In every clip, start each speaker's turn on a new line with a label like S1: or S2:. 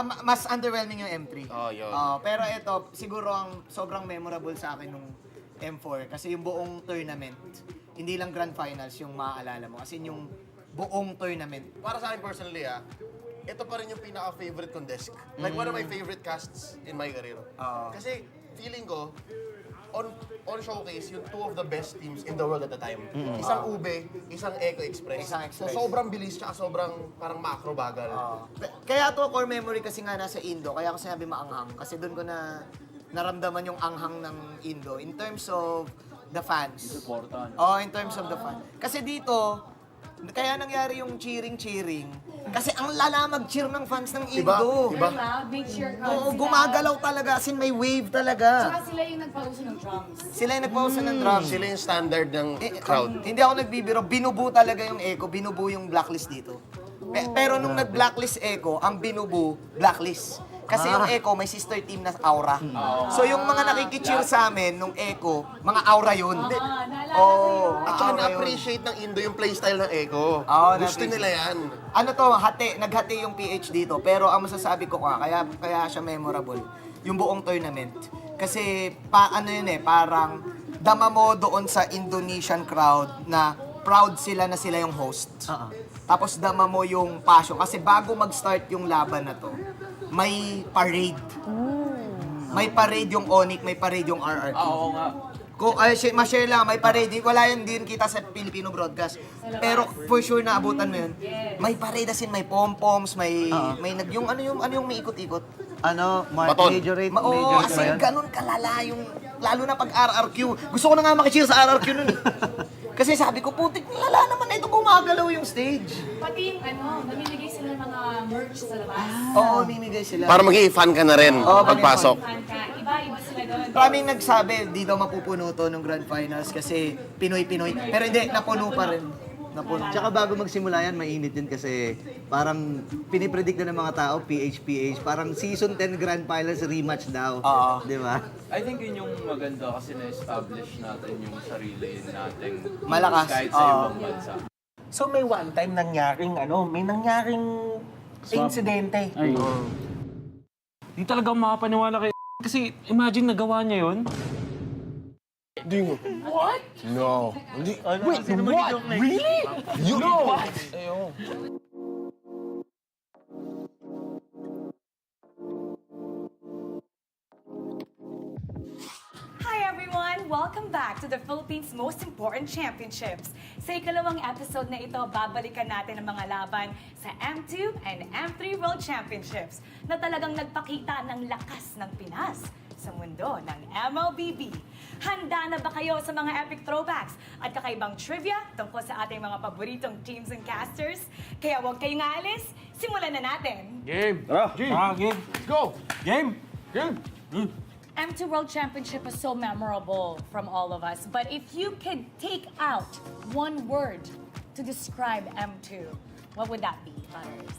S1: Mas underwhelming yung M3.
S2: Oh, yun.
S1: Pero ito, siguro ang sobrang memorable sa akin nung M4 kasi yung buong tournament, hindi lang Grand Finals yung maaalala mo. Kasi yung buong tournament.
S2: Para sa akin personally, ito pa rin yung pinaka-favorite kong desk. Like, one of my favorite casts in my career. Kasi, feeling ko, on showcase, yung two of the best teams in the world at the time. Isang Ube, isang Eco Express. So, sobrang bilis, tsaka sobrang parang macro bagal.
S1: Kaya to core memory kasi nga nasa Indo, kaya ako sinabi maanghang. Kasi doon ko na naramdaman yung anghang ng Indo in terms of the fans.
S3: Important.
S1: In terms of the fans. Kasi dito, kaya nangyari yung cheering. Kasi ang lala mag-cheer ng fans ng Indo.
S2: Diba?
S4: Loud, big cheer crowd.
S1: Oo, gumagalaw talaga. As in, may wave talaga.
S4: Saka sila yung nagpauso ng drums.
S1: Sila yung nagpausa ng drums.
S2: Sila yung standard ng crowd.
S1: Hindi ako nagbibiro. Binubu talaga yung Echo. Binubu yung blacklist dito. Pero nung nag-blacklist Echo, ang binubu, blacklist. Kasi yung Echo, may sister team na Aura. So yung mga nakikicheer sa amin nung Echo, mga Aura yun.
S2: At saka na-appreciate ng Indo yung playstyle ng Echo. Gusto nila yan.
S1: Ano to, naghati yung PH dito. Pero ang masasabi ko kaya siya memorable, yung buong tournament. Kasi parang dama mo doon sa Indonesian crowd na proud sila na sila yung host. Tapos dama mo yung passion. Kasi bago mag-start yung laban na to, may parade. May parade yung Onyx, may parade yung RRQ.
S3: Oo nga.
S1: Ma-share lang, may parade. Wala yun din kita sa Filipino broadcast. Pero for sure na abutan mo yun. May parade as in, may pom-poms, may yung ano yung may ikot-ikot.
S5: Majorate
S1: As in, ganun kalala yung, lalo na pag RRQ. Gusto ko na nga makicheer sa RRQ nun. Kasi sabi ko, putik, lala naman na ito, gumagalaw yung stage.
S4: Pati yung namimigay sila ng mga merch sa labas.
S1: Oo, mimigay sila.
S2: Para maging fan ka na rin pagpasok.
S4: Iba-iba sila doon.
S1: Maraming nagsabi, di daw mapupuno to ng Grand Finals kasi Pinoy-Pinoy. Pero hindi, napuno pa rin. Napuno.
S5: Tsaka bago magsimula yan, mainit din kasi parang pinipredict na ng mga tao, PH, parang season 10 Grand Finals rematch daw. Di ba?
S3: I think yun yung maganda kasi na-establish natin yung sarili nating
S1: Malakas.
S3: kahit sa ibang bansa.
S6: So may one time may nangyaring insidente.
S7: Ay. Di talaga ako makapaniwala kay kasi imagine nagawa niya yun.
S4: What?
S2: No.
S6: Wait, what? Really?
S2: You
S6: No!
S4: Hi everyone! Welcome back to the Philippines' most important championships. Sa ikalawang episode na ito, babalikan natin ang mga laban sa M2 and M3 World Championships na talagang nagpakita ng lakas ng Pinas sa mundo ng MLBB. Handa na ba kayo sa mga epic throwbacks at kakaibang trivia tungkol sa ating mga paboritong teams and casters? Kaya huwag kayong aalis, simulan na natin!
S7: Game! Game!
S2: Let's go!
S7: Game! Game!
S4: M2 World Championship was so memorable from all of us, but if you could take out one word to describe M2, what would that be, Butters?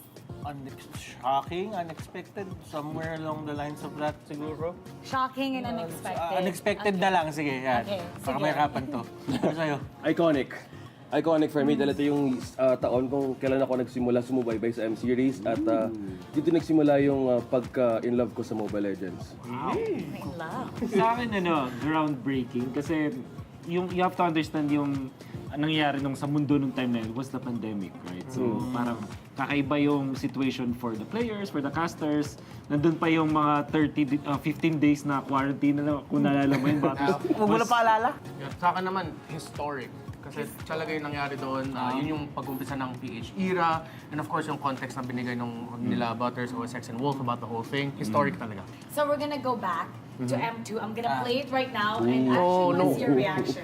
S6: Shocking, unexpected, somewhere along the lines of that siguro.
S4: Shocking and unexpected.
S6: Unexpected na lang, sige. Yan.
S4: Okay,
S6: Para
S4: sige.
S6: may harapan to. Ano sa'yo?
S8: Iconic. Iconic for me dahil ito yung taon kung kailan ako nagsimula sumubaybay sa M-Series at dito nagsimula yung pagka-in love ko sa Mobile Legends.
S4: In love.
S7: Sa akin, groundbreaking kasi you have to understand yung nangyayari nung sa mundo nung time na yun was the pandemic, right? So, parang kakaiba yung situation for the players, for the casters. Nandun pa yung mga 15 days na quarantine na kung naalala mo yun.
S6: Huwag mo na paalala?
S9: Sa akin naman, historic. Kasi talaga yung nangyari doon, yun yung pag-umpisa ng PH era, and of course yung context na binigay ng nila Butters, OSX, and Wolf about the whole thing. Historic talaga.
S4: So we're gonna go back to M2. I'm gonna play it right now and actually what's your reaction?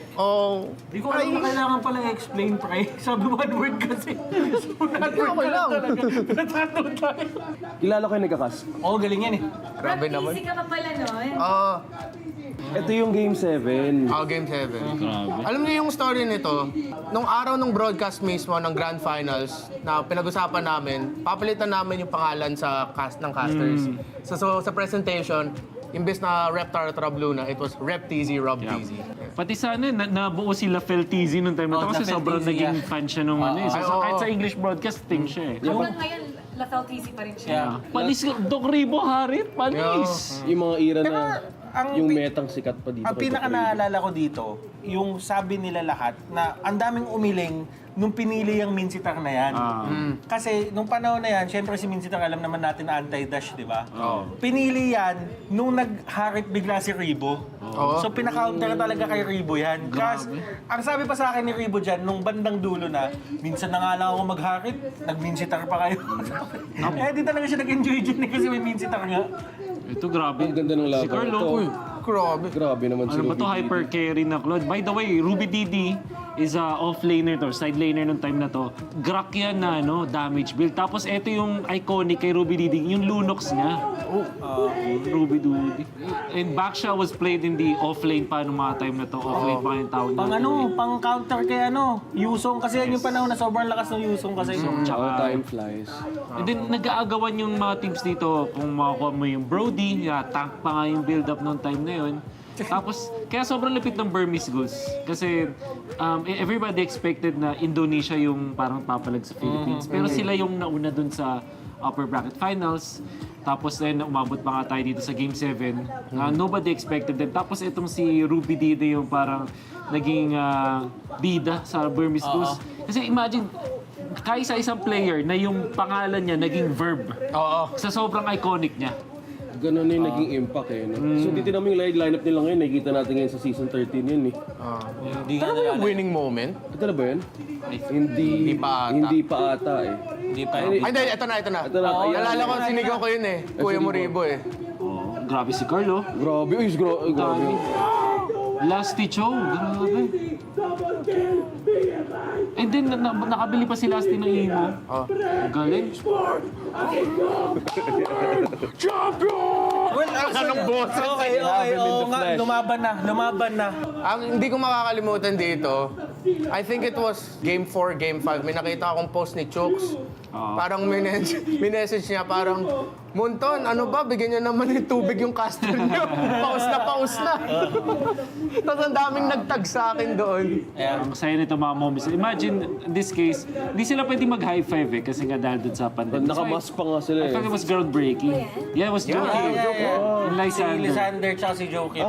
S7: Di ko alam na kailangan pala i-explain, pre. Sabi one word kasi. So, one word ka lang talaga. Natatawa tayo.
S8: Kilala ko yung nagkakas.
S7: Oo, galing yan eh.
S9: Grabe naman.
S4: Easy ka pa pala nun.
S8: Ito yung Game 7.
S9: Game 7. Alam niyo yung story nito, nung araw ng broadcast mismo ng Grand Finals na pinag-usapan namin, papalitan namin yung pangalan sa cast ng casters. So sa presentation, imbes na Rep Tara Bluna, it was Rep TZ, Rob TZ.
S7: Pati sana, nabuo sila Phil TZ nung time na to kasi sobrang naging fan siya nung ano eh. So, kahit sa English broadcasting siya eh.
S4: Hanggang ngayon, Lafel TC pa rin siya.
S6: Yeah.
S7: Panis, Doc Ribo, Harit, panis.
S8: Yung mga era
S6: Pero,
S8: na
S6: ang
S8: yung
S6: pi-
S8: metang sikat pa dito.
S6: Ang
S8: kay
S6: pinaka
S8: Dr. Ray.
S6: naalala ko dito, yung sabi nila lahat na ang daming umiling nung pinili yung Minsitar na yan. Kasi nung panahon na yan, syempre si Minsitar alam naman natin na anti-dash, di ba? Pinili yan nung nag-harit bigla si Ribo. So pinaka-counter talaga kay Ribo yan. Kasi ang sabi pa sa akin ni Ribo dyan, nung bandang dulo na, minsan na nga lang ako mag-harit, nag-Minsitar pa kayo. Eh di talaga siya nag-enjoy dyan kasi may Minsitar nga.
S7: Ito, grabe.
S8: Ang ganda ng laban.
S7: Si Carlo.
S8: Ito. Grabe naman si
S7: Ano ba to?
S8: Ruby
S7: Hyper carry na Claude. By the way, Ruby Didi is a off-laner to, side laner nung time na to. Grak yan na damage build. Tapos ito yung iconic kay Ruby Didi, yung Lunox niya. Ruby Didi. And Baksha was played in the off-lane pa nung mga time na to. Off-lane pa yung tawag
S6: Pang
S7: natin.
S6: pang counter kay Yusong kasi yan yung panahon na sobrang lakas ng Yusong kasi.
S8: How time flies.
S7: And then nag-aagawan yung mga teams dito kung makakuha mo yung Brody, tank pa nga yung build-up nung time na yun. Tapos, kaya sobrang lapit ng Burmese goals. Kasi everybody expected na Indonesia yung parang papalag sa Philippines. Pero sila yung nauna dun sa upper bracket finals. Tapos then, umabot pa nga tayo dito sa Game 7. Nobody expected them. Tapos itong si Ruby Didi yung parang naging bida sa Burmese goals. Kasi imagine, kaisa-isang player na yung pangalan niya naging verb. Sa sobrang iconic niya.
S8: Ganun na yung naging impact eh. No? So, titignan mo yung lineup nila ngayon. Nakikita natin ngayon sa season 13 yun eh.
S9: Pero ba yung winning moment?
S8: Ito na ba yun? Hindi
S9: pa ata.
S8: Hindi pa ata eh.
S6: Hindi pa.
S9: Ay, hindi, ito na.
S8: Ito na. Ayan.
S9: Nalala ko, sinigaw ko yun eh. Kuya Moribo eh.
S7: Grabe si Carlo.
S8: Grabe. Uy, grabe.
S7: Last Ticho, grabe. And then, nakabili pa si Lasty ng imo. Galing.
S6: Well,
S9: Anong boses?
S6: Okay, oo nga. Lumaban na.
S9: Ang hindi ko makakalimutan dito, I think it was Game 4, Game 5. May nakita akong post ni Chooks. Parang minessage niya, parang, Munton, ano ba? Bigyan niyo naman ng tubig yung caster niyo. Paus na. Tapos ang daming nagtag sa akin doon.
S7: Ang saya nito mga moments. Imagine, in this case, hindi sila pwedeng mag-high five kasi nga dahil dun sa pandemic.
S8: Nakamask pa nga sila
S7: I
S8: eh.
S7: thought it was groundbreaking. Yeah, it was Joking. And
S6: Si
S7: Lysander.
S6: Lysander tsaka si Joking.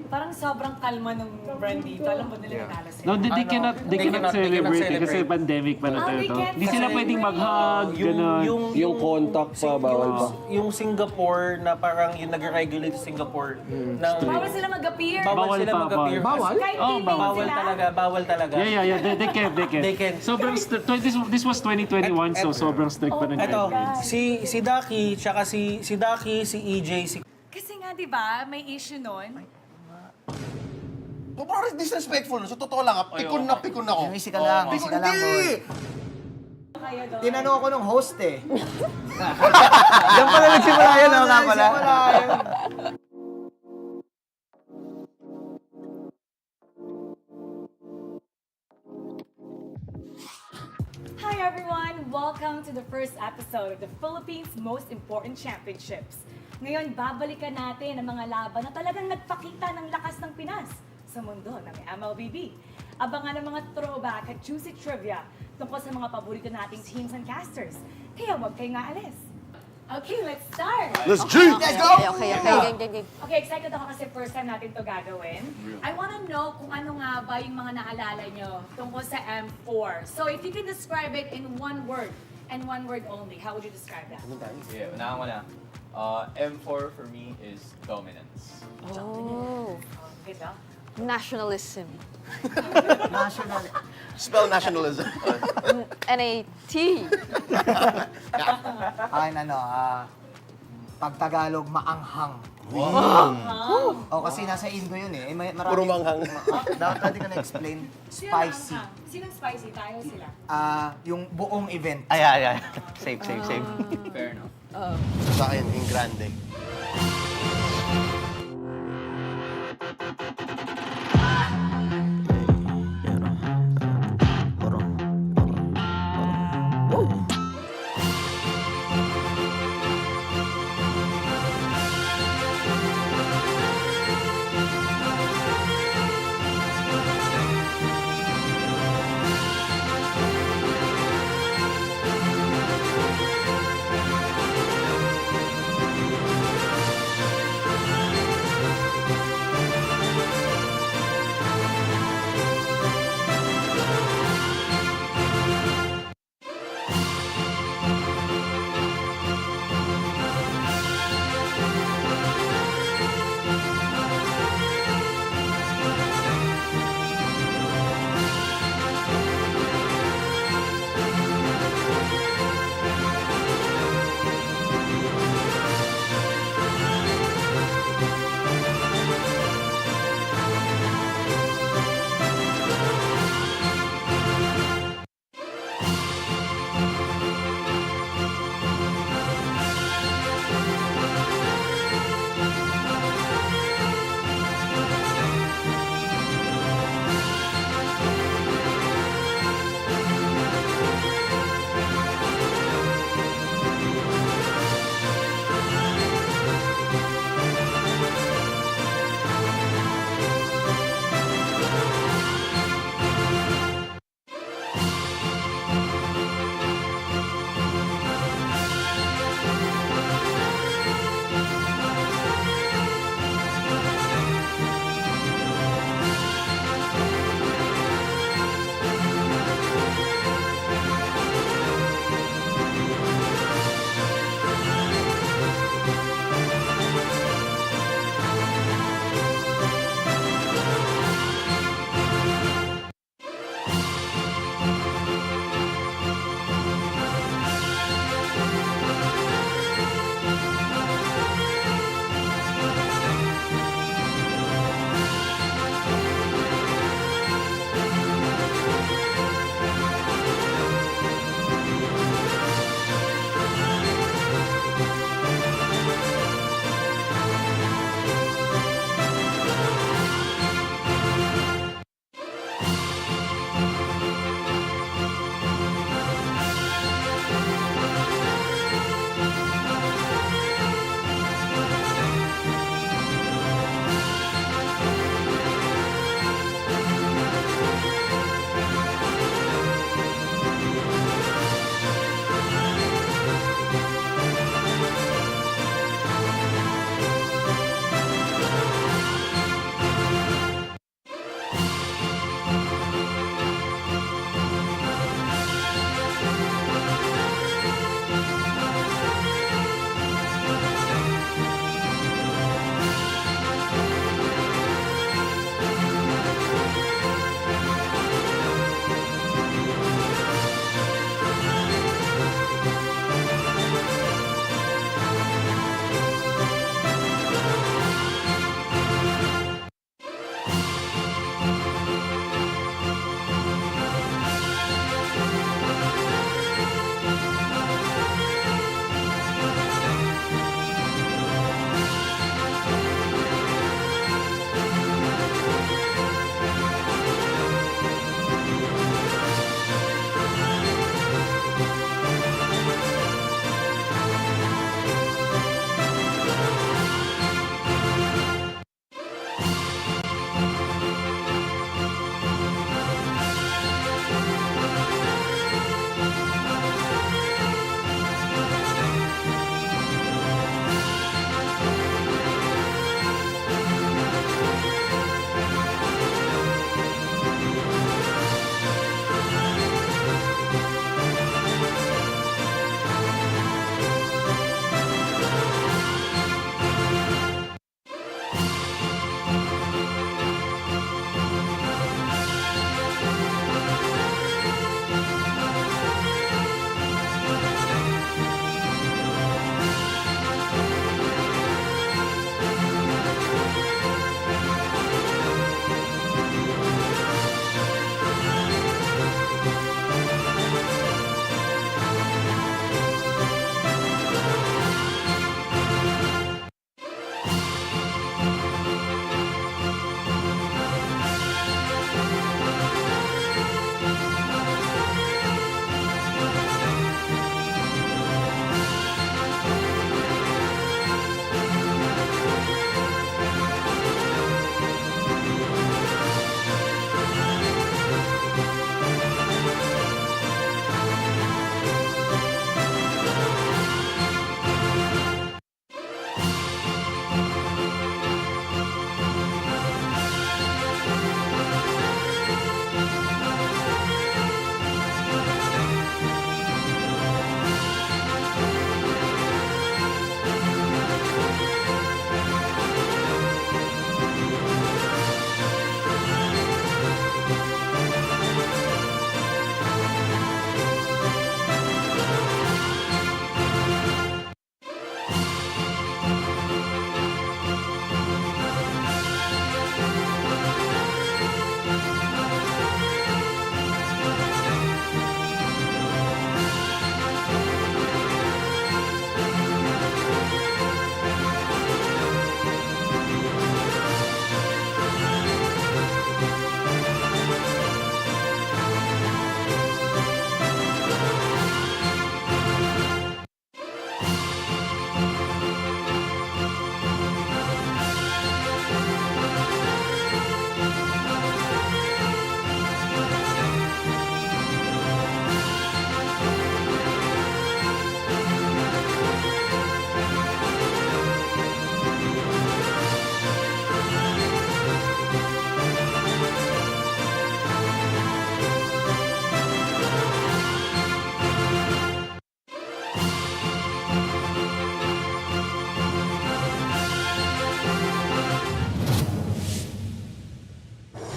S4: Parang sobrang kalma ng brand dito. Alam mo nila natalo sila.
S7: No, they cannot celebrate kasi pandemic pa na tayo
S4: they
S7: to.
S4: can't
S7: Hindi sila pwedeng mag-hug, gano'n.
S8: Yung contact pa, bawal pa.
S6: Yung Singapore na parang yung nag-regulate sa Singapore.
S4: Bawal sila mag-appear.
S6: Bawal sila
S7: pa,
S6: mag-appear.
S9: Bawal?
S4: Kahit
S7: Oh,
S4: teammate
S6: Bawal
S4: sila.
S6: talaga.
S7: Yeah. They can.
S6: They can.
S7: Sobrang this was 2021, so sobrang strict pa ng
S6: Ito,
S7: guidelines.
S6: si Daki, tsaka si Daki, si EJ, si
S4: Kasi nga, di ba, may issue nun.
S2: Parang disrespectful. Sa totoo lang, pikon ako.
S1: Easy ka lang, boy.
S4: Kaya doon.
S1: Tinanong ako nung host eh.
S5: Diyan pala nagsimula yun, nga pala.
S4: Hi everyone! Welcome to the first episode of the Philippines' most important championships. Ngayon, babalikan natin ang mga laban na talagang nagpakita ng lakas ng Pinas sa mundo ng MLBB. Abangan ang mga throwback at juicy trivia tungkol sa mga paborito nating teams and casters. Kaya huwag kayong aalis. Okay, let's start!
S1: Let's go!
S10: Okay.
S4: Okay, excited ako kasi first time natin to gagawin. I wanna know kung ano nga ba yung mga naalala nyo tungkol sa M4. So if you can describe it in one word, and one word only, how would you describe that?
S3: Yeah, unahan ko na. M4 for me is dominance.
S10: Oh,
S4: Good, no?
S10: nationalism.
S1: National.
S2: Spell nationalism.
S10: NAT.
S1: Akin pag-Tagalog, maanghang. O kasi nasa Indo yun eh. Marami,
S2: Puro manghang.
S1: Dapat pwede ka na-explain. Spicy.
S4: Sinong spicy? Tayo sila.
S1: Yung buong event.
S5: Ay. Safe.
S3: Fair enough.
S2: Sa akin, yung grande.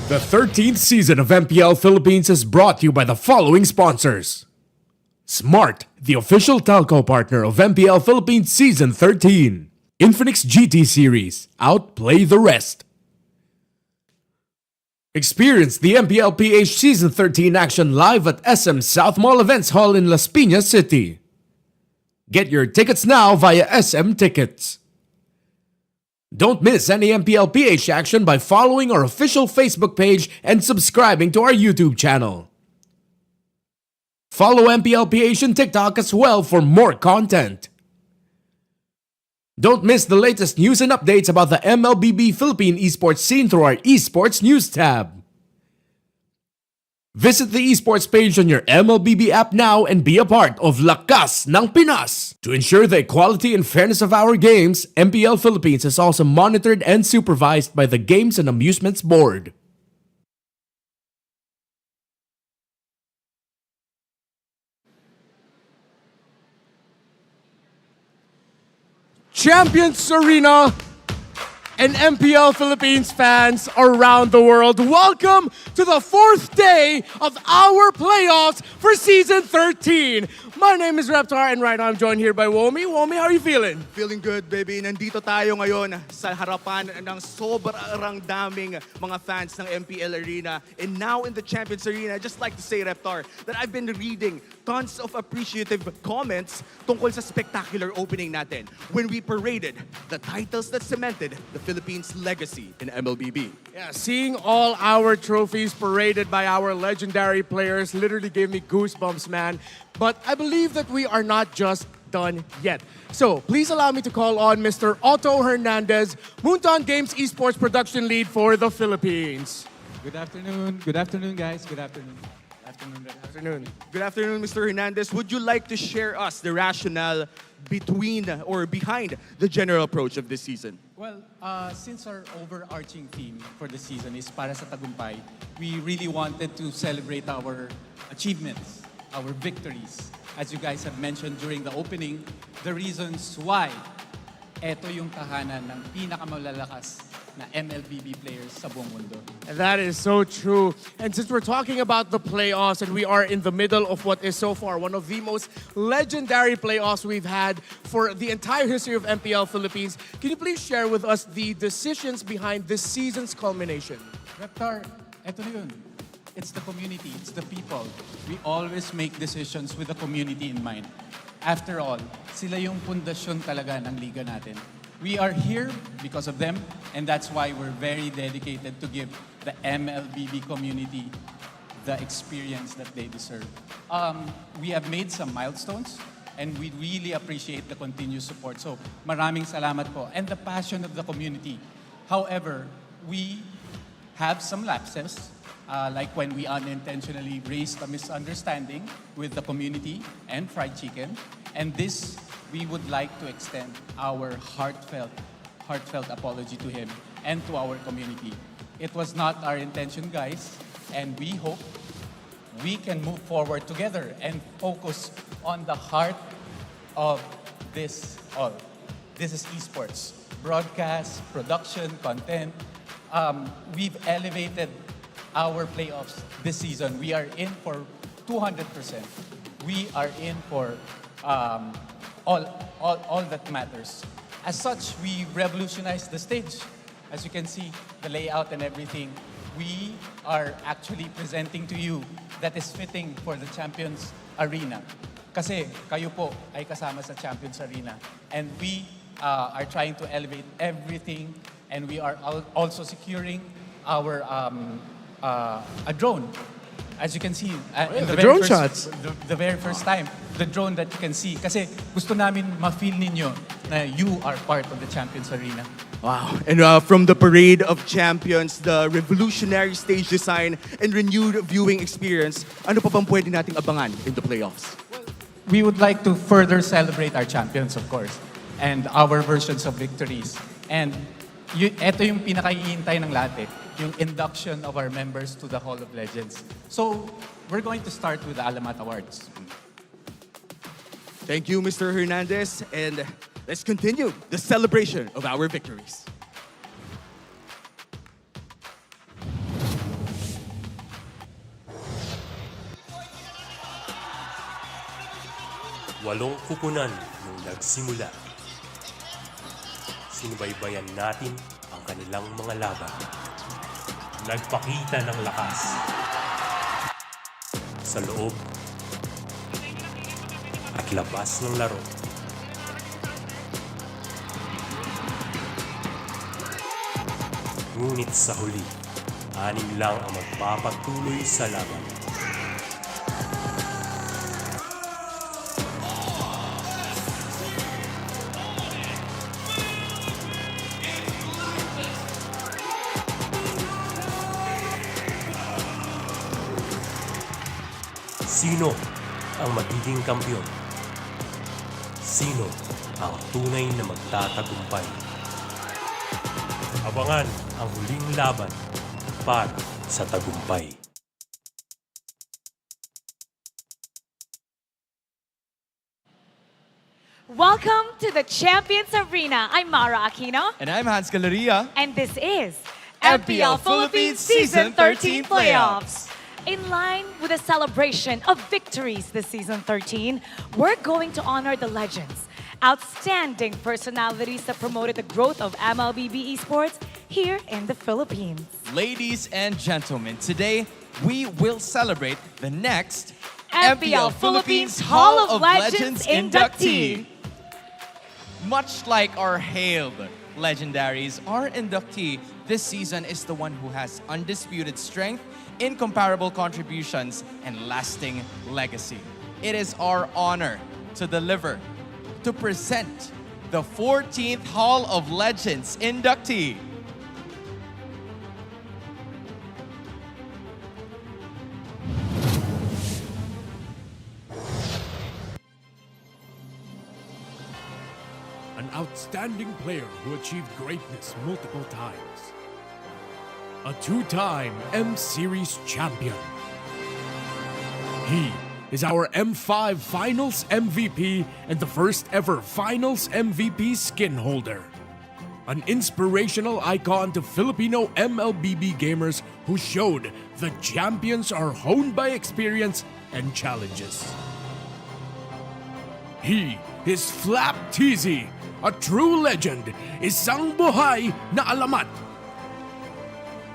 S11: The 13th season of MPL Philippines is brought to you by the following sponsors. Smart, the official telco partner of MPL Philippines Season 13. Infinix GT Series, outplay the rest. Experience the MPL-PH Season 13 action live at SM South Mall Events Hall in Las Piñas City. Get your tickets now via SM Tickets. Don't miss any MPL-PH action by following our official Facebook page and subscribing to our YouTube channel. Follow MPL-PH on TikTok as well for more content. Don't miss the latest news and updates about the MLBB Philippine esports scene through our esports news tab. Visit the esports page on your MLBB app now and be a part of Lakas ng Pinas. To ensure the equality and fairness of our games, MPL Philippines is also monitored and supervised by the Games and Amusements Board.
S12: Champions Arena and MPL Philippines fans around the world, welcome to the 4th day of our playoffs for Season 13. My name is Reptar and right now I'm joined here by Womi. Womi, how are you feeling?
S13: Feeling good, baby. Nandito tayo ngayon sa harapan ng sobrang daming mga fans ng MPL Arena. And now in the Champions Arena, I'd just like to say, Reptar, that I've been reading tons of appreciative comments tungkol sa spectacular opening natin when we paraded the titles that cemented the Philippines' legacy in MLBB.
S12: Yeah, seeing all our trophies paraded by our legendary players literally gave me goosebumps, man. But I believe that we are not just done yet. So please allow me to call on Mr. Otto Hernandez, Moonton Games Esports Production Lead for the Philippines.
S14: Good afternoon. Good afternoon, guys. Good afternoon.
S13: Good afternoon, Mr. Hernandez. Would you like to share us the rationale between or behind the general approach of this season?
S14: Well, since our overarching theme for the season is para sa tagumpay, we really wanted to celebrate our achievements, our victories. As you guys have mentioned during the opening, the reasons why eto yung tahanan ng pinakamalalakas na MLBB players sa buong mundo.
S12: That is so true. And since we're talking about the playoffs and we are in the middle of what is so far one of the most legendary playoffs we've had for the entire history of MPL Philippines, can you please share with us the decisions behind this season's culmination?
S14: Reptar, eto na yun. It's the community, it's the people. We always make decisions with the community in mind. After all, sila yung pundasyon talaga ng liga natin. We are here because of them, and that's why we're very dedicated to give the MLBB community the experience that they deserve. We have made some milestones, and we really appreciate the continued support. So, maraming salamat po. And the passion of the community. However, we have some lapses, like when we unintentionally raised a misunderstanding with the community and Fried Chicken. And this, we would like to extend our heartfelt apology to him and to our community. It was not our intention, guys, and we hope we can move forward together and focus on the heart of this all. This is esports. Broadcast, production, content. We've elevated our playoffs this season. We are in for 200%. We are in for all that matters. As such, we revolutionized the stage. As you can see, the layout and everything, we are actually presenting to you that is fitting for the Champions Arena. Kasi kayo po ay kasama sa Champions Arena. And we are trying to elevate everything, and we are also securing our a drone. As you can see, in
S12: the drone shots.
S14: The very first time, the drone that you can see. Kasi gusto namin ma-feel ninyo na you are part of the Champions Arena.
S13: Wow. And from the Parade of Champions, the revolutionary stage design, and renewed viewing experience, ano pa bang pwede nating abangan in the playoffs?
S14: We would like to further celebrate our champions, of course, and our versions of victories. And ito yung pinaka-iintay ng lahat eh, yung induction of our members to the Hall of Legends. So, we're going to start with the Alamat Awards.
S13: Thank you, Mr. Hernandez, and let's continue the celebration of our victories.
S15: 8 koponan nung nagsimula. Sinubaybayan natin ang kanilang mga laban. Nagpakita ng lakas sa loob at labas ng laro. Ngunit sa huli, 6 lang ang magpapatuloy sa laban. Sino ang magiging kampiyon? Sino ang tunay na magtatagumpay? Abangan ang huling laban para sa tagumpay.
S4: Welcome to the Champions Arena. I'm Mara Aquino.
S16: And I'm Hans Galeria.
S4: And this is
S16: MPL Philippines Season 13 Playoffs.
S4: In line with the celebration of victories this season 13, we're going to honor the legends, outstanding personalities that promoted the growth of MLBB esports here in the Philippines.
S16: Ladies and gentlemen, today we will celebrate the next
S4: MPL Philippines Hall of Legends inductee.
S16: Much like our hailed legendaries, our inductee this season is the one who has undisputed strength, incomparable contributions, and lasting legacy. It is our honor to present the 14th Hall of Legends inductee.
S11: An outstanding player who achieved greatness multiple times. A 2-time M-Series champion. He is our M5 Finals MVP and the first ever Finals MVP skin holder. An inspirational icon to Filipino MLBB gamers who showed that champions are honed by experience and challenges. He is Flap TZ, a true legend, isang buhay na alamat.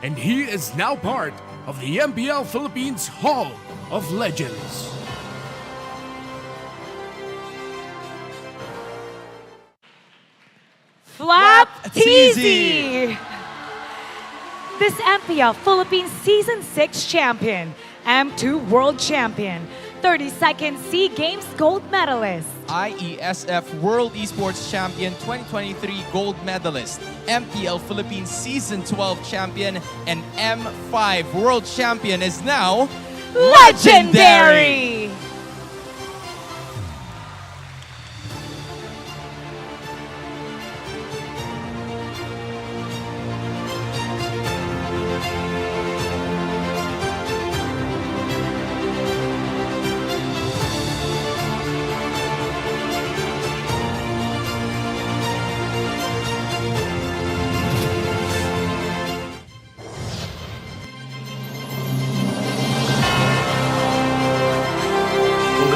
S11: And he is now part of the MPL Philippines Hall of Legends.
S4: Flap TZ! This MPL Philippines Season 6 champion, M2 World Champion, 32nd SEA Games Gold Medalist,
S16: IESF World Esports Champion 2023 Gold Medalist, MPL Philippines Season 12 Champion, and M5 World Champion is now
S4: legendary!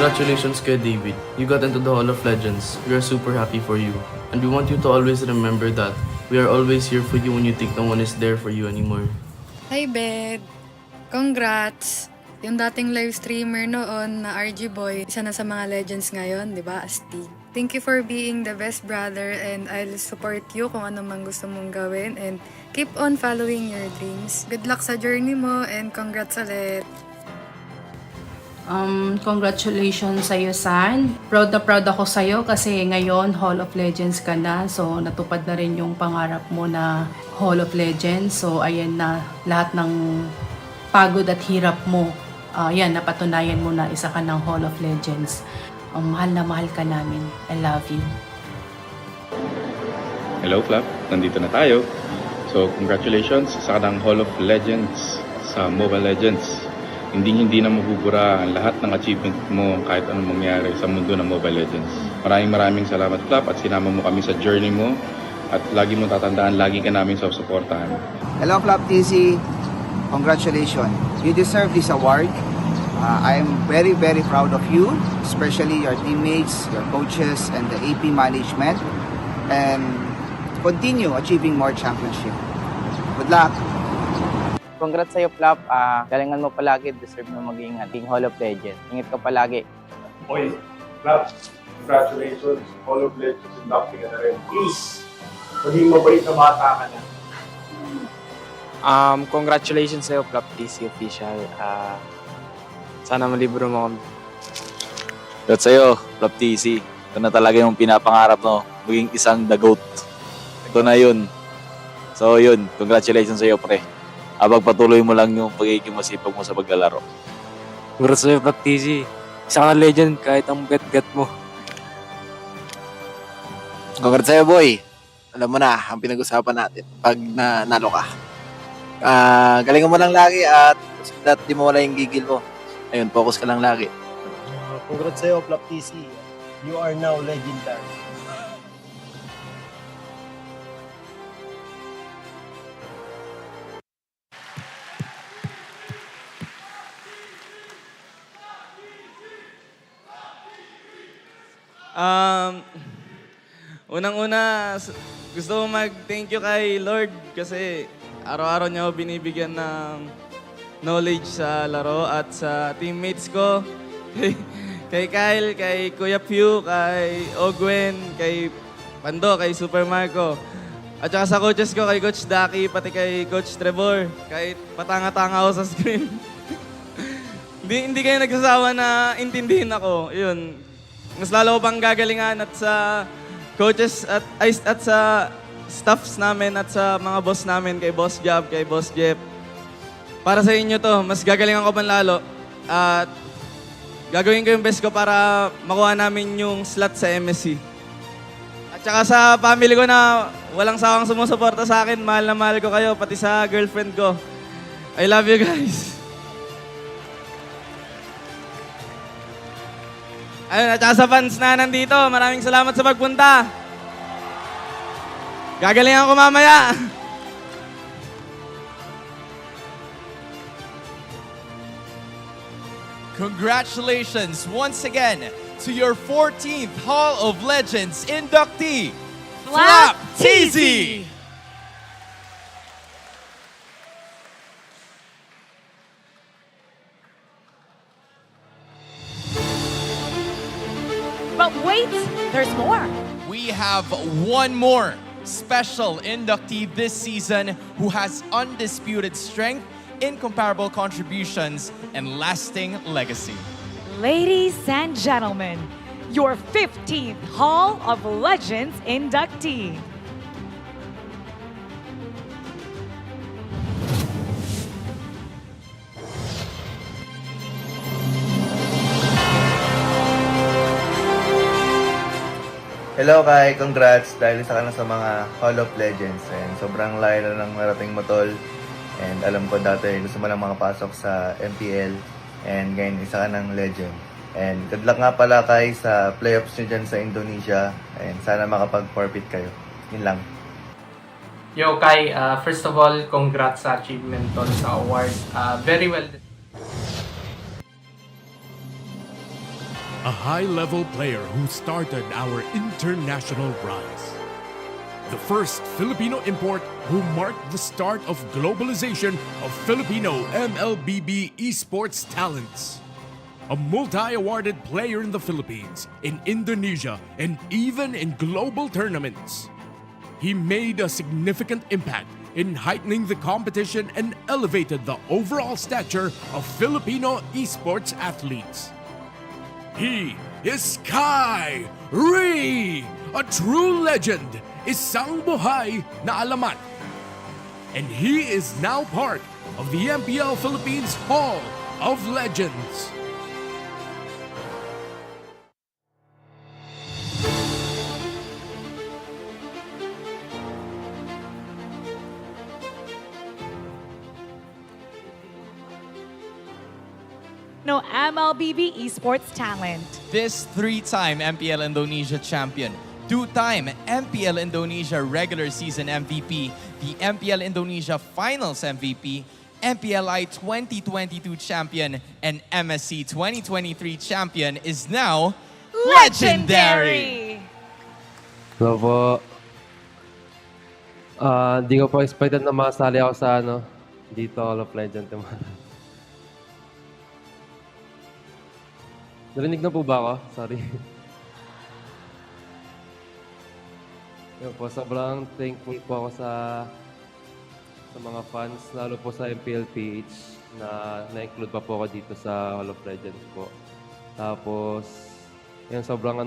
S17: Congratulations kay David. You got into the Hall of Legends. We are super happy for you. And we want you to always remember that we are always here for you when you think no one is there for you anymore.
S18: Hi, Bed! Congrats! Yung dating live streamer noon na RG Boy, isa na sa mga legends ngayon, di ba? Asti. Thank you for being the best brother and I'll support you kung ano man gusto mong gawin and keep on following your dreams. Good luck sa journey mo and congrats ulit!
S19: Congratulations sa'yo, San. Proud na proud ako sa'yo kasi ngayon Hall of Legends ka na. So, natupad na rin yung pangarap mo na Hall of Legends. So, ayan na lahat ng pagod at hirap mo. Yan, napatunayan mo na isa ka ng Hall of Legends. Mahal na mahal ka namin. I love you.
S20: Hello, Flap. Nandito na tayo. So, congratulations sa kanang Hall of Legends sa Mobile Legends. Hindi na mabubura ang lahat ng achievement mo kahit anong mangyari sa mundo ng Mobile Legends. Maraming salamat, Flap, at sinama mo kami sa journey mo at lagi mo tatandaan, lagi ka namin susuportahan.
S21: Hello, Flap TZ. Congratulations. You deserve this award. I'm very, very proud of you, especially your teammates, your coaches, and the AP management. And continue achieving more championship. Good luck!
S22: Congrats sa'yo, Flop. Galingan mo palagi. Deserve mo maging Hall of Legend. Ingat ka palagi.
S23: Oy, Flop, congratulations. Hall of Legends inducting ka na rin. Please, maging mabait na bata ka na.
S24: Congratulations sa'yo, Flop TC official. Sana malibro mo kami.
S25: Congrats sa'yo, Flop TC. Ito na talaga yung pinapangarap mo, maging isang the GOAT. Ito na yun. So yun, congratulations sa'yo, pre. Pagpatuloy mo lang yung pagiging masipag mo sa paglalaro.
S24: Congrats sa'yo, Flop TC. Isa ka na legend kahit ang bet-bet mo.
S26: Congrats sa'yo, boy. Alam mo na, ang pinag-usapan natin pag nanalo ka. Galingan mo lang lagi at di mo wala yung gigil mo. Ayun, focus ka lang lagi.
S27: Congrats sa'yo, Flop TC. You are now legendary.
S28: Unang-una, gusto ko mag-thank you kay Lord kasi araw-araw niya ako binibigyan ng knowledge sa laro at sa teammates ko. Kay Kyle, kay Kuya Pew, kay Ogwen, kay Pando, kay Super Marco. At saka sa coaches ko, kay Coach Daki, pati kay Coach Trevor. Kahit patanga-tanga ako sa screen. hindi kayo nagsasawa na intindihin ako. Yun. Mas lalo ko pang gagalingan at sa coaches at sa staffs namin at sa mga boss namin, kay Boss Job, kay Boss Jeff. Para sa inyo to, mas gagalingan ko man lalo. At gagawin ko yung best ko para makuha namin yung slot sa MSC. At saka sa family ko na walang sawang sumusuporta sa akin, mahal na mahal ko kayo, pati sa girlfriend ko. I love you guys. Ayun, at saka sa fans na nandito, maraming salamat sa pagpunta. Gagalingan ko mamaya.
S16: Congratulations once again to your 14th Hall of Legends inductee, Flop TZ!
S4: But wait, there's more.
S16: We have one more special inductee this season who has undisputed strength, incomparable contributions, and lasting legacy.
S4: Ladies and gentlemen, your 15th Hall of Legends inductee.
S5: Hello Kai, congrats dahil isa ka na sa mga Hall of Legends and sobrang layo na ng narating mo tol and alam ko dati gusto mo lang makapasok sa MPL and ngayon isa ka ng legend and good luck nga pala Kai sa playoffs nyo dyan sa Indonesia and sana makapag-forfeit kayo. Yun lang.
S29: Yo Kai, first of all, congrats sa achievement tol sa award. Very well.
S11: A high-level player who started our international rise. The first Filipino import who marked the start of globalization of Filipino MLBB esports talents. A multi-awarded player in the Philippines, in Indonesia, and even in global tournaments. He made a significant impact in heightening the competition and elevated the overall stature of Filipino esports athletes. He is Kai Ree, a true legend, isang buhay na alamat. And he is now part of the MPL Philippines Hall of Legends.
S4: No MLBB esports talent.
S16: This three-time MPL Indonesia champion, two-time MPL Indonesia regular season MVP, the MPL Indonesia Finals MVP, MPLI 2022 champion and MSC 2023 champion is now legendary!
S1: Hello po. Hindi ko po expected na makasali ako sa dito Hall of Legend. Narinig na po ba ako? Sorry. Yun po, sobrang thankful po ako sa mga fans, lalo po sa MPL-PH na na-include pa po ako dito sa Hall of Legends po. Tapos, yun, sobrang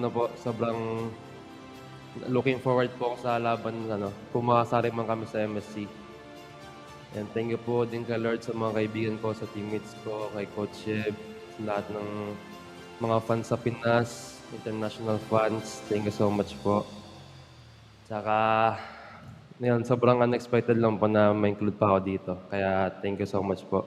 S1: looking forward po ako sa laban, kung makasali man kami sa MSC. And thank you po din kay Lord sa mga kaibigan ko, sa teammates ko, kay Coach Sheb, sa lahat ng mga fans sa Pinas, international fans. Thank you so much po. Tsaka, yun, sobrang unexpected lang po na ma-include pa ako dito. Kaya thank you so much po.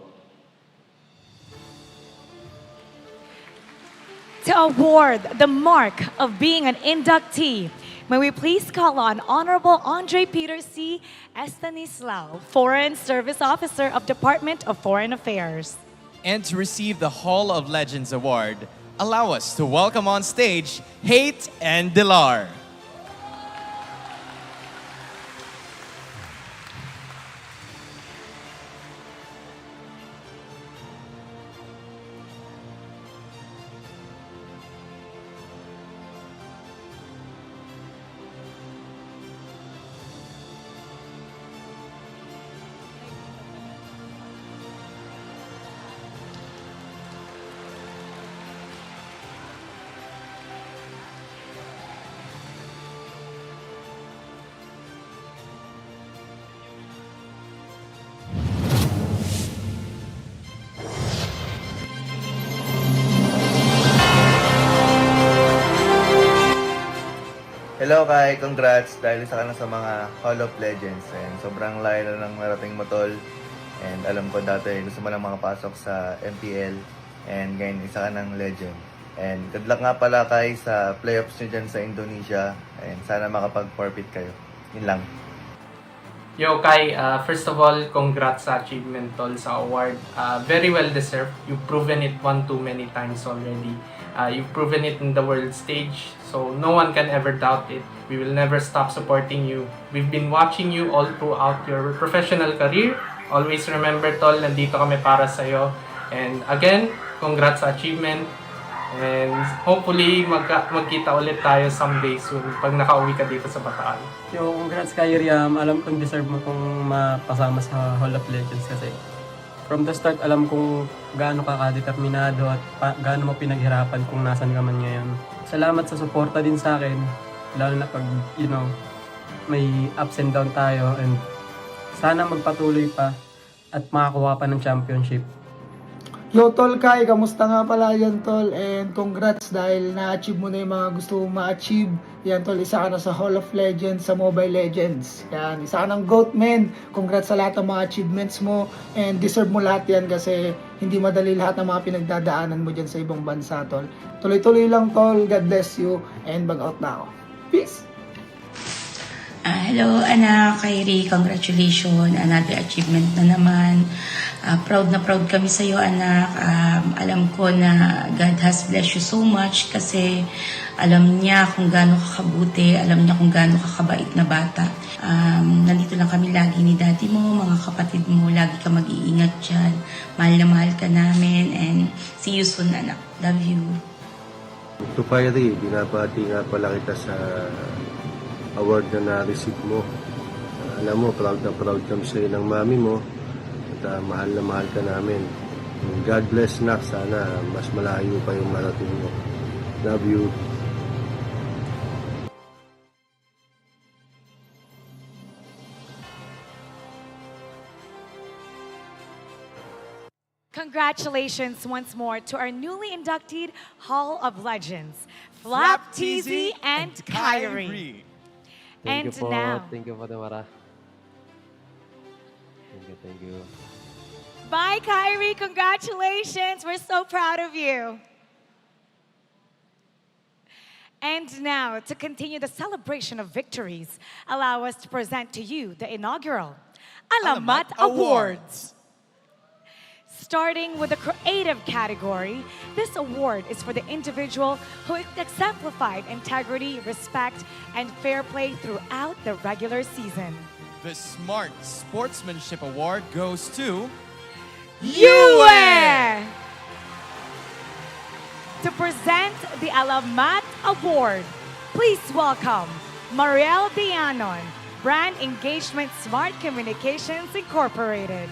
S4: To award the mark of being an inductee, may we please call on Honorable Andre Peter C. Estanislao, Foreign Service Officer of Department of Foreign Affairs.
S16: And to receive the Hall of Legends Award, allow us to welcome on stage Hate and Dilar.
S5: Hello Kai, congrats dahil isa ka na sa mga Hall of Legends. And sobrang layo na ng narating mo tol. And alam ko dati gusto mo lang makapasok sa MPL. And ngayon isa ka ng legend. And good luck nga pala Kai sa playoffs nyo dyan sa Indonesia. And sana makapag-forfeit kayo. Yun lang.
S29: Yo, Kai, first of all, congrats sa achievement tol sa award. Very well deserved. You've proven it one too many times already. You've proven it in the world stage, so no one can ever doubt it. We will never stop supporting you. We've been watching you all throughout your professional career. Always remember, tol, nandito kami para sa'yo. And again, congrats sa achievement. And hopefully, magkita ulit tayo someday soon pag nakauwi ka dito sa Bataan.
S2: Yo, congrats kay Riam. Alam kong deserve mo kong mapasama sa Hall of Legends kasi from the start, alam kong gaano ka kadeterminado at gaano mo pinaghirapan kung nasan ka man ngayon. Salamat sa suporta din sa akin, lalo na pag, may ups and down tayo and sana magpatuloy pa at makakuha pa ng championship.
S3: Yo, Tol Kai, kamusta nga pala yan, Tol? And congrats dahil na-achieve mo na yung mga gusto mong ma-achieve. Yan, Tol, isa ka na sa Hall of Legends, sa Mobile Legends. Yan, isa ka ng GOAT, man. Congrats sa lahat ng mga achievements mo. And deserve mo lahat yan kasi hindi madali lahat ng mga pinagdadaanan mo dyan sa ibang bansa, Tol. Tuloy-tuloy lang, Tol. God bless you. And bag-out na ako. Peace!
S6: Hello, anak. Kyrie, congratulations. Another achievement na naman. Proud na proud kami sa iyo, anak. Alam ko na God has blessed you so much kasi alam niya kung gaano ka kabuti, alam niya kung gaano ka kabait na bata. Nandito lang kami lagi ni daddy mo, mga kapatid mo. Lagi ka mag-iingat dyan. Mahal na mahal ka namin. And see you soon, anak. Love you.
S27: To Kyrie, binabati nga pala kita sa award na na-receive mo. Alam mo, proud na proud kami sa'yo ng mami mo at mahal na mahal ka namin. God bless na. Sana mas malayo pa yung marating mo. Love you.
S4: Congratulations once more to our newly inducted Hall of Legends, Flap TZ and Kyrie.
S1: Thank you po.
S4: Now,
S1: Thank you po, Tamara. Thank you.
S4: bye, Kyrie. Congratulations. We're so proud of you. And now, to continue the celebration of victories, allow us to present to you the inaugural Alamat Awards. Starting with the creative category, this award is for the individual who exemplified integrity, respect, and fair play throughout the regular season.
S16: The Smart Sportsmanship Award goes to
S4: Yue! To present the Alamat Award, please welcome Mariel Dianon, Brand Engagement Smart Communications Incorporated.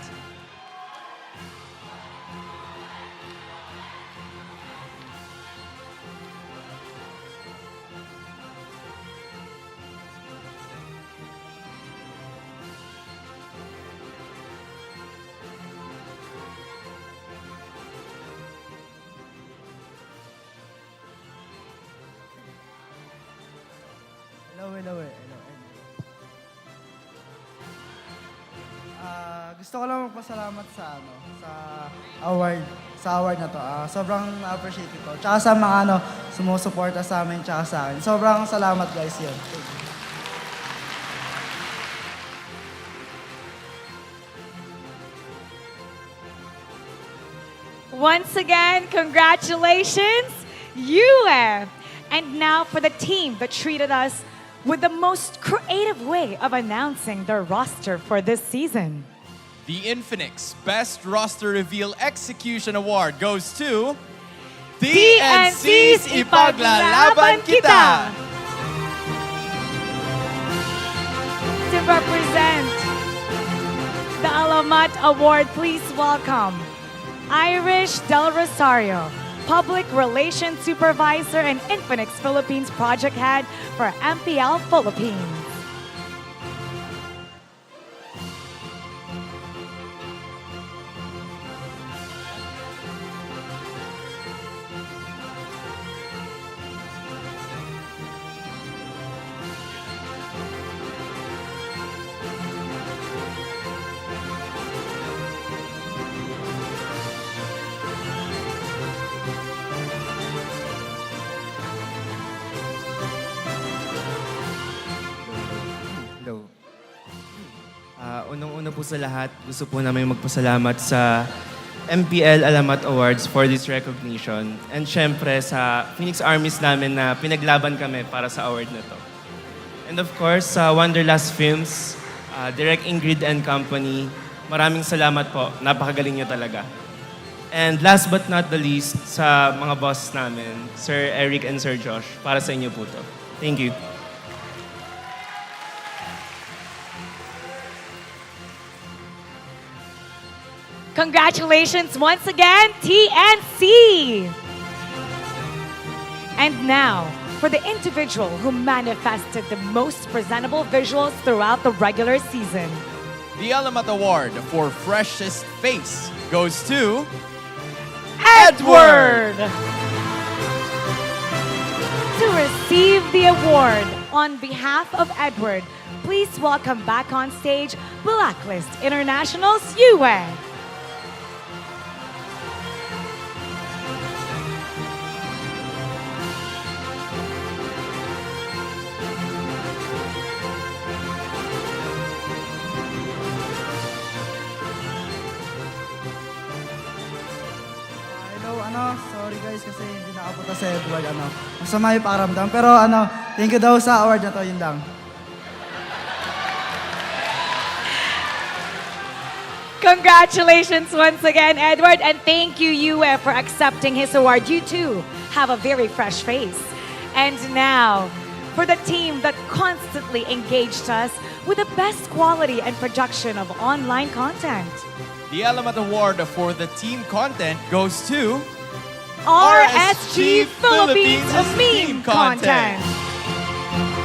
S7: Hello. Gusto ko lang magpasalamat sa award na to. Sobrang appreciate ito. Tsaka sa mga sumusuporta sa amin tsaka sa akin. Sobrang salamat guys yun.
S4: Once again, congratulations, Yue! And now for the team that treated us with the most creative way of announcing their roster for this season.
S16: The Infinix Best Roster Reveal Execution Award goes to TNC's Ipaglalaban Kita!
S4: To represent the Alamat Award, please welcome Irish Del Rosario, Public Relations Supervisor and Infinix Philippines Project Head for MPL-Philippines.
S8: Hello. Unang-una po sa lahat, gusto po namin magpasalamat sa MPL Alamat Awards for this recognition. And syempre sa Phoenix Armies namin na pinaglaban kami para sa award na to. And of course, sa Wanderlust Films, Direct Ingrid and Company, maraming salamat po. Napakagaling nyo talaga. And last but not the least, sa mga boss namin, Sir Eric and Sir Josh, para sa inyo po to. Thank you.
S4: Congratulations once again, TNC! And now, for the individual who manifested the most presentable visuals throughout the regular season.
S16: The Alamat Award for Freshest Face goes to
S4: Edward! To receive the award on behalf of Edward, please welcome back on stage Blacklist International's Yue.
S7: Sorry guys kasi hindi nakapunta sa Edward. Masama yung pakiramdam. Pero thank you daw sa award na to, yun lang.
S4: Congratulations once again, Edward, and thank you, Yue, for accepting his award. You too have a very fresh face. And now, for the team that constantly engaged us with the best quality and production of online content.
S16: The Alamat Award for the team content goes to
S4: RSG Philippines Meme Content.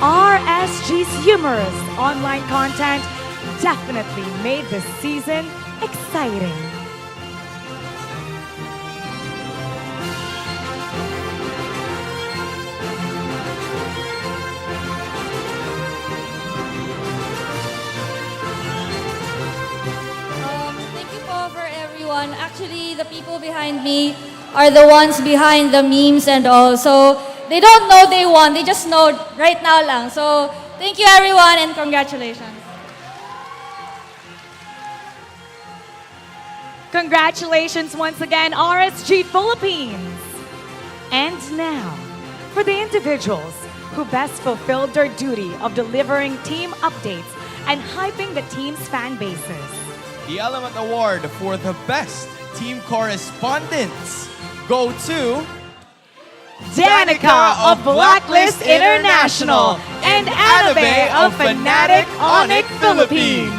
S4: RSG's humorous online content definitely made this season exciting.
S9: Thank you po for everyone. Actually, the people behind me are the ones behind the memes and all. So, they don't know they won. They just know right now lang. So, thank you everyone and congratulations.
S4: Congratulations once again, RSG Philippines. And now, for the individuals who best fulfilled their duty of delivering team updates and hyping the team's fan bases.
S16: The Element Award for the best team correspondents go to
S4: Danica of Blacklist International and Anabe of Fanatic Onic Philippines.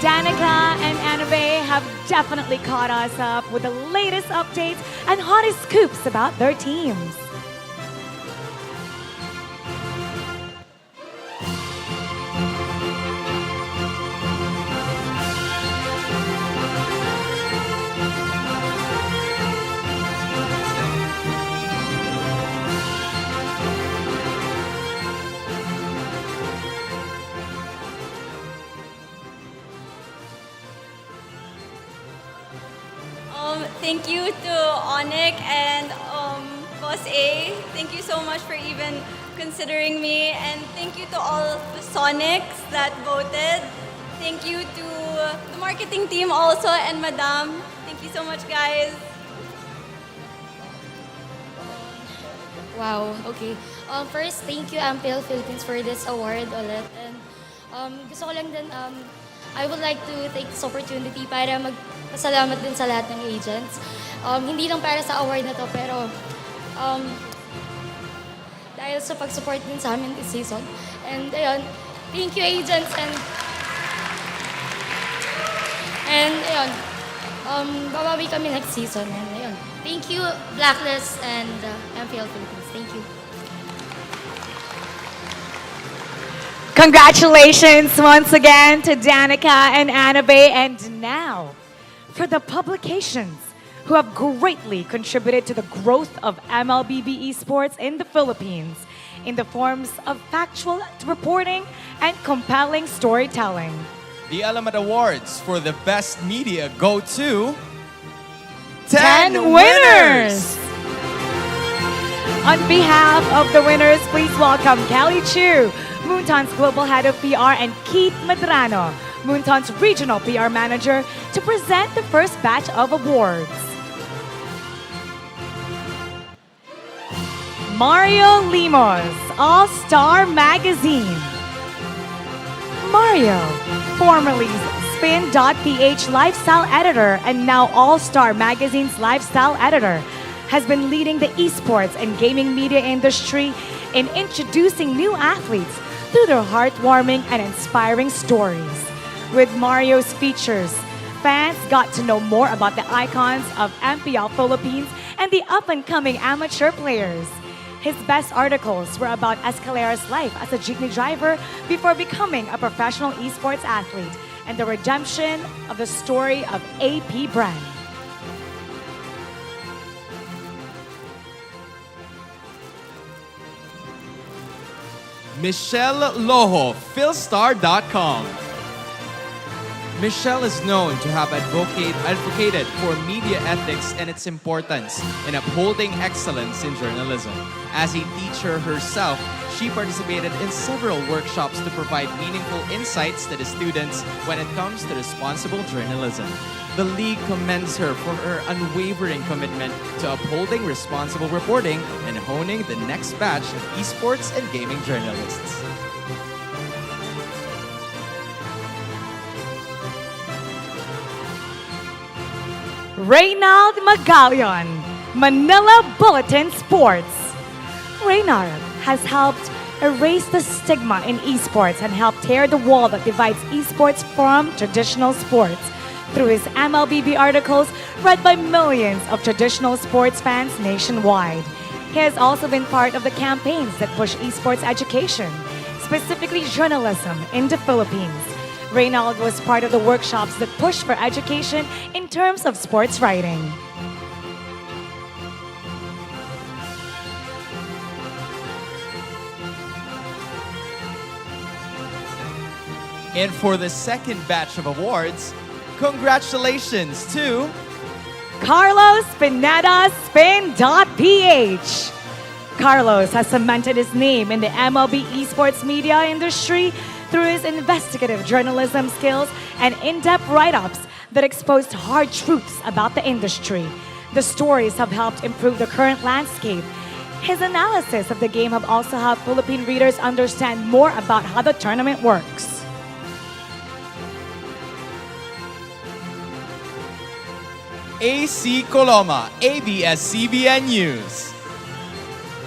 S4: Danica and Anabe have definitely caught us up with the latest updates and hottest scoops about their teams.
S10: Thank you to Onic and Boss A. Thank you so much for even considering me. And thank you to all the Sonics that voted. Thank you to the marketing team also and Madam. Thank you so much, guys.
S9: Wow, okay. First, thank you MPL Philippines for this award ulit. And gusto ko lang din, I would like to take this opportunity para magpasalamat din sa lahat ng agents. Hindi lang para sa award na to, pero dahil sa pag-support din sa amin this season. And ayun, thank you agents and ayun, babawi kami next season. And ayun, thank you Blacklist and MPL Philippines. Thank you.
S4: Congratulations once again to Danica and Anabe. And now, for the publications who have greatly contributed to the growth of MLBB esports in the Philippines in the forms of factual reporting and compelling storytelling.
S16: The Element Awards for the best media go to
S4: 10 winners! On behalf of the winners, please welcome Kelly Chu, Moonton's Global Head of PR, and Keith Medrano, Moonton's Regional PR Manager, to present the first batch of awards. Mario Limos, All-Star Magazine. Mario, formerly Spin.ph Lifestyle Editor and now All-Star Magazine's Lifestyle Editor, has been leading the esports and gaming media industry in introducing new athletes through their heartwarming and inspiring stories. With Mario's features, fans got to know more about the icons of MPL Philippines and the up-and-coming amateur players. His best articles were about Escalera's life as a jeepney driver before becoming a professional esports athlete and the redemption of the story of APBREN.
S16: Michelle Loho, Philstar.com. Michelle is known to have advocated for media ethics and its importance in upholding excellence in journalism. As a teacher herself, she participated in several workshops to provide meaningful insights to the students when it comes to responsible journalism. The league commends her for her unwavering commitment to upholding responsible reporting and honing the next batch of esports and gaming journalists.
S4: Reynald Magalion, Manila Bulletin Sports. Reynald has helped erase the stigma in esports and help tear the wall that divides esports from traditional sports through his MLBB articles read by millions of traditional sports fans nationwide. He has also been part of the campaigns that push esports education, specifically journalism, in the Philippines. Reynald was part of the workshops that push for education in terms of sports writing.
S16: And for the second batch of awards, congratulations to
S4: Carlos Pineda, Spin.ph. Carlos has cemented his name in the MLB esports media industry through his investigative journalism skills and in-depth write-ups that exposed hard truths about the industry. The stories have helped improve the current landscape. His analysis of the game have also helped Philippine readers understand more about how the tournament works.
S16: AC Coloma, ABS-CBN News.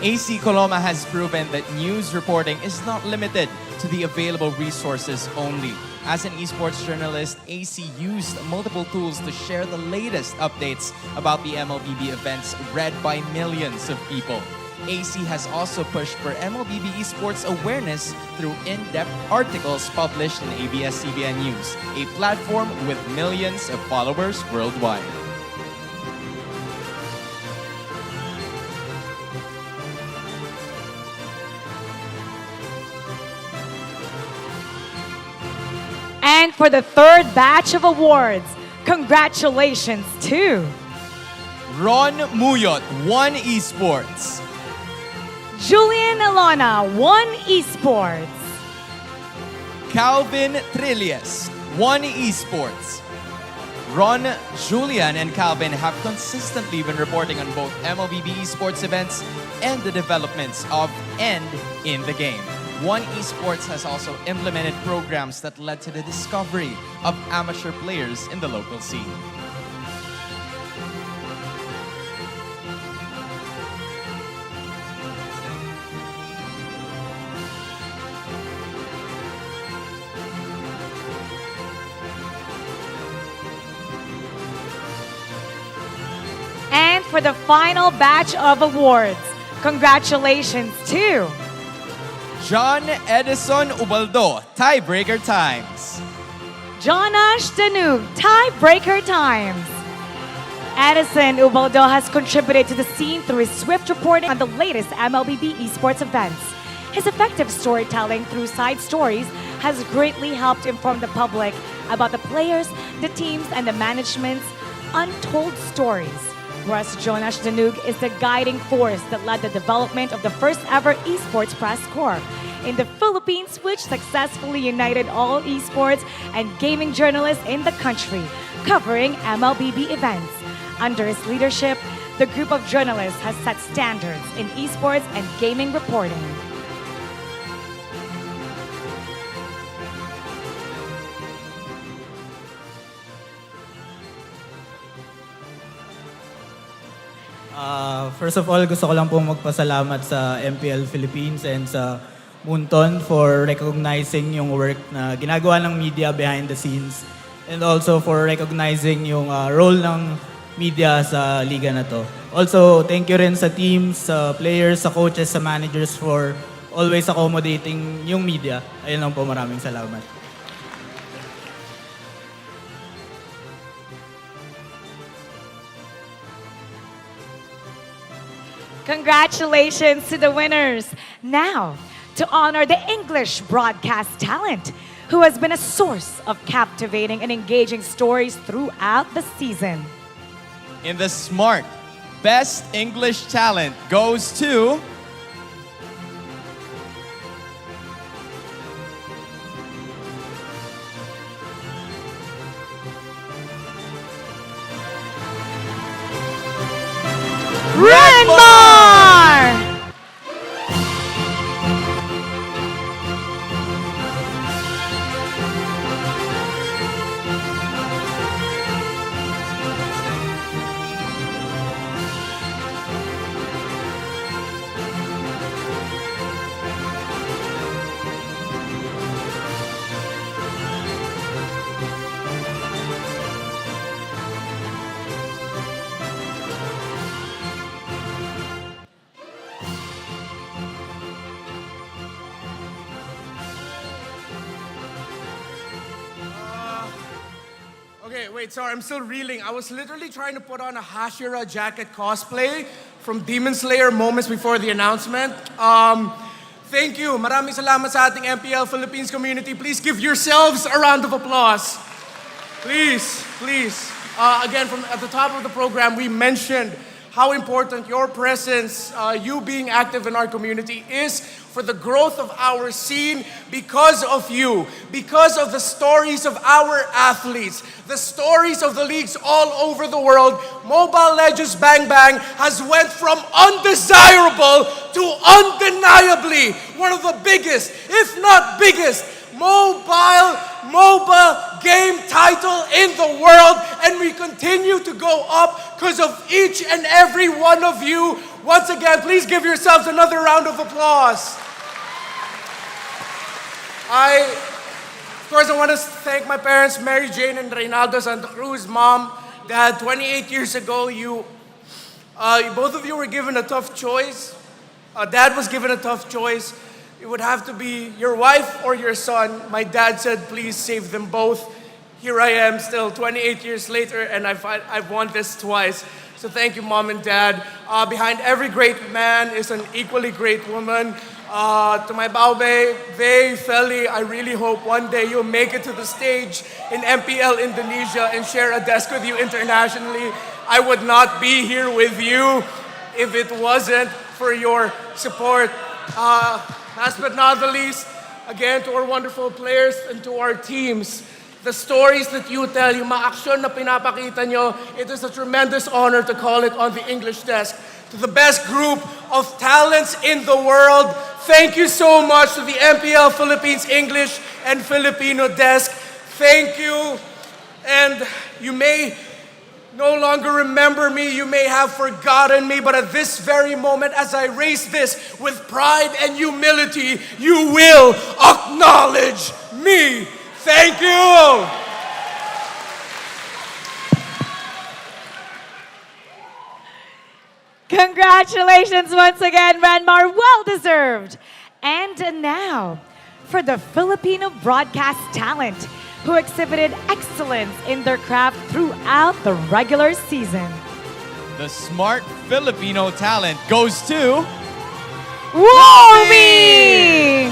S16: AC Coloma has proven that news reporting is not limited to the available resources only. As an esports journalist, AC used multiple tools to share the latest updates about the MLBB events read by millions of people. AC has also pushed for MLBB esports awareness through in-depth articles published in ABS-CBN News, a platform with millions of followers worldwide.
S4: And for the third batch of awards, congratulations to
S16: Ron Muyot, 1 Esports.
S4: Julian Alona, 1 Esports.
S16: Calvin Trillias, 1 Esports. Ron, Julian, and Calvin have consistently been reporting on both MLBB esports events and the developments of and in the game. 1 Esports has also implemented programs that led to the discovery of amateur players in the local scene.
S4: And for the final batch of awards, congratulations to
S16: John Edison Ubaldo, Tiebreaker Times.
S4: Jonash Danug, Tiebreaker Times. Edison Ubaldo has contributed to the scene through his swift reporting on the latest MLBB esports events. His effective storytelling through side stories has greatly helped inform the public about the players, the teams, and the management's untold stories. Whereas Jonash Danug is the guiding force that led the development of the first ever esports press corps in the Philippines, which successfully united all esports and gaming journalists in the country, covering MLBB events. Under his leadership, the group of journalists has set standards in esports and gaming reporting.
S12: First of all, gusto ko lang po magpasalamat sa MPL Philippines and sa Munton for recognizing yung work na ginagawa ng media behind the scenes and also for recognizing yung role ng media sa liga na to. Also, thank you rin sa teams, sa players, sa coaches, sa managers for always accommodating yung media. Ayun lang po, maraming salamat.
S4: Congratulations to the winners. Now, to honor the English broadcast talent who has been a source of captivating and engaging stories throughout the season.
S16: In the Smart, Best English Talent goes to
S4: Renmar!
S13: Okay, wait, sorry, I'm still reeling. I was literally trying to put on a Hashira jacket cosplay from Demon Slayer moments before the announcement. Thank you. Maraming salamat sa ating MPL Philippines community. Please give yourselves a round of applause. Please, please. Again, from at the top of the program, we mentioned how important your presence, you being active in our community is for the growth of our scene because of you, because of the stories of our athletes, the stories of the leagues all over the world. Mobile Legends Bang Bang has went from undesirable to undeniably one of the biggest, if not biggest, MOBA game title in the world, and we continue to go up because of each and every one of you. Once again, please give yourselves another round of applause. Of course, I want to thank my parents, Mary Jane and Reynaldo Santa Cruz. Mom, Dad, 28 years ago, both of you were given a tough choice. Dad was given a tough choice. It would have to be your wife or your son. My dad said, please save them both. Here I am still 28 years later, and I've won this twice. So thank you, Mom and Dad. Behind every great man is an equally great woman. To my baube, Vey, Feli, I really hope one day you'll make it to the stage in MPL Indonesia and share a desk with you internationally. I would not be here with you if it wasn't for your support. Last but not the least, again, to our wonderful players and to our teams, the stories that you tell, yung mga aksyon na pinapakita nyo, it is a tremendous honor to call it on the English desk. To the best group of talents in the world, thank you so much to the MPL Philippines English and Filipino desk. Thank you. And you may no longer remember me, you may have forgotten me, but at this very moment, as I raise this with pride and humility, you will acknowledge me. Thank you.
S4: Congratulations once again, Ranmar. Well deserved. And now, for the Filipino broadcast talent who exhibited excellence in their craft throughout the regular season.
S16: The smart Filipino talent goes to...
S4: Womi!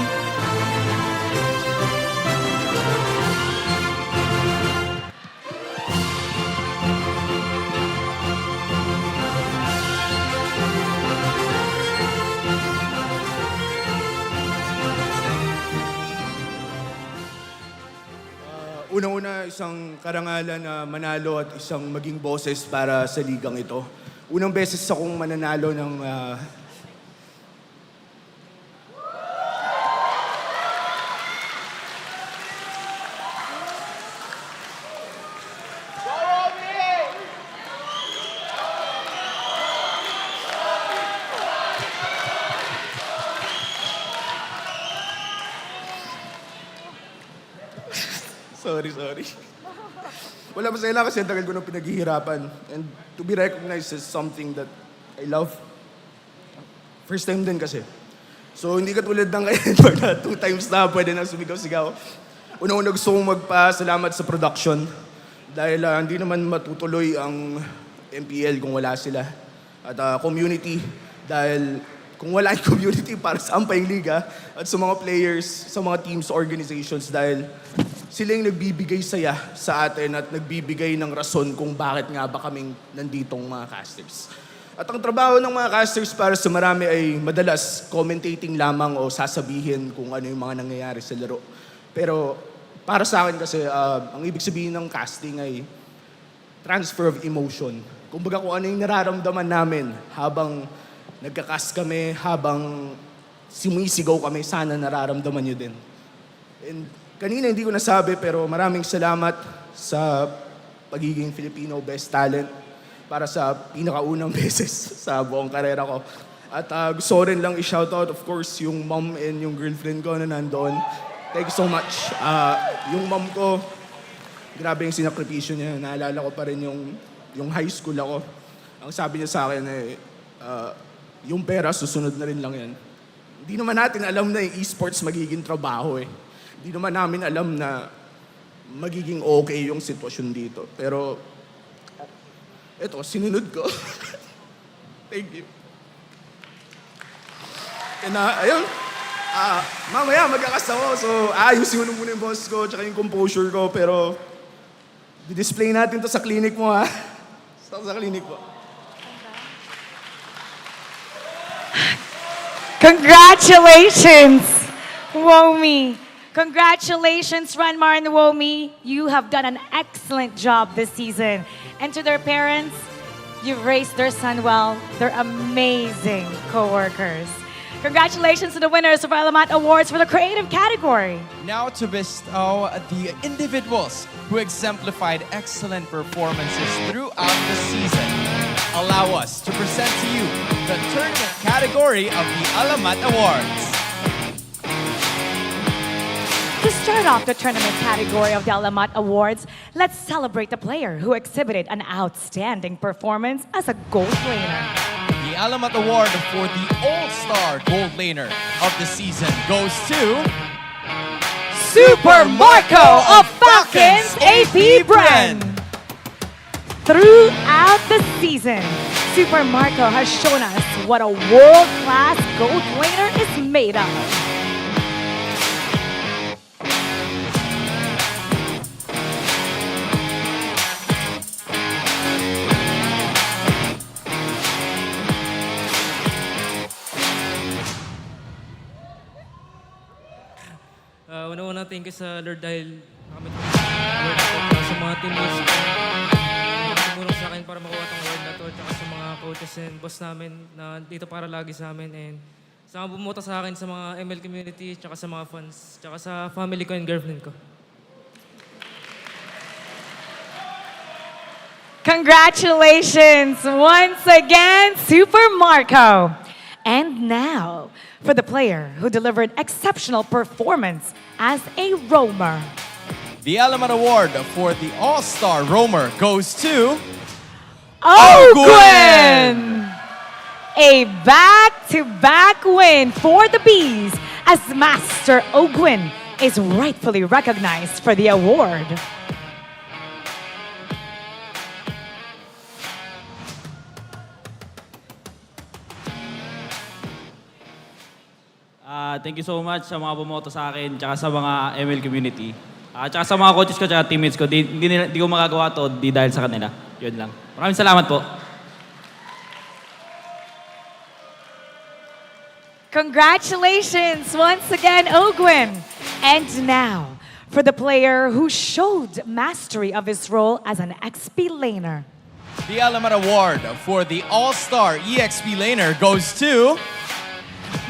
S14: Una-una, isang karangalan na manalo at isang maging boses para sa ligang ito. Unang beses akong mananalo ng... Sorry. Wala, masaya lang kasi ang tagal ko nang pinaghihirapan. And to be recognized is something that I love. First time din kasi. So hindi katulad ng kayo na 2 times na pwede na sumigaw-sigaw. Una-una gusto kong magpasalamat sa production. Dahil hindi naman matutuloy ang MPL kung wala sila. At community, dahil kung wala yung community, para saan pa yung liga? At sa mga players, sa mga teams, organizations, dahil sila yung nagbibigay saya sa atin at nagbibigay ng rason kung bakit nga ba kaming nanditong mga casters. At ang trabaho ng mga casters para sa marami ay madalas commentating lamang o sasabihin kung ano yung mga nangyayari sa laro. Pero para sa akin kasi, ang ibig sabihin ng casting ay transfer of emotion. Kumbaga kung ano yung nararamdaman namin habang nagka-cast kami, habang sumisigaw kami, sana nararamdaman nyo din. And kanina hindi ko nasabi pero maraming salamat sa pagiging Filipino Best Talent para sa pinakaunang beses sa buong karera ko. At gusto rin lang i-shoutout of course yung mom and yung girlfriend ko na nandoon. Thank you so much. Yung mom ko, grabe yung sinakripisyo niya. Naalala ko pa rin yung high school ako. Ang sabi niya sa akin yung pera susunod na rin lang yan. Hindi naman natin alam na yung esports magiging trabaho eh. Hindi naman namin alam na magiging okay yung sitwasyon dito. Pero, eto, sinunod ko. Thank you. And ayun, mamaya magkakas ako. So, ayusin ko muna yung boss ko tsaka yung composure ko. Pero, di-display natin to sa clinic mo ha. Sa clinic mo.
S4: Congratulations, Womi. Congratulations, Ranmar and Womi. You have done an excellent job this season. And to their parents, you've raised their son well. They're amazing co-workers. Congratulations to the winners of Alamat Awards for the creative category.
S16: Now to bestow the individuals who exemplified excellent performances throughout the season. Allow us to present to you the tournament category of the Alamat Awards.
S4: To start off the tournament category of the Alamat Awards, let's celebrate the player who exhibited an outstanding performance as a gold laner.
S16: The Alamat Award for the All-Star Gold Laner of the season goes to
S4: Super Marco of Falcons APBREN. Throughout the season, Super Marco has shown us what a world-class gold laner is made of.
S15: Una-una, thank you sa Lord dahil nakamit ko award na to sa mga teammates ko. Tumulong sa akin para makuha itong award na to, tsaka sa mga coaches and boss namin na dito para lagi sa amin, and sa mga bumuta sa akin sa mga ML community, tsaka sa mga fans, tsaka sa family ko and girlfriend ko.
S4: Congratulations once again, Super Marco. And now, for the player who delivered exceptional performance as a roamer.
S16: The Alamat Award for the All-Star Roamer goes to
S4: Ogwin! A back-to-back win for the Bees as Master Ogwin is rightfully recognized for the award.
S17: Thank you so much sa mga bumoto sa akin, tsaka sa mga ML community. Tsaka sa mga coaches ko, tsaka teammates ko. Di ko magagawa to, di dahil sa kanila. Yun lang. Maraming salamat po.
S4: Congratulations once again, Ogwin. And now, for the player who showed mastery of his role as an XP laner.
S16: The Alamat Award for the All-Star EXP Laner goes to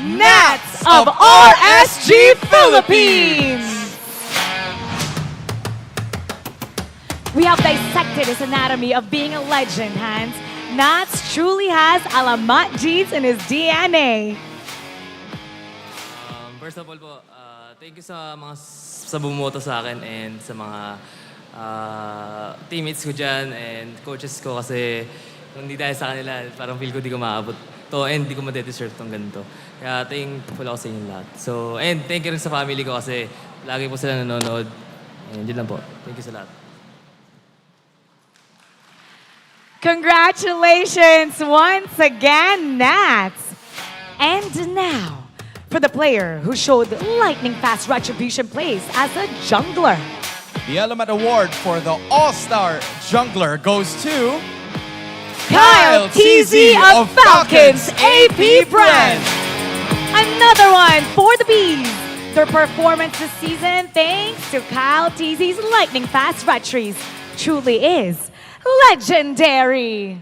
S4: Nats of RSG Philippines. We have dissected his anatomy of being a legend, Hans. Nats truly has Alamat genes in his DNA.
S15: First of all po, thank you sa mga sa bumoto sa akin and sa mga teammates ko dyan and coaches ko kasi kung hindi dahil sa kanila, parang feel ko di ko maabot to and di ko ma-deserve tong ganito. Kaya thankful ako sa inyo lahat. So, and thank you rin sa family ko kasi lagi po sila nanonood. And yun lang po. Thank you sa lahat.
S4: Congratulations once again, Nats. And now, for the player who showed lightning-fast retribution plays as a jungler.
S16: The Alamat Award for the All-Star Jungler goes to
S4: Kyle TZ of Falcons APBREN. Another one for the Bees. Their performance this season, thanks to Kyle TZ's lightning-fast retries, truly is legendary.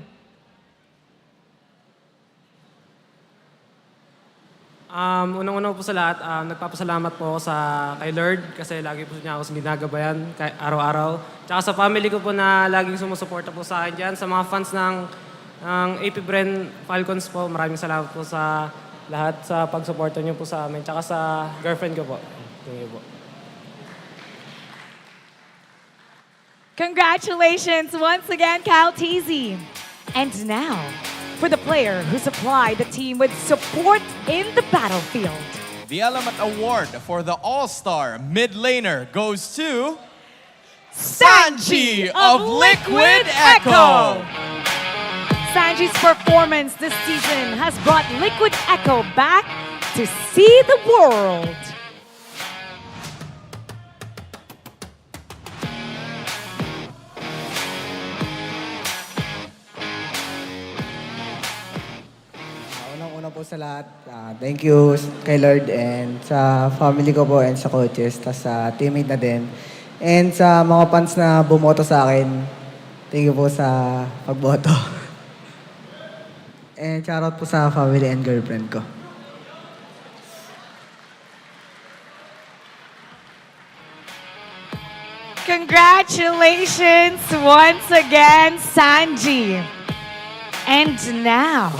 S2: Unang-una po sa lahat, nagpapasalamat po ako kay Lord kasi lagi po niya ako ginagabayan araw-araw. Tsaka sa family ko po na laging sumusuporta po sa akin dyan. Sa mga fans ng APBREN Falcons po, maraming salamat po sa lahat sa pagsuporta niyo po sa amin. Tsaka sa girlfriend ko po. Thank you po.
S4: Congratulations once again, Kyle TZ. And now, for the player who supplied the team with support in the battlefield.
S16: The Alamat Award for the All-Star Mid Laner goes to Sanji of Liquid Echo.
S4: Sanji's performance this season has brought Liquid Echo back to see the world.
S7: Unang-una
S18: po sa lahat. Thank you kay Lord and sa family ko po and sa coaches, tas sa teammate na din. And sa mga fans na bumoto sa akin, thank you po sa pagboto. And shoutout po sa family and girlfriend ko.
S4: Congratulations once again, Sanji. And now,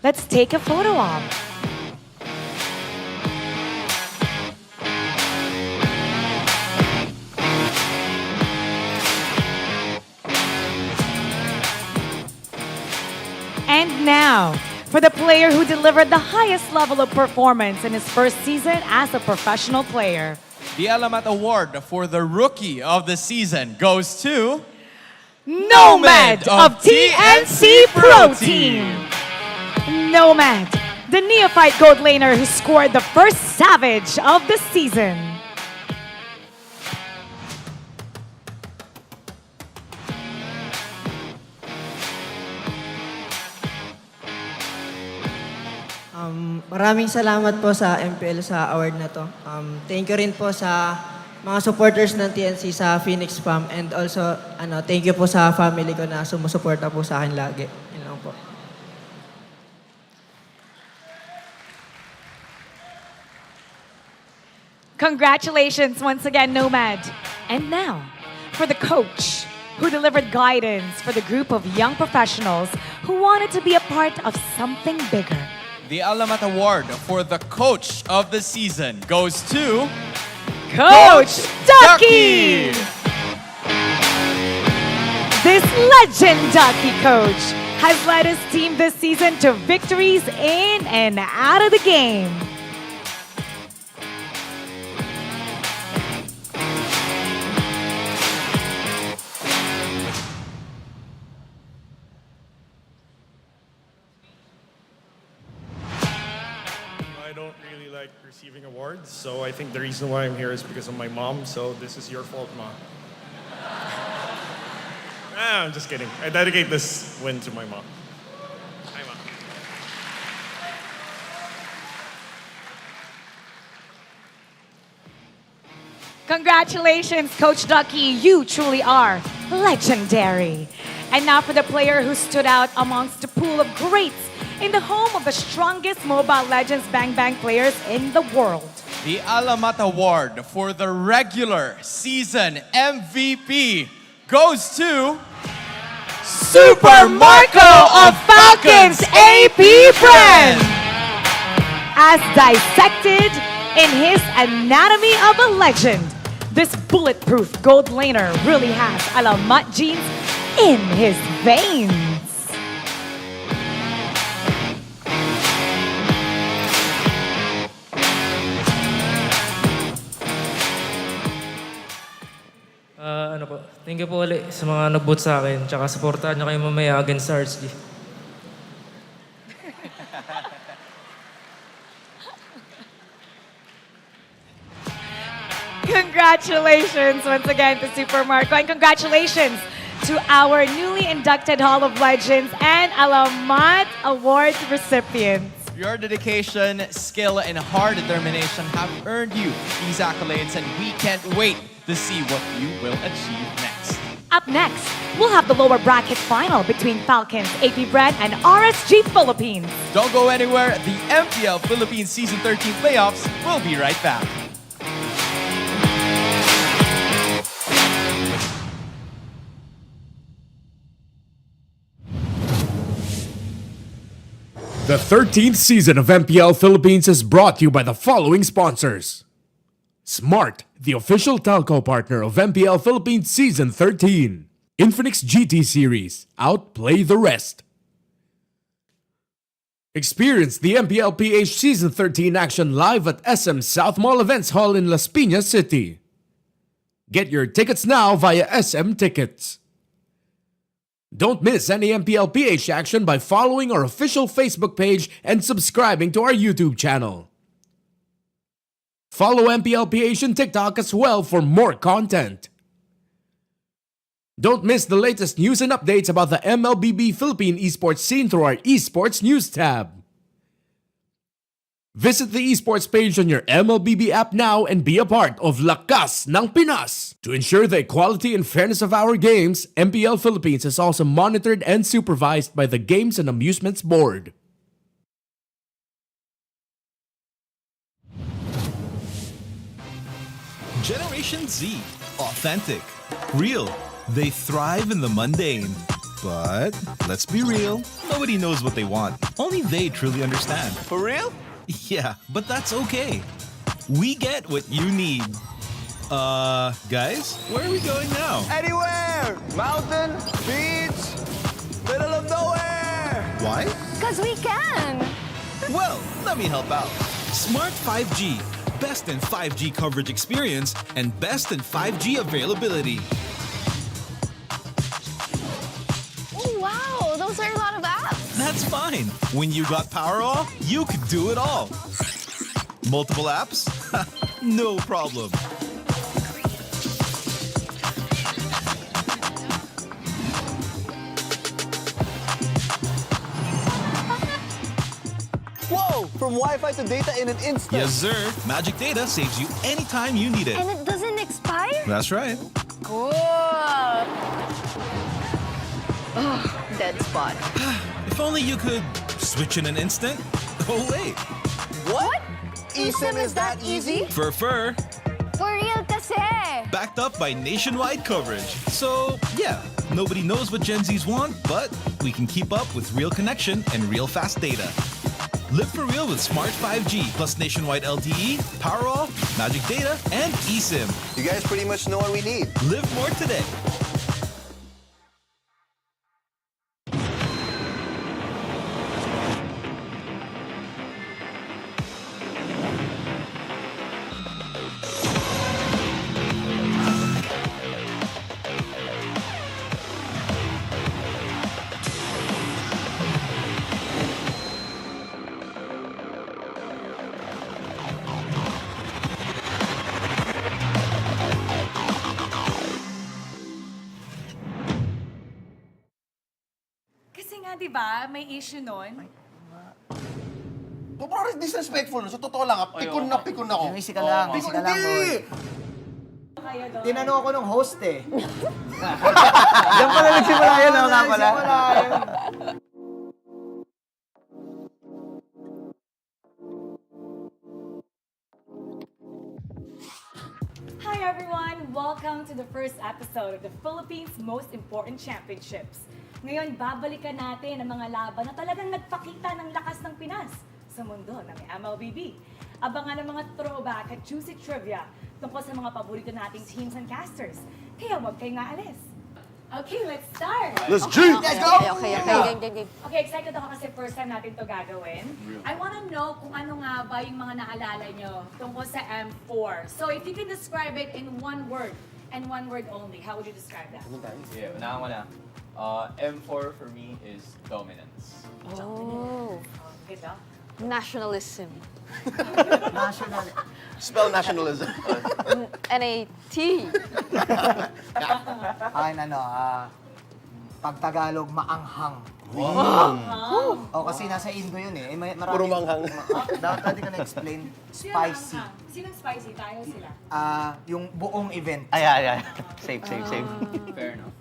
S4: let's take a photo op. And now, for the player who delivered the highest level of performance in his first season as a professional player.
S16: The Alamat Award for the Rookie of the Season goes to
S4: Nomad of TNC Pro Team. Nomad, the neophyte gold laner who scored the first savage of the season.
S18: Maraming salamat po sa MPL sa award na to. Thank you rin po sa mga supporters ng TNC sa Phoenix Fam and also thank you po sa family ko na sumusuporta po sa akin lagi. Yun lang po.
S4: Congratulations once again, Nomad. And now, for the coach who delivered guidance for the group of young professionals who wanted to be a part of something bigger.
S16: The Alamat Award for the Coach of the Season goes to
S4: Coach Ducky! This legend Ducky coach has led his team this season to victories in and out of the game.
S19: I don't really like receiving awards, so I think the reason why I'm here is because of my mom, so this is your fault, Ma. I'm just kidding. I dedicate this win to my mom. Hi, Ma.
S4: Congratulations, Coach Ducky. You truly are legendary. And now for the player who stood out amongst the pool of greats in the home of the strongest Mobile Legends Bang Bang players in the world.
S16: the Alamat Award for the regular season MVP goes to
S4: Super Marco of Falcons APBREN. As dissected in his Anatomy of a Legend, this bulletproof gold laner really has Alamat genes in his veins.
S15: Thank you po ulit sa mga nag-vote sa akin, tsaka supportahan niyo kayo mamaya against sa RSG.
S4: Congratulations once again to Super Marco, and congratulations to our newly inducted Hall of Legends and Alamat Award recipients.
S16: Your dedication, skill, and hard determination have earned you these accolades, and we can't wait to see what you will achieve next.
S4: Up next, we'll have the lower bracket final between Falcons APBREN and RSG Philippines.
S16: Don't go anywhere. The MPL Philippines Season 13 Playoffs will be right back.
S11: The 13th season of MPL Philippines is brought to you by the following sponsors. Smart, the official telco partner of MPL Philippines Season 13. Infinix GT Series, outplay the rest. Experience the MPL-PH Season 13 action live at SM South Mall Events Hall in Las Piñas City. Get your tickets now via SM Tickets. Don't miss any MPL-PH action by following our official Facebook page and subscribing to our YouTube channel. Follow MPL-PH on TikTok as well for more content. Don't miss the latest news and updates about the MLBB Philippine esports scene through our esports news tab. Visit the esports page on your MLBB app now and be a part of Lakas ng Pinas. To ensure the equality and fairness of our games, MPL Philippines is also monitored and supervised by the Games and Amusements Board.
S5: Generation Z. Authentic. Real. They thrive in the mundane. But let's be real, nobody knows what they want. Only they truly understand.
S20: For real?
S5: Yeah, but that's okay. We get what you need. Guys, where are we going now?
S20: Anywhere! Mountain, beach, middle of nowhere!
S5: Why?
S20: Because we can!
S5: Well, let me help out. Smart 5G. Best in 5G coverage experience and best in 5G availability.
S20: Oh, wow! Those are a lot of apps!
S5: That's fine. When you got Powerall, you could do it all. Multiple apps? No problem.
S20: Whoa! From Wi-Fi to data in an instant!
S5: Yes, sir. Magic Data saves you anytime you need it.
S20: And it doesn't expire?
S5: That's right.
S20: Cool! Oh, dead spot.
S5: If only you could switch in an instant. Oh, wait.
S20: What? eSIM is that easy?
S5: For
S20: For real kasi!
S5: backed up by nationwide coverage. So, yeah, nobody knows what Gen Zs want, but we can keep up with real connection and real fast data. Live for real with Smart 5G plus nationwide LTE, Powerall, Magic Data, and eSIM.
S20: You guys pretty much know what we need.
S5: Live more today.
S4: Kasi nga, di ba, may issue nun.
S20: Parang disrespectful. Sa totoo lang, pikon na pikon ako.
S21: Easy ka lang, easy ka lang, boy. Tinanong ako nung host eh.
S20: Diyan pala nagsimula yun, no? Nga pala.
S4: Hi everyone! Welcome to the first episode of the Philippines' most important championships. Ngayon, babalikan natin ang mga laban na talagang nagpakita ng lakas ng Pinas sa mundo ng MLBB. Abangan ang mga throwback at juicy trivia tungkol sa mga paborito nating teams and casters. Kaya huwag kayong aalis. Okay, let's start!
S20: Let's go!
S4: Let's go! Okay, excited ako kasi first time natin to gagawin. I wanna know kung ano nga ba yung mga naalala nyo tungkol sa M4. So if you can describe it in one word, and one word only, how would you describe that?
S22: Yeah, unahan ko na. M4 for me is dominance.
S10: Oh.
S4: Good, ah?
S10: Nationalism.
S20: Spell nationalism.
S10: N-A-T.
S21: Akin pag Tagalog, maanghang.
S20: Wow.
S21: O kasi nasa Indo yun eh. Marami,
S20: Puro manghang.
S21: Dapat ka na-explain. Spicy.
S4: Sinong spicy? Tayo sila.
S21: Yung buong event.
S20: Ay. Safe.
S22: Fair enough.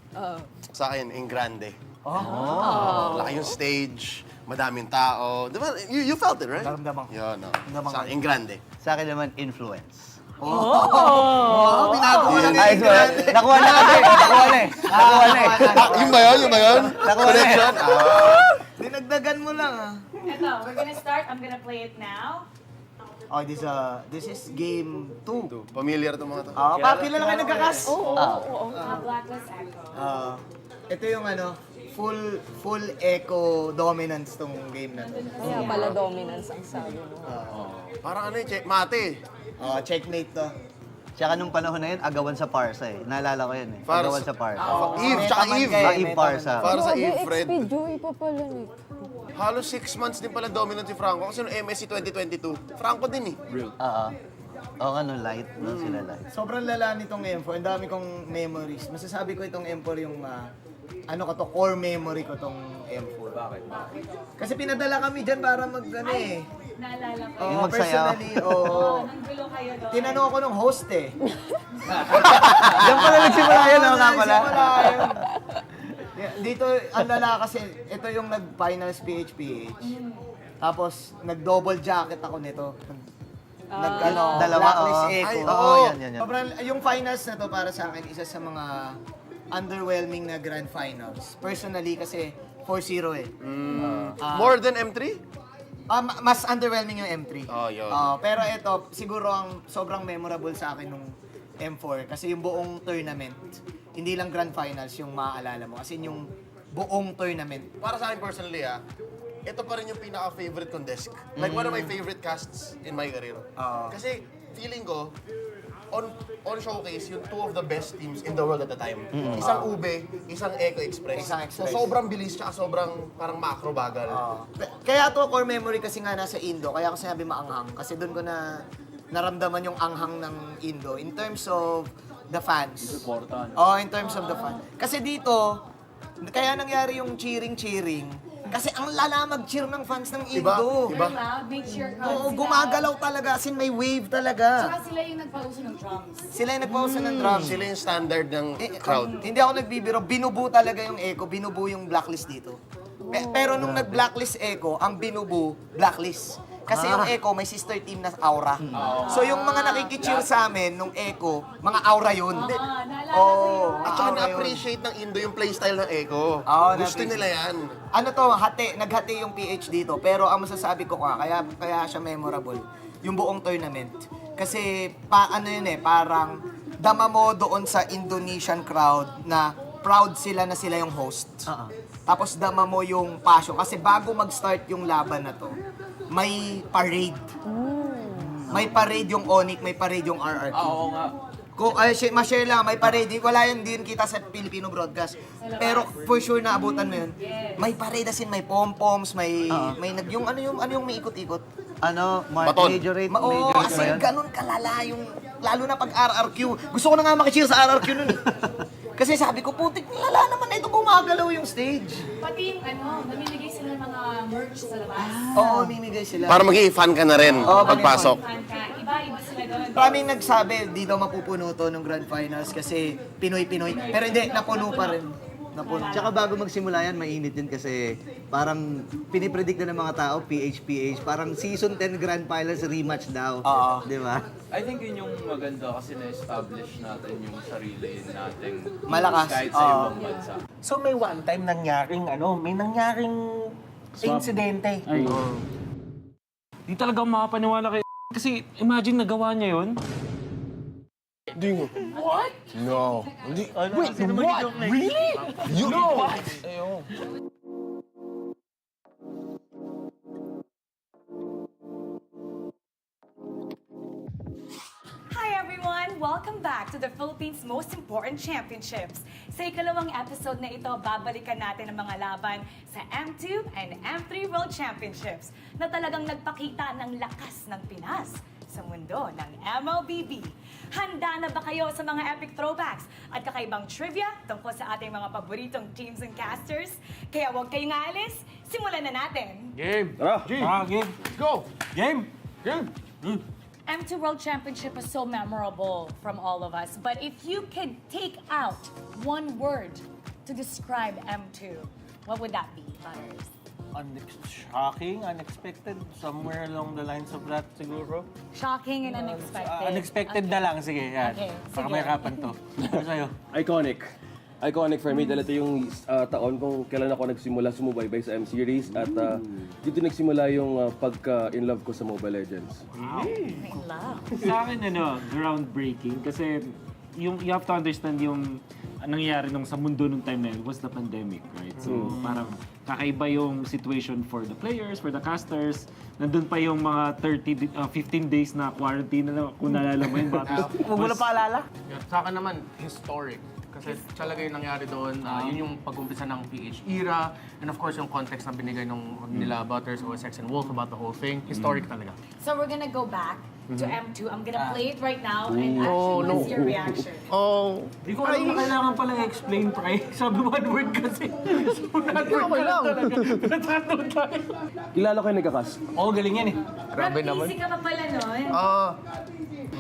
S20: Sa akin, in grande.
S21: Oh.
S20: Laki yung stage, madaming tao. Diba? You felt it, right?
S21: Naramdaman ko.
S20: Yun, no. Sa akin, in grande.
S22: Sa akin naman, influence.
S21: Binago mo lang
S20: Ayos
S21: yung
S20: ba?
S21: grande.
S20: Nakuha na. Yung ba yun? Connection?
S21: Dinagdagan mo lang
S4: Ito, we're gonna start. I'm gonna play it now.
S21: Oh, this is game 2.
S20: Familiar to mga to.
S21: Kilala kayo nagkakas?
S4: Blacklist Echo.
S21: Ito yung full echo dominance tong game na to.
S10: Kaya pala dominance ang sabi mo.
S20: Parang mate.
S21: Checkmate to.
S22: Tsaka nung panahon na yun, agawan sa Parsa eh. Naalala ko yun eh.
S20: Farsa.
S22: Agawan sa Parsa.
S20: Eve, tsaka Eve.
S22: Eve Parsa.
S20: Para sa Eve, Fred.
S10: Joey pa pala nito.
S20: Halos 6 months din pala dominant si Franco kasi nung MSC 2022, Franco din eh.
S22: Oo.
S3: Oo, light. No, sila light.
S21: Sobrang lala nitong M4. Ang dami kong memories. Masasabi ko itong M4 yung core memory ko tong M4. Bakit? Kasi pinadala kami dyan para
S4: Naalala ko.
S21: Oo, personally, oo.
S4: Nanggulo kayo doon.
S21: Tinanong ako ng host eh.
S3: Diyan pala nagsimula yun, nga pala.
S21: Dito, ang lala kasi, ito yung nag-finals PH. Tapos, nag-double jacket ako nito.
S3: Dalawa,
S21: blacklist
S3: oo.
S21: echo.
S3: Ay, oo, yan.
S21: Sobrang, yung finals na to para sa akin, isa sa mga underwhelming na grand finals. Personally, kasi 4-0 eh.
S20: More than M3?
S21: Mas underwhelming yung M3.
S20: Oh, yun.
S21: Pero ito, siguro ang sobrang memorable sa akin nung M4 kasi yung buong tournament, hindi lang grand finals yung maaalala mo. Kasi yung buong tournament.
S20: Para sa akin personally, ito pa rin yung pinaka-favorite kong desk. Like one of my favorite casts in my career. Kasi feeling ko, on showcase, yung two of the best teams in the world at the time. Isang Ube, isang Eco Express. So sobrang bilis, tsaka sobrang parang macro bagal.
S21: Kaya to core memory kasi nga nasa Indo, kaya ako sinabi maanghang. Kasi doon ko na naramdaman yung anghang ng Indo in terms of the fans. In terms of the fans. Kasi dito, kaya nangyari yung cheering. Kasi ang lala mag-cheer ng fans ng Indo.
S20: Iba?
S4: Make sure
S21: Oo, gumagalaw talaga. As in, may wave talaga.
S4: Saka sila yung nagpauso ng drums.
S21: Sila yung nagpauso ng drums.
S20: Sila yung standard ng crowd.
S21: Hindi ako nagbibiro. Binubu talaga yung Echo. Binubu yung blacklist dito. Pero nung nag-blacklist Echo, ang binubu, blacklist. Kasi yung Echo, may sister team na aura. So yung mga nakikicheer sa amin nung Echo, mga aura yun.
S20: At saka na-appreciate ng Indo yung playstyle ng Echo. Gusto nila yan.
S21: Naghati yung PH dito. Pero ang masasabi ko kaya siya memorable, yung buong tournament. Kasi parang dama mo doon sa Indonesian crowd na proud sila na sila yung host. Tapos dama mo yung passion. Kasi bago mag-start yung laban na to, may parade. May parade yung Onyx, may parade yung RRQ.
S22: Oo nga.
S21: Ma-share lang, may parade. Wala yun, din kita sa Filipino broadcast. Pero for sure na abutan mo yun. May parade as in, may pom-poms, may yung may ikot-ikot.
S3: Majorate
S21: As in, ganun kalala yung, lalo na pag RRQ. Gusto ko na nga makicheer sa RRQ nun. Kasi sabi ko, putik, lala naman na ito, gumagalaw yung stage.
S4: Pati yung namimigay sila ng mga merch sa labas.
S21: Oo, mimigay sila.
S20: Para maging fan ka na rin pagpasok.
S4: Iba-iba sila doon.
S21: Maraming nagsabi, di daw mapupuno to ng Grand Finals kasi Pinoy-Pinoy. Pero hindi, napuno pa rin.
S3: Tsaka bago magsimula yan, mainit din kasi parang pinipredict na ng mga tao, PH, parang season 10 Grand Finals rematch daw. Di ba?
S22: I think yun yung maganda kasi na-establish natin yung sarili nating
S21: Malakas.
S22: kahit sa ibang bansa.
S6: So may one time nangyaring insidente.
S17: Di talaga ako makapaniwala kay kasi imagine nagawa niya yun.
S4: What?
S20: No.
S6: Wait,
S20: what? Really? You know?
S4: Hi everyone! Welcome back to the Philippines' most important championships. Sa ikalawang episode na ito, babalikan natin ang mga laban sa M2 and M3 World Championships na talagang nagpakita ng lakas ng Pinas sa mundo ng MLBB. Handa na ba kayo sa mga epic throwbacks at kakaibang trivia tungkol sa ating mga paboritong teams and casters? Kaya huwag kayong aalis, simulan na natin!
S17: Game! Game!
S20: Go!
S17: Game!
S4: M2 World Championship is so memorable from all of us, but if you could take out one word to describe M2, what would that be, Butters?
S6: Shocking, unexpected, somewhere along the lines of that siguro.
S4: Shocking and unexpected.
S6: Unexpected na lang, sige. Yan.
S4: Okay,
S6: Para
S4: sige.
S6: may kapan to. Ano sa'yo?
S23: Iconic. Iconic for me dahil ito yung taon kung kailan ako nagsimula sumubaybay sa M-Series at dito nagsimula yung pagka-in love ko sa Mobile Legends.
S4: In love.
S17: Sa akin, groundbreaking kasi you have to understand yung nangyayari nung sa mundo nung time na yun was the pandemic, right? So, parang kakaiba yung situation for the players, for the casters. Nandun pa yung mga 15 days na quarantine na kung naalala mo yun.
S6: Huwag mo na paalala?
S13: Sa akin naman, historic.
S1: Kasi talaga yung nangyari doon, yun yung pag-umpisa ng PH era, and of course yung context na binigay nung nila Butters, OSX, and Wolf about the whole thing. Historic talaga.
S4: So we're gonna go back to M2. I'm gonna play it right now and
S1: Oh,
S4: actually what's your reaction?
S1: Oh,
S6: Di ko alam na kailangan palang explain, pre. Sabi one word kasi. So,
S1: okay lang.
S6: Natatawa tayo.
S23: Kilala ko yung nagkakas.
S6: Oo, galing yan eh.
S1: Grabe naman.
S4: Easy ka pa pala nun.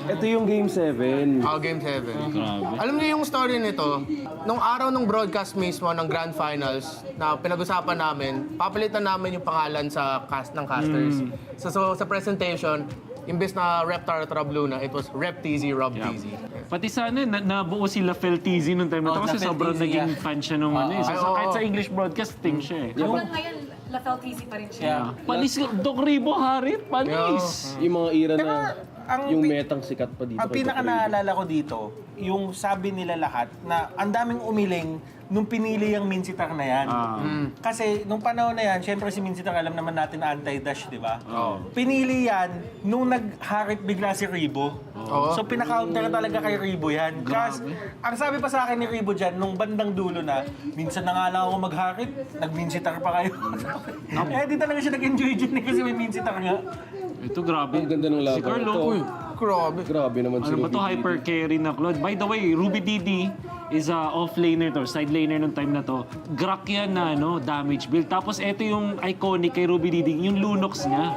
S23: Ito yung Game 7.
S1: Game 7. Alam niyo yung story nito, nung araw ng broadcast mismo ng Grand Finals na pinag-usapan namin, papalitan namin yung pangalan sa cast ng casters. So sa presentation, imbes na Rep Tartar Luna, it was Rep TZ Rob TZ.
S17: Pati sana nabuo sila Fel TZ nung time na to kasi sobrang naging fan siya nung ano eh. So, kahit sa English broadcasting siya eh.
S4: Hanggang ngayon, Lafel TZ pa rin siya.
S17: Panis, Doc Ribo Harit, panis!
S23: Yung mga era na
S6: ang
S23: yung metang sikat pa dito.
S6: Ang pinaka naalala ko dito, yung sabi nila lahat na ang daming umiling nung pinili yung Minsitar na yan. Kasi nung panahon na yan, syempre si Minsitar alam naman natin na anti-dash, di ba? Pinili yan nung nag-harit bigla si Ribo. So pinaka-counter talaga kay Ribo yan. Kasi ang sabi pa sa akin ni Ribo dyan, nung bandang dulo na, minsan na nga lang ako mag-harit, nag-Minsitar pa kayo. Di talaga siya nag-enjoy dyan kasi may Minsitar nga.
S17: Ito grabe.
S23: Ang ganda ng laban.
S17: Si Carlo.
S23: Grabe naman si
S17: Ano ba
S23: Ruby
S17: to?
S23: Didi.
S17: Hyper carry na Claude. By the way, Ruby Didi is a off-laner to, side laner nung time na to. Grak yan na damage build. Tapos ito yung iconic kay Ruby Didi, yung Lunox niya.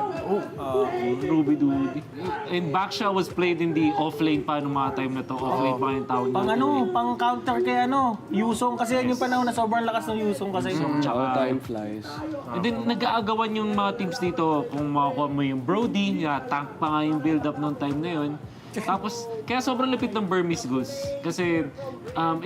S17: Ruby Didi. And Baksha was played in the off-lane pa nung mga time na to. Off-lane pa yung tawag natin.
S6: Pang counter kay Yusong. Kasi yan yung panahon na sobrang lakas ng Yusong kasi.
S23: How time flies.
S17: And then nag-aagawan yung mga teams dito kung makakuha mo yung Brody, tank pa nga yung build-up nung time na yun. Tapos, kaya sobrang lapit ng Burmese Goose. Kasi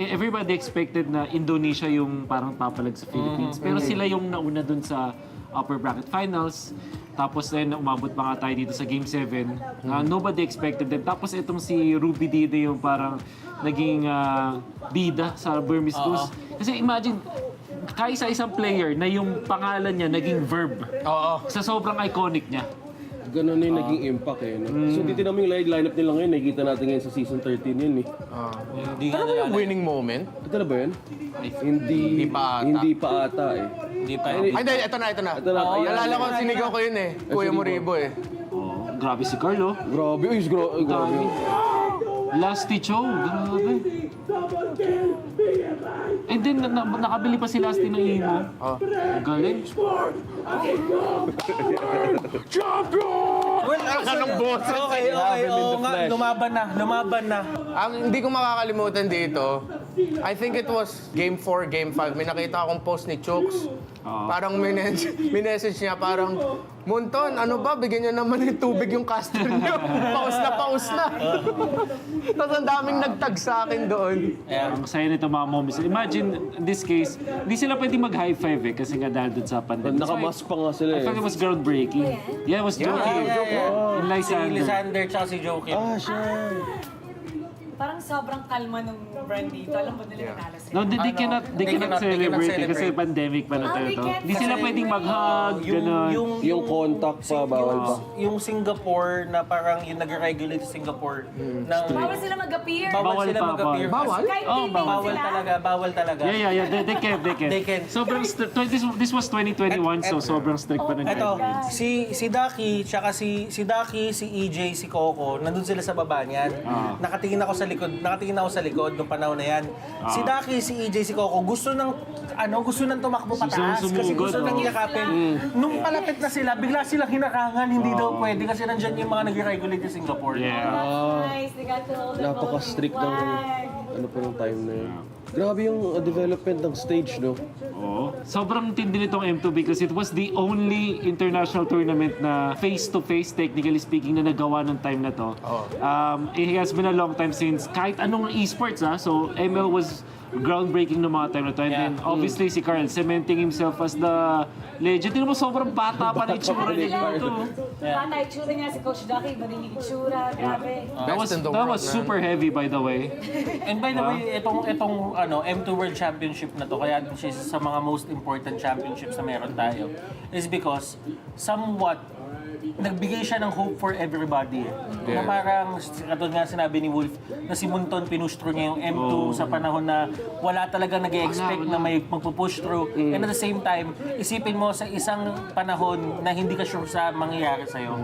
S17: everybody expected na Indonesia yung parang papalag sa Philippines. Pero sila yung nauna dun sa upper bracket finals. Tapos then umabot pa nga tayo dito sa Game 7. Nobody expected them. Tapos itong si Ruby Didi yung parang naging bida sa Burmese Goose. Kasi imagine, kaisa-isang player na yung pangalan niya naging verb. Sa sobrang iconic niya.
S23: Ganun na yung naging impact eh. No? So, titignan mo yung lineup nila ngayon, nakikita natin ngayon sa season 13 yun eh.
S1: Ano ba yung winning moment?
S23: Ito na ba yun? Hindi pa ata eh.
S6: Hindi pa.
S1: Ay, hindi, ito na. Nalala ko, sinigaw ko yun eh. Kuya Moribo eh.
S17: Grabe si Carlo.
S23: Grabe. Grabe.
S17: Lasty Chow. Grabe. And then, nakabili pa si Lasty ng imo. Galing.
S6: Well,
S1: Anong boses?
S6: Okay. Oo nga, lumaban na.
S1: Ang hindi ko makakalimutan dito, I think it was Game 4, Game 5. May nakita akong post ni Chooks. Parang may message niya, parang, Munton, ano ba? Bigyan niyo naman ng tubig yung caster niyo. Paus na. Tapos ang daming nagtag sa akin doon.
S17: Ang saya nito mga moments. Imagine, in this case, hindi sila pwede mag-high five eh kasi nga dahil dun sa pandemic.
S23: Nakamask pa nga sila
S17: I
S23: eh.
S17: thought it was groundbreaking. Yeah, it was Joking. And
S6: Si Lysander tsaka si Joking.
S4: Parang sobrang kalma nung brand dito. Alam mo nila natalo sila.
S17: No, they cannot celebrate eh, kasi pandemic pa na tayo to. Hindi sila pwedeng mag-hug, gano'n.
S23: Yung contact pa, bawal pa.
S6: Yung Singapore na parang yung nag-regulate sa Singapore.
S4: Bawal sila mag-appear.
S6: Bawal sila mag-appear.
S4: Kahit teammate sila.
S6: Bawal talaga.
S17: Yeah, they can. Sobrang this was 2021, so sobrang strict pa ng
S6: Ito,
S17: guidelines.
S6: si Daki, tsaka si Daki, si EJ, si Coco, nandun sila sa baba niyan. Nakatingin ako sa likod nung panahon na yan. Si Daki, si EJ, si Coco, gusto nang tumakbo pataas kasi gusto nang yakapin. Nung palapit na sila, bigla silang hinarangan, hindi daw pwede kasi nandyan yung mga nag-regulate sa Singapore.
S4: Nice, they got to hold the
S23: Napaka-strict ng ng time na yun. Grabe yung development ng stage, no?
S17: Sobrang tindi nitong M2 because it was the only international tournament na face-to-face, technically speaking, na nagawa ng time na to. It has been a long time since kahit anong esports, so ML was groundbreaking ng mga time na to. And then, obviously, si Carl cementing himself as the legend. Tingnan mo, sobrang bata pa na itsura niya dito.
S4: Bata itsura niya si Coach Ducky, madinig itsura, grabe.
S17: That was super heavy, by the way.
S6: And by the way, itong M2 World Championship na to, kaya din siya isa sa mga most important championships na meron tayo, is because somewhat nagbigay siya ng hope for everybody. Na parang, katulad nga sinabi ni Wolf, na si Munton pinush through niya yung M2 sa panahon na wala talaga nag-expect na may magpupush through. And at the same time, isipin mo sa isang panahon na hindi ka sure sa mangyayari sa'yo.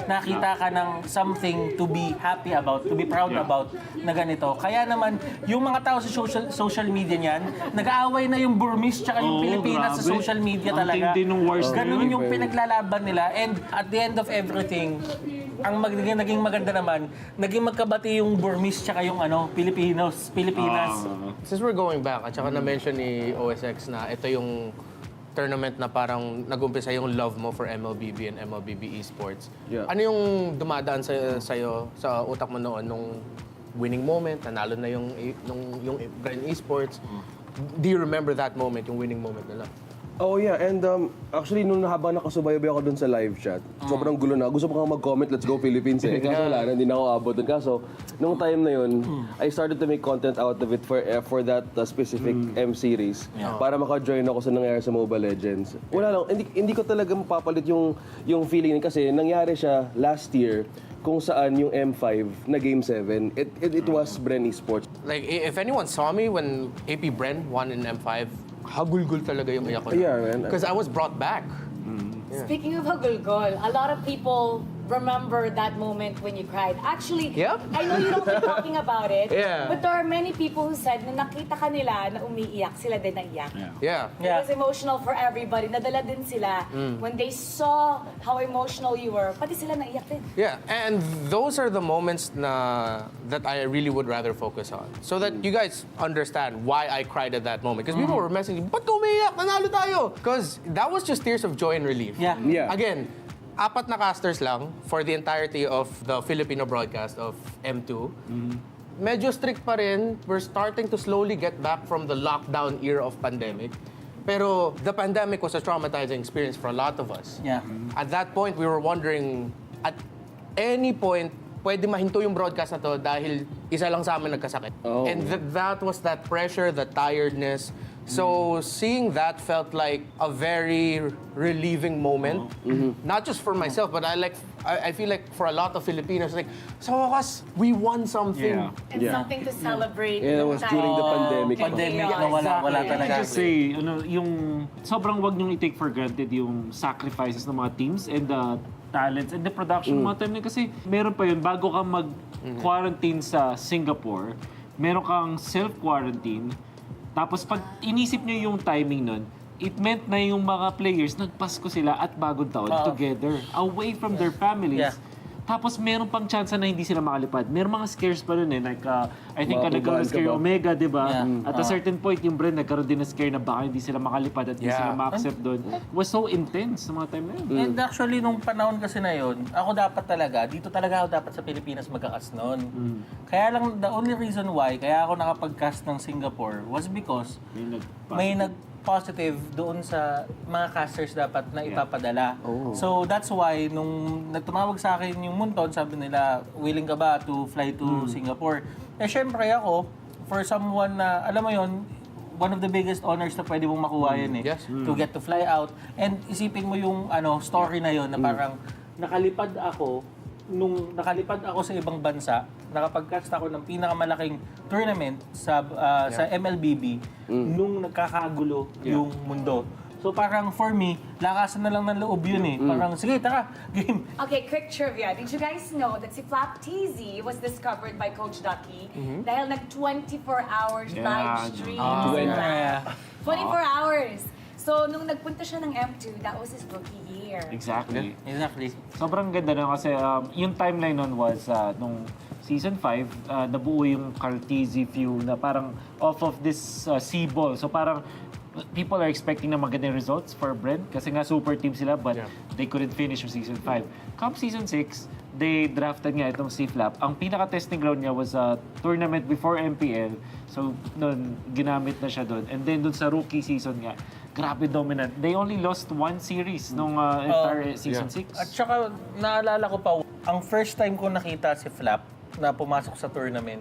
S6: Nakita ka ng something to be happy about, to be proud about na ganito. Kaya naman, yung mga tao sa social media niyan, nag-aaway na yung Burmese tsaka yung Pilipinas sa social media talaga. Ganun yung pinaglalaban nila. And at the end of everything, ang naging maganda naman, naging magkabati yung Burmese tsaka yung Pilipinas.
S1: Since we're going back, at saka na-mention ni OSX na ito yung tournament na parang nag-umpisa yung love mo for MLBB and MLBB esports. Ano yung dumadaan sa'yo sa utak mo noon nung winning moment, nanalo na yung Grand Esports? Do you remember that moment, yung winning moment nila?
S23: Oh yeah, and actually nung habang nakasubaybay ako dun sa live chat, sobrang gulo na. Gusto ko mag-comment, let's go Philippines eh. Kaso wala na, hindi na ako abot dun. Kaso, nung time na yun, I started to make content out of it for that specific M-series. Para maka-join ako sa nangyari sa Mobile Legends. Wala lang, hindi ko talaga mapapalit yung feeling kasi nangyari siya last year kung saan yung M5 na Game 7, it was Bren Esports.
S1: Like, if anyone saw me when APBREN won in M5, hagulgul talaga yung iyak ko.
S23: Yeah, man.
S1: Because I was brought back.
S4: Speaking of hagulgol, a lot of people remember that moment when you cried. Actually, I know you don't keep talking about it, but there are many people who said na nakita ka nila na umiiyak, sila din naiyak. It was emotional for everybody. Nadala din sila when they saw how emotional you were. Pati sila naiyak din.
S1: Yeah, and those are the moments that I really would rather focus on. So that you guys understand why I cried at that moment. Because people were messaging, ba't ka umiiyak? Nanalo tayo! Because that was just tears of joy and relief. Again, 4 na casters lang for the entirety of the Filipino broadcast of M2. Medyo strict pa rin. We're starting to slowly get back from the lockdown era of pandemic. Pero the pandemic was a traumatizing experience for a lot of us. At that point, we were wondering, at any point, pwede mahinto yung broadcast na to dahil isa lang sa amin nagkasakit. And that was that pressure, that tiredness. So seeing that felt like a very relieving moment. Not just for myself, but I feel like for a lot of Filipinos, like, sa wakas, we won something.
S4: And something to celebrate.
S23: Yeah, it was during the pandemic.
S6: Pandemic na wala talaga.
S17: I just say, yung sobrang wag niyong i-take for granted yung sacrifices ng mga teams and the talents and the production mga time na kasi meron pa yun bago ka mag-quarantine sa Singapore, meron kang self-quarantine. Tapos pag inisip niyo yung timing nun, it meant na yung mga players nagpasko sila at bagong taon together, away from their families. Tapos meron pang chance na hindi sila makalipad. Meron mga scares pa rin eh. Like, I think nagkaroon na scare yung Omega, di ba? At a certain point, yung Bren nagkaroon din na scare na baka hindi sila makalipad at hindi sila ma-accept doon. It was so intense sa mga time na yun.
S6: And actually, nung panahon kasi na yun, ako dito talaga ako dapat sa Pilipinas magka-cast noon. Kaya lang, the only reason why, kaya ako nakapag-cast ng Singapore was because may positive doon sa mga casters dapat na ipapadala. So that's why nung nagtumawag sa akin yung Munton, sabi nila, willing ka ba to fly to Singapore? Eh syempre ako, for someone na, alam mo yon, one of the biggest honors na pwede mong makuha yan eh. To get to fly out. And isipin mo yung story na yon na parang nakalipad ako sa ibang bansa, nakapag-cast ako ng pinakamalaking tournament sa MLBB nung nagkakagulo yung mundo. So parang for me, lakasan na lang ng loob yun eh. Parang, sige, tara, game.
S4: Okay, quick trivia. Did you guys know that si Flap TZ was discovered by Coach Ducky dahil nag-24 hours live stream? 24 hours! So, nung nagpunta siya ng M2, that was his rookie year.
S17: Exactly. Sobrang ganda na kasi yung timeline nun was nung Season 5, nabuo yung Cartesi view na parang off of this C-ball. So parang people are expecting na magandang results for Brent kasi nga super team sila but they couldn't finish yung Season 5. Come Season 6, they drafted nga itong C-Flap. Ang pinaka-testing ground niya was a tournament before MPL. So, nun, ginamit na siya doon. And then doon sa rookie season nga, grabe dominant. They only lost 1 series nung entire Season 6.
S6: At saka, naalala ko pa, ang first time ko nakita si Flap na pumasok sa tournament,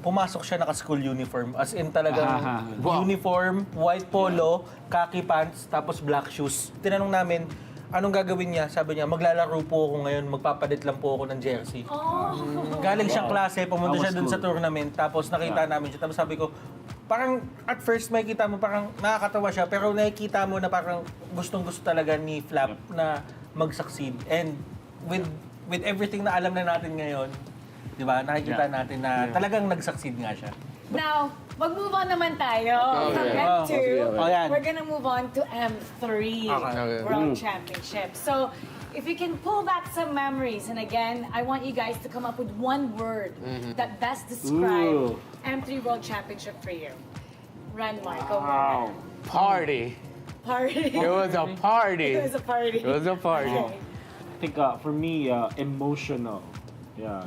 S6: pumasok siya naka-school uniform. As in talagang uniform, white polo, khaki pants, tapos black shoes. Tinanong namin, anong gagawin niya? Sabi niya, maglalaro po ako ngayon, magpapalit lang po ako ng jersey. Galing siyang klase, pumunta siya dun sa tournament, tapos nakita namin siya. Tapos sabi ko, parang at first may kita mo, parang nakakatawa siya, pero nakikita mo na parang gustong-gusto talaga ni Flap na mag-succeed. And with everything na alam na natin ngayon, di ba, nakikita natin na talagang nag-succeed nga siya.
S4: Now, mag-move on naman tayo from M2. We're gonna move on to M3 World Championship. So, if you can pull back some memories, and again, I want you guys to come up with one word that best describe M3 World Championship for you. Run, Marco.
S1: Wow. Party.
S4: Party.
S1: It was a party.
S4: It was a party.
S1: It was a party.
S4: Okay.
S17: I think for me, emotional. Yeah.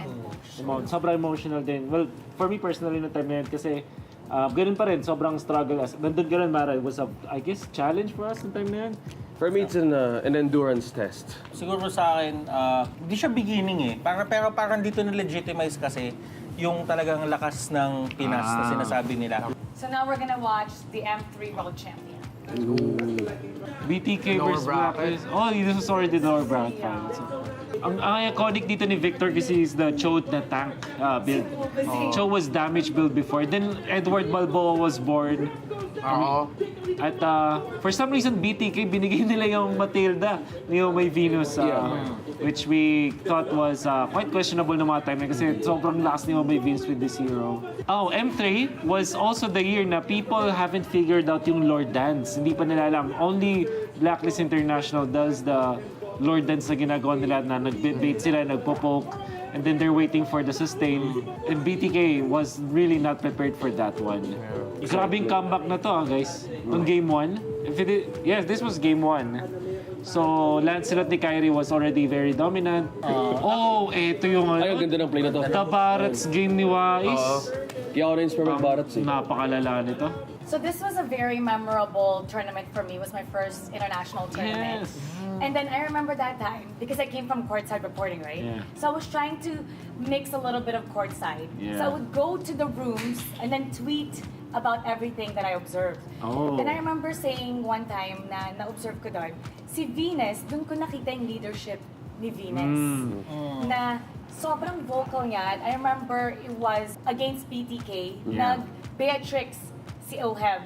S17: Sobrang emotional din. Well, for me personally na time na yun kasi ganun pa rin, sobrang struggle. Nandun ka rin, Mara, it was a, I guess, challenge for us na time na yun.
S23: For me, it's an endurance test.
S6: Siguro sa akin, hindi siya beginning eh. Pero parang dito na-legitimize kasi yung talagang lakas ng Pinas na sinasabi nila.
S4: So now we're gonna watch the M3 World Champion.
S17: BTK versus Blacklist. Oh, this was already the lower bracket finals. Ang iconic dito ni Victor kasi is the Cho na tank build. Cho was damage build before. Then Edward Balboa was born. At for some reason, BTK, binigay nila yung Matilda, yung may Venus, which we thought was quite questionable na mga time na kasi sobrang lakas ni may Venus with this hero. Oh, M3 was also the year na people haven't figured out yung Lord Dance. Hindi pa nila alam. Only Blacklist International does the Lord Dance na ginagawa nila na nag-bait sila, nagpo-poke, and then they're waiting for the sustain. And BTK was really not prepared for that one. Grabing comeback na to, guys. On game 1. Yes, this was game 1. So, Lancelot ni Kyrie was already very dominant. Ito yung...
S23: Ay, ang ganda ng play na to.
S17: The Barrett's game ni Wais.
S23: Kaya ako na-inspire mag-Barrett's eh.
S17: Napakalala nito.
S4: So this was a very memorable tournament for me. It was my first international tournament.
S17: Yes.
S4: And then I remember that time, because I came from courtside reporting, right?
S17: Yeah.
S4: So I was trying to mix a little bit of courtside.
S17: Yeah.
S4: So I would go to the rooms and then tweet about everything that I observed. Then I remember saying one time na na-observe ko doon, si Venus, doon ko nakita yung leadership ni Venus. Na sobrang vocal niya. I remember it was against PTK. Nag-Beatrix si Oheb.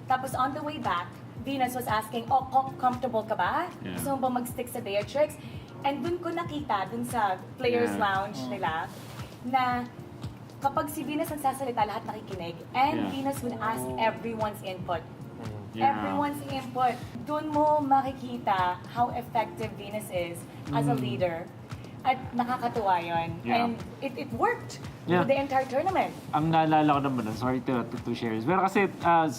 S4: Tapos on the way back, Venus was asking, comfortable ka ba? Gusto mo ba mag-stick sa Beatrix? And dun ko nakita, dun sa players lounge nila, na kapag si Venus nagsasalita, lahat nakikinig. And Venus would ask everyone's input. Everyone's input. Dun mo makikita how effective Venus is as a leader. At nakakatuwa yun. And it worked with the entire tournament.
S17: Ang naalala ko naman, sorry to share this. Pero kasi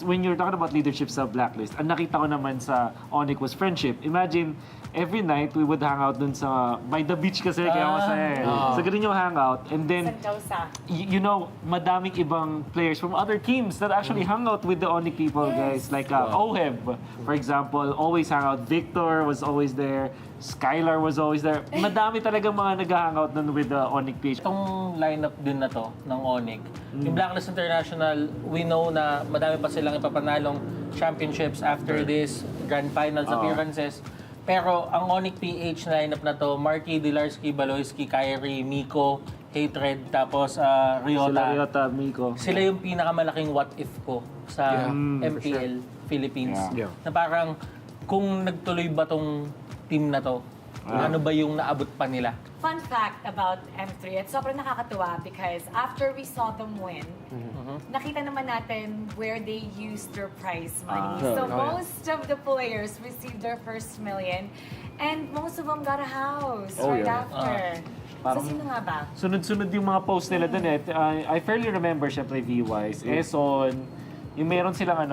S17: when you're talking about leadership sa Blacklist, ang nakita ko naman sa Onyx was friendship. Imagine, every night we would hang out dun sa, by the beach kasi, kaya masaya eh. So ganun yung hangout. And then,
S4: Sentosa.
S17: you know, madaming ibang players from other teams that actually hung out with the Onyx people, guys. Like Oheb, for example, always hang out. Victor was always there. Skylar was always there. Madami talaga mga nag-hangout nun with the Onyx page.
S6: Itong lineup din na to ng Onyx, yung Blacklist International, we know na madami pa silang ipapanalong championships after this Grand Finals appearances. Pero ang Onyx PH lineup na to, Marky, Dilarski, Baloyski, Kyrie, Miko, Hatred, tapos Ryota.
S17: Ryota, Miko.
S6: Sila yung pinakamalaking what if ko sa MPL-Philippines. Na parang kung nagtuloy ba tong team na to, ano ba yung naabot pa nila?
S4: Fun fact about M3, at sobrang nakakatuwa because after we saw them win, nakita naman natin where they used their prize money. So most of the players received their first million and most of them got a house right after. So sino nga ba?
S17: Sunod-sunod yung mga posts nila dun eh. I fairly remember syempre V-Wise, Eson, yung meron silang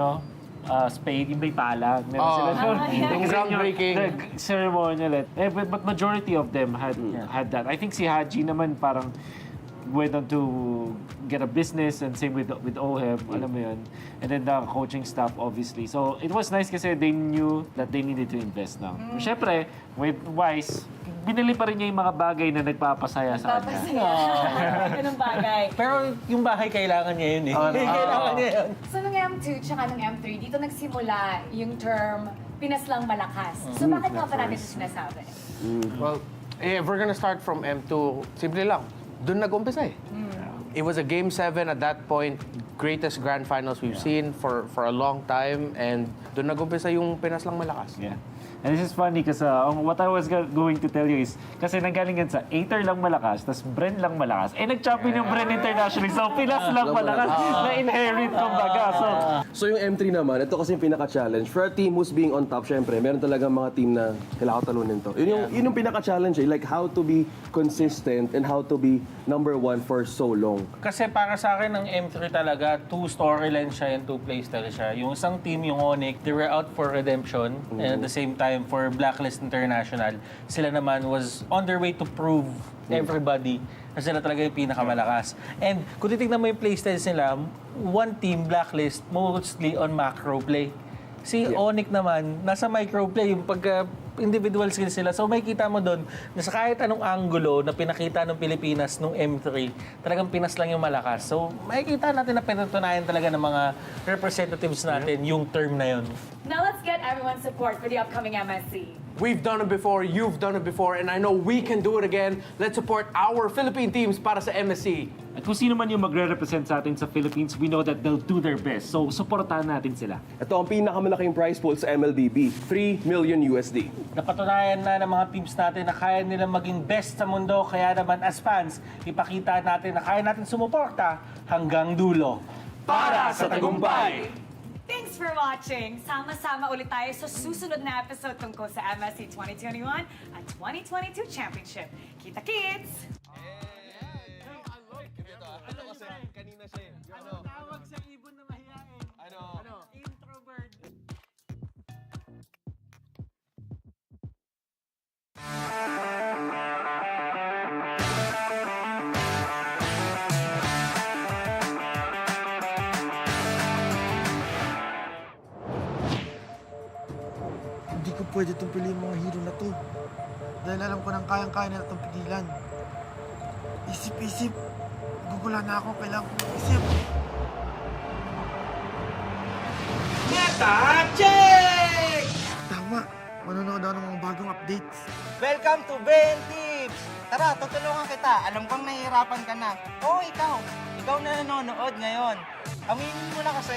S17: spade, yung may pala. Meron sila doon.
S1: Yung groundbreaking.
S17: Ceremonial. But majority of them had that. I think si Haji naman parang went on to get a business and same with Oheb, alam mo yun. And then the coaching staff obviously. So it was nice kasi they knew that they needed to invest now. Siyempre, with Wise, binili pa rin niya yung mga bagay na nagpapasaya sa kanya.
S4: Ganun bagay.
S6: Pero yung bahay kailangan niya yun eh. Kailangan niya yun.
S4: So nung M2 tsaka nung M3, dito nagsimula yung term pinaslang malakas. So bakit nga ba natin ito sinasabi?
S1: Well, if we're gonna start from M2, simple lang. Doon nag-umpisa eh. It was a Game 7 at that point, greatest Grand Finals we've seen for a long time, and doon nag-umpisa yung pinaslang malakas.
S17: Yeah. And this is funny kasi what I was going to tell you is, kasi nanggaling yan sa Aether lang malakas, tas Bren lang malakas. Eh, nag-champion yung Bren internationally, so Pilas lang malakas na inherit kumbaga.
S23: So yung M3 naman, ito kasi yung pinaka-challenge. For a team who's being on top, syempre, meron talagang mga team na kailangan talunin to. Yun yung pinaka-challenge eh, like how to be consistent and how to be number 1 for so long.
S6: Kasi para sa akin, ang M3 talaga, 2 storylines siya and 2 playstyle siya. Yung isang team, yung Onyx, they were out for redemption, and at the same time, for Blacklist International, sila naman was on their way to prove everybody na sila talaga yung pinakamalakas. And kung titignan mo yung playstyles nila, one team, Blacklist, mostly on macro play. Si Onyx naman, nasa micro play, yung pagka individual skills sila. So makikita mo doon na sa kahit anong angulo na pinakita ng Pilipinas nung M3, talagang Pinas lang yung malakas. So makikita natin na pinatunayan talaga ng mga representatives natin yung term na yun.
S4: Now let's get everyone's support for the upcoming MSC.
S1: We've done it before, you've done it before, and I know we can do it again. Let's support our Philippine teams para sa MSC.
S17: At kung sino man yung magre-represent sa atin sa Philippines, we know that they'll do their best. So, supportahan natin sila.
S23: Ito ang pinakamalaking prize pool sa MLBB, 3 million USD.
S6: Napatunayan na ng mga teams natin na kaya nilang maging best sa mundo. Kaya naman as fans, ipakita natin na kaya natin sumuporta hanggang dulo. Para sa tagumpay!
S4: Thanks for watching! Sama-sama ulit tayo sa susunod na episode tungkol sa MSC 2021 at 2022 Championship. Kita kids!
S6: Kanina siya ano tawag sa ibon na mahihain? Ano? Introvert.
S8: Hindi ko pwede itong piliin mga hero na to. Dahil alam ko nang kayang-kaya na itong pigilan. Isip-isip. Gugula na ako. Kailangan kong isip.
S9: Meta check!
S8: Tama. Manonood ako ng mga bagong updates.
S12: Welcome to Ben Tips! Tara, tutulungan kita. Alam kong nahihirapan ka na. Oo, ikaw. Ikaw na nanonood ngayon. Aminin mo na kasi.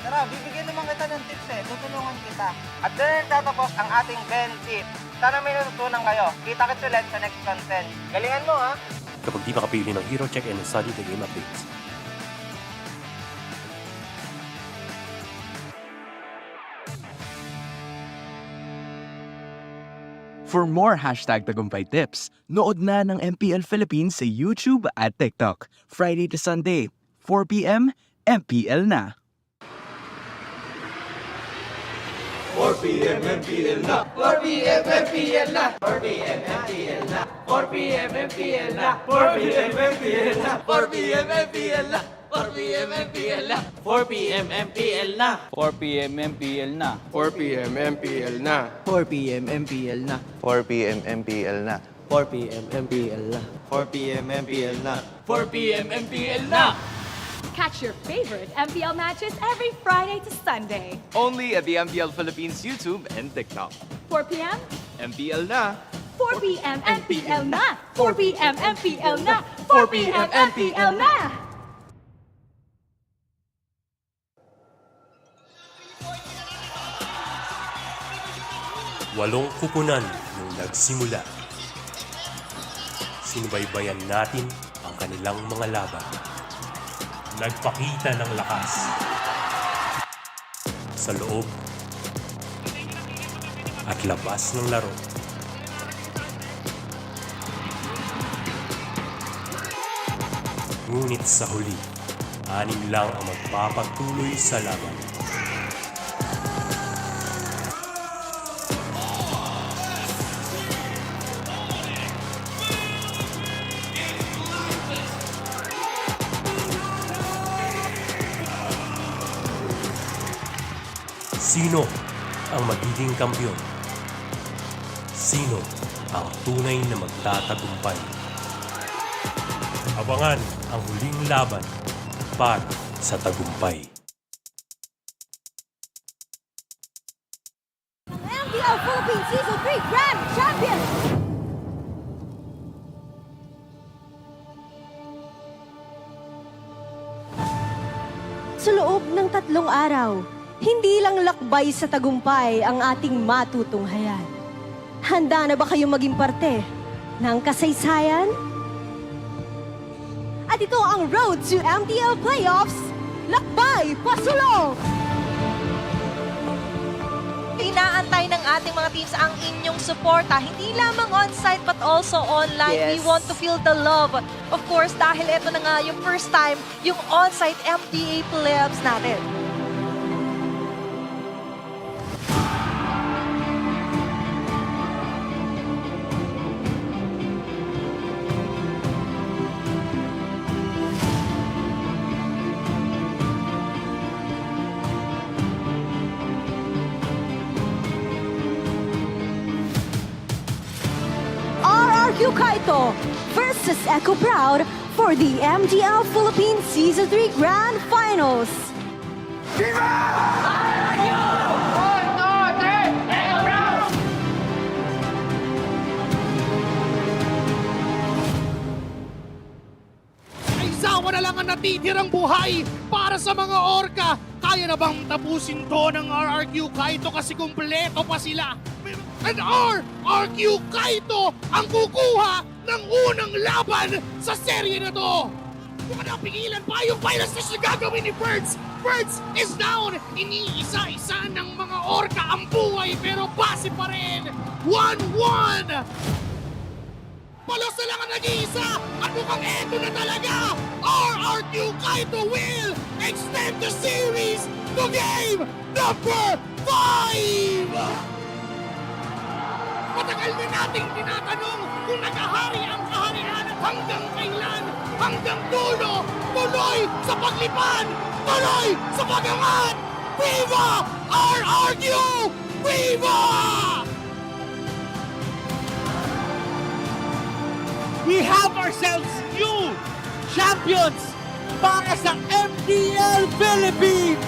S12: Tara, bibigyan naman kita ng tips eh. Tutulungan kita. At doon tatapos ang ating Ben Tips. Sana may natutunan kayo. Kita-kits ulit sa next content. Galingan mo ha!
S24: Kapag di makapili ng hero, check and study the game updates.
S25: For more #tagumpay tips, nood na ng MPL Philippines sa YouTube at TikTok. Friday to Sunday, 4 p.m. MPL na.
S9: 4 p.m. MPL na! 4 p.m. MPL na! 4 p.m. MPL na! 4 p.m. MPL na! 4 p.m. MPL na! 4 p.m. MPL na! 4 p.m. MPL na! 4 p.m. MPL na!
S26: 4 p.m. MPL na!
S1: 4 p.m. MPL na!
S25: 4 p.m. MPL na.
S26: 4 p.m. MPL na!
S25: 4 p.m. MPL na.
S26: 4 p.m. MPL na!
S9: 4 p.m. MPL na!
S4: Catch your favorite MPL matches every Friday to Sunday.
S25: Only at the MPL Philippines YouTube and TikTok.
S4: 4 p.m.
S25: MPL na!
S4: 4 p.m. MPL na! 4 p.m. MPL na! 4 p.m. MPL na!
S11: Walong kupunan yung nagsimula. Sinubaybayan natin ang kanilang mga laban. Nagpakita ng lakas. Sa loob at labas ng laro. Ngunit sa huli, 6 lang ang magpapatuloy sa laban. Sino ang magiging kampiyon? Sino ang tunay na magtatagumpay? Abangan ang huling laban para sa tagumpay.
S2: MPL Philippines Season 3 Grand Champions! Sa loob ng 3 araw, hindi lang lakbay sa tagumpay ang ating matutunghayan. Handa na ba kayong maging parte ng kasaysayan? At ito ang Road to MPL-Playoffs, Lakbay Pasulong!
S7: Inaantay ng ating mga teams ang inyong suporta, hindi lamang on-site but also online.
S21: Yes.
S7: We want to feel the love. Of course, dahil ito na nga yung first time, yung on-site MPA Playoffs natin.
S2: RRQ Kaito versus Echo Proud for the MPL Philippines Season 3 Grand Finals.
S14: Ay sawa na lang ang natitirang buhay para sa mga orka. Kaya na bang tapusin to ng RRQ Kaito kasi kumpleto pa sila? And RRQ Kaito ang kukuha ng unang laban sa serye na to. Kung napigilan pa yung finals na gagawin ni Birds. Birds is down. Iniisa-isa ng mga orka ang buhay pero base pa rin. 1-1. Palos na lang ang nag-iisa at mukhang eto na talaga. RRQ Kaito will extend the series to game number 5. Matagal na nating tinatanong kung nagahari ang kaharian at hanggang kailan, hanggang dulo, tuloy sa paglipad, tuloy sa pagangat. Viva RRQ! Viva! We have ourselves new champions para sa MPL Philippines!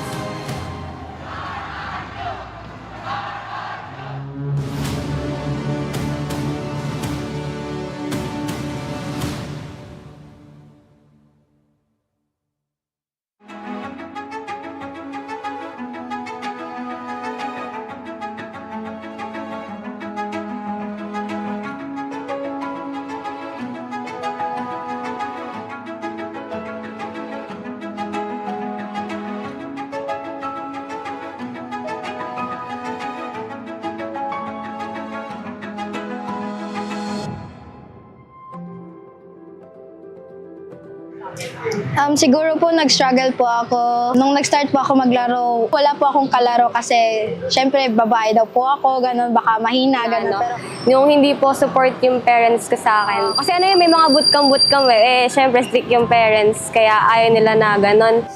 S15: Siguro po nag-struggle po ako. Nung nag-start po ako maglaro, wala po akong kalaro kasi syempre babae daw po ako, ganun, baka mahina, ganun. Pero
S18: yung hindi po support yung parents ko sa akin. Kasi ano yun, may mga bootcamp syempre strict yung parents, kaya ayaw nila na ganun.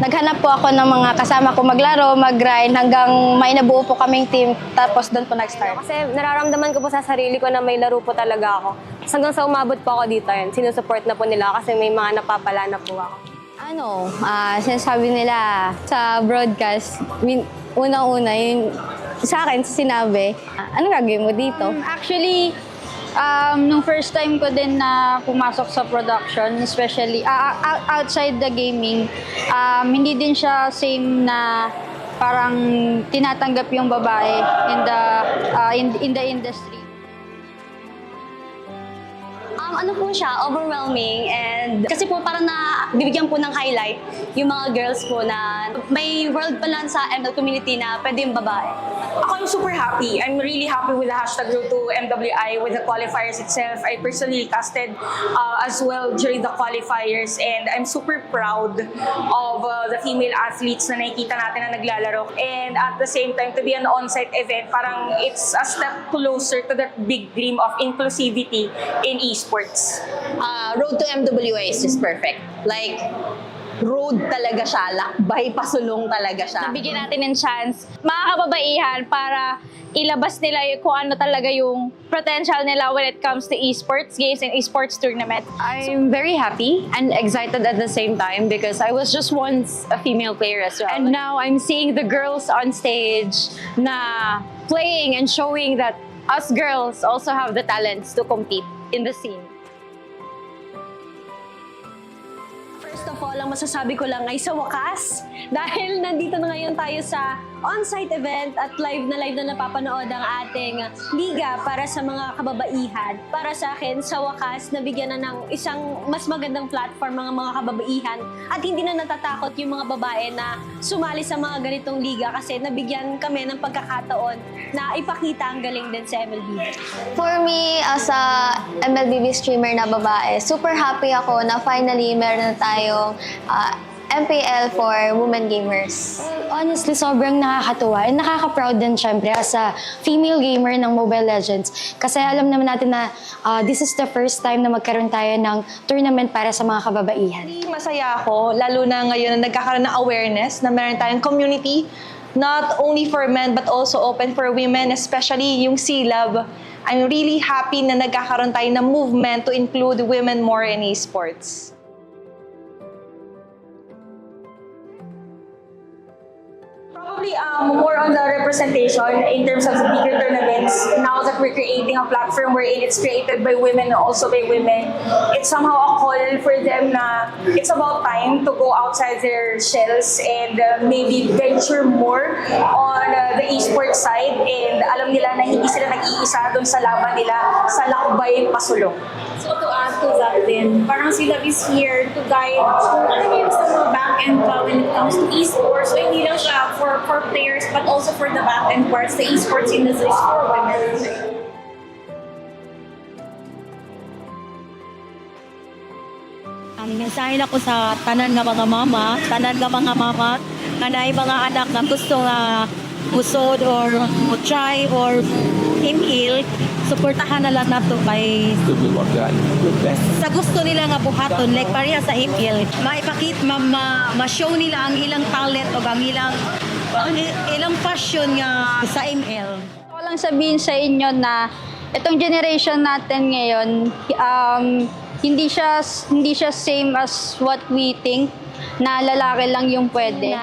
S15: naghanap po ako ng mga kasama ko maglaro, mag-grind, hanggang may nabuo po kaming team, tapos doon po nag-start.
S18: Kasi nararamdaman ko po sa sarili ko na may laro po talaga ako. Hanggang sa umabot po ako dito, yun, sinusupport na po nila kasi may mga napapala na po ako.
S15: Sinasabi nila sa broadcast, unang-una, yun, sa akin, sinabi, ano gagawin mo dito?
S19: Actually, nung first time ko din na pumasok sa production, especially outside the gaming, hindi din siya same na parang tinatanggap yung babae in the industry.
S15: Ano po siya, overwhelming, and kasi po parang bibigyan po ng highlight yung mga girls po na may world pala sa ML community na pwede yung babae.
S27: Ako yung super happy. I'm really happy with the hashtag Road to MWI, with the qualifiers itself. I personally casted as well during the qualifiers, and I'm super proud of the female athletes na nakikita natin na naglalaro. And at the same time, to be an on-site event, parang it's a step closer to that big dream of inclusivity in esports.
S28: Road to MWA is just perfect. Like,
S3: road talaga siya, lakbay, pasulong talaga siya.
S19: Bigyan natin ng chance, mga kababaihan, para ilabas nila kung ano talaga yung potential nila when it comes to esports games and esports tournament.
S5: I'm very happy and excited at the same time because I was just once a female player as well. And now I'm seeing the girls on stage na playing and showing that us girls also have the talents to compete in the scene.
S2: First of all, ang masasabi ko lang ay sa wakas, dahil nandito na ngayon tayo sa on-site event at live na napapanood ang ating liga para sa mga kababaihan. Para sa akin, sa wakas, nabigyan na ng isang mas magandang platform mga kababaihan at hindi na natatakot yung mga babae na sumali sa mga ganitong liga kasi nabigyan kami ng pagkakataon na ipakita ang galing din sa MLB.
S18: For me, as a MLBB streamer na babae, super happy ako na finally meron na tayong MPL for women gamers. Honestly, sobrang nakakatuwa and nakaka-proud din syempre as a female gamer ng Mobile Legends. Kasi alam naman natin na this is the first time na magkaroon tayo ng tournament para sa mga kababaihan.
S3: Masaya ako, lalo na ngayon na nagkakaroon ng awareness na meron tayong community, not only for men but also open for women, especially yung C-Lab. I'm really happy na nagkakaroon tayo ng movement to include women more in esports. Probably more on the representation in terms of the bigger tournaments. Now that we're creating a platform wherein it's created by women and also by women, it's somehow a call for them na it's about time to go outside their shells and maybe venture more on the esports side, and alam nila na hindi sila nag-iisa doon sa laban nila sa lakbay pasulong.
S27: So to add to that din, parang sila is here to guide kung ano yung sa mga back-end pa when it comes to esports. So hindi lang siya for players but also for the back-end parts. The esports industry is for women.
S10: Ang mensahe ako sa tanan nga mga mama, kanay mga anak na gusto nga usod or try or imhil, suportahan na lang nato kay sa gusto nila nga buhaton, like pareha sa imhil, maipakit, ma-show nila ang ilang talent o ang ilang passion nga sa ML.
S19: Ako lang sabihin sa inyo na itong generation natin ngayon, hindi siya same as what we think na lalaki lang yung pwede.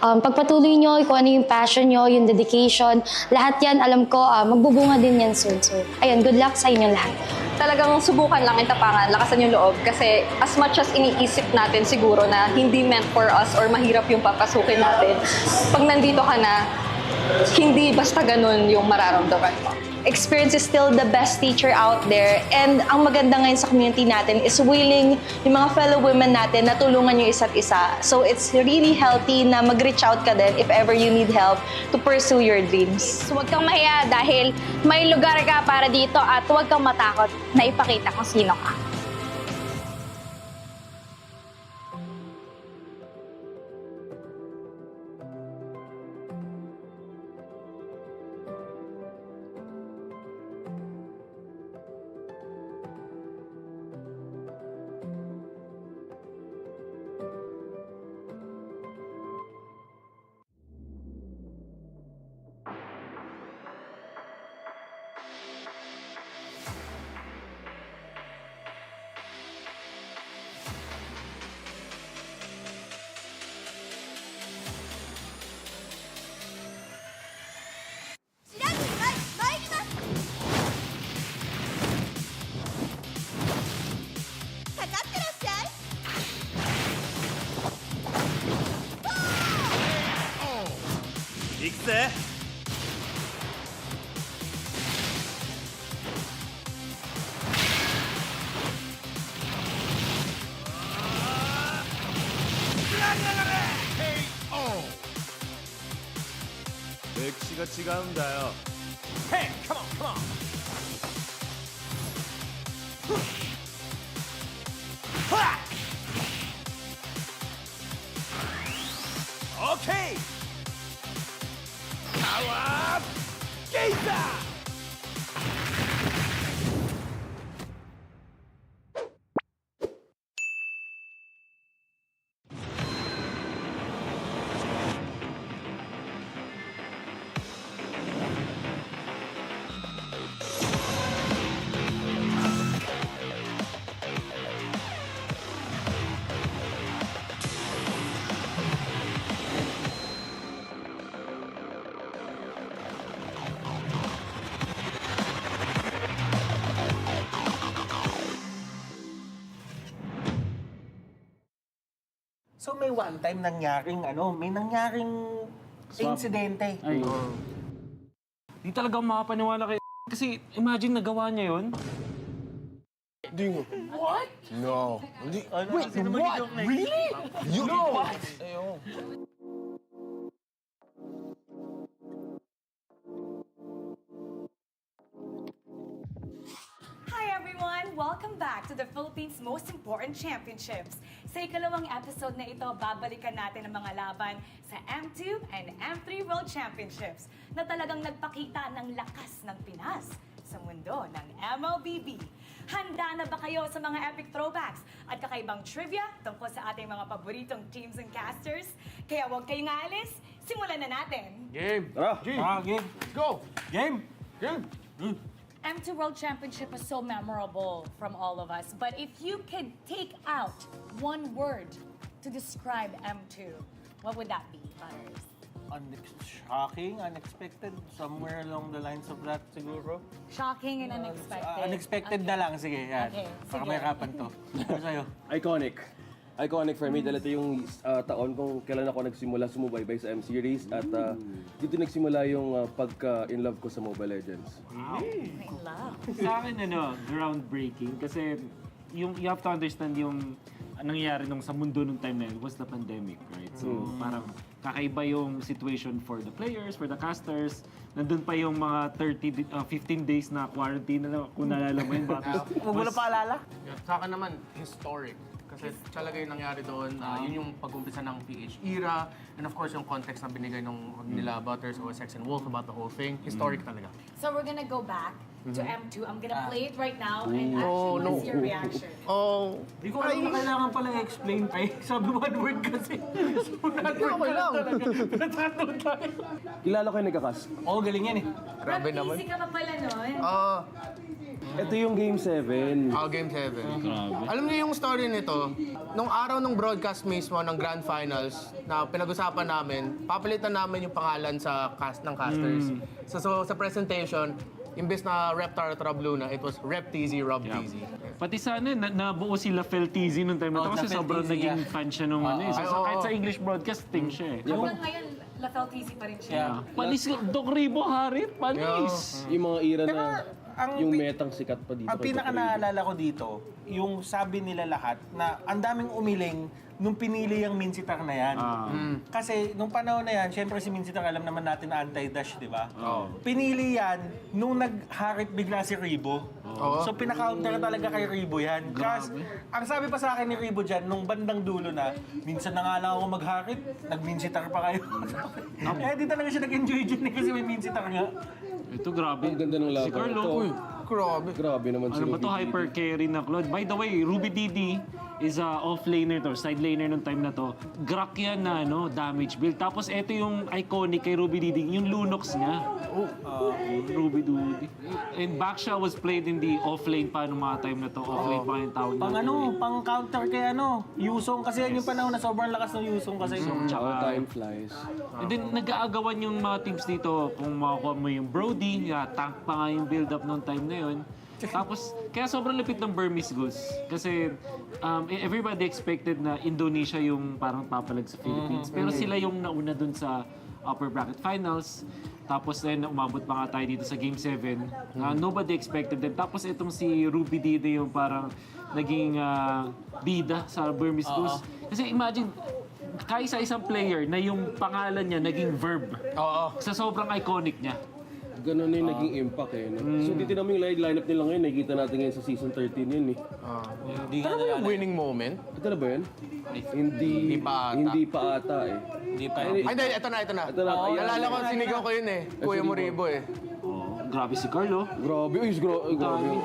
S18: Pagpatuloy nyo, kung ano yung passion nyo, yung dedication, lahat yan, alam ko, magbubunga din yan soon. So, ayun, good luck sa inyo lahat.
S3: Talagang subukan lang yung tapangan, lakasan yung loob. Kasi as much as iniisip natin siguro na hindi meant for us or mahirap yung papasukin natin, pag nandito ka na, hindi basta ganun yung mararamdaman mo. Experience is still the best teacher out there. And ang maganda ngayon sa community natin is willing yung mga fellow women natin na tulungan yung isa't isa. So it's really healthy na mag-reach out ka din if ever you need help to pursue your dreams.
S19: So huwag kang mahiya dahil may lugar ka para dito at huwag kang matakot na ipakita kung sino ka.
S9: Hey, come on. Okay. Power Gazer.
S12: ba may one time may nangyaring insidente?
S6: Ay. Di talaga makapaniwala kay kasi imagine nagawa niya yun.
S1: Di mo.
S12: What?
S1: No. Hindi.
S12: Wait, what? Really?
S1: You no. What?
S4: Hi everyone! Welcome back to the Philippines' most important championships. Sa ikalawang episode na ito, babalikan natin ang mga laban sa M2 and M3 World Championships na talagang nagpakita ng lakas ng Pinas sa mundo ng MLBB. Handa na ba kayo sa mga epic throwbacks at kakaibang trivia tungkol sa ating mga paboritong teams and casters? Kaya huwag kayong aalis, simulan na natin!
S1: Game.
S12: Game.
S1: Go.
S12: Game.
S4: M2 World Championship was so memorable from all of us, but if you could take out one word to describe M2, what would that be, Butters?
S12: Shocking, unexpected, somewhere along the lines of that siguro.
S4: Shocking and unexpected.
S12: Unexpected na lang, sige. Yan.
S4: Okay,
S12: Para
S4: sige.
S12: may kapan to. Ano sa'yo?
S13: Iconic for me dahil ito yung taon kung kailan ako nagsimula sumubaybay sa M-Series at dito nagsimula yung pagka-in love ko sa Mobile Legends.
S6: Sa akin, groundbreaking. Kasi you have to understand yung nangyayari nung sa mundo nung time na yun was the pandemic, right? So, parang kakaiba yung situation for the players, for the casters. Nandun pa yung mga 15 days na quarantine na kung naalala mo yun.
S12: Huwag mo na paalala?
S1: Sa akin naman, historic. Kasi talaga yung nangyari doon, yun yung pag-umpisa ng PH era, and of course yung context na binigay ng nila Butters, OSX, and Wolf about the whole thing. Historic talaga.
S4: So we're gonna go back to M2. I'm gonna play it right now and actually want to see your reaction.
S12: Di ko alam na kailangan pala i-explain. Ay, sabi one word kasi.
S1: Okay lang.
S13: Kilala ko yung nagkakas.
S12: Oo, galing yan eh.
S1: Grabe naman.
S4: Easy ka pa pala nun.
S13: Ito yung Game 7.
S1: Game 7. Alam niyo yung story nito, nung araw ng broadcast mismo ng Grand Finals na pinag-usapan namin, papalitan namin yung pangalan sa cast ng casters. So sa presentation, imbes na Rep Tara Blue na, it was Rep TZ, Rob TZ.
S6: Pati sana, nabuo sila Fel TZ nung time na to kasi
S12: na Fel
S6: sobrang
S12: TZ,
S6: naging fan siya nung ano eh. So, kahit sa
S1: oo.
S6: English broadcasting siya eh.
S4: Hanggang ngayon, Lafel TZ pa rin siya.
S6: Panis, Doc Ribo, Harit, panis.
S13: Yung mga era na
S12: ang
S13: yung metang sikat pa dito.
S12: Ang pinaka naalala ko dito, yung sabi nila lahat na ang daming umiling nung pinili yung Minsitar na yan. Kasi nung panahon na yan, syempre si Minsitar alam naman natin na anti-dash, di ba? Pinili yan nung nag-harit bigla si Ribo. So pinaka-counter talaga kay Ribo yan. Kasi ang sabi pa sa akin ni Ribo dyan, nung bandang dulo na, minsan na nga lang ako mag-harit, nag-Minsitar pa kayo. Di talaga siya nag-enjoy dyan kasi may Minsitar nga.
S6: Ito, grabe.
S13: Ang ganda ng laban.
S6: Si Carlo.
S1: Grabe
S13: naman si
S6: Ano ba to?
S13: Ruby
S6: Hyper carry na Claude. By the way, Ruby Didi is a off-laner to, side laner nung time na to. Grak yan na damage build. Tapos ito yung iconic kay Ruby Didi, yung Lunox niya. Ruby Didi. And Baksha was played in the off-lane pa nung mga time na to. Off-lane pa yung tawag natin.
S12: Pang counter kay Yusong kasi yan yung panahon na sobrang lakas ng Yusong kasi.
S13: Tsaka time flies.
S6: And then nag-aagawan yung mga teams dito kung makakuha mo yung Brody, tank pa nga yung build-up nung time na yun. Tapos, kaya sobrang lupit ng Burmese Goose. Kasi everybody expected na Indonesia yung parang papalag sa Philippines. Pero sila yung nauna dun sa upper bracket finals. Tapos then, umabot pa nga tayo dito sa Game 7. Nobody expected them. Tapos itong si Ruby Didi yung parang naging bida sa Burmese Goose. Kasi imagine, kaisa isang player na yung pangalan niya naging verb. Sa sobrang iconic niya.
S13: Ganun na yung naging impact eh. No? So, dito namin yung lineup nila ngayon. Nakikita natin ngayon sa season 13 yun eh.
S1: Pero ba yung winning moment?
S13: Ito na ba yun? Hindi pa ata eh.
S12: Hindi pa.
S1: Ay, hindi, ito na. Nalala ko, sinigaw ko yun eh. Kuya Moribo eh.
S6: Grabe si Carlo.
S13: Grabe. Grabe.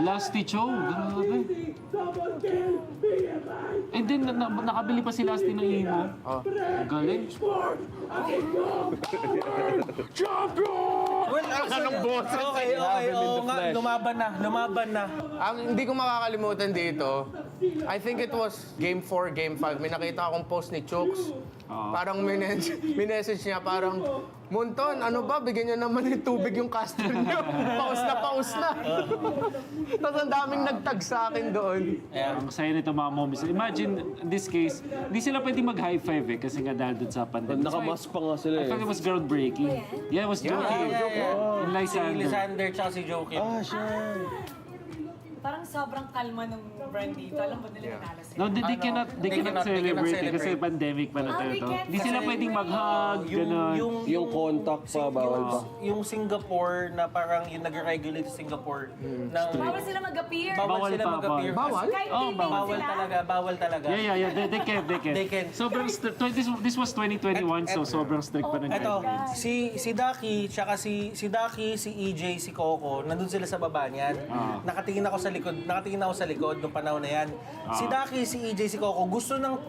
S6: Lasty Cho. Grabe. And then, nakabili pa si Lasty ng imo. Galing.
S1: Champion!
S12: Anong
S1: boses?
S12: Okay. Oo nga, lumaban na.
S1: Ang hindi ko makakalimutan dito, I think it was game 4, game 5. May nakita akong post ni Chooks. Parang minessage niya, parang, Munton, ano ba? Bigyan niyo naman ng tubig yung caster niyo. Paus na, paus na. Tapos ang daming nagtag sa akin doon.
S6: Ang saya nito mga moments. Imagine, in this case, hindi sila pwedeng mag-high five kasi nga dahil dun sa pandemic.
S13: Nakamask pa nga sila
S6: I thought it was groundbreaking. Yeah, it was joking. And
S8: Si Lysander tsaka si Joking.
S4: Parang sobrang kalma ng brand dito. Alam ba nila nanalo sila?
S6: No, they cannot celebrate kasi pandemic pa na tayo to. Hindi sila pwedeng mag-hug, gano'n.
S13: Yung contact pa, bawal pa.
S8: Yung Singapore na parang yung nag-regulate sa Singapore.
S4: Bawal sila mag-appear.
S8: Bawal sila mag-appear.
S4: Kahit teammate
S8: Bawal
S4: sila.
S8: talaga, bawal talaga.
S6: Yeah, they can. Sobrang this was 2021, so sobrang strict pa ng
S8: Ito,
S6: guidelines.
S8: si Ducky, tsaka si Ducky, si EJ, si Coco, nandun sila sa baba niyan. Nakatingin ako sa likod nung panahon na yan. Si Ducky, si EJ, si Coco, gusto nang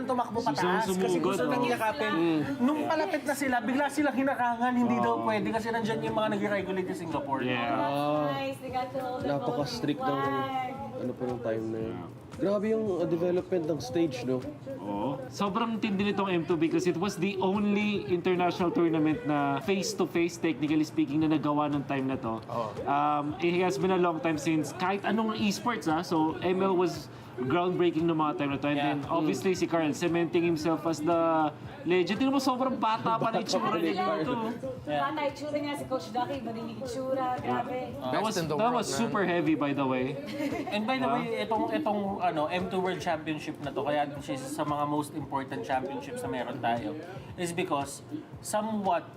S8: tumakbo pataas kasi gusto nang yakapin. Nung palapit na sila, bigla silang hinarangan, hindi daw pwede kasi nandyan yung mga nag-regulate sa Singapore.
S4: Nice, they got to hold the
S13: Napaka-strict ng ng time na yun. Grabe yung development ng stage, no?
S6: Oo. Sobrang tindi nitong M2 because it was the only international tournament na face-to-face, technically speaking, na nagawa ng time na to. It has been a long time since kahit anong esports, So, ML was groundbreaking ng mga time na to. And then, obviously, si Carl cementing himself as the legend. Tingnan mo, sobrang bata pa na itsura niya dito.
S4: Bata itsura niya, si Coach Ducky, iba din yung itsura, grabe.
S6: That was super heavy, by the way.
S8: And by the way, itong M2 World Championship na to, kaya siya isa sa mga most important championships na meron tayo, is because somewhat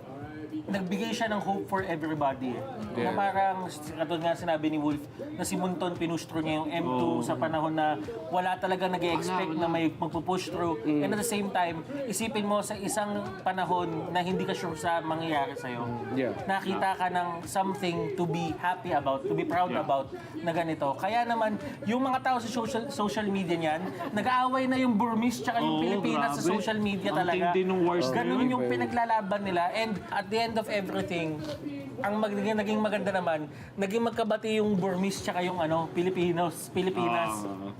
S8: nagbigay siya ng hope for everybody. Na parang, katulad nga sinabi ni Wolf, na si Munton pinustro niya yung M2 sa panahon na wala talaga nag-expect na may magpupush through. And at the same time, isipin mo sa isang panahon na hindi ka sure sa mangyayari sa'yo. Nakita ka ng something to be happy about, to be proud about na ganito. Kaya naman, yung mga tao sa social media niyan, nag-aaway na yung Burmese tsaka yung Pilipinas sa social media talaga. Ganun yung pinaglalaban nila. And at the end of everything, ang naging maganda naman, naging magkabati yung Burmese tsaka yung Pilipinas.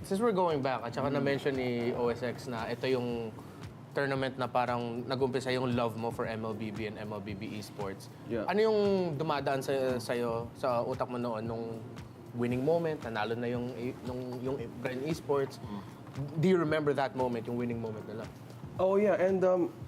S1: Since we're going back, at saka na-mention ni OSX na ito yung tournament na parang nag-umpisa yung love mo for MLBB and MLBB esports. Ano yung dumadaan sa'yo sa utak mo noon nung winning moment, nanalo na yung Bren Esports? Do you remember that moment, yung winning moment nila?
S13: Oh yeah, and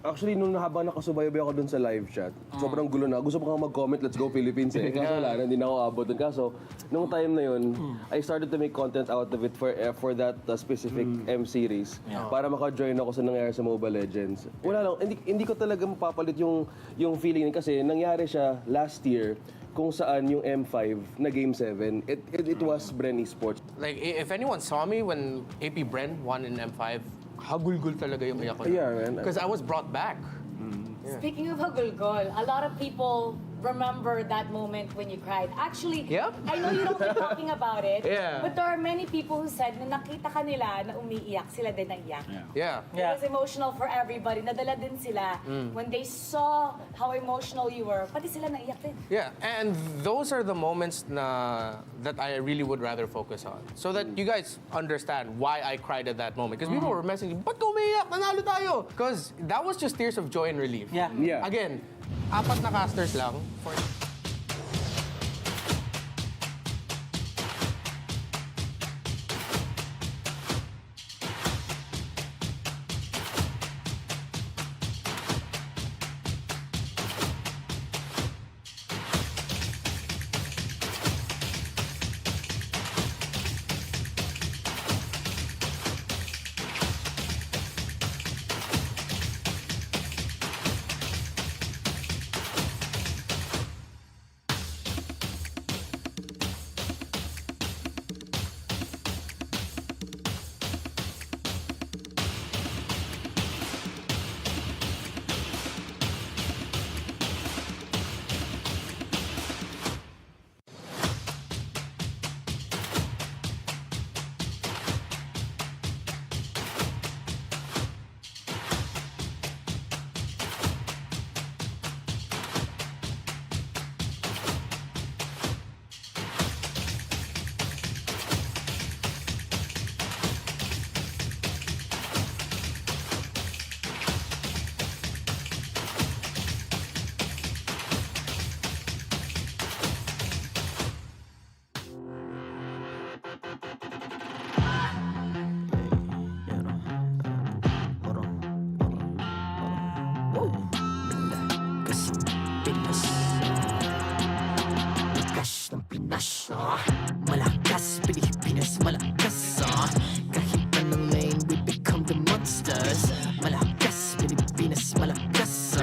S13: actually nung habang nakasubaybay ako dun sa live chat, sobrang gulo na. Gusto ko nga mag-comment, let's go Philippines eh. Kaso wala na, hindi na ako abot dun. Kaso, nung time na yun, I started to make content out of it for that specific M series. Para maka-join ako sa nangyari sa Mobile Legends. Wala lang, hindi ko talaga mapapalit yung feeling kasi nangyari siya last year kung saan yung M5 na Game 7, it was Bren Esports.
S1: Like, if anyone saw me when AP Bren won in M5, hagulgul talaga yung iyak ko.
S13: Yeah, man.
S1: Because I was brought back.
S4: Speaking of hagulgol, a lot of people remember that moment when you cried. Actually, I know you don't keep talking about it, but there are many people who said na nakita ka nila na umiiyak, sila din naiyak. It was emotional for everybody. Nadala din sila when they saw how emotional you were. Pati sila naiyak din.
S1: Yeah, and those are the moments that I really would rather focus on. So that you guys understand why I cried at that moment. Because people were messaging, ba't ka umiiyak? Nanalo tayo! Because that was just tears of joy and relief. Again, 4 na casters lang.
S9: Pinash Malakas, Pilipinas, malakas Kahit anong lane, we become the monsters. Malakas, Pilipinas, malakas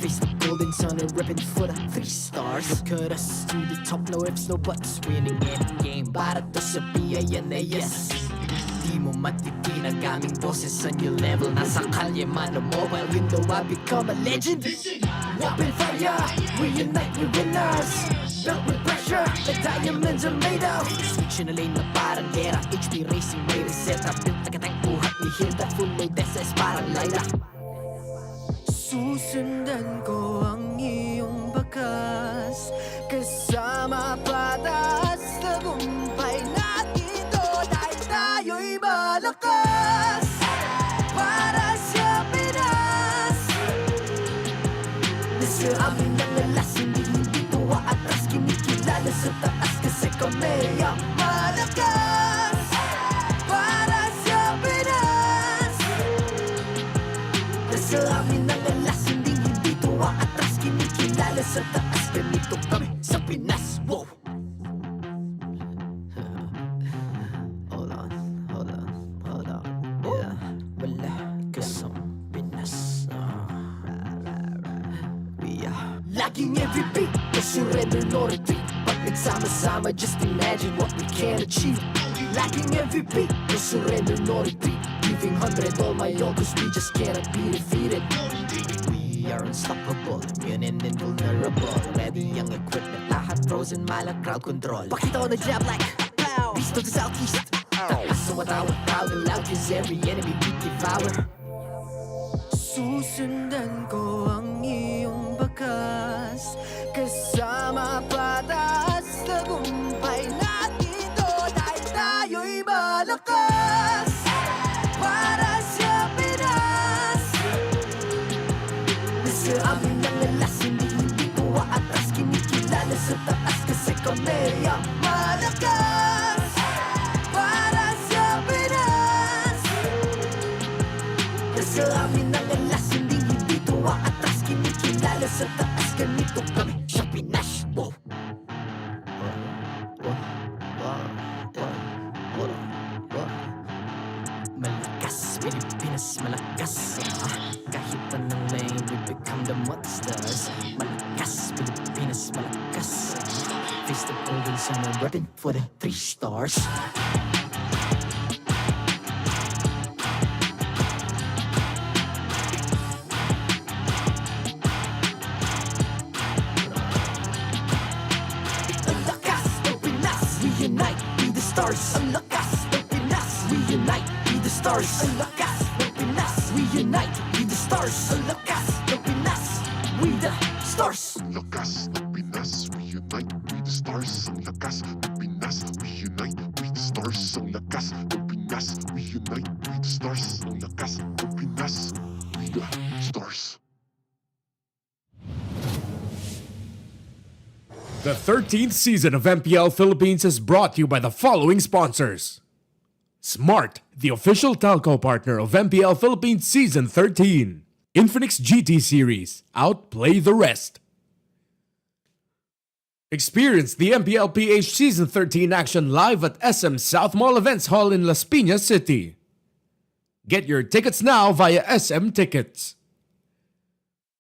S9: Face the golden sun and ripping for the 3 stars. Look at us to the top, no ifs, no buts. Winning any game, para to sa PINAS. Di mo matitinag aming boses sa new level. Nasa kalye man o mobile, you know I become a legend. Weapon fire, we unite, we winners. Built with pressure, the diamonds are made of. Switch in a lane na parang gera. HP racing, may reset up. Built na katang buhat ni Hilda. Full load SS parang Laila. Susundan ko ang iyong bakas. Kasama patas, tagumpay natin to. Dahil tayo'y malakas. Para sa Pinas. Nasa amin ang alas, hindi tuwa atras. Kinikilala sa taas kasi kami ang malakas. Para sa Pinas. Nasa amin ang alas, hindi tuwa atras. Kinikilala sa taas, ganito kami sa Pinas. Wow! Hold on. Yeah, wala ka sa Pinas. We are laging every beat, no surrender, no retreat. Pag nagsama-sama, just imagine what we can achieve. Lacking every beat, no surrender, no retreat. Giving 100 all my all, cause we just cannot be defeated. We are unstoppable, immune and invulnerable. Ready ang equipment, lahat frozen, malak crowd control. Pakita ko na jab like pow, beast of the southeast. Taas sa watawat, proud and loud, cause every enemy we devour. Susundan ko ang iyong bakas. Kasama patas, tagumpay natin to. Dahil tayo'y malakas. Para sa Pinas. Nasa amin ang alas, hindi tuwa atras. Kinikilala sa taas kasi kami ang malakas. Para sa Pinas. Nasa amin ang alas, hindi tuwa atras. Kinikilala sa taas, ganito kami sa Pinas. Wow! Malakas, Pilipinas, malakas kahit anong lane, we become the monsters. Malakas, Pilipinas, malakas face the golden sun and repping for the 3 stars. Ang lakas ng Pinas, we unite, be the stars. Ang lakas ng Pinas, we unite, be the stars. Ang lakas ng Pinas, we unite, be the stars. Ang lakas ng Pinas, we the stars.
S16: Ang lakas ng Pinas, we unite, we the stars. Ang lakas ng Pinas, we unite, we the stars. Ang lakas ng Pinas, we unite, we the stars. Ang lakas ng Pinas, we the stars.
S11: The 13th season of MPL Philippines is brought to you by the following sponsors. Smart, the official telco partner of MPL Philippines Season 13. Infinix GT Series, outplay the rest. Experience the MPL-PH Season 13 action live at SM South Mall Events Hall in Las Piñas City. Get your tickets now via SM Tickets.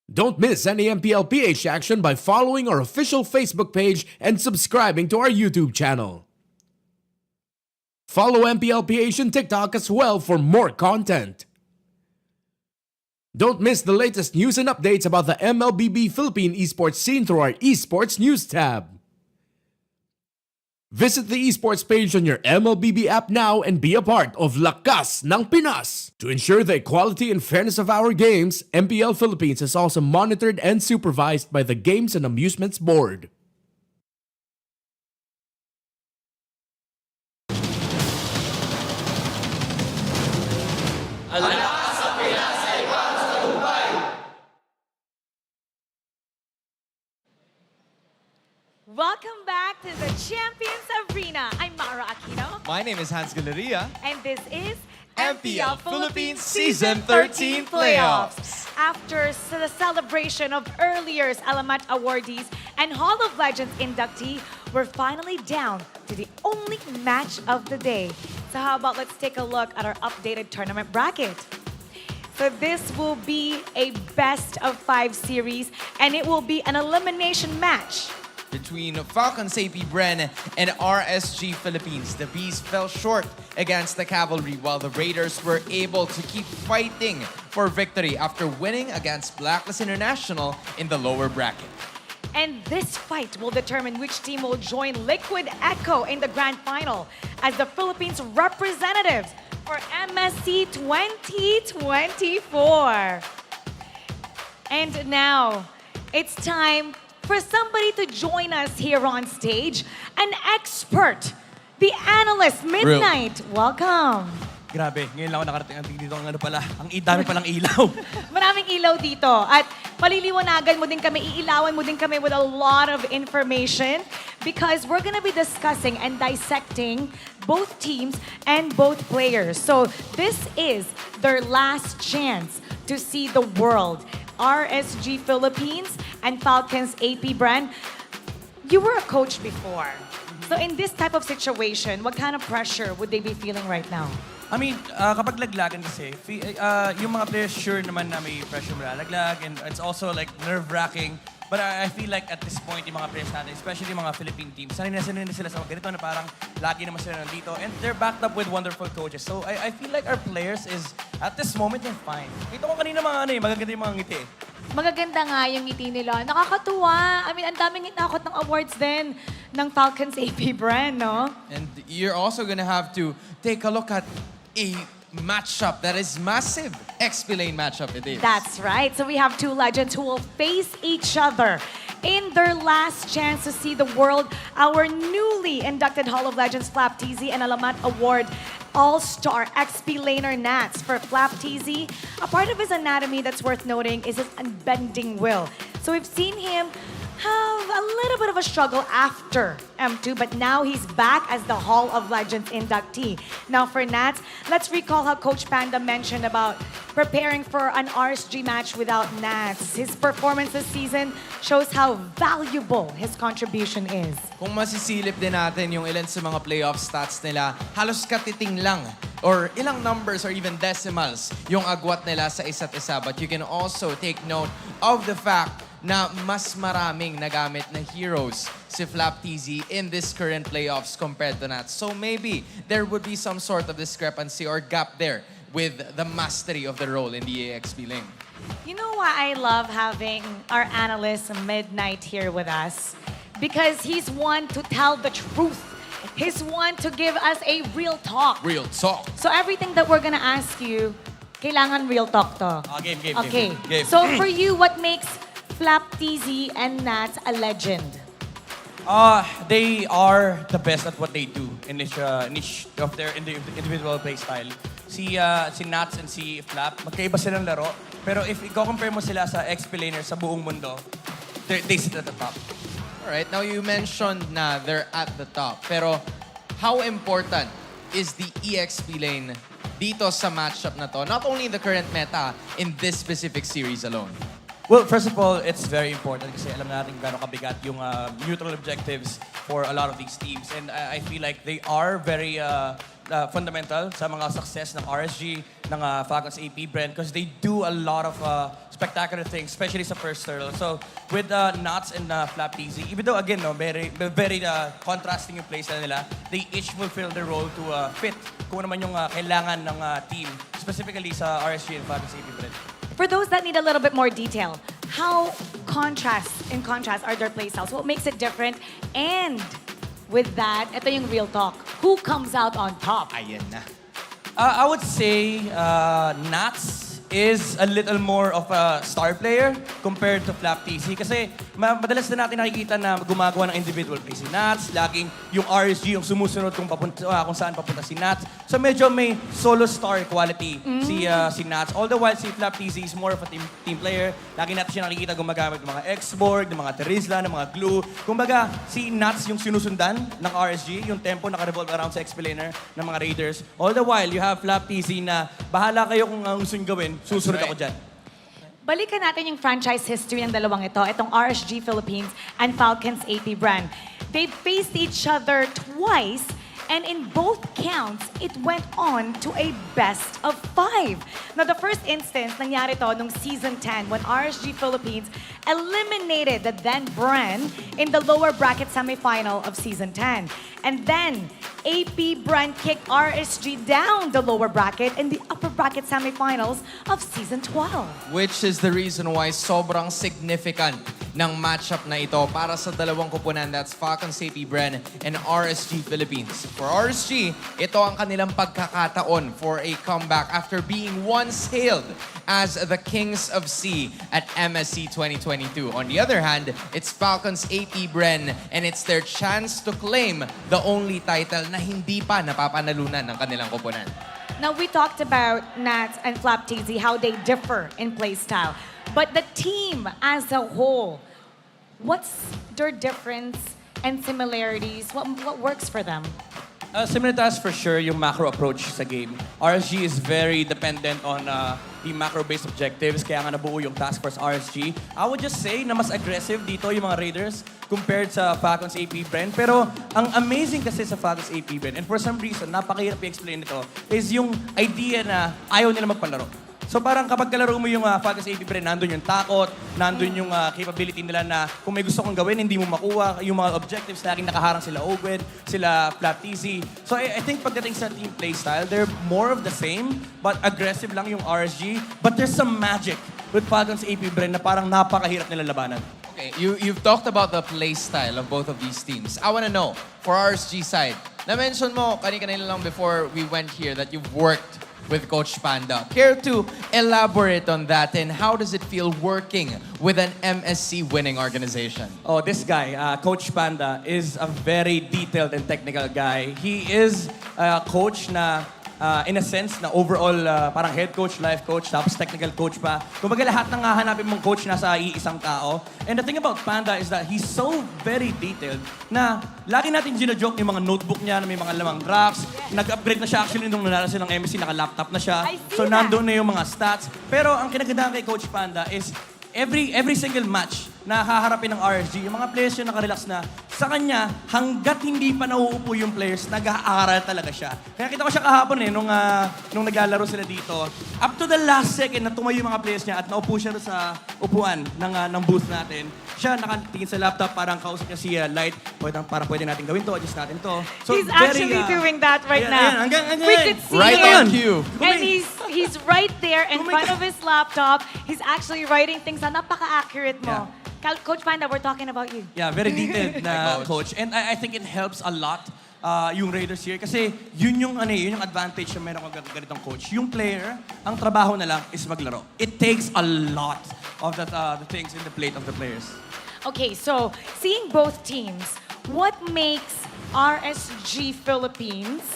S11: Don't miss any MPL-PH action by following our official Facebook page and subscribing to our YouTube channel. Follow MPL-PH on TikTok as well for more content. Don't miss the latest news and updates about the MLBB Philippine esports scene through our esports news tab. Visit the esports page on your MLBB app now and be a part of Lakas ng Pinas. To ensure the equality and fairness of our games, MPL Philippines is also monitored and supervised by the Games and Amusements Board.
S4: Welcome back to the Champions Arena. I'm Mara Aquino.
S17: My name is Hans Galeria.
S4: And this is
S17: MPL Philippines Season 13 Playoffs.
S4: After the celebration of earlier's Alamat awardees and Hall of Legends inductee, we're finally down to the only match of the day. So how about let's take a look at our updated tournament bracket. So this will be a best of 5 series, and it will be an elimination match
S17: between Falcons APBREN and RSG Philippines. The Bees fell short against the Cavalry, while the Raiders were able to keep fighting for victory after winning against Blacklist International in the lower bracket.
S4: And this fight will determine which team will join Liquid Echo in the grand final as the Philippines representatives for MSC 2024. And now, it's time for somebody to join us here on stage, an expert, the analyst, Midnight. Welcome.
S20: Grabe, ngayon lang ako nakarating dito ang dami palang ilaw.
S4: Maraming ilaw dito. At paliliwanagan mo din kami, iilawan mo din kami with a lot of information because we're gonna be discussing and dissecting both teams and both players. So this is their last chance to see the world. RSG Philippines and Falcons APBREN. You were a coach before. So in this type of situation, what kind of pressure would they be feeling right now?
S20: I mean, kapag laglagan kasi, yung mga players sure naman na may pressure malalaglag and it's also like nerve-wracking. But I feel like at this point, yung mga players natin, especially yung mga Philippine teams, sanay na sila sa ganito na parang lagi naman sila nandito and they're backed up with wonderful coaches. So I feel like our players is, at this moment, they're fine. Ito ko kanina magaganda yung mga ngiti.
S4: Magaganda nga yung ngiti nila. Nakakatuwa. I mean, ang daming inakot ng awards din ng Falcons APBREN, no?
S17: And you're also gonna have to take a look at a matchup that is massive. XP-Lane matchup it is.
S4: That's right. So we have two legends who will face each other in their last chance to see the world. Our newly inducted Hall of Legends Flap TZ and Alamat Award All-Star XP-Laner Nats. For Flap TZ, a part of his anatomy that's worth noting is his unbending will. So we've seen him have a little bit of a struggle after M2, but now he's back as the Hall of Legends inductee. Now for Nats, let's recall how Coach Panda mentioned about preparing for an RSG match without Nats. His performance this season shows how valuable his contribution is.
S17: Kung masisilip din natin yung ilan sa mga playoff stats nila, halos katiting lang or ilang numbers or even decimals yung agwat nila sa isa't isa. But you can also take note of the fact na mas maraming nagamit na heroes si Flap TZ in this current playoffs compared to Nats. So maybe there would be some sort of discrepancy or gap there with the mastery of the role in the AXP lane.
S4: You know why I love having our analyst Midnight here with us? Because he's one to tell the truth. He's one to give us a real talk.
S17: Real talk.
S4: So everything that we're gonna ask you, kailangan real talk to.
S20: Game.
S4: Okay.
S20: Game.
S4: So for you, what makes Flap TZ and Nats a legend?
S20: They are the best at what they do in each of their individual play style. Si Nats and si Flap, magkaiba silang laro. Pero if i-compare mo sila sa XP-Laner sa buong mundo, they sit at the top.
S17: Alright, now you mentioned na they're at the top. Pero how important is the EXP lane dito sa matchup na to? Not only in the current meta, in this specific series alone.
S20: Well, first of all, it's very important kasi alam natin gano'ng kabigat yung neutral objectives for a lot of these teams. And I feel like they are very fundamental sa mga success ng RSG, ng Falcons APBREN because they do a lot of spectacular things, especially sa first turtle. So with Nats and Flap TZ, even though again, no, very contrasting yung plays nila, they each fulfill their role to fit kung naman yung kailangan ng team, specifically sa RSG and Falcons APBREN.
S4: For those that need a little bit more detail, how in contrast are their playstyles? What makes it different? And with that, ito yung real talk. Who comes out on top?
S17: Ayan na.
S20: I would say Nats is a little more of a star player compared to Flap TZ. Kasi madalas na natin nakikita na gumagawa ng individual play si Nats. Laging yung RSG yung sumusunod kung saan papunta si Nats. So medyo may solo star quality si Nats. All the while si Flap TZ is more of a team player. Lagi natin siya nakikita gumagamit ng mga X-Borg, ng mga Terizla, ng mga glue. Kumbaga, si Nats yung sinusundan ng RSG, yung tempo naka-revolve around sa XP-Laner ng mga Raiders. All the while, you have Flap TZ na bahala kayo kung gusto nyo gawin, susunod ako dyan.
S4: Balikan natin yung franchise history ng dalawang ito, itong RSG Philippines and Falcons APBREN. They faced each other twice, and in both counts, it went on to a best of 5. Now, the first instance, nangyari to nung Season 10 when RSG Philippines eliminated the then Bren in the lower bracket semifinal of Season 10. And then, APBREN kicked RSG down the lower bracket in the upper bracket semifinals of Season 12.
S17: Which is the reason why sobrang significant ng matchup na ito para sa dalawang koponan, that's Falcons APBREN and RSG Philippines. For RSG, ito ang kanilang pagkakataon for a comeback after being once hailed as the Kings of C at MSC 2022. On the other hand, it's Falcons APBREN and it's their chance to claim the only title na hindi pa napapanalunan ng kanilang koponan.
S4: Now, we talked about Nat and Flap TZ, how they differ in play style. But the team as a whole, what's their difference and similarities? What works for them?
S20: Similar to us for sure, yung macro approach sa game. RSG is very dependent on the macro-based objectives, kaya nga nabuo yung Task Force RSG. I would just say na mas aggressive dito yung mga Raiders compared sa Falcons APBREN. Pero ang amazing kasi sa Falcons APBREN, and for some reason, napakahirap i-explain ito, is yung idea na ayaw nila magpalaro. So parang kapag kalaro mo yung Falcons APBREN, nandun yung takot, nandun yung capability nila na kung may gusto kong gawin, hindi mo makuha. Yung mga objectives, laging nakaharang sila Ogwed, sila Flap TZ. So I think pagdating sa team play style, they're more of the same, but aggressive lang yung RSG. But there's some magic with Falcons APBREN na parang napakahirap nila labanan.
S17: Okay, you've talked about the play style of both of these teams. I want to know, for RSG side, na-mention mo kanina lang before we went here that you've worked with Coach Panda. Care to elaborate on that and how does it feel working with an MSC winning organization?
S20: Oh, this guy, Coach Panda, is a very detailed and technical guy. He is a coach na, in a sense, na overall parang head coach, life coach, tapos technical coach pa. Kumbaga lahat ng hahanapin mong coach nasa iisang tao. And the thing about Panda is that he's so very detailed na lagi natin gina-joke yung mga notebook niya na may mga lamang graphs. Nag-upgrade na siya actually nung nanalo silang MSC, naka-laptop na siya. So nandun na yung mga stats. Pero ang kinagandaan kay Coach Panda is every single match na haharapin ng RSG, yung mga players yung nakarelax na, sa kanya, hanggat hindi pa nauupo yung players, nag-aaral talaga siya. Kaya kita ko siya kahapon nung naglalaro sila dito. Up to the last second na tumayo yung mga players niya at naupo siya sa upuan ng booth natin. Siya nakatingin sa laptop, parang kausap niya si Light, parang pwede natin gawin to, adjust natin to. So,
S4: he's actually doing that right now.
S20: Hanggang,
S4: We could see
S17: right
S4: him.
S17: on cue.
S4: And he's right there in front of his laptop. He's actually writing things na napaka-accurate mo. Coach Panda, we're talking about you.
S20: Yeah, very detailed na coach. And I think it helps a lot yung Raiders here. Kasi yun yung advantage na meron kang ganitong coach. Yung player, ang trabaho na lang is maglaro. It takes a lot of the things in the plate of the players.
S4: Okay, so seeing both teams, what makes RSG Philippines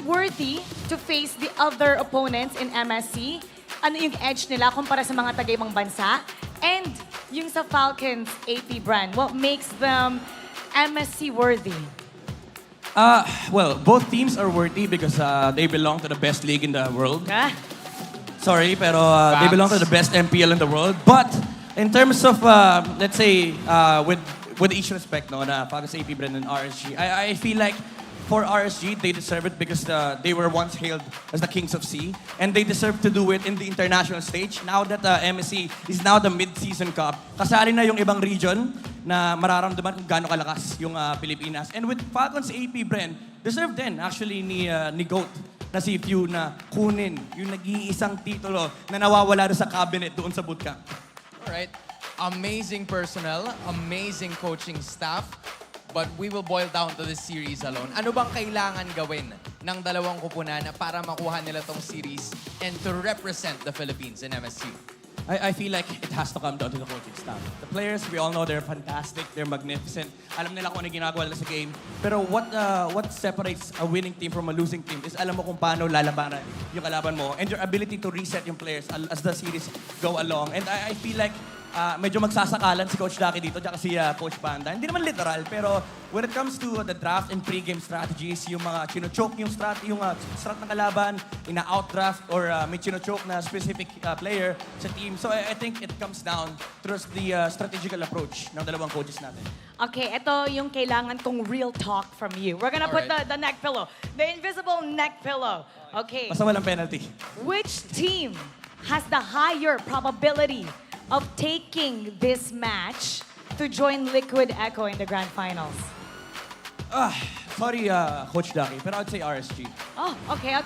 S4: worthy to face the other opponents in MSC? Ano yung edge nila kumpara sa mga taga-ibang bansa? And yung sa Falcons APBREN, what makes them MSC worthy?
S20: Well, both teams are worthy because they belong to the best league in the world. Sorry, pero they belong to the best MPL in the world. But in terms of, let's say, with each respect, na Falcons APBREN and RSG, I feel like for RSG, they deserve it because they were once hailed as the Kings of C. And they deserve to do it in the international stage. Now that MSC is now the mid-season cup, kasali na yung ibang region na mararamdaman kung gaano kalakas yung Pilipinas. And with Falcons APBREN, deserve din actually ni GOAT na si Few na kunin yung nag-iisang titulo na nawawala sa cabinet doon sa bootcamp.
S17: Alright. Amazing personnel, amazing coaching staff. But we will boil down to this series alone. Ano bang kailangan gawin ng dalawang koponan para makuha nila tong series and to represent the Philippines in MSC?
S20: I feel like it has to come down to the coaching staff. The players, we all know they're fantastic, they're magnificent. Alam nila kung ano ginagawa nila sa game. Pero what separates a winning team from a losing team is alam mo kung paano lalabanan yung kalaban mo and your ability to reset yung players as the series go along. And I feel like medyo magsasakalan si Coach Ducky dito, tsaka si Coach Panda. Hindi naman literal, pero when it comes to the draft and pre-game strategies, yung mga chino-choke yung strat ng kalaban, ina-outdraft or may chino-choke na specific player sa team. So I think it comes down to the strategical approach ng dalawang coaches natin.
S4: Okay, ito yung kailangan kong real talk from you. We're gonna put the neck pillow. The invisible neck pillow. Okay.
S20: Basta walang penalty.
S4: Which team has the higher probability of taking this match to join Liquid Echo in the Grand Finals?
S20: Sorry, Coach Ducky, pero I'd say RSG.
S4: Oh, okay.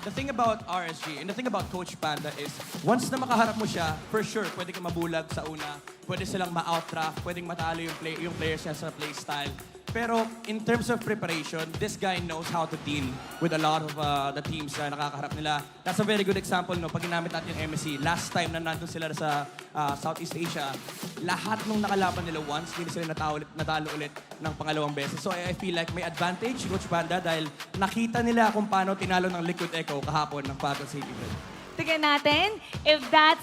S20: The thing about RSG and the thing about Coach Panda is once na makaharap mo siya, for sure, pwede ka mabulag sa una, pwede silang ma-outdraft, pwedeng matalo yung players niya sa play style. Pero in terms of preparation, this guy knows how to deal with a lot of the teams na nakakaharap nila. That's a very good example, no? Pag ginamit natin yung MSC, last time na nandun sila sa Southeast Asia, lahat nung nakalaban nila once, hindi sila natalo ulit ng pangalawang beses. So I feel like may advantage si Coach Banda dahil nakita nila kung paano tinalo ng Liquid Echo kahapon ng Falcons APBREN.
S4: Tignan natin if that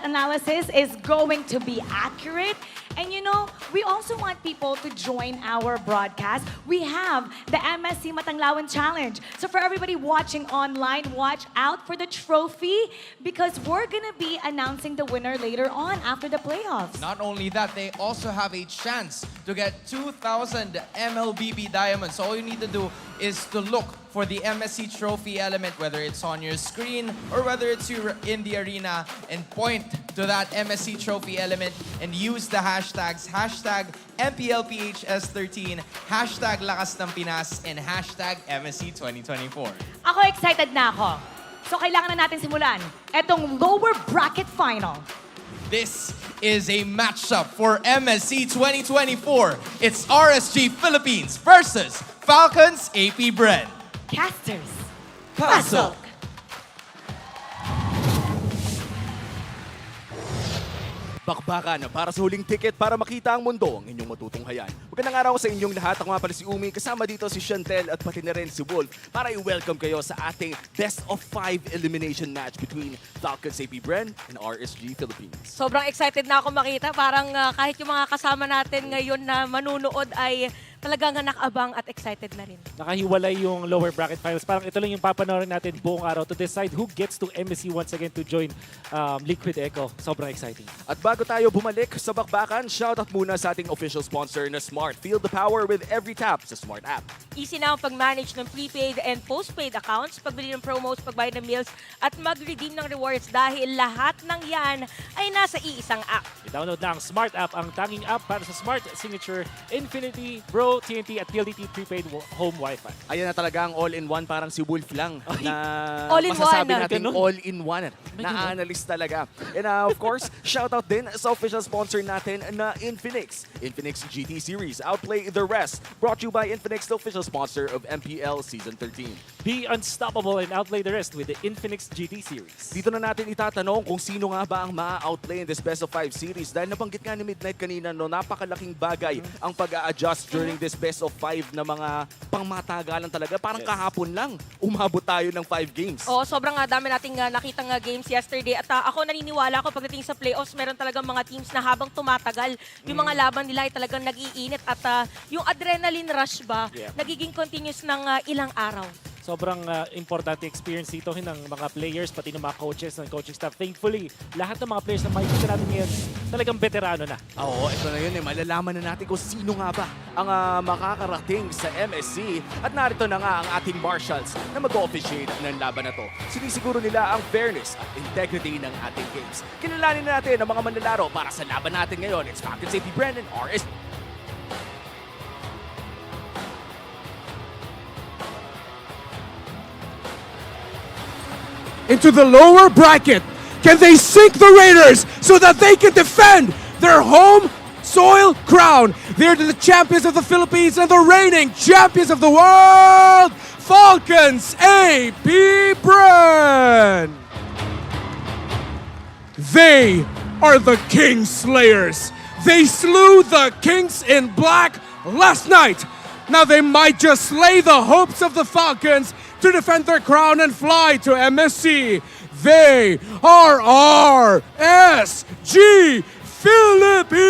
S4: analysis is going to be accurate. And you know, we also want people to join our broadcast. We have the MSC Matanglawan Challenge. So for everybody watching online, watch out for the trophy because we're gonna be announcing the winner later on after the playoffs.
S17: Not only that, they also have a chance to get 2,000 MLBB diamonds. So all you need to do is to look for the MSC trophy element, whether it's on your screen or whether it's in the arena, and point to that MSC trophy element and use the hashtags MPL-PH S13, #Lakas ng Pinas, and #MSC 2024.
S4: Ako excited na ako. So kailangan na natin simulan etong lower bracket final.
S17: This is a matchup for MSC 2024. It's RSG Philippines versus Falcons APBREN.
S4: Casters,
S17: pasok!
S7: Bakbakan para sa huling ticket para makita ang mundo ang inyong matutunghayan. Magandang araw sa inyong lahat. Ako nga pala si Umi, kasama dito si Chantel at pati na rin si Wolf para i-welcome kayo sa ating best of 5 elimination match between Falcons APBREN and RSG Philippines.
S21: Sobrang excited na ako makita. Parang kahit yung mga kasama natin ngayon na manunood ay talagang nag-aabang at excited na rin.
S6: Nakahiwalay yung lower bracket finals. Parang ito lang yung papanoorin natin buong araw to decide who gets to MSC once again to join Liquid Echo. Sobrang exciting.
S7: At bago tayo bumalik sa bakbakan, shoutout muna sa ating official sponsor na Smart. Feel the power with every tap sa Smart app.
S21: Easy na ang pag-manage ng prepaid and postpaid accounts, pagbili ng promos, pagbayad ng meals, at mag-redeem ng rewards dahil lahat ng yan ay nasa iisang app.
S6: I-download na ang Smart app, ang tanging app para sa Smart Signature, Infinity, Bro, TNT at PLDT prepaid home Wi-Fi.
S7: Ayan na talaga ang all-in-one, parang si Wolf lang na
S21: all-in-one,
S7: masasabi natin all-in-one na analyst talaga. And of course, shoutout din sa official sponsor natin na Infinix. Infinix GT Series, outplay the rest. Brought to you by Infinix, the official sponsor of MPL Season 13.
S6: Be unstoppable and outplay the rest with the Infinix GT Series.
S7: Dito na natin itatanong kung sino nga ba ang ma-outplay in this best of 5 series dahil nabanggit nga ni Midnight kanina, no, napakalaking bagay ang pag-a-adjust during this best of 5 na mga pangmatagalan talaga. Parang kahapon lang, umabot tayo ng 5 games.
S21: Oo, sobrang dami nating nakitang games yesterday. At ako naniniwala ko pagdating sa playoffs, meron talagang mga teams na habang tumatagal, yung mga laban nila ay talagang nag-iinit. At yung adrenaline rush ba, nagiging continuous ng ilang araw.
S6: Sobrang importante experience dito ng mga players, pati ng mga coaches, ng coaching staff. Thankfully, lahat ng mga players na makikita natin ngayon, talagang veterano na.
S7: Oo, ito na yun. Malalaman na natin kung sino nga ba ang makakarating sa MSC. At narito na nga ang ating marshals na mag-officiate ng laban na to. Sinisiguro nila ang fairness at integrity ng ating games. Kilalanin na natin ang mga manlalaro para sa laban natin ngayon. It's Falcons APBREN and RSG.
S11: Into the lower bracket. Can they sink the Raiders so that they can defend their home soil crown? They're the champions of the Philippines and the reigning champions of the world, Falcons APBREN. They are the King Slayers. They slew the Kings in Black last night. Now they might just slay the hopes of the Falcons to defend their crown and fly to MSC. They are RSG
S7: Philippines!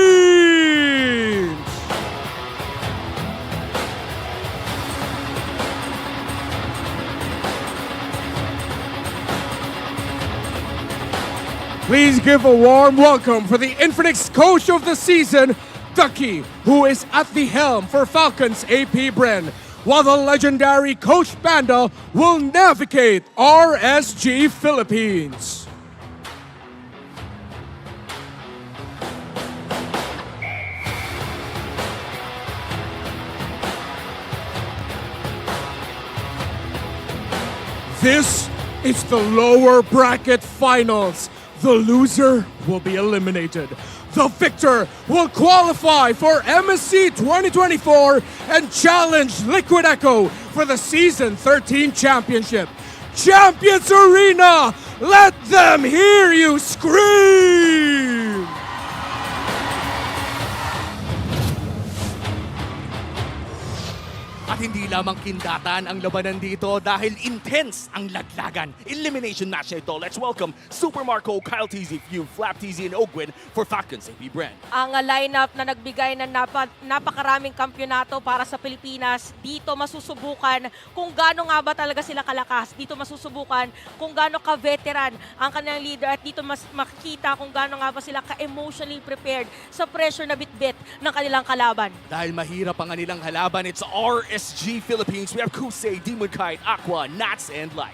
S7: Please give a warm welcome for the Infinix Coach of the Season, Ducky, who is at the helm for Falcons APBREN, while the legendary Coach Banda will navigate RSG Philippines. This is the lower bracket finals. The loser will be eliminated. The victor will qualify for MSC 2024 and challenge Liquid Echo for the Season 13 Championship. Champions Arena, let them hear you scream! At hindi lamang kindatan ang labanan dito dahil intense ang laglagan. Elimination match na ito. Let's welcome Super Marco, Kyle TZ, Few, Flap TZ, and Ogwin for Falcons APBREN.
S21: Ang lineup na nagbigay ng napakaraming kampyonato para sa Pilipinas, dito masusubukan kung gaano nga ba talaga sila kalakas. Dito masusubukan kung gaano ka-veteran ang kanilang leader at dito mas makikita kung gaano nga ba sila ka-emotionally prepared sa pressure na bit-bit ng kanilang kalaban.
S7: Dahil mahirap ang kanilang halaban, it's RSG Philippines. We have Kusei, Demon Kite, Aqua, Nats, and Light.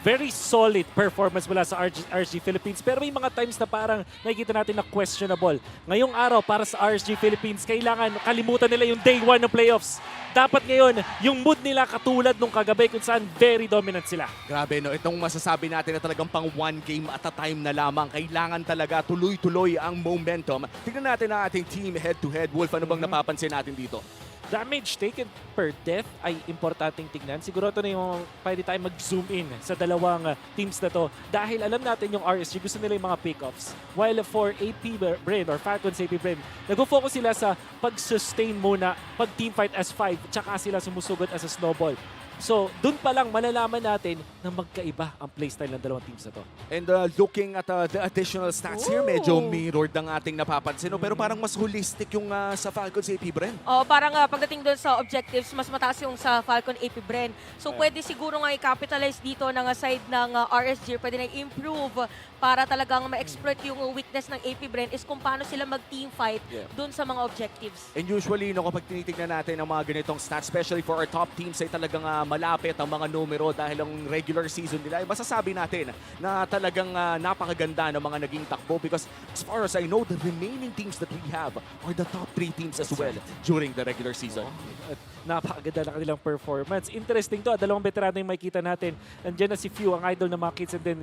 S6: Very solid performance mula sa RSG Philippines, pero may mga times na parang nakikita natin na questionable. Ngayong araw para sa RSG Philippines, kailangan kalimutan nila yung day 1 ng playoffs. Dapat ngayon, yung mood nila katulad nung kagabi kung saan very dominant sila.
S7: Grabe, no? Itong masasabi natin na talagang pang one game at a time na lamang. Kailangan talaga tuloy-tuloy ang momentum. Tignan natin ang ating team head-to-head. Wolf, ano bang napapansin natin dito?
S6: Damage taken per death ay importanteng tignan. Siguro ito na yung pwede tayo mag-zoom in sa dalawang teams na to. Dahil alam natin yung RSG, gusto nila yung mga pick-offs. While for APBREN or Falcons APBREN, nag-focus sila sa pag-sustain muna, pag-teamfight as 5, tsaka sila sumusugod as a snowball. So, dun pa lang malalaman natin na magkaiba ang playstyle ng dalawang teams na to.
S7: And looking at the additional stats here, medyo mirrored ang ating napapansin. No? Pero parang mas holistic yung sa Falcons APBREN.
S21: Oh, parang pagdating doon sa objectives, mas mataas yung sa Falcon APBREN. So pwede siguro nga i-capitalize dito ng side ng RSG, pwede na i-improve para talagang ma-exploit yung weakness ng APBREN is kung paano sila mag-team fight doon sa mga objectives.
S7: And usually, no, kapag tinitignan natin ang mga ganitong stats, especially for our top teams, ay talagang malapit ang mga numero dahil ang regular season nila, ay masasabi natin na talagang napakaganda ng mga naging takbo because as far as I know, the remaining teams that we have are the top 3 teams as well during the regular season.
S6: At napakaganda na kanilang performance. Interesting to, dalawang veterano yung makikita natin. Andiyan na si Few, ang idol ng mga kids, and then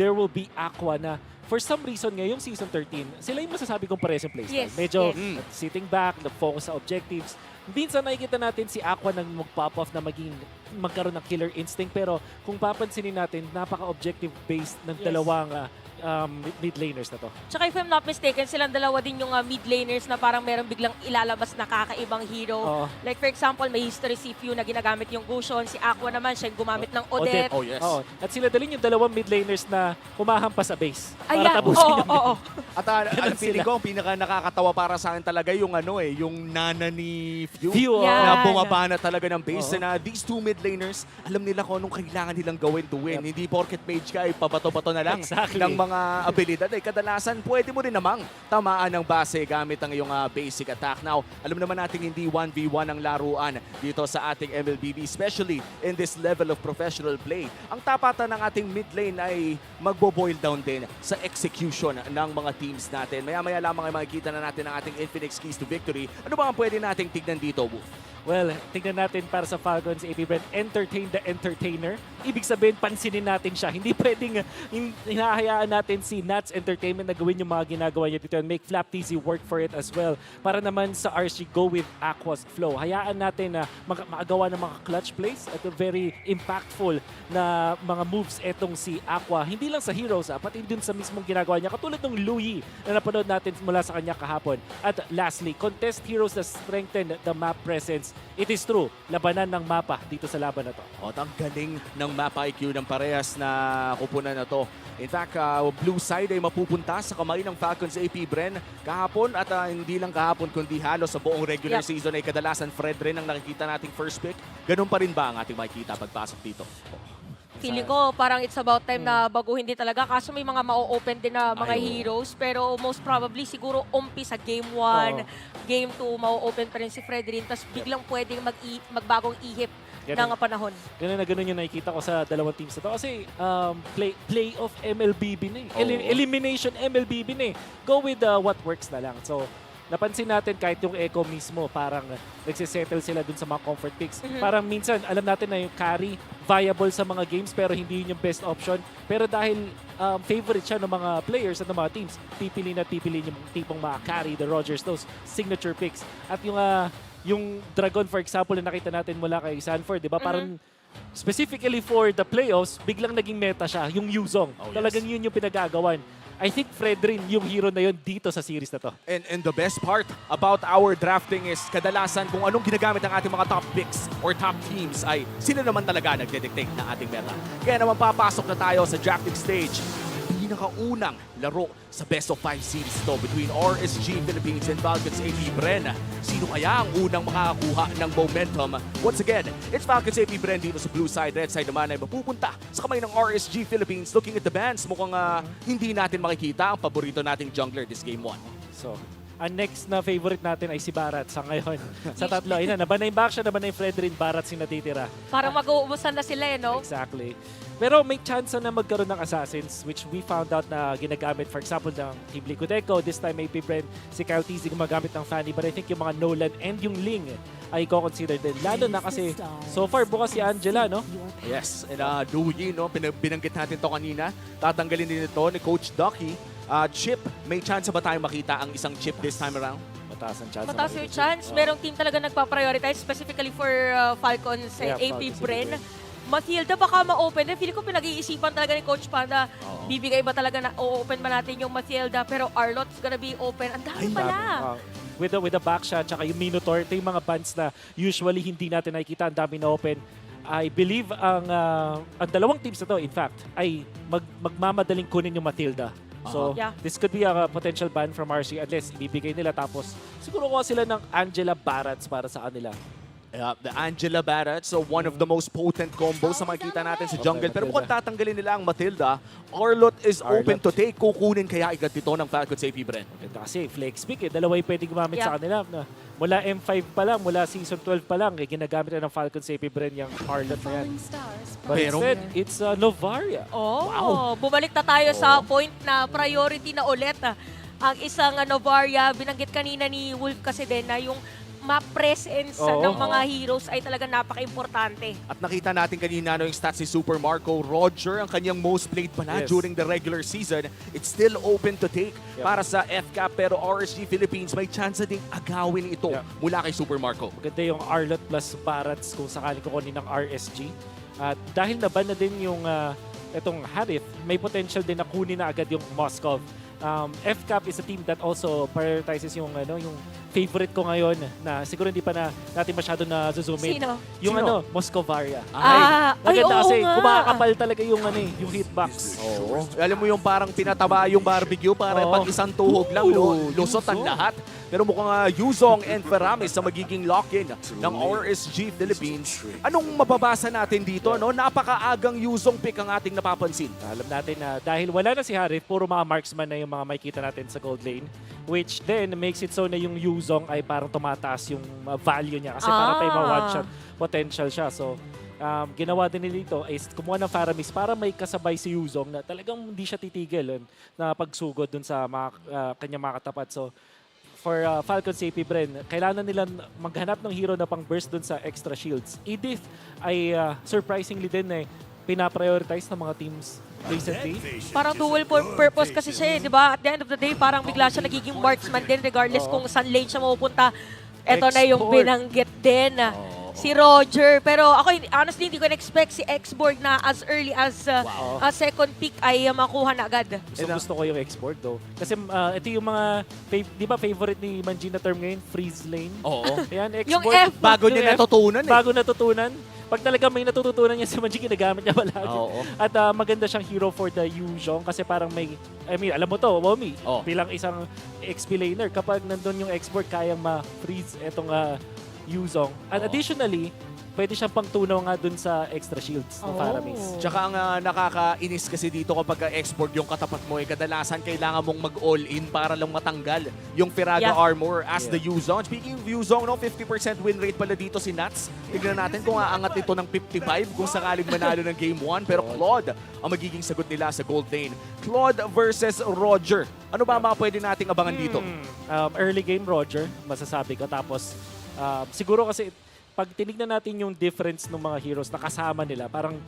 S6: there will be Aqua na for some reason ngayong season 13, sila yung masasabi kong pares yung playstyle.
S21: Yes,
S6: Medyo
S21: yes.
S6: Sitting back, nag-focus sa objectives. Minsan nakikita natin si Aqua nang mag-pop off na magkaroon ng killer instinct, pero kung papansinin natin, napaka-objective based ng dalawang mid laners na to.
S21: Tsaka if I'm not mistaken, silang dalawa din yung mid laners na parang meron biglang ilalabas na kakaibang hero. Like for example, may history si Few na ginagamit yung Gushon, si Aqua naman siya yung gumamit ng Odette.
S7: Oh, yes.
S6: At sila dalhin yung dalawang mid laners na humahampas sa base.
S21: Ayan,
S6: para tapusin
S7: At ang feeling ko, ang pinaka nakakatawa para sa akin talaga yung yung nana ni Few na bumaba na talaga ng base. Na these two mid laners, alam nila kung anong kailangan nilang gawin to win. Hindi porket mage ka, pabato-bato na lang ng mga abilidad. Kadalasan, pwede mo rin namang tamaan ng base gamit ang iyong basic attack. Now, alam naman natin hindi 1v1 ang laruan dito sa ating MLBB, especially in this level of professional play. Ang tapatan ng ating mid lane ay magbo-boil down din sa execution ng mga teams natin. Maya-maya lamang ay makikita na natin ang ating Infinix keys to victory. Ano ba ang pwede nating tignan dito, Wolf?
S6: Well, tignan natin para sa Falcons APBREN, entertain the entertainer. Ibig sabihin, pansinin natin siya. Hindi pwedeng hinahayaan natin si Nats Entertainment na gawin yung mga ginagawa niya dito and make Flap TZ work for it as well. Para naman sa RSG, go with Aqua's flow. Hayaan natin na makagawa ng mga clutch plays at very impactful na mga moves etong si Aqua. Hindi lang sa heroes, pati dun sa mismong ginagawa niya. Katulad ng Louis na napanood natin mula sa kanya kahapon. At lastly, contest heroes that strengthen the map presence it is true, labanan ng mapa dito sa laban na to.
S7: O, ang galing ng map IQ ng parehas na kupunan na to. In fact, blue side ay mapupunta sa kamay ng Falcons APBREN kahapon at hindi lang kahapon kundi halos sa buong regular season ay kadalasan Fred rin ang nakikita nating first pick. Ganun pa rin ba ang ating makikita pagpasok dito?
S21: Feeling ko parang it's about time na baguhin din talaga. Kaso may mga ma-open din na mga heroes. Pero most probably siguro umpi sa Game 1, Game 2, ma-open pa rin si Fredrin. Tapos biglang pwedeng magbagong ihip ng panahon.
S6: Ganun na ganun yung nakikita ko sa dalawang teams na to. Kasi playoff MLBB na eh. Elimination MLBB na eh. Go with what works na lang. So, napansin natin kahit yung Echo mismo, parang nagsisettle sila dun sa mga comfort picks. Parang minsan, alam natin na yung carry viable sa mga games pero hindi yun yung best option. Pero dahil favorite siya ng mga players at ng mga teams, pipili yung tipong maka-carry, the Rogers, those signature picks. At yung Dragon, for example, na nakita natin mula kay Sanford, di ba? Parang specifically for the playoffs, biglang naging meta siya, yung Yuzong. Talagang yun yung pinagagawan. I think Fredrin yung hero na yun dito sa series na to.
S7: And the best part about our drafting is kadalasan kung anong ginagamit ng ating mga top picks or top teams ay sila naman talaga nagde-dictate ng ating meta. Kaya naman papasok na tayo sa drafting stage. Pinakaunang laro sa best of 5 series ito between RSG Philippines and Falcons APBREN. Sino kaya ang unang makakakuha ng momentum? Once again, it's Falcons APBREN dito sa blue side. Red side naman ay mapupunta sa kamay ng RSG Philippines. Looking at the bands, mukhang hindi natin makikita ang paborito nating jungler this game 1.
S6: So, ang next na favorite natin ay si Barat sa ngayon. Sa tatlo, ayun na, nabanay back siya, nabanay Fredrin, Barat si natitira.
S21: Parang mag-uubusan na sila no?
S6: Exactly. Pero may chance na magkaroon ng assassins which we found out na ginagamit, for example, ng Team Liquid Echo. This time, APBREN, si Kyle TZ gumagamit ng Fanny. But I think yung mga Nolan and yung Ling ay ko-consider din. Lalo na kasi so far bukas si Angela, no?
S7: Yes, and Dewey, no? Binanggit natin to kanina. Tatanggalin din ito ni Coach Ducky. Chip, may chance ba tayong makita ang isang chip this time around?
S6: Mataas ang chance.
S21: Mataas yung chance. Merong team talaga nagpa-prioritize specifically for Falcons APBREN. Mathilda, baka ma-open din. Feeling ko pinag-iisipan talaga ni Coach Panda. Bibigay ba talaga na o-open ba natin yung Mathilda? Pero Arlot's gonna be open. Ang dami pala.
S6: With the backshot, tsaka yung Minotaur, ito yung mga bands na usually hindi natin nakikita. Ang dami na open. I believe ang dalawang teams na to, in fact, ay magmamadaling kunin yung Mathilda. So, this could be a potential ban from RC unless ibibigay nila tapos siguro kuha sila ng Angela Barats para sa kanila.
S7: The Angela Barrett, so one of the most potent combos na makikita natin sa jungle. Pero mukhang tatanggalin nila ang Mathilda. Arlot is open to take. Kukunin kaya agad ito ng Falcons APBREN.
S6: Kasi flex pick dalawa yung pwede gumamit sa kanila. Mula M5 pa lang, mula Season 12 pa lang, ginagamit na ng Falcons APBREN yung Arlot na yan. But instead, it's Novaria.
S21: Bumalik na tayo sa point na priority na ulit. Ang isang Novaria, binanggit kanina ni Wolf kasi din na yung ma-presence ng mga heroes ay talaga napaka-importante.
S7: At nakita natin kanina yung stats si Super Marco Roger, ang kanyang most played pa na during the regular season. It's still open to take para sa FCAP, pero RSG Philippines may chance ding agawin ito mula kay Super Marco.
S6: Maganda yung Arlot plus Barats kung sakaling kukunin ng RSG. At dahil naban na din yung itong Harith, may potential din na kunin na agad yung Moscow. FCAP is a team that also prioritizes yung favorite ko ngayon na siguro hindi pa natin masyado na zoom in.
S21: Sino?
S6: Yung Moscovaria.
S21: Maganda
S6: kasi kumakapal talaga yung yung hitbox.
S7: Alam mo yung parang pinataba yung barbecue para pag isang tuhog lang lusot ang lahat. Pero mukhang Yuzong and Feramis sa magiging lock-in ng RSG Philippines. Anong mababasa natin dito? No? Napakaagang Yuzong pick ang ating napapansin.
S6: Alam natin na dahil wala na si Harith, puro mga marksman na yung mga makikita natin sa gold lane. Which then makes it so na yung Yuzong ay parang tumataas yung value niya. Kasi parang may one-shot potential siya. So, ginawa din nila ito is kumuha ng Faramis para may kasabay si Yuzong na talagang hindi siya titigil na pagsugod dun sa kanyang mga katapat. So, for Falcons APBREN, kailangan nila maghanap ng hero na pang-burst dun sa extra shields. Edith ay surprisingly din pinaprioritize ng mga teams recently.
S21: Parang dual purpose kasi siya di ba? At the end of the day, parang bigla siya nagiging marksman din regardless kung saan lane siya mapupunta. Ito na yung binanggit din Si Roger. Pero ako, honestly, hindi ko na-expect si Xborg na as early as second pick ay makuha na agad.
S6: Gusto ko yung export though. Kasi ito yung mga, di ba favorite ni Manji na term ngayon? Freeze lane.
S7: Oo.
S6: Ayan,
S21: Yung
S6: export.
S21: F.
S7: Bago niya natutunan eh.
S6: Bago natutunan. Pag talaga may natututunan niya si Manji, ginagamit niya palagi.
S7: Oo.
S6: At maganda siyang hero for the Yuzhong kasi parang may, alam mo to, Womi, bilang isang XP laner, kapag nandun yung export, kayang ma-freeze itong Yuzhong. And additionally, pwede siyang pangtunaw nga dun sa extra shields ng Faramis.
S7: Tsaka ang nakakainis kasi dito kapag export yung katapat mo, kadalasan kailangan mong mag-all-in para lang matanggal yung Firaga armor as the Yuzhong. Speaking of Yuzhong, 50% win rate pala dito si Nats. Tignan natin kung aangat ito ng 55 kung sakaling manalo ng Game 1. Pero Claude ang magiging sagot nila sa gold lane. Claude versus Roger. Ano ba mga pwede nating abangan dito?
S6: Early game Roger, masasabi ko. Tapos siguro kasi pag tinignan natin yung difference ng mga heroes na kasama nila, parang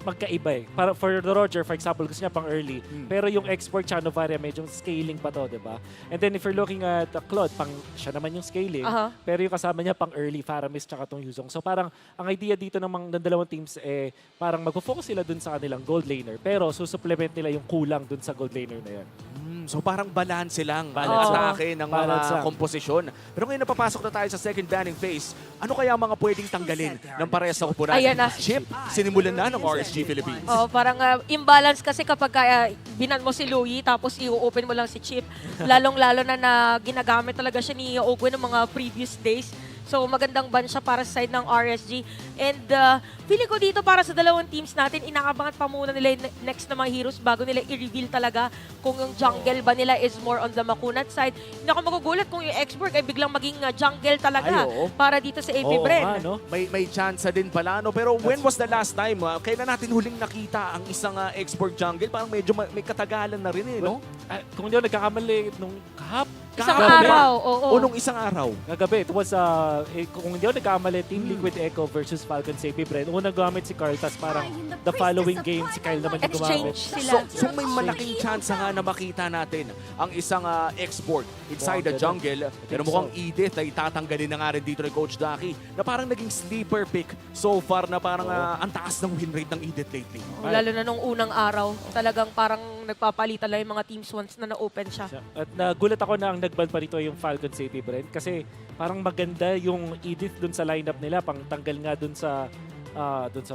S6: magkaiba eh. Para for the Roger, for example, gusto niya pang early. Pero yung export Chanovaria, medyo scaling pa to, di ba? And then if you're looking at Claude, siya naman yung scaling. Pero yung kasama niya pang early, Faramis tsaka tong Yuzhong. So parang ang idea dito ng dalawang teams parang magpo-focus sila dun sa kanilang gold laner. Pero susupplement nila yung kulang dun sa gold laner na yan.
S7: So parang balance lang sa akin ng mga komposisyon. Pero ngayon napapasok na tayo sa second banning phase. Ano kaya mga pwedeng tanggalin ng parehas sa koponan?
S21: Ayan na.
S7: Chip, sinimulan na ng RSG Philippines.
S21: Parang imbalance kasi kapag binan mo si Louie tapos i-open mo lang si Chip. Lalong-lalo na ginagamit talaga siya ni Ogwen ng mga previous days. So magandang ban siya para sa side ng RSG. And feeling ko dito para sa dalawang teams natin, inaabangan pa muna nila yung next na mga heroes bago nila i-reveal talaga kung yung jungle ba nila is more on the makunat side. Hindi ako magugulat kung yung Xborg ay biglang maging jungle talaga para dito sa APBREN.
S7: May chance din pala. No? Pero when was the last time? Kailan natin huling nakita ang isang Xborg jungle? Parang medyo may katagalan na rin eh, no?
S6: Kung hindi ako nagkakamali nung
S21: Isang araw,
S7: O nung isang araw.
S6: Kagabi, it was, kung hindi ako nagkamali, Team Liquid Echo versus Falcons APBREN. Unang gamit si Carl, tas parang the following game, si Kyle naman yung gumamit.
S7: So may malaking chance nga na makita natin ang isang export inside the jungle. Pero mukhang Edith ay tatanggalin na nga rin dito ni Coach Ducky na parang naging sleeper pick so far na parang ang taas ng win rate ng Edith lately.
S21: Lalo na nung unang araw, talagang parang nagpapalitan lang yung mga teams once na na-open siya.
S6: At nagulat ako na ang nagban pa rito yung Falcons APBREN kasi parang maganda yung Edith dun sa lineup nila, pang tanggal nga dun sa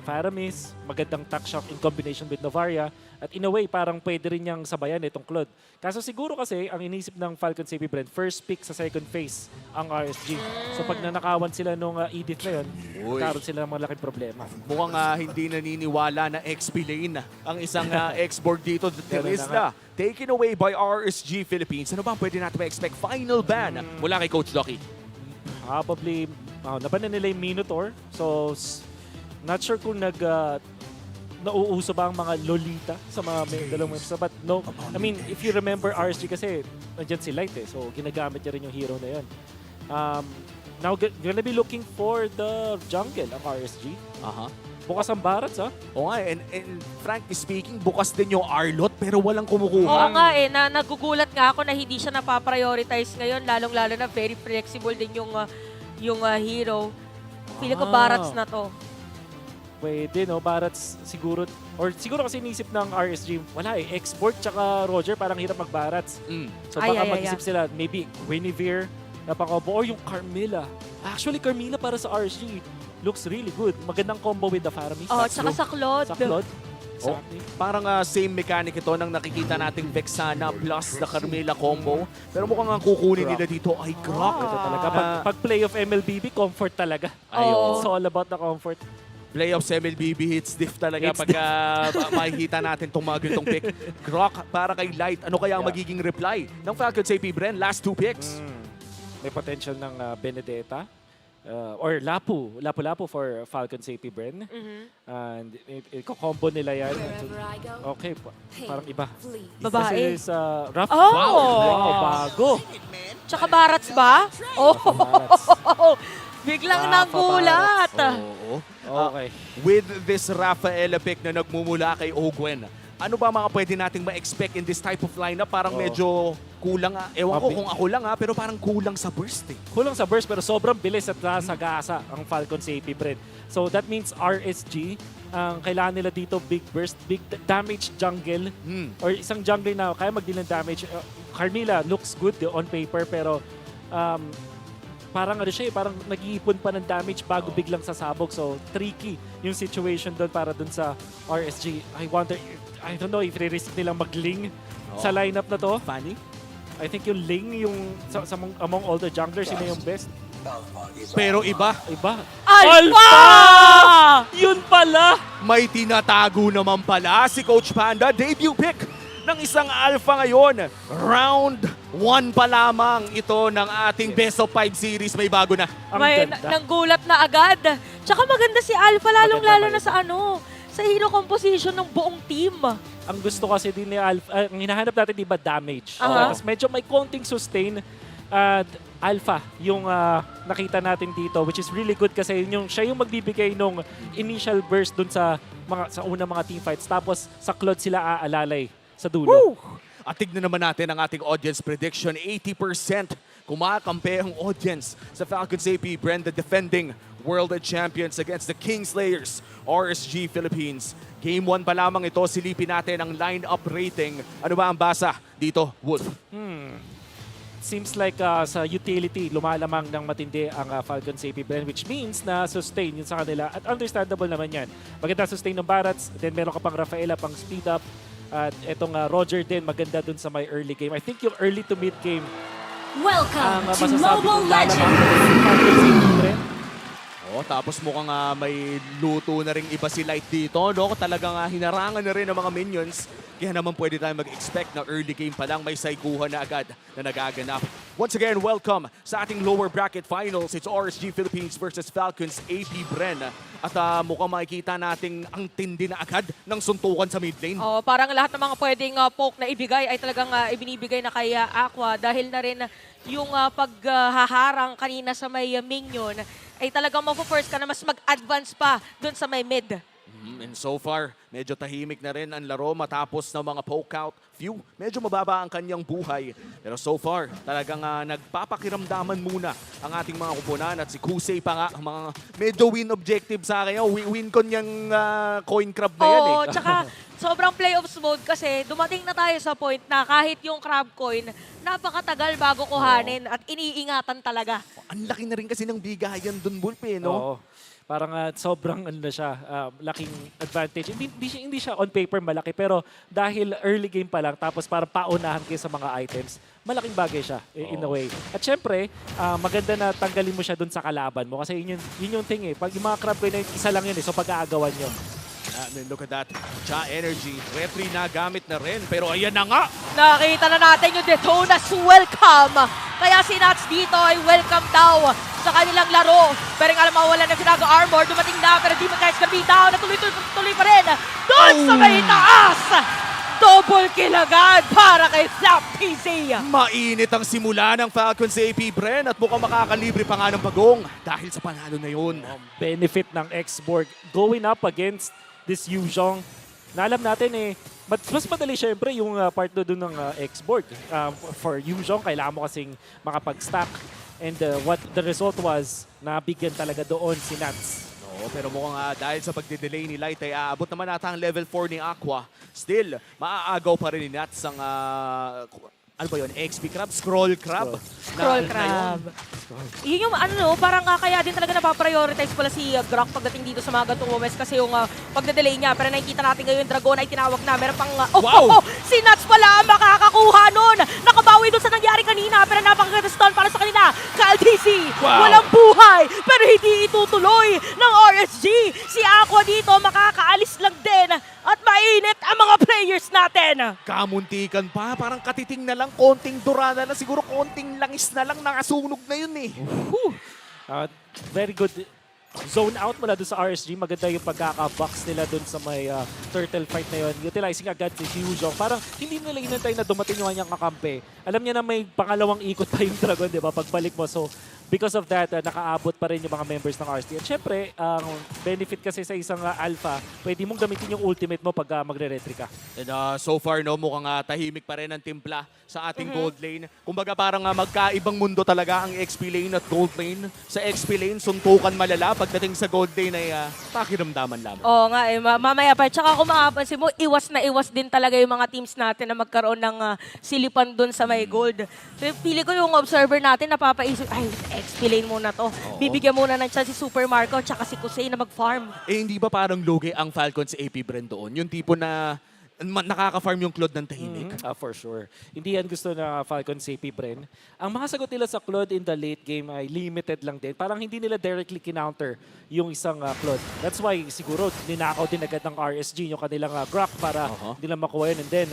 S6: Faramis, magandang tack shock in combination with Novaria. At in a way, parang pwede rin niyang sabayan itong Claude. Kaso siguro kasi, ang inisip ng Falcons APBREN, first pick sa second phase ang RSG. So pag nanakawan sila nung Edith na yun, karoon sila ng malaking problema.
S7: Mukhang hindi naniniwala na XP lane ang isang Xborg dito. Terisla, taken away by RSG Philippines. Ano ba ang pwede natin ma-expect? Final ban mula kay Coach Ducky.
S6: Probably, nabanan nila yung Minotaur. So, not sure kung nauuso ba ang mga Lolita sa mga dalawang members. But no, I mean, if you remember RSG kasi, nandiyan si Light eh. So, ginagamit niya rin yung hero na yun. Now, gonna be looking for the jungle ang RSG. Bukas ang Barats, ha?
S7: Oo nga, and frankly speaking, bukas din yung Arlot pero walang kumukuha.
S21: Oo nga nagugulat nga ako na hindi siya napaprioritize ngayon, lalong-lalo na very flexible din yung hero. Feeling ko Barats na to.
S6: Pwede, no? Barats siguro, or siguro kasi inisip ng RSG, wala export tsaka Roger, parang hirap mag-Barats. So baka mag-isip sila, maybe Guinevere, napakombo, or yung Carmilla. Actually, Carmilla para sa RSG looks really good. Magandang combo with the Faramis.
S21: Tsaka sa Claude.
S6: Sa Claude. Exactly.
S7: Parang same mechanic ito ng nakikita nating Vexana plus the Carmilla combo. Pero mukhang ang kukunin nila dito ay Croc.
S6: Ito talaga. Pag play of MLBB, comfort talaga. It's all about the comfort.
S7: Playoffs MLBB hits diff talaga pagka makikita natin itong mga ganitong pick. Croc para kay Light. Ano kaya ang magiging reply ng Falcons APBREN? Last two picks.
S6: May potential ng Benedetta. Or Lapu-Lapu for Falcons APBREN. And i-combo nila yan. Okay, parang iba.
S21: Babae.
S6: This is rough.
S21: Wow,
S6: bago.
S21: Tsaka Barats ba? Biglang nagulat.
S6: Okay.
S7: With this Rafaela pick na nagmumula kay Ogwen, Ano ba mga pwede nating ma-expect in this type of lineup? Parang medyo kulang. Ewan ko kung ako lang pero parang kulang sa burst eh.
S6: Kulang sa burst pero sobrang bilis at sagasa ang Falcons APBREN. So that means RSG, kailangan nila dito big burst, big damage jungle, or isang jungle na kaya mag-deal ng damage. Carmilla looks good on paper pero parang ano siya parang nag-iipon pa ng damage bago biglang sasabog. So tricky yung situation doon para doon sa RSG. I don't know if i-risk nilang mag-ling sa lineup na to.
S7: Funny?
S6: I think yung ling yung among all the junglers, yun na yung best.
S7: Pero iba.
S21: Alpha!
S6: Yun pala!
S7: May tinatago naman pala si Coach Panda. Debut pick ng isang Alpha ngayon. Round 1 pa lamang ito ng ating Best of 5 series. May bago na.
S21: May nanggulat na agad. Tsaka maganda si Alpha, lalong-lalo na sa hero composition ng buong team.
S6: Ang gusto kasi din ni Alpha, ang hinahanap natin di ba damage. Tapos medyo may konting sustain. Alpha yung nakita natin dito, which is really good kasi siya yung magbibigay nung initial burst dun sa unang mga teamfights. Tapos sa Claude sila aalalay sa dulo.
S7: Woo! At tignan naman natin ang ating audience prediction. 80% kumakampi ang audience sa Falcons APBREN, the defending world champions against the Kingslayers, RSG Philippines. Game 1 pa lamang ito, silipin natin ang lineup rating. Ano ba ang basa dito, Wolf?
S6: Seems like sa utility, lumalamang ng matindi ang Falcons APBREN, which means na sustain yun sa kanila. At understandable naman yan. Maganda sustain ng Barats, then meron ka pang Rafaela pang speed up. At etong Roger din, maganda dun sa may early game. I think yung early to mid game,
S4: Welcome to
S6: masasabi
S4: Mobile
S6: kong lalamang
S4: Legends!
S6: ng Falcons APBREN.
S7: Tapos mukhang may luto na rin iba si Light dito. No? Talagang hinarangan na rin ang mga minions. Kaya naman pwede tayo mag-expect na early game pa lang may saikuhan na agad na nagaganap. Once again, welcome sa ating lower bracket finals. It's RSG Philippines versus Falcons APBREN. At mukhang makikita nating ang tindi na agad ng suntukan sa mid lane.
S21: Parang lahat ng mga pwedeng poke na ibigay ay talagang ibinibigay na kay Aqua dahil na rin yung paghaharang kanina sa may minion ay talagang mapo-force ka na mas mag-advance pa dun sa may mid.
S7: And so far, medyo tahimik na rin ang laro matapos ng mga poke-out. Medyo mababa ang kanyang buhay. Pero so far, talagang nagpapakiramdaman muna ang ating mga kuponan. At si Kusei pa nga, mga medyo win objective sa akin. Win ko niyang coin crab na yan eh.
S21: Tsaka sobrang playoffs mode kasi dumating na tayo sa point na kahit yung crab coin, napakatagal bago kuhanin at iniingatan talaga.
S7: Ang laki na rin kasi ng bigayan dun, Bulp eh, no?
S6: Parang sobrang laking advantage. Hindi siya on paper malaki, pero dahil early game pa lang, tapos parang paunahan kayo sa mga items, malaking bagay siya in a way. At syempre, maganda na tanggalin mo siya dun sa kalaban mo kasi yun yung thing eh. Pag yung mga crab coin, isa lang yun eh, so pag-aagawan nyo.
S7: Look at that. Cha energy. Retry na gamit na rin. Pero ayan na nga.
S21: Nakita na natin yung Detonas welcome. Kaya si Nats dito ay welcome daw sa kanilang laro. Pero alam mo, wala na Finago armor. Dumating na pero di magkais kabitaw. Natuloy pa rin. Doon sa may taas. Double kill agad para kay Flap PC.
S7: Mainit ang simula ng Falcons APBREN at mukhang makakalibre pa nga ng bagong dahil sa panalo na yun.
S6: Benefit ng X-Borg going up against this Yuzhong. Na alam natin mas madali syempre yung part doon ng X-Borg. For Yuzhong, kailangan mo kasing makapag-stack. And what the result was, nabigyan talaga doon si Nats.
S7: Pero mukhang dahil sa pagde-delay ni Light ay aabot naman nata ang level 4 ni Aqua. Still, maaagaw pa rin ni Nats ang ano ba yun? XP Crab? Scroll Crab?
S21: Scroll Crab. Yun yung parang kaya din talaga napaprioritize pala si Grok pagdating dito sa mga gantong moments kasi yung pagde-delay niya. Pero nakikita natin ngayon, Dragon ay tinawag na. Meron pang, si Nats pala ang makakakuha nun. Nakabawi doon sa nangyari kanina pero napakaganda stun para sa kanila. KalDC, walang buhay pero hindi itutuloy ng RSG. Si Aqua dito makakaalis lang din at mainit ang mga players natin.
S7: Kamuntikan pa, parang katiting na lang, konting durana na, siguro konting langis na lang, nakasunog na yun eh.
S6: Very good zone out mula doon sa RSG. Maganda yung pagkaka-box nila doon sa may turtle fight na yun. Utilizing agad si Yuzhong. Parang hindi nila inantay na dumating yung kanyang kakampi. Alam niya na may pangalawang ikot pa yung Dragon, di ba? Pagbalik mo. So, because of that, nakaabot pa rin yung mga members ng RSG. At syempre, ang benefit kasi sa isang alpha, pwede mong gamitin yung ultimate mo pag magre-retry ka.
S7: And so far, no, mukhang tahimik pa rin ang timpla sa ating gold lane. Kumbaga parang magkaibang mundo talaga ang XP lane at gold lane. Sa XP lane, suntukan malala. Pagdating sa gold lane ay pakiramdaman lamang.
S21: Oo nga mamaya pa. Tsaka kung makapansin mo, iwas na iwas din talaga yung mga teams natin na magkaroon ng silipan dun sa may gold. So, pili ko yung observer natin, napapaisip, ay, XP lane muna to. Bibigyan muna ng chance si Super Marco tsaka si Kusei na mag-farm.
S7: Hindi ba parang lugi ang Falcons APBREN doon? Yung tipo na nakaka-farm yung Claude ng tahimik?
S6: For sure. Hindi yan gusto na Falcons APBREN. Ang mga sagot nila sa Claude in the late game ay limited lang din. Parang hindi nila directly kinounter yung isang Claude. That's why siguro ninakaw din agad ng RSG yung kanilang Grok para hindi lang makuha yun. And then,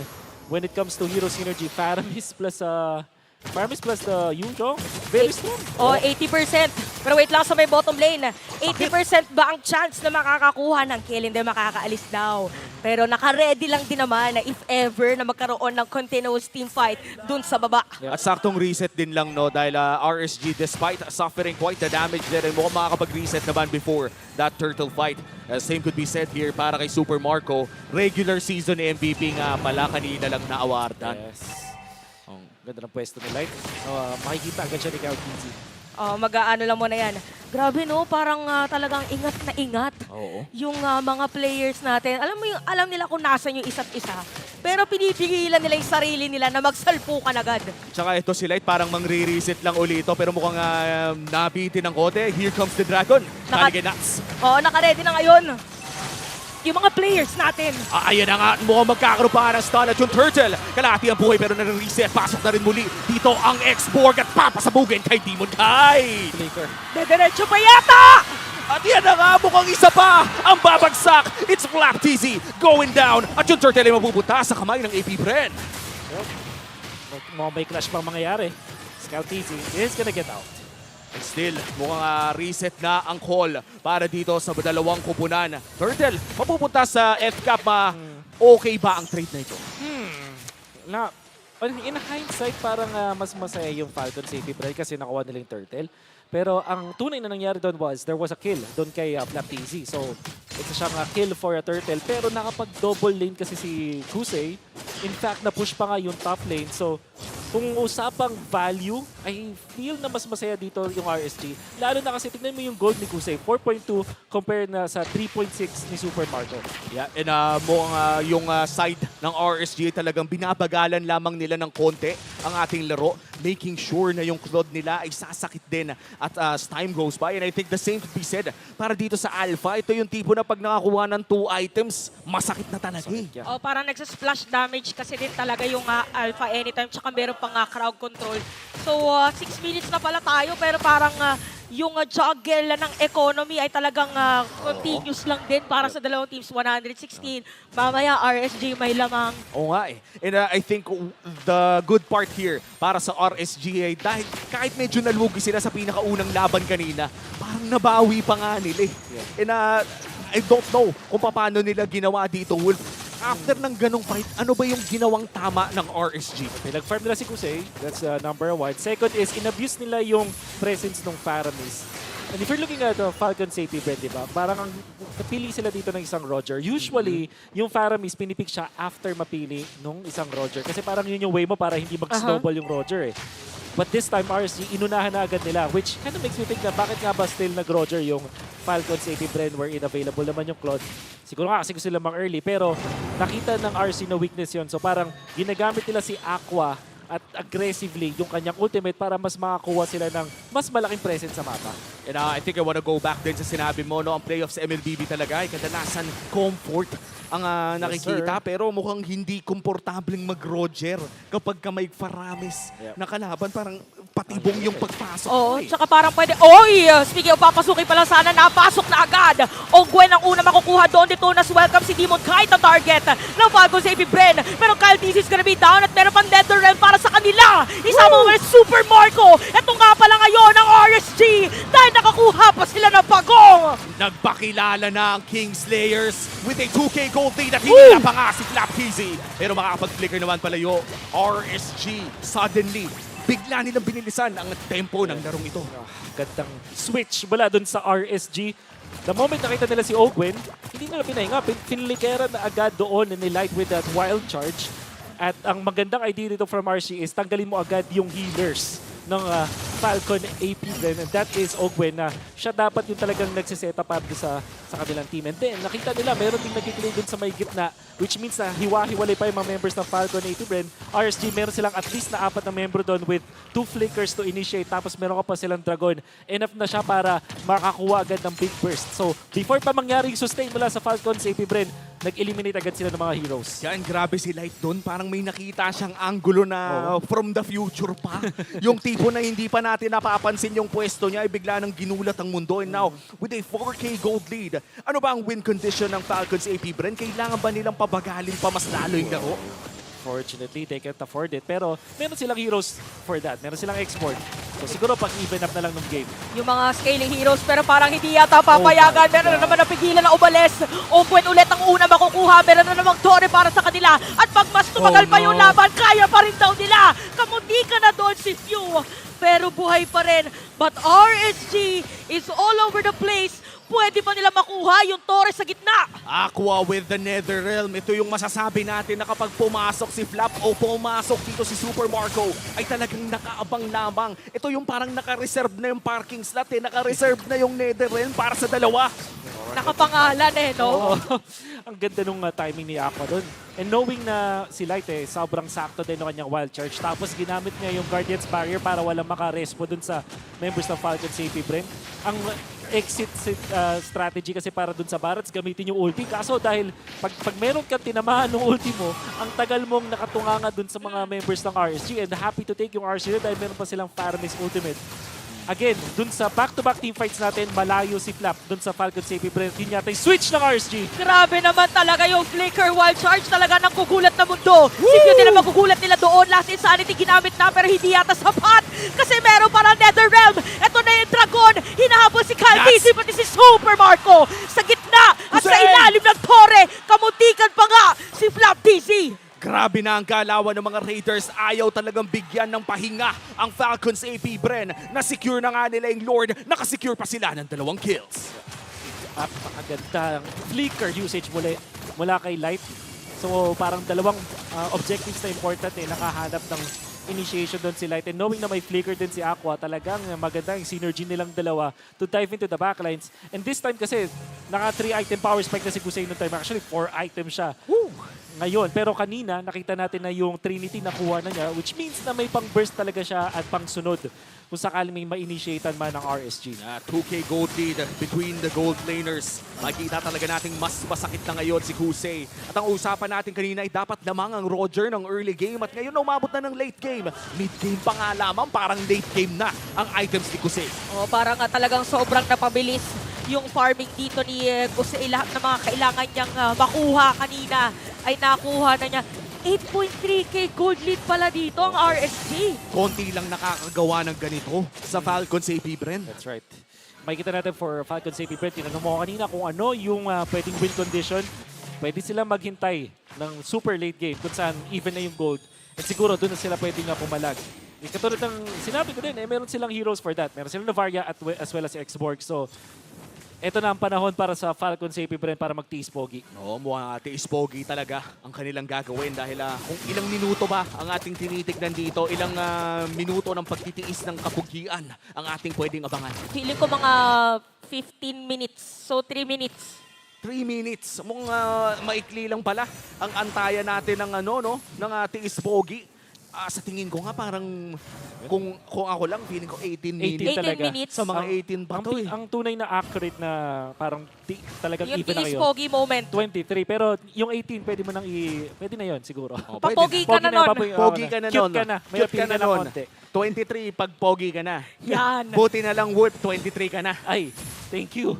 S6: when it comes to hero synergy, Faramis plus the Yuzhong, very strong.
S21: 80%. Pero wait lang sa may bottom lane. 80% ba ang chance na makakakuha ng kill? Hindi, makakaalis daw. Pero naka-ready lang din naman na if ever na magkaroon ng continuous team fight dun sa baba.
S7: At saktong reset din lang, no, dahil RSG, despite suffering quite the damage there, mukhang makakapag-reset naman before that turtle fight. Same could be said here para kay Super Marco. Regular season MVP nga pala, kanina lang na-awardan.
S6: Yes. Ganda ng pwesto ni Light. Makikita agad siya ni Kaukizi.
S21: Mag-aano lang muna yan. Grabe no, parang talagang ingat na ingat yung mga players natin. Alam mo yung alam nila kung nasan yung isa't isa. Pero pinipigilan nila yung sarili nila na magsalpukan agad.
S7: Tsaka ito si Light, parang mang-re-reset lang ulit ito. Pero mukhang nabitin ng kote. Here comes the Dragon. Nuts.
S21: Naka-ready na ngayon yung mga players natin.
S7: Ayan na nga, mukhang magkakaroon pa ng stun at yung Turtle. Kalahati ang buhay pero nare-reset. Pasok na rin muli. Dito ang X-Borg at papasabugin kay Demon Kai.
S21: Dediretso pa yata!
S7: At yan na nga, mukhang isa pa ang babagsak. It's Flap TZ going down. At yung Turtle ay mapupunta sa kamay ng APBREN.
S6: Mukhang may clash pang mangyayari. Scout TZ is gonna get out.
S7: And still, mukhang reset na ang call para dito sa dalawang koponan. Turtle, mapupunta sa FCAP. Okay ba ang trade na ito?
S6: In hindsight, parang mas masaya yung Falcons APBREN kasi nakuha nila yung Turtle. Pero ang tunay na nangyari doon was, there was a kill doon kay Flap TZ. So, ito siyang kill for a Turtle. Pero nakapag-double lane kasi si Kusei. In fact, na-push pa nga yung top lane. So, kung usapang value, I feel na mas masaya dito yung RSG. Lalo na kasi tignan mo yung gold ni Kusei, 4.2 compared na sa 3.6 ni Super Marco.
S7: Yeah, and mukhang yung side ng RSG talagang binabagalan lamang nila ng konti ang ating laro, making sure na yung Claude nila ay sasakit din at as time goes by. And I think the same could be said para dito sa Alpha. Ito yung tipo na pag nakakuha ng 2 items, masakit na talaga.
S21: Parang nagsasplash damage kasi din talaga yung Alpha anytime, tsaka meron pang crowd control. So, 6 minutes na pala tayo, pero parang yung juggle ng economy ay talagang continuous lang din para sa dalawang teams. 116. Mamaya, RSG may lamang.
S7: Oo nga eh. And I think the good part here para sa RSG ay dahil kahit medyo nalugi sila sa pinakaunang laban kanina, parang nabawi pa nga nila eh. And I don't know kung paano nila ginawa dito, Wolf. After ng ganong fight, ano ba yung ginawang tama ng RSG?
S6: Pinag-farm nila si Kusei. That's number 1. Second is, in-abuse nila yung presence ng Faramis. And if you're looking at Falcons APBREN, diba? Parang napili sila dito ng isang Roger. Usually, yung Faramis, pinipick siya after mapili nung isang Roger. Kasi parang yun yung way mo para hindi mag-snowball yung Roger eh. But this time, RSG, inunahan na agad nila, which kind of makes me think na bakit nga ba still nag-Roger yung Falcons APBREN wherein available naman yung Claude. Siguro nga kasi gusto nila mang early, pero nakita ng RC na weakness yon. So parang ginagamit nila si Aqua at aggressively yung kanyang ultimate para mas makakuha sila ng mas malaking presence sa mapa.
S7: And I think I wanna go back din sa sinabi mo, no? Ang playoffs sa MLBB talaga ay kadalasan comfort ang nakikita. Pero mukhang hindi komportableng mag-Roger kapag ka may Faramis na kalaban. Parang patibong yung pagpasok.
S21: Tsaka parang pwede, speaking of papasukin pala sana, napasok na agad. Gwen ang una makukuha doon. Dito nas welcome si Demon Kai na target ng Falcons APBREN. Pero Kyle TZ is gonna be down at meron pang Dead Realm para sa kanila. Isama mo Super Marco. Ito nga pala ngayon ang RSG dahil nakakuha pa sila ng pagong.
S7: Nagpakilala na ang Kingslayers with a 2K gold lead at hindi na pa nga si Flap TZ. Pero makakapag-flicker naman pala yung RSG. Suddenly, bigla nilang binilisan ang tempo ng larong ito.
S6: Gandang switch mula dun sa RSG. The moment nakita nila si Ogwen, hindi nila pinahinga. Pinlikera na agad doon ni Light with that wild charge. At ang magandang idea dito from RSG is tanggalin mo agad yung healers ng Falcon APBREN, and that is Ogwen na siya dapat yung talagang nagsiset up sa kanilang team. And then, nakita nila, meron din nagkikilig dun sa may gitna, which means na hiwa-hiwalay pa yung mga members ng Falcon APBREN. RSG, meron silang at least na 4 na membro doon with 2 flickers to initiate, tapos meron ka pa silang Dragon. Enough na siya para makakuha agad ng big burst. So, before pa mangyari yung sustain mula sa Falcons APBREN, nag-eliminate agad sila ng mga heroes.
S7: Yan, grabe si Light doon. Parang may nakita siyang angulo na from the future pa. Yung tipo na hindi pa natin napapansin yung pwesto niya ay bigla nang ginulat ang mundo. And now, with a 4K gold lead, ano ba ang win condition ng Falcons APBREN? Kailangan ba nilang pabagalin pa mas lalo yung laro?
S6: Fortunately, they can't afford it. Pero meron silang heroes for that. Meron silang export. So siguro pag-even up na lang ng game.
S21: Yung mga scaling heroes, pero parang hindi yata papayagan. Meron na naman napigilan na umalis. Ogwen ulit ang una makukuha. Meron na namang Tore para sa kanila. At pag mas tumagal pa yung laban, kaya pa rin daw nila. Kamundi ka na doon si Few. Pero buhay pa rin. But RSG is all over the place. Pwede pa nila makuha yung Torres sa gitna.
S7: Aqua with the Netherrealm. Ito yung masasabi natin na kapag pumasok si Flap o pumasok dito si Super Marco, ay talagang nakaabang lamang. Ito yung parang naka-reserve na yung parking slot Naka-reserve na yung Netherrealm para sa dalawa.
S21: Nakapangalan no?
S6: Ang ganda nung timing ni Aqua doon. And knowing na si Light sobrang sakto din ng kanyang wild charge. Tapos ginamit niya yung Guardian's Barrier para walang makarespo doon sa members ng Falcons APBREN. Ang exit strategy kasi para dun sa Barrats, gamitin yung ulti. Kaso dahil pag meron kang tinamaan ng ulti mo, ang tagal mong nakatunganga dun sa mga members ng RSG, and happy to take yung RSG dahil meron pa silang Faramis ultimate. Again, dun sa back-to-back team fights natin, malayo si Flap dun sa Falcons APBREN. Yun yata yung switch ng RSG.
S21: Grabe naman talaga yung flicker wild charge talaga ng kugulat na mundo. Si Few din ang magugulat nila doon. Last insanity ginamit na pero hindi yata sapat. Kasi meron parang Netherrealm. Ito na yung Dragon. Hinahabol si Caltisi pati si Super Marco. Sa gitna at sa ilalim ng Tore. Kamuntikan pa nga si Flap TC.
S7: Grabe na ang galawan ng mga Raiders. Ayaw talagang bigyan ng pahinga ang Falcons APBREN. Na-secure na nga nila yung Lord. Nakasecure pa sila ng 2 kills.
S6: Napakaganda ang flicker usage mula kay Light. So parang dalawang objectives na important nakahanap ng initiation doon si Light. And knowing na may flicker din si Aqua, talagang maganda yung synergy nilang dalawa to dive into the backlines. And this time kasi, naka 3 item power spike na si Gusay noong time. Actually, 4 item siya. Ngayon, pero kanina, nakita natin na yung Trinity nakuha na niya, which means na may pang-burst talaga siya at pang-sunod kung sakali may ma-initiatean man ng RSG.
S7: 2K gold lead between the gold laners. Makikita talaga nating mas masakit na ngayon si Kusei. At ang usapan natin kanina ay dapat lamang ang Roger ng early game. At ngayon umabot na ng late game. Mid-game pa nga lamang, parang late game na ang items ni Kusei.
S21: Parang talagang sobrang napabilis yung farming dito ni Kusei. Lahat ng mga kailangan niyang makuha kanina ay nakuha na niya. 8.3k gold lead pala dito ang RSG.
S7: Konti lang nakakagawa ng ganito sa Falcons APBREN.
S6: That's right. Makikita natin for Falcons APBREN, tinanong mo kanina kung ano yung pwedeng win condition. Pwede silang maghintay ng super late game kung saan even na yung gold. At siguro doon na sila pwedeng pumalag. Katulad ng sinabi ko din, meron silang heroes for that. Meron silang Navaria as well as X-Borg. So, ito na ang panahon para sa Falcons APBREN para mag-tiis pogi.
S7: Oo, mukhang tiis pogi talaga ang kanilang gagawin dahil kung ilang minuto ba ang ating tinitignan dito, ilang minuto ng pagtitiis ng kapugian ang ating pwedeng abangan.
S21: Feeling ko mga 15 minutes. So 3 minutes.
S7: 3 minutes. Maikli lang pala ang antayan natin ng ng tiis pogi. Sa tingin ko nga parang kung ako lang feeling ko 18 minutes.
S21: 18 minutes.
S7: Sa mga 18 pa to
S6: Ang tunay na accurate na parang talagang
S21: yung
S6: even na kayo.
S21: Yung pogi moment.
S6: 23 pero yung 18 pwede mo nang pwede na yon siguro.
S21: Papogi ka na nun.
S7: Pogi ka na nun.
S6: Cute ka na. May
S7: Cute
S6: appeal
S7: ka na
S6: ng
S7: nun.
S6: konti.
S7: 23 pag pogi ka na.
S21: Yan.
S7: Buti na lang worth 23 ka na.
S6: Ay, thank you.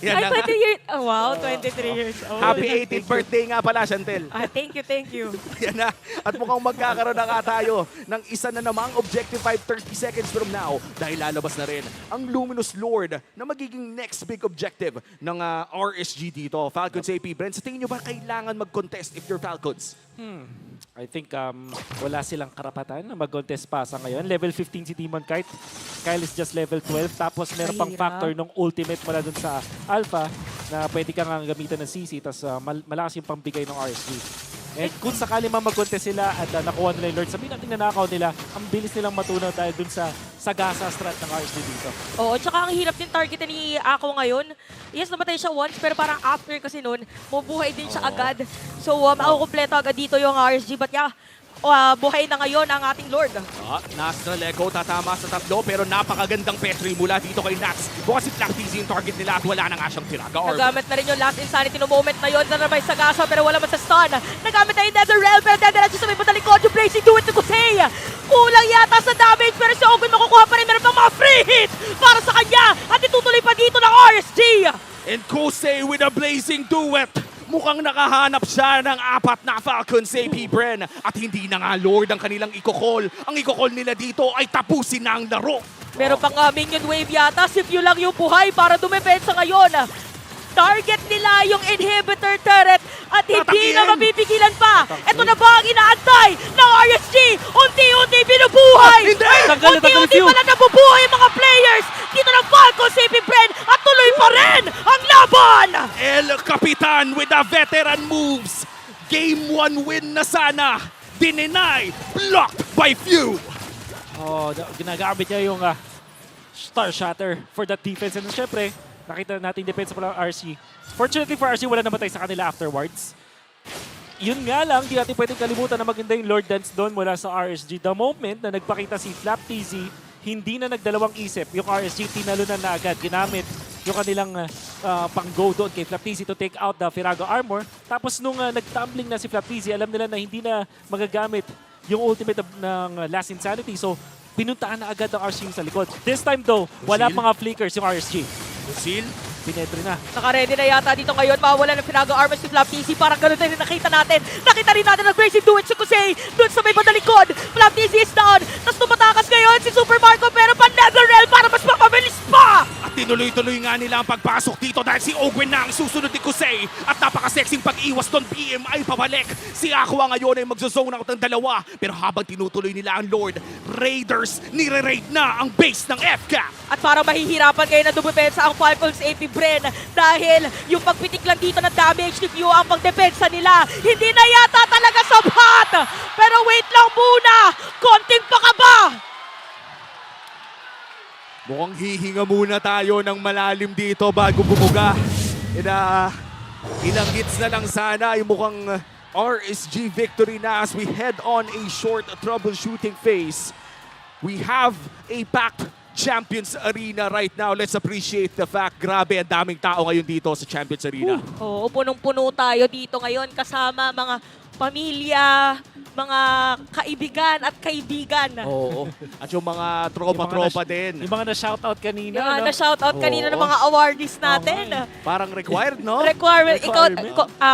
S7: Yan
S21: Ay,
S7: na
S21: 20 years. Oh, wow, 23 years old.
S7: Happy 18th birthday nga pala, Chantel.
S21: Thank you, thank you.
S7: Yan na. At mukhang magkakaroon na nga tayo ng isa na namang Objective 5 30 seconds from now dahil lalabas na rin ang Luminous Lord na magiging next big objective ng RSG dito. Falcons APBREN, sa tingin nyo ba kailangan mag-contest if you're Falcons?
S6: I think wala silang karapatan na mag-contest pa sa ngayon. Level 15 si Demon Kite. Kyle is just level 12. Tapos meron pang factor ng ultimate mula dun sa Alpha na pwede kang gamitan ng CC. Tapos malakas yung pambigay ng RSG. And kung sakali man mag-contest sila at nakuha nila yung Lord, sabihin natin nanakaw nila, ang bilis nilang matunaw dahil dun sa sagasa strat ng RSG dito.
S21: Oo, tsaka ang hirap din targetin ni Ako ngayon. Yes, namatay siya once, pero parang after kasi nun, mabuhay din siya agad. So, makukumpleto agad dito yung RSG. But yeah, buhay na ngayon ang ating Lord.
S7: Nastral Echo tatama sa tatlo pero napakagandang petri mula dito kay Nats. Bukas si Black TZ yung target nila at wala na nga siyang tiraga.
S21: Nagamit na rin yung last insanity no moment na yun. Nanamay sa gasa pero wala man sa stun. Nagamit na yung Nether Realm pero Nether sa may patalikod yung Blazing Do It to Kusei. Kulang yata sa damage pero si Ogun makukuha pa rin. Meron pang mga free hit para sa kanya at itutuloy pa dito ng RSG.
S7: And Kusei with a Blazing Duet. Mukhang nakahanap siya ng 4 na Falcons APBREN at hindi na nga Lord ang kanilang ikokol. Ang ikokol nila dito ay tapusin na ang laro.
S21: Meron pang minion wave yata. Si Few lang yung buhay para dumepensa ngayon. Target nila yung inhibitor turret at hindi na mapipigilan pa. Ito na ba ang inaantay ng RSG? Unti-unti binubuhay. Unti-unti pala nabubuhay yung mga players dito ng Falcons APBREN at tuloy pa rin ang laban.
S7: El Capitan with the veteran moves. Game 1 win na sana. Dininay, blocked by Few.
S6: Ginagamit niya yung Star Shatter for that defense. And syempre, nakita natin defense pala ng RSG. Fortunately for RSG, wala namatay sa kanila afterwards. Yun nga lang, di natin pwedeng kalimutan na maganda yung Lord Dance doon mula sa RSG. The moment na nagpakita si Flap TZ, hindi na nagdalawang isip. Yung RSG, tinalo na agad. Ginamit yung kanilang pang-go doon kay Flap TZ to take out the Firago Armor. Tapos nung nag-tumbling na si Flap TZ, alam nila na hindi na magagamit yung ultimate ng Last Insanity. So, pinuntaan na agad ang RSG sa likod. This time though, wala pang flickers yung RSG.
S7: Lucille,
S6: pinetre na.
S21: Naka-ready na yata dito ngayon. Mawala ng Firago Armor si Flap TZ. Parang ganun din nakita natin. Nakita rin natin ang Crazy Do It si Kusei. Doon sa may badalikod. Flap TZ is down. Tapos tumatakas ngayon si Super Marco. Pero pa Netherrealm para mas mapabilis pa.
S7: At tinuloy-tuloy nga nila ang pagpasok dito dahil si Ogwen na ang susunod ni Kusei. At napaka-sexing pag-iwas doon, PM ay pabalik. Si Aqua ngayon ay magzo-zone out ng dalawa. Pero habang tinutuloy nila ang Lord, Raiders, nire-raid na ang base ng FCAP.
S21: At parang mahihirapan kayo na dumepensa ang Falcons APBREN dahil yung pagpitik lang dito ng damage ni Few ang pagdepensa nila. Hindi na yata talaga sapat. Pero wait lang muna. Konting pa ka ba?
S7: Mukhang hihinga muna tayo ng malalim dito bago bumuga. Ilang hits na lang sana yung mukhang RSG victory na as we head on a short troubleshooting phase. We have a packed Champions Arena right now. Let's appreciate the fact, grabe, ang daming tao ngayon dito sa Champions Arena.
S21: Oo, punong-puno tayo dito ngayon kasama mga pamilya, mga kaibigan at kaibigan.
S7: Oo. At yung mga tropa-tropa din.
S6: Yung mga na-shoutout kanina.
S21: Yung mga na-shoutout kanina ng mga awardees natin.
S7: Parang required, no?
S21: Requirement. Ikaw,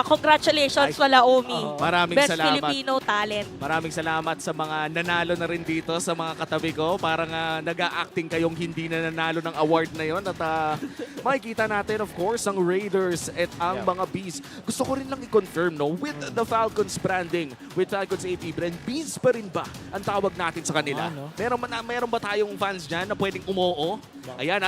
S21: congratulations wala Omi.
S7: Maraming
S21: Best
S7: salamat.
S21: Filipino talent.
S7: Maraming salamat sa mga nanalo na rin dito sa mga katabi ko. Parang nag-a-acting kayong hindi na nanalo ng award na yon. At makikita natin, of course, ang Raiders at ang mga Bees. Gusto ko rin lang i-confirm, no? With the Falcons branding, with Falcons APBREN, Bees pa rin ba ang tawag natin sa kanila? Meron ba tayong fans dyan na pwedeng umoo? Ayan,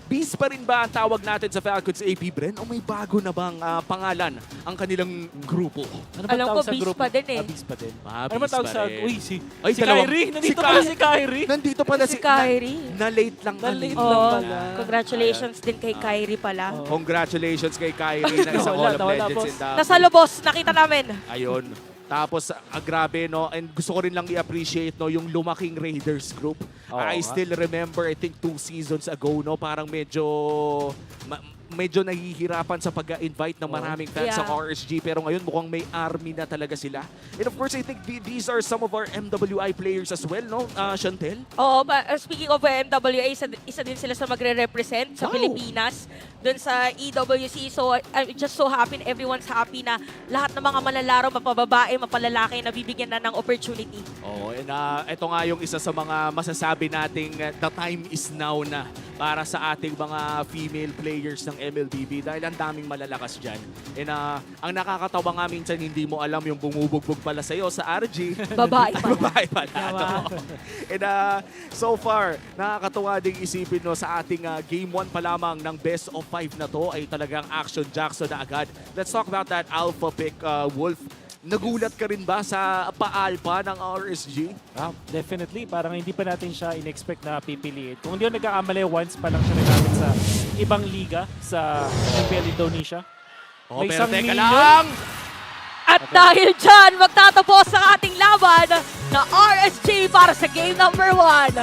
S7: Bees pa rin ba ang tawag natin sa Falcons APBREN? O may bago na bang pangalan ang kanilang grupo?
S21: Alam ko, Bees pa din eh.
S6: Bees pa din.
S7: Ano
S6: ba tawag sa... Uy, si
S7: dalawang-
S6: Kyrie. Nandito pala si Kyrie.
S7: Nandito pala
S21: si Kyrie.
S7: Na-late lang.
S6: Na-late lang pala.
S21: Congratulations din kay Kyrie pala.
S7: Congratulations kay Kyrie na isang Hall of Legends in the...
S21: Nasa lubos, nakita namin.
S7: Ayun. Tapos, grabe, no? And gusto ko rin lang i-appreciate, no, yung lumaking Raiders group. I still remember, I think 2 seasons ago, no, parang medyo nahihirapan sa pag-invite ng maraming fans sa RSG, pero ngayon mukhang may army na talaga sila. And of course, I think these are some of our MWI players as well, no, Chantel?
S21: Oo, speaking of MWA, isa din sila sa magre-represent sa Pilipinas dun sa EWC. So I'm just so happy, everyone's happy na lahat ng mga manlalaro, mapababae, mapalalaki, nabibigyan na ng opportunity.
S7: Oh, and ito nga yung isa sa mga masasabi nating the time is now na para sa ating mga female players ng MLBB dahil ang daming malalakas dyan. And ang nakakatawa nga minsan hindi mo alam yung bumubugbog pala sa'yo sa RG.
S21: Babae pala.
S7: Babae pala. And so far, nakakatawa ding isipin no, sa ating Game 1 pa lamang ng best of 5 na to ay talagang action Jackson na agad. Let's talk about that alpha pick, Wolf. Nagulat ka rin ba sa paalpa ng RSG?
S14: Definitely. Parang hindi pa natin siya in-expect na pipiliin. Kung hindi ako nag-aamalay, once pa lang siya nagamit sa ibang liga sa MPL Indonesia.
S7: Oh, pero teka lang!
S21: At dahil dyan, magtatapos ang ating laban na RSG para sa game number 1.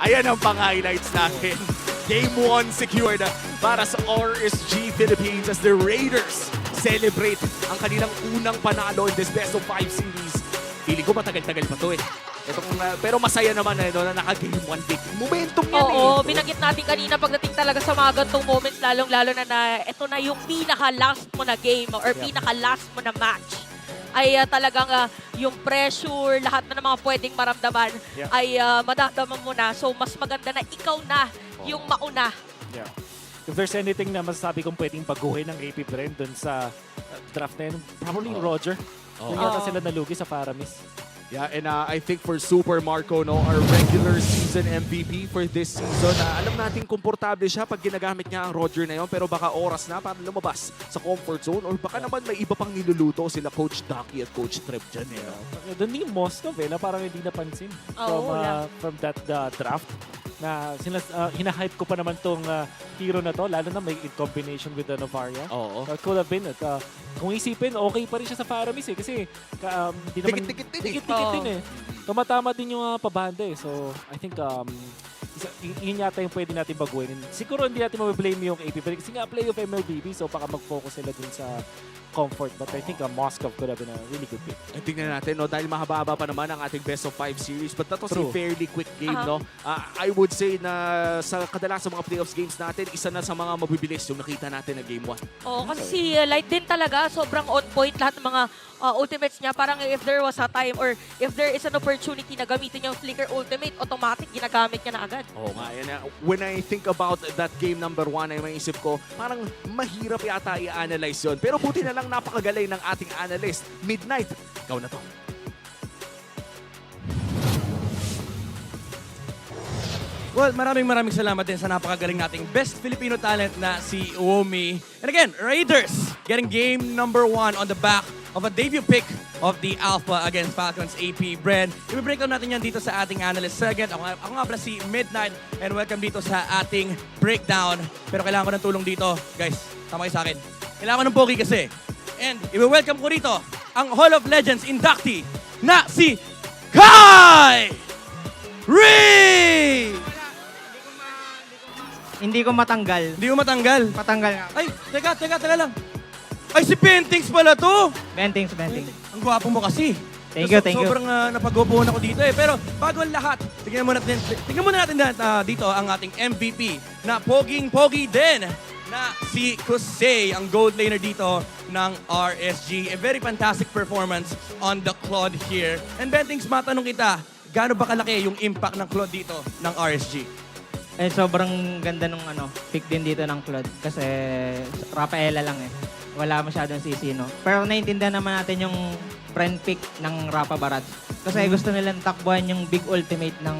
S7: Ayan ang pang-highlights natin. Game 1 secured para sa RSG Philippines as the Raiders celebrate ang kanilang unang panalo in this best of 5 series. Pili ko matagal-tagal pa to eh. Pero masaya naman na naka-game 1 pick. Momentum yan
S21: binanggit natin kanina pagdating talaga sa mga gantong moments, lalong-lalo na ito na yung pinaka-last mo na game or pinaka-last mo na match. Ay talagang yung pressure, lahat na ng mga pwedeng maramdaman ay madadama mo na. So mas maganda na ikaw na yung mauna.
S14: Yeah. If there's anything na masasabi kong pwedeng baguhin ng APBREN dun sa draft na yun, probably Roger. Doon yata sila nalugi sa Paramis.
S7: Yeah, and I think for Super Marco, no, our regular season MVP for this season, alam natin komportable siya pag ginagamit niya ang Roger na yun, pero baka oras na para lumabas sa comfort zone or baka naman may iba pang niluluto sila Coach Ducky at Coach Trep dyan.
S14: Doon ni Moskov na parang hindi napansin from that draft. Na hinahype ko pa naman tong hero na to, lalo na may in combination with the Novaria. Could have been kung isipin, okay pa rin siya sa Paramis eh. Kasi dikit-dikit din eh. Tumatama din yung pabanda eh. So, I think yun yata yung pwede natin baguhin. Siguro hindi natin mabiblame yung APBREN kasi nga play of MLBB, so baka mag-focus sila dun sa comfort. But I think Moscow could have been a really good pick.
S7: Tingnan natin, no, dahil mahaba-haba pa naman ang ating best of 5 series. But that was a fairly quick game, no? I would say na sa kadalasang mga playoffs games natin, isa na sa mga mabibilis yung nakita natin na game 1.
S21: Kasi si Light din talaga, sobrang on point lahat ng mga ultimates niya. Parang if there was a time or if there is an opportunity na gamitin yung Flicker ultimate, automatic ginagamit niya na agad.
S7: When I think about that game number 1, ay maisip ko, parang mahirap yata i-analyze yun. Pero buti na lang napakagaling ng ating analyst. Midnight, ikaw na to.
S20: Well, maraming salamat din sa napakagaling nating best Filipino talent na si Uomi. And again, Raiders getting game number 1 on the back of a debut pick of the Alpha against Falcons APBREN. I-breakdown natin yan dito sa ating analyst segment. Ako nga pala si Midnight and welcome dito sa ating breakdown. Pero kailangan ko ng tulong dito. Guys, tama kayo sa akin. Kailangan ko ng pogi kasi. And i-welcome ko rito ang Hall of Legends inductee na si Kai Ray!
S12: Hindi ko matanggal.
S20: Hindi ko matanggal?
S12: Matanggal nga.
S20: Ay, teka lang. Ay, si Bentings pala to!
S12: Bentings.
S20: Ang gwapo mo kasi.
S12: Thank you.
S20: Sobrang napag-upoan ako dito eh. Pero bago ang lahat, tingnan muna natin dito ang ating MVP na poging-pogi din na si Kusei, ang gold laner dito ng RSG. A very fantastic performance on the Claude here. And Bentings, matanong kita, gaano ba kalaki yung impact ng Claude dito ng RSG?
S12: Sobrang ganda nung pick din dito ng Claude kasi Rafaela lang eh. Wala masyadong si Sino. Pero naiintindihan naman natin yung friend pick ng Rafa Barat. Kasi gusto nilang takbuhan yung big ultimate ng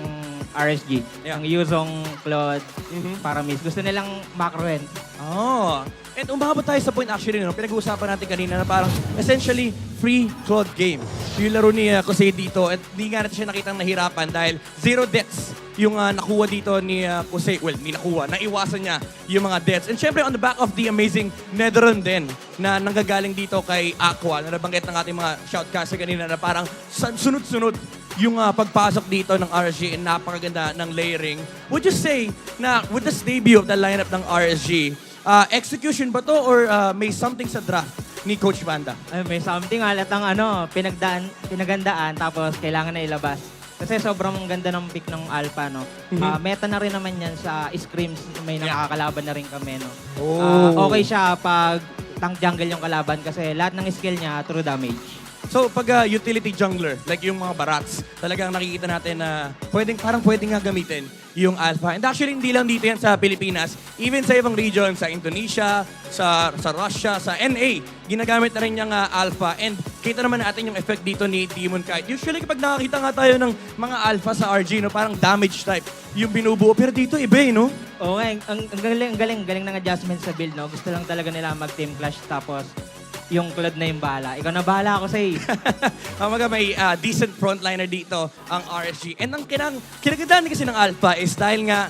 S12: RSG. Ang Yuzong, Claude, Paramis. Gusto nilang macro-end.
S20: And umabot tayo sa point actually, pinag-uusapan natin kanina na parang essentially free Claude game. Yung laro ni Kusei dito at di nga natin siya nakitang nahirapan dahil 0 deaths yung nakuha dito ni Kusei. Well, naiwasan niya yung mga deaths. And syempre on the back of the amazing Netherun din na nanggagaling dito kay Aqua na nabanggit ng ating mga shoutcaster kanina na parang sunod-sunod yung pagpasok dito ng RSG and napakaganda ng layering. Would you say na with this debut of the lineup ng RSG, execution ba to or may something sa draft ni Coach Banda?
S5: Ay, may something halatang pinagandaan tapos kailangan na ilabas. Kasi sobrang ganda ng pick ng Alpha, no? Meta na rin naman yan sa scrims, may nakakalaban na rin kami, no? Okay siya pag tank jungle yung kalaban kasi lahat ng skill niya true damage.
S20: So, pag utility jungler, like yung mga barats, talagang nakikita natin na parang pwedeng nga gamitin yung Alpha. And actually, hindi lang dito yan sa Pilipinas. Even sa ibang region, sa Indonesia, sa Russia, sa NA, ginagamit na rin yung Alpha. And kita naman natin yung effect dito ni Demon Kite. Usually, kapag nakakita nga tayo ng mga Alpha sa RG, no, parang damage type yung binubuo. Pero dito, iba eh, no?
S5: Oo, ang galing ng adjustment sa build, no? Gusto lang talaga nila mag-team clash tapos yung Claude na yung bahala. Ikaw na bahala ako sa'yo.
S20: May decent frontliner dito ang RSG. And ang kinagandaan kasi ng Alpha is dahil nga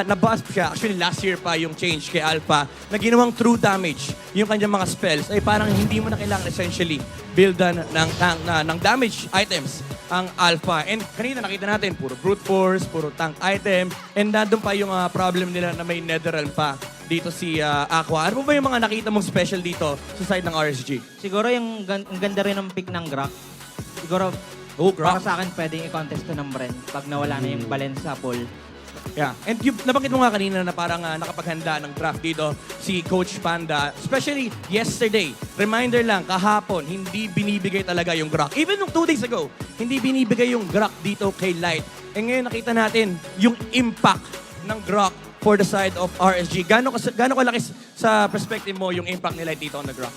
S20: na-buff siya, actually last year pa yung change kay Alpha, na ginawang true damage yung kanyang mga spells, ay parang hindi mo na kailangan essentially buildan ng damage items ang Alpha. And kanina nakita natin, puro brute force, puro tank item, and nandun pa yung problem nila na may netherrealm pa dito si Aqua. Ano ba yung mga nakita mong special dito sa side ng RSG?
S5: Siguro yung ganda rin ng pick ng Grok. Siguro, para sa akin, pwedeng i-contest to ng Bren pag nawala na yung balance sa pool.
S20: Yeah. And yung nabanggit mo nga kanina na parang nakapaghanda ng draft dito si Coach Panda. Especially yesterday. Reminder lang, kahapon, hindi binibigay talaga yung Grok. Even nung 2 days ago, hindi binibigay yung Grok dito kay Light. E ngayon nakita natin yung impact ng Grok for the side of RSG. Gano'n kalaki sa perspective mo yung impact nila dito on the Grok?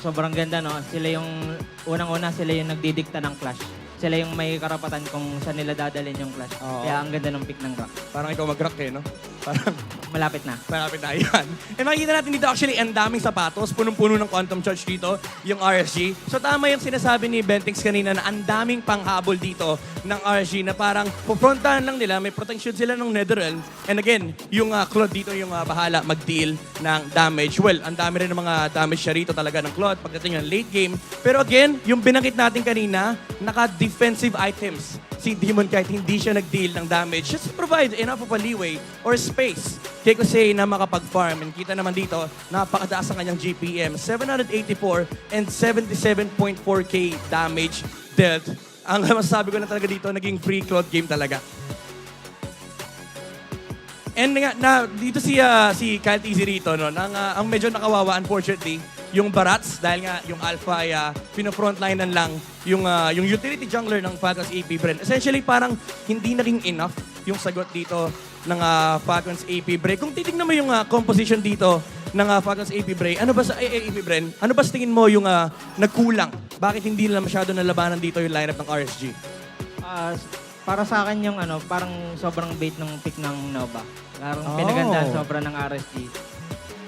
S5: Sobrang ganda, no? Sila yung, unang-una, sila yung nagdidikta ng clash. Sila yung may karapatan kung saan nila dadalhin yung clash. Kaya ang ganda ng pick ng Grok.
S20: Parang ikaw mag-Grok eh, no? Parang
S5: malapit na.
S20: Malapit na, yan. And makikita natin dito actually, ang daming sapatos, punong-puno ng quantum charge dito, yung RSG. So tama yung sinasabi ni Bentix kanina na ang daming panghabol dito ng RSG na parang puprontahan lang nila, may protection sila ng netherrealm. And again, yung Claude dito yung bahala mag-deal ng damage. Well, ang dami rin ng mga damage siya rito talaga ng Claude pagdating ng late game. Pero again, yung binanggit natin kanina, naka-defensive items. Si Demon Kite, hindi siya nag-deal ng damage. Just provide enough of a leeway or space kay Kusei na makapag-farm. And kita naman dito, napakataas ang kanyang GPM. 784 and 77.4k damage dealt. Ang masasabi ko na talaga dito, naging free Claude game talaga. And dito si Kyle TZ rito, no, ang medyo nakawawa, unfortunately, yung Barats, dahil nga yung Alpha ay pino-frontlinean lang yung utility jungler ng Falcons APBREN. Essentially, parang hindi naging enough yung sagot dito ng Falcons APBREN. Kung titignan mo yung composition dito ng Falcons APBREN, ano ba sa tingin mo yung nagkulang? Bakit hindi nila masyado nalabanan dito yung lineup ng RSG?
S5: Para sa akin yung parang sobrang bait ng pick ng Nova. Parang pinagandaan sobra ng RSG.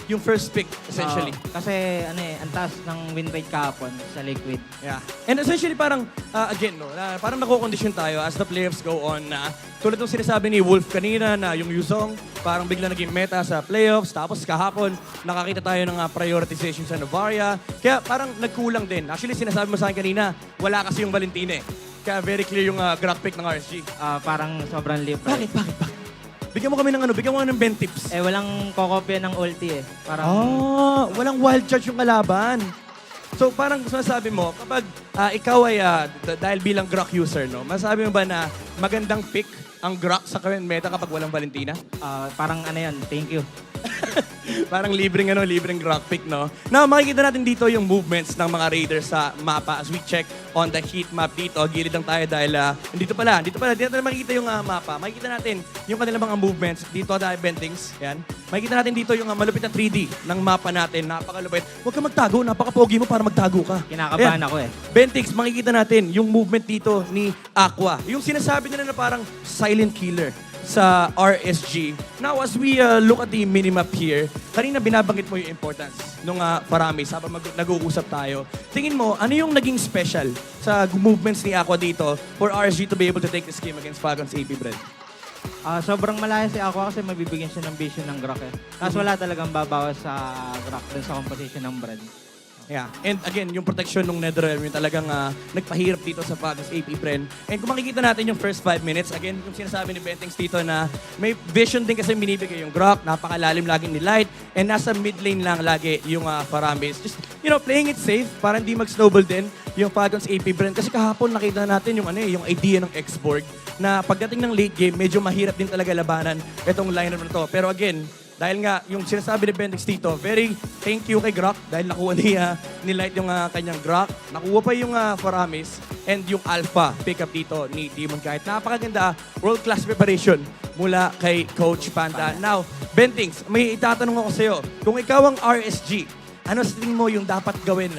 S20: Yung first pick, essentially.
S5: Kasi ang taas ng win rate kahapon sa Liquid.
S20: Yeah. And essentially parang, again, no, parang nako-condition tayo as the playoffs go on na tulad ng sinasabi ni Wolf kanina na yung Yuzong parang bigla naging meta sa playoffs. Tapos kahapon, nakakita tayo ng prioritization sa Novaria. Kaya parang nagkulang din. Actually, sinasabi mo sa akin kanina, wala kasi yung Valentine. Kaya very clear yung Grok pick ng RSG.
S5: Parang sobrang libre.
S20: Bakit? Bigyan mo kami ng 20 tips.
S5: Walang kokopya ng ulti eh. Parang...
S20: walang wild charge yung kalaban. So parang masasabi mo, kapag ikaw ay, dahil bilang Grok user, no, masasabi mo ba na magandang pick ang Grok sa current meta kapag walang Valentina?
S5: Parang thank you.
S20: Parang libreng Grok pick, no? Now, makikita natin dito yung movements ng mga raiders sa mapa as we check on the heat map dito. Gilid lang tayo dahil dito pala. Dito natin makikita yung mapa. Makikita natin yung kanilang mga movements. Dito tayo, Bentings. Yan. Makikita natin dito yung malupit na 3D ng mapa natin. Napakalupit. Huwag ka magtago. Napaka-pogi mo para magtago ka.
S5: Kinakabahan ako eh.
S20: Bentings, makikita natin yung movement dito ni Aqua. Yung sinasabi nila na parang silent killer sa RSG. Now, as we look at the minimap here, kanina binabanggit mo yung importance nung Paramis habang nag-uusap tayo. Tingin mo, ano yung naging special sa movements ni Aqua dito for RSG to be able to take this game against Falcons APBREN?
S5: Sobrang malaya si Aqua kasi mabibigyan siya ng vision ng Grok eh. Tapos wala talagang babawas sa Grok dun sa composition ng Bren.
S20: Yeah. And again, yung protection ng Netherrealm yung talagang nagpahirap dito sa Falcons APBREN. And kung makikita natin yung first 5 minutes, again, yung sinasabi ni Bentings dito na may vision din kasi binibigay yung Grok, napakalalim lagi ni Light, and nasa mid lane lang lagi yung Faramis. Just, playing it safe para hindi mag-snowball din yung Falcons APBREN. Kasi kahapon nakita natin yung idea ng X-Borg na pagdating ng late game, medyo mahirap din talaga labanan itong lineup na to. Pero again, dahil nga, yung sinasabi ni Bendix dito, very thank you kay Grok dahil nakuha ni Light yung kanyang Grok. Nakuha pa yung Faramis and yung Alpha pickup dito ni Demon kahit napakaganda, world-class preparation mula kay Coach Panda. Now, Bendix, may itatanong ako sa'yo. Kung ikaw ang RSG, ano sa tingin mo yung dapat gawin?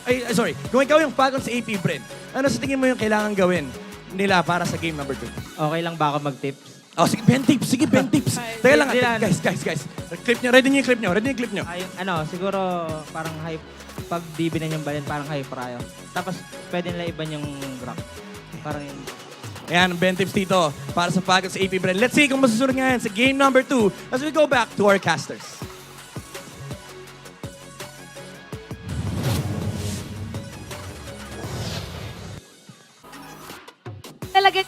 S20: Kung ikaw yung Falcons APBREN, ano sa tingin mo yung kailangan gawin nila para sa game number 2?
S5: Okay lang ba ako mag-tips?
S20: Oh, sige, Ben Tips. Sige, Ben Tips. Teka lang, guys. Clip nyo. Ready nyo yung clip nyo.
S5: Ay, siguro parang high, pag dibinan yung balin, parang high prayo. Tapos, pwede nila iban yung rock. Parang yun.
S20: Ayan, Ben Tips dito para sa Falcons APBREN. Let's see kung masusunod nga yan sa game number 2 as we go back to our casters.
S4: Talaga,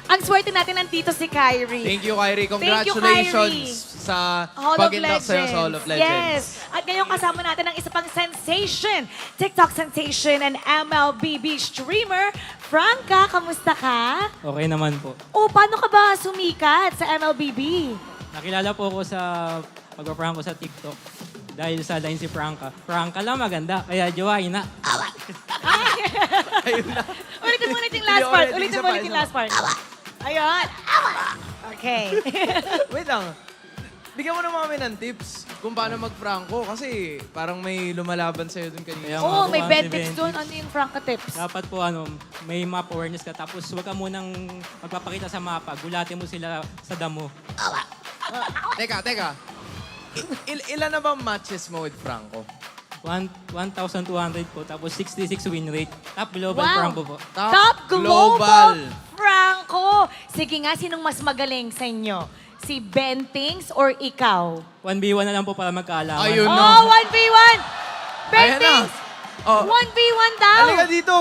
S4: ang swerte natin nandito si Kyrie.
S17: Thank you, Kyrie.
S4: Thank you,
S17: Congratulations
S4: Kyrie.
S17: sa
S4: Hall of
S17: pag-induct sa'yo sa Hall of Legends.
S4: Yes. At ngayon kasama natin ang isa pang sensation, TikTok sensation and MLBB streamer, Franca. Kamusta ka?
S2: Okay naman po.
S4: O, paano ka ba sumikat sa MLBB?
S2: Nakilala po ako sa pag-prank ko sa TikTok. Dahil sa line si Franca. Franca lang maganda, kaya jowain na.
S4: Ulitin mo ulit yung last part. Ulitin mo ulit yung last part. Ayun. Okay.
S17: Wait lang. Bigyan mo naman kami ng tips kung paano mag-Franco kasi parang may lumalaban sa'yo dun kanina.
S4: Oo, may bed tips doon. Ano yung Franca tips?
S2: Dapat po may map awareness ka. Tapos huwag ka munang magpapakita sa mapa. Gulatin mo sila sa damo.
S17: Teka. Ilan na ba matches mo with Franco?
S2: 1,200 po. Tapos 66 win rate. Top global
S4: Wow.
S2: Franco po.
S4: Top global Franco. Sige nga, sinong mas magaling sa inyo? Si Bentings or ikaw?
S2: 1v1 na lang po para magkaalaman.
S17: Ayun
S4: Oh,
S17: na.
S4: 1v1!
S17: Ayan na.
S4: Bentings!
S17: Oh.
S4: 1v1 daw!
S17: Halika dito.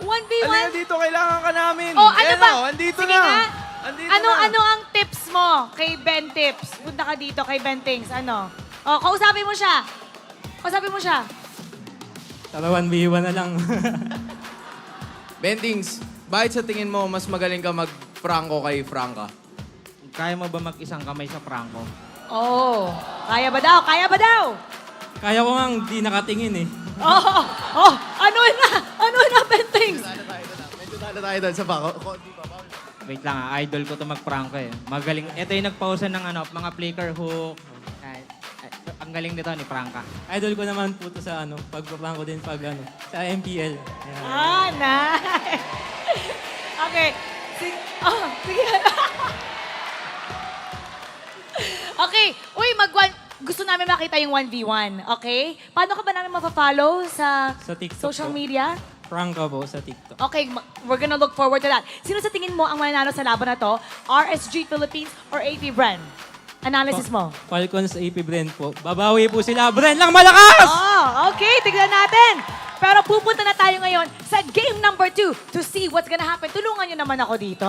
S4: 1v1?
S17: Halika dito, kailangan ka namin.
S4: Oh, ano
S17: Ayan
S4: ba?
S17: na, andito
S4: Sige
S17: na.
S4: nga.
S17: Andito
S4: Ano ang tips mo kay Ben Tips? Punta ka dito kay Bentings. Ano? Oh, kausapin mo siya.
S2: Tara 1v1 na lang.
S17: Bentings, bakit sa tingin mo mas magaling ka mag-Franco kay Franca?
S5: Kaya mo ba mag-isang kamay sa Franco?
S4: Oh, kaya ba daw?
S2: Kaya ko nga di nakatingin eh.
S4: Ano na, Bentings?
S17: Medyo talo tayo doon sa bako.
S5: Wait lang idol ko to mag-Franco eh. Magaling. Ito yung nag-pause ng mga flicker hook. Ang galing nito ni Franca.
S2: Idol ko naman po to sa pag-prank ko din sa MPL. Ayan.
S4: Nice. Okay. Sige. Okay. Uy, gusto namin makita yung 1v1. Okay? Paano ka ba namin mapafollow sa
S2: TikTok
S4: social
S2: po.
S4: media?
S2: Franca po sa TikTok.
S4: Okay, we're gonna look forward to that. Sino sa tingin mo ang mananalo sa laban na to? RSG Philippines or APBREN? Analysis mo.
S2: Falcons APBREN po. Babawi po sila. Bren lang malakas!
S4: Okay, tignan natin. Pero pupunta na tayo ngayon sa game number 2 to see what's gonna happen. Tulungan nyo naman ako dito.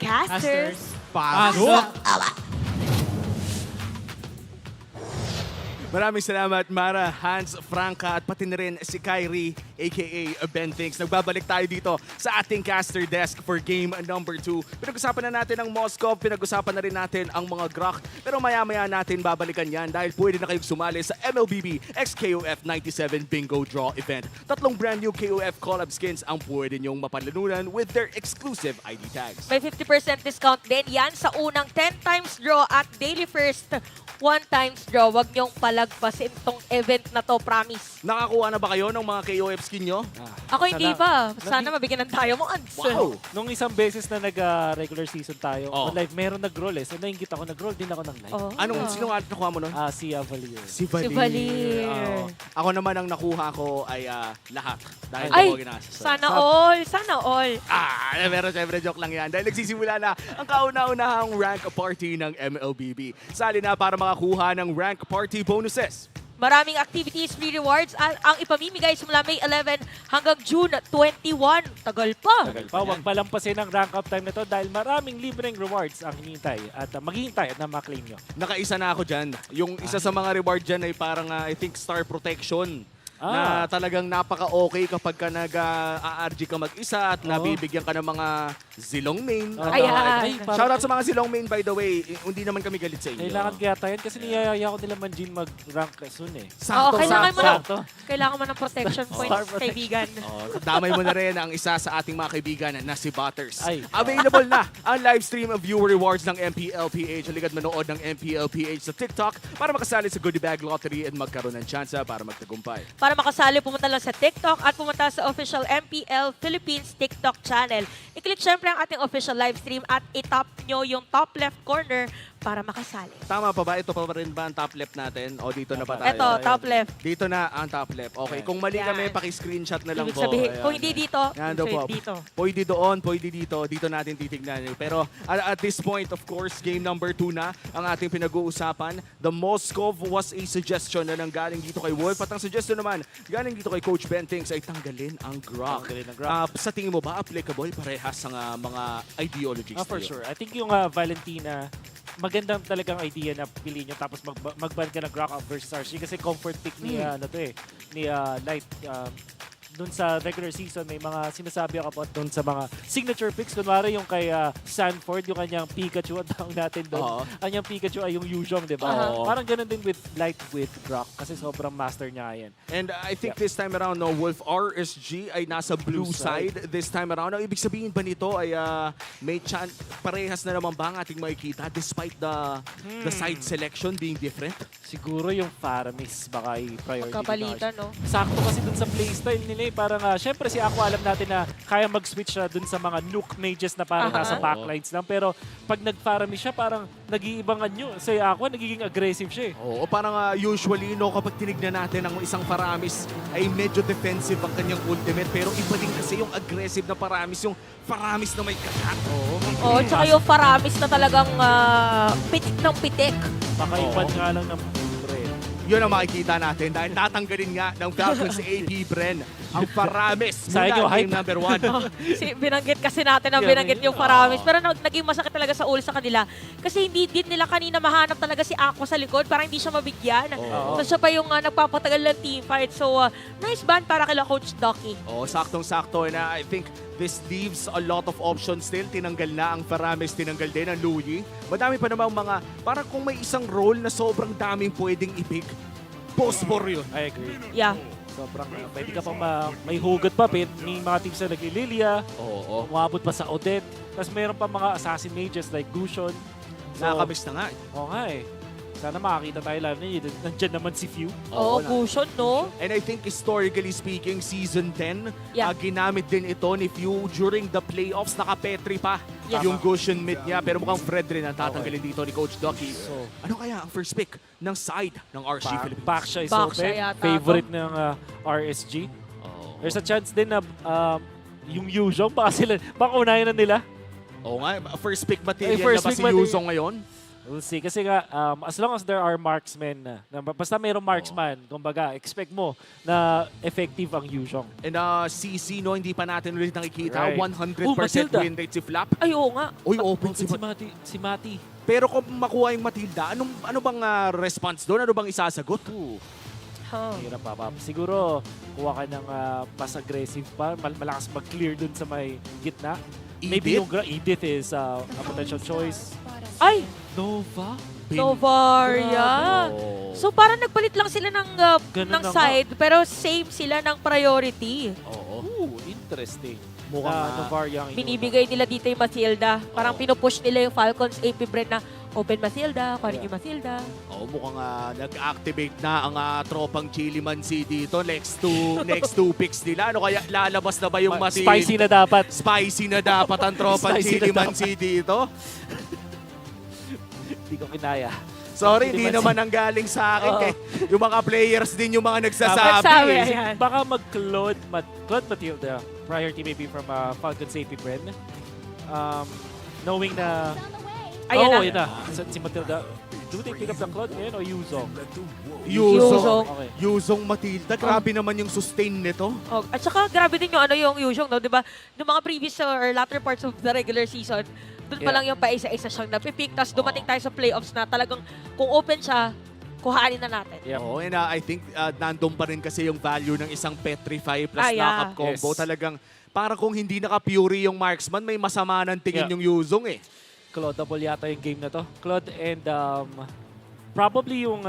S4: Casters.
S2: Pasok!
S7: Maraming salamat, Mara, Hans, Franca, at pati na rin si Kyrie, a.k.a. Ben Thinks. Nagbabalik tayo dito sa ating caster desk for game number 2. Pinag-usapan na natin ang Moscow, pinag-usapan na rin natin ang mga Grok. Pero maya-maya natin babalikan yan dahil pwede na kayong sumali sa MLBB XKOF 97 Bingo Draw Event. 3 brand new KOF collab skins ang pwede nyong mapalanunan with their exclusive ID tags.
S21: May 50% discount din yan sa unang 10 times draw at daily first 1 times draw. Huwag niyong palagpasin tong event na to, promise.
S7: Nakakuha na ba kayo ng mga KOF skin nyo?
S21: Ako hindi pa. Sana mabigyan ng tayo mo, Ads.
S14: Wow! Nung isang beses na nag-regular season tayo, live, meron nag-roll eh. So naingit ako, nag-roll din ako ng live.
S7: Sino nga nakuha mo nun?
S14: Si Valier.
S7: Si Valier.
S21: Si Valier.
S7: Ako naman ang nakuha ko ay lahat. Dahil
S21: Ay,
S7: ako ginasa.
S21: sana all. Sana all.
S7: Pero syempre joke lang yan. Dahil nagsisimula na ang kauna-unahang rank party ng MLBB. Sali na para makakuha ng rank party bonuses.
S21: Maraming activities, free rewards ang ipamimigay simula May 11 hanggang June 21. Tagal pa.
S14: Tagal pa. Huwag palampasin ang rank up time na to dahil maraming libreng rewards ang hinihintay at maghihintay at na-claim nyo.
S7: Nakaisa na ako dyan. Yung isa sa mga reward dyan ay parang, I think, Star Protection. Na talagang napaka-okay kapag ka nag-RG ka mag-isa at nabibigyan ka ng mga zilong main. Shoutout sa mga zilong main, by the way. Hindi naman kami galit sa inyo.
S14: Kailangan kaya tayo kasi niyayaya ko nila Manjin mag-rank soon eh.
S7: Sakto,
S21: Kailangan mo ng protection points, kaibigan.
S7: Damay mo na rin ang isa sa ating mga kaibigan na si Butters. Available na ang live stream of viewer rewards ng MPL-PH. Halika't manood ng MPL-PH sa TikTok para makasali sa Goodie Bag Lottery at magkaroon ng tsansa para magtagumpay.
S21: Para makasali, pumunta lang sa TikTok at pumunta sa official MPL Philippines TikTok channel. I-click syempre ang ating official live stream at i-tap nyo yung top left corner para makasali.
S7: Tama pa ba? Ito pa rin ba ang top left natin? O dito na ba tayo?
S21: Ito, top left.
S7: Dito na ang top left. Okay, kung mali kami, paki-screenshot na lang
S21: Ibig
S7: po.
S21: sabihin, kung hindi dito,
S7: dito. Pwede doon, pwede dito. Dito natin titignan. Pero at this point, of course, game number 2 na ang ating pinag-uusapan. The Moscov was a suggestion na nanggaling dito kay Wolf. At ang suggestion naman, galing dito kay Coach Bentings ay tanggalin ang Grok. Sa tingin mo ba, applicable parehas ang mga ideologies?
S14: For sure. I think yung Valentina, magandang talagang idea na piliin nyo tapos mag-ban ka ng Grok versus RSG kasi comfort pick ni Light. Doon sa regular season, may mga sinasabi ako about doon sa mga signature picks. Kunwari yung kay Sanford, yung kanyang Pikachu, ang tawag natin doon. Ang kanyang Pikachu ay yung Yuzhong, di ba? Parang ganun din with Light with Grok kasi sobrang master niya yan.
S7: And I think this time around, Wolf RSG ay nasa blue side this time around. Ang ibig sabihin ba nito ay may chance, parehas na naman ba ang ating makikita despite the side selection being different?
S14: Siguro yung Faramis baka i-priority.
S21: Kapalitan, no?
S14: Sakto kasi dun sa playstyle nila eh. Parang, syempre si Aqua alam natin na kaya mag-switch siya dun sa mga nuke mages na parang nasa backlines lang. Pero pag nag-Faramis siya, parang nag-iibangan nyo. Si Aqua, nagiging aggressive siya eh.
S7: Oo, parang usually, kapag tinignan natin ang isang Faramis ay medyo defensive ang kanyang ultimate. Pero iba din kasi yung aggressive na Faramis, yung Faramis na may kakat.
S21: Oo, tsaka yung Faramis na talagang pitik ng pitik.
S14: Pakaipan nga lang ng
S7: yun ang makikita natin dahil tatanggalin nga ng Falcons APBREN ang Faramis
S14: mula
S7: game number 1.
S21: Binanggit kasi natin na binanggit yung Faramis. Pero naging masakit talaga sa ulo sa kanila. Kasi hindi din nila kanina mahanap talaga si Aqua sa likod. Parang hindi siya mabigyan. So siya pa yung nagpapatagal ng teamfight. So nice ban para kila Coach Ducky.
S7: Saktong-sakto. And I think this leaves a lot of options still. Tinanggal na ang Faramis, tinanggal din ang Louie. Madami pa namang mga, parang kung may isang role na sobrang daming pwedeng i-pick, Pospor yun.
S14: I agree.
S21: Yeah.
S14: Sobrang pwede ka pang may hugot pa. May mga teams na naglililia. Umabot pa sa Odette. Tapos mayroon pa mga assassin mages like Gushon.
S7: Nakakamiss na nga.
S14: Oo nga eh. Sana makakita tayo lang niya. Nandiyan naman si Few.
S21: Gushon, no?
S7: And I think historically speaking, Season 10, ginamit din ito ni Few during the playoffs. Nakapetri pa yung Gushon mid niya. Pero mukhang Fred rin ang tatanggalin dito ni Coach Ducky. So, ano kaya ang first pick ng side ng RSG Philippines?
S14: Baksha is open. Favorite ng RSG. There's a chance din na yung Yuzhong, baka unahin na nila.
S7: Oo nga, first pick material na ba si Yuzhong ngayon?
S14: We'll see. Kasi nga, as long as there are marksmen, basta mayroong marksman, kumbaga, expect mo na effective ang Yuzhong.
S7: And si Sino, hindi pa natin ulit nakikita. 100% win rate si Flap.
S21: Ay, oo nga.
S7: Uy, open
S14: si Mati.
S7: Pero kung makuha yung Matilda, ano bang response doon? Ano bang isasagot?
S14: Hirap pa. Siguro, kuha ka ng mas aggressive pa. Malakas mag-clear dun sa may gitna. Maybe yung Edith is a potential choice.
S21: Ay!
S14: Nova?
S21: Novaria. So parang nagpalit lang sila ng side, pero same sila ng priority.
S14: Interesting. Mukhang Novaria ang
S21: binibigay nila dito yung Matilda. Parang pinupush nila yung Falcons APBREN na open Matilda, kunin yung Matilda.
S7: Mukhang nag-activate na ang tropang Chilimansi dito. Next two picks nila. Ano kaya lalabas na ba yung Matilda?
S14: Spicy na dapat.
S7: Spicy na dapat ang tropang Chilimansi dito.
S14: Hindi ko kinaya.
S7: Sorry, hindi naman ang galing sa akin. Yung mga players din yung mga nagsasabi.
S14: Baka mag-Claude Matilda. Priority maybe from Falcons APBREN. Knowing na...
S21: Ayan
S14: na. Si Matilda. Do they pick up the Claude ngayon o Yuzong?
S7: Yuzong.
S14: Okay.
S7: Yuzong Matilda. Grabe naman yung sustain nito.
S21: Oh, at saka grabe din yung yung Yuzhong, no, 'di ba? Noong mga previous or latter parts of the regular season, doon pa
S7: Yeah.
S21: lang yung paisa-isa siyang napipick. Tapos dumating tayo sa playoffs na talagang kung open siya, kuhanin na natin.
S7: Oo, and I think nandun pa rin kasi yung value ng isang Petrify plus
S21: Yeah.
S7: knock-up combo.
S14: Yes.
S7: Talagang para kung hindi naka-Fury yung marksman, may masama ng tingin
S14: Yeah.
S7: yung Yuzong eh.
S14: Claude yata yung game na to. Claude and probably yung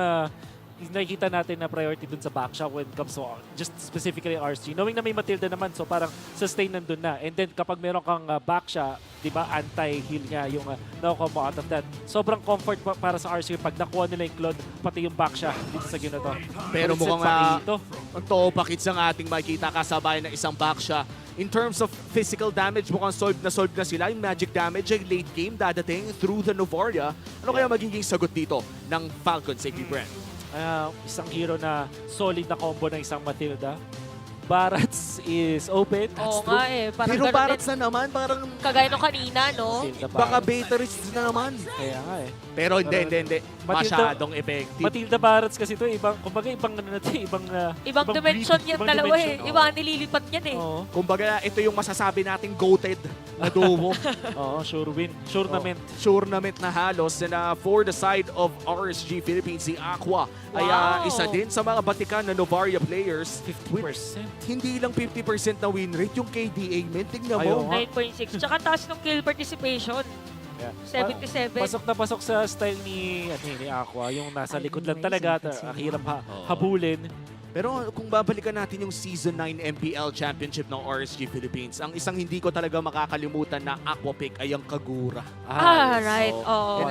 S14: nakikita natin na priority dun sa backshot when it comes to just specifically RSG. Knowing na may Matilda naman, so parang sustain nandun na. And then kapag meron kang backshot, di ba, anti-heal nga yung no-combo out of that. Sobrang comfort para sa RSG pag nakuha nila yung Claude, pati yung backshot dito sa game na to.
S7: Pero
S14: Full set
S7: mukhang
S14: pakito.
S7: ang toopakits ang ating makikita kasabay ng isang backshot. In terms of physical damage, mukhang solved na sila. Yung magic damage ay late game dadating through the Novaria. Ano kaya magiging sagot dito ng Falcons APBREN?
S14: Isang hero na solid na combo ng isang Matilda. Barats is open.
S21: Oo nga eh. Parang
S7: Pero
S21: ganun
S7: Barats
S21: din.
S7: na naman, parang
S21: Kagaya nung kanina, no?
S7: baka Baterist na naman.
S14: Kaya nga eh.
S7: Pero hindi. Masyadong effective.
S14: Matilda Barats kasi ito, ibang, kumbaga ibang ano natin,
S21: Ibang dimension
S14: breed,
S21: yan
S14: ibang
S21: dalawa
S14: dimension.
S21: eh. Iba ang nililipat yan eh.
S14: Oo.
S7: Kumbaga, ito yung masasabi nating goated na duo.
S14: Oo, sure win. Tournament.
S7: Tournament na halos. And for the side of RSG Philippines, si Aqua ay isa din sa mga batikan na Novaria players.
S14: 50%.
S7: Hindi lang 50% na win rate, yung KDA, men, tingnan mo.
S21: 9.6. Tsaka taas ng kill participation.
S14: Yeah.
S21: 77.
S14: Pasok na pasok sa style ni Aqua. Yung nasa likod lang talaga. Ang hirap habulin.
S7: Pero kung babalikan natin yung Season 9 MPL Championship ng RSG Philippines, ang isang hindi ko talaga makakalimutan na Aqua pick ay ang Kagura.
S21: Right.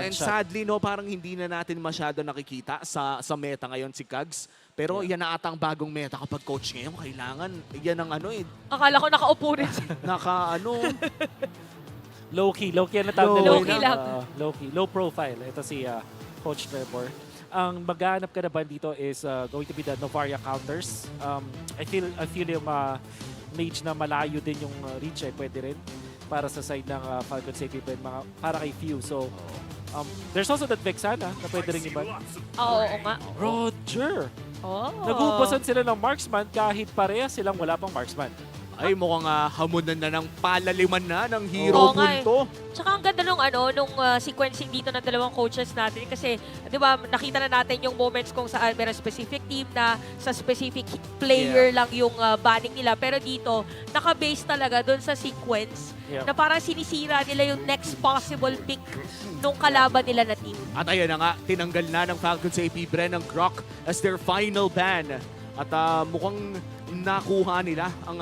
S7: And sadly, no, parang hindi na natin masyado nakikita sa meta ngayon si Kags. Pero yan na atang bagong meta kapag coach ngayon, kailangan yan ang
S21: Akala ko nakaupo rin.
S14: Low-key ang natawag na
S21: Low-key lang.
S14: Low-key. Low profile. Ito si Coach Trevor. Ang maghanap ka naman dito is going to be the Novaria counters. I feel yung mage na malayo din yung reach ay pwede rin para sa side ng Falcons APBREN, para kay Few. So, there's also that Vexana na pwede rin iban.
S21: Oo nga.
S14: Roger!
S21: Oh.
S14: Naguupasan sila ng marksman kahit parehas silang wala pang marksman.
S7: Ay, mukhang hamunan na ng palaliman na ng hero punto.
S21: Tsaka ang ganda nung sequencing dito ng dalawang coaches natin kasi 'di ba nakita na natin yung moments kung saan meron specific team na sa specific player lang yung banning nila, pero dito naka-base talaga doon sa sequence na parang sinisira nila yung next possible pick nung kalaban nila na team.
S7: At ayan na nga, tinanggal na ng Falcons APBREN ng Grok as their final ban. At mukhang nakuha nila ang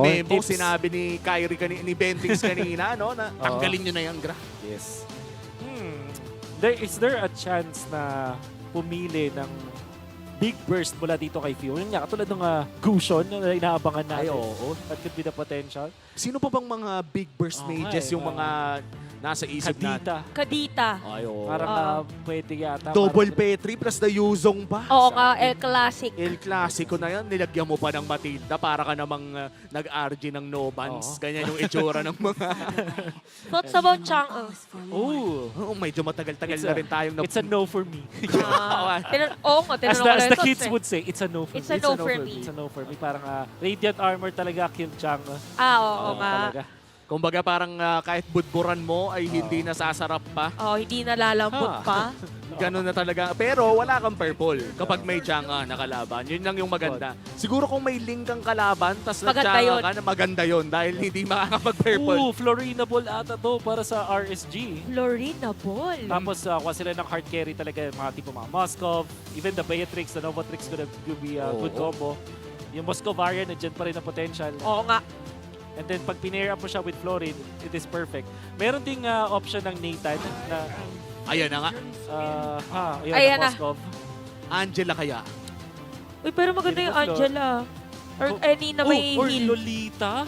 S7: memo. Sinabi ni Kyrie ni Bentix kanina, no? Na tanggalin nyo na yan, Gra.
S14: Yes. Is there a chance na pumili ng big burst mula dito kay Few? Yun nga, katulad ng Gushon na inaabangan natin. That could be the potential.
S7: Sino pa bang mga big burst mages yung mga nasa isip natin?
S21: Kadita.
S14: Parang pwede yata.
S7: Double Petri plus the Yuzong pa.
S21: Oo nga, El Classic.
S7: El Clasico na yan. Nilagyan mo pa ng Matilda para ka namang nag-RG ng no-bans. Ganyan yung itsura ng mga...
S21: Thoughts about Chang?
S7: Medyo matagal-tagal na rin tayong...
S14: It's a no for me.
S21: As
S14: the kids would say, it's a no for me.
S21: It's a no for me.
S14: It's a no for me. Parang Radiant Armor talaga kill Chang.
S21: Oo nga.
S7: Talaga. Kumbaga parang kahit budburan mo ay hindi nasasarap pa.
S21: Hindi nalalambot pa.
S7: Ganun na talaga. Pero wala kang purple kapag may Changa na kalaban. Yun lang yung maganda. Siguro kung may Ling kang kalaban, tas nag-Changa ka na, maganda yun dahil hindi makakapag-purple.
S14: Florinable ata to para sa RSG.
S21: Florinable.
S14: Tapos kuha sila ng hard carry talaga, mga tipo mga Moskov, even the Beatrix, the Novatrix could be a good combo. Yung Moskov variant, nandiyan pa rin ang potential.
S21: Oo nga.
S14: And then pag pinair up mo siya with Florin, it is perfect. Meron ding option ng Nathan na...
S7: Ayan na nga.
S21: Ayan na.
S14: Moskov.
S7: Angela kaya?
S21: Uy, pero maganda yung Angela. Or any na may
S14: or
S21: heal.
S14: Lolita.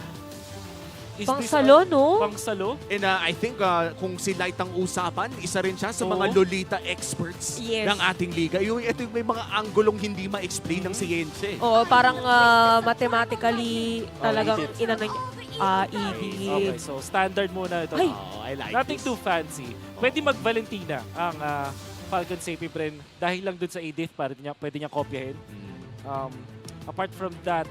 S21: Pangsalo, no?
S14: Pangsalo.
S7: And I think kung si Light ang usapan, isa rin siya sa mga Lolita experts ng ating liga. Ito yung may mga anggulong hindi ma-explain ng siyensya.
S21: Oo, parang mathematically talagang inano niya.
S14: Okay, so standard muna ito.
S7: I like
S14: Nothing too fancy. Pwede mag-Valentina ang Falcons APBREN dahil lang dun sa edit, pwede niya kopyahin. Apart from that,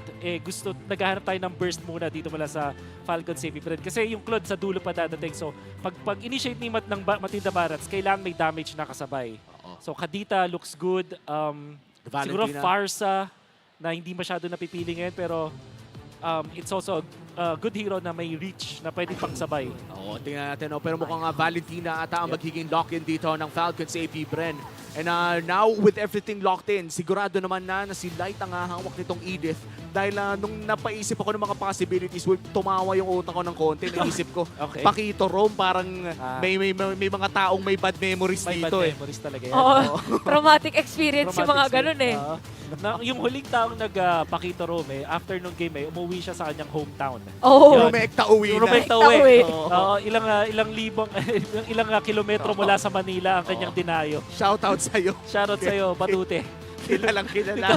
S14: naghahanap tayo ng burst muna dito mula sa Falcons APBREN. Kasi yung Claude sa dulo pa dadating. So, pag initiate ni Matinda Barats, kailangan may damage na kasabay. So, Kadita looks good. Siguro Farsa, na hindi masyado napipili ngayon, pero it's also a good hero na may reach na pwede pangsabay.
S7: Oo, tingnan natin. Pero mukhang Valentina ata ang magiging lock-in dito ng Falcons APBREN. And now, with everything locked in, sigurado naman na si Light ang hawak nitong Edith. Dahil nung napaisip ako ng mga possibilities, tumawa yung utak ko ng konti. Naisip ko, Pakito Rome, parang may mga taong may bad memories dito.
S14: May bad memories talaga yan.
S21: Traumatic experience yung mga ganun eh.
S14: Yung huling taong nag-Pakito Rome, after nung game, umuwi siya sa kanyang hometown.
S7: Rumekta uwi na.
S14: Rumekta uwi. Ilang kilometro mula sa Manila ang kanyang dinayo.
S7: Shoutout sa'yo.
S14: Shoutout sa'yo, Batute.
S7: Kilalang kilala.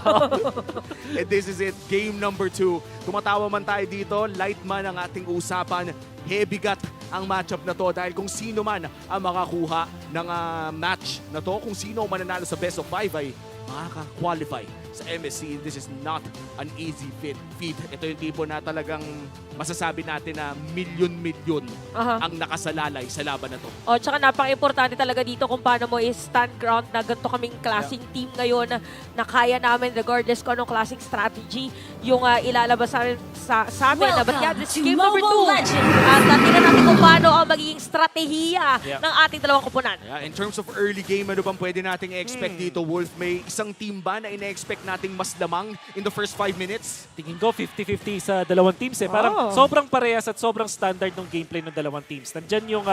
S7: And this is it, game number 2. Tumatawa man tayo dito, light man ang ating usapan. Heavy gut ang matchup na to dahil kung sino man ang makakuha ng match na to, kung sino mananalo sa best of 5 ay makaka-qualify sa MSC. This is not an easy feat. Ito yung tipo na talagang masasabi natin na milyon-milyon ang nakasalalay sa laban na to.
S21: Tsaka napaka-importante talaga dito kung paano mo i-stand ground na ganito kaming klaseng team ngayon na kaya namin regardless kung anong klaseng strategy yung ilalabas sa amin. But yeah, this is game number 2. At tingnan natin kung paano ang magiging strategiya ng ating dalawang koponan.
S7: Yeah, in terms of early game, ano bang pwede nating i-expect dito, Wolf? May isang team ba na ina-expect nating mas lamang in the first 5 minutes?
S14: Tingin ko 50-50 sa dalawang teams eh. Parang sobrang parehas at sobrang standard ng gameplay ng dalawang teams. Nandyan yung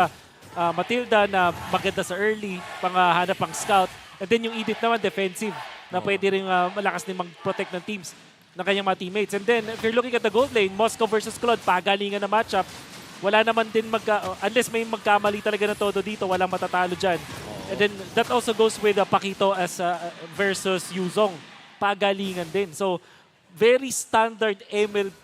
S14: Matilda na maganda sa early, panghanap pang scout. And then yung Edith naman defensive na pwede rin malakas din mag-protect ng teams ng kanyang mga teammates. And then if you're looking at the gold lane, Moscow versus Claude, pagalingan na matchup. Wala naman din unless may magkamali talaga na todo dito, walang matatalo dyan. And then that also goes with Pakito as versus Yuzong. Pagalingan din. So, very standard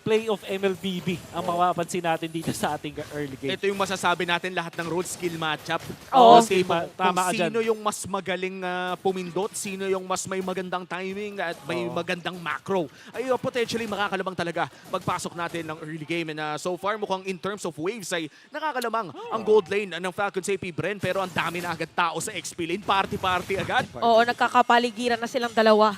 S14: play of MLBB ang mapapansin natin dito sa ating early game.
S7: Ito yung masasabi natin lahat ng role skill matchup.
S14: Tama ka dyan.
S7: Sino yung mas magaling pumindot, sino yung mas may magandang timing at may magandang macro. Ay potentially makakalabang talaga magpasok natin ng early game. And so far mukhang in terms of waves ay nakakalamang ang gold lane ng Falcons APBREN, pero ang dami na agad tao sa XP lane. Party agad.
S21: Oo, nagkakapaligiran na silang dalawang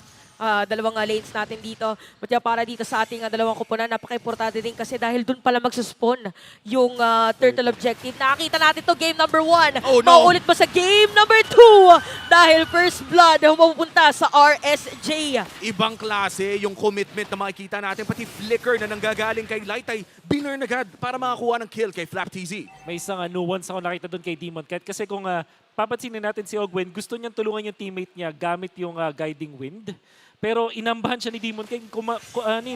S21: lanes natin dito. But para dito sa ating dalawang koponan, napaka-importante din kasi dahil dun pala magsuspawn yung turtle objective. Nakita natin to game number 1. Mauulit ba sa game number 2? Dahil first blood mapupunta sa RSJ.
S7: Ibang klase yung commitment na makikita natin. Pati flicker na nanggagaling kay Light ay binurn agad para makakuha ng kill kay Flap TZ.
S14: May isang nuance ako nakita dun kay Demon Cat kasi kung papansinin natin si Ogwen, gusto niyang tulungan yung teammate niya gamit yung guiding wind. Pero inambahan siya ni Demon Kite.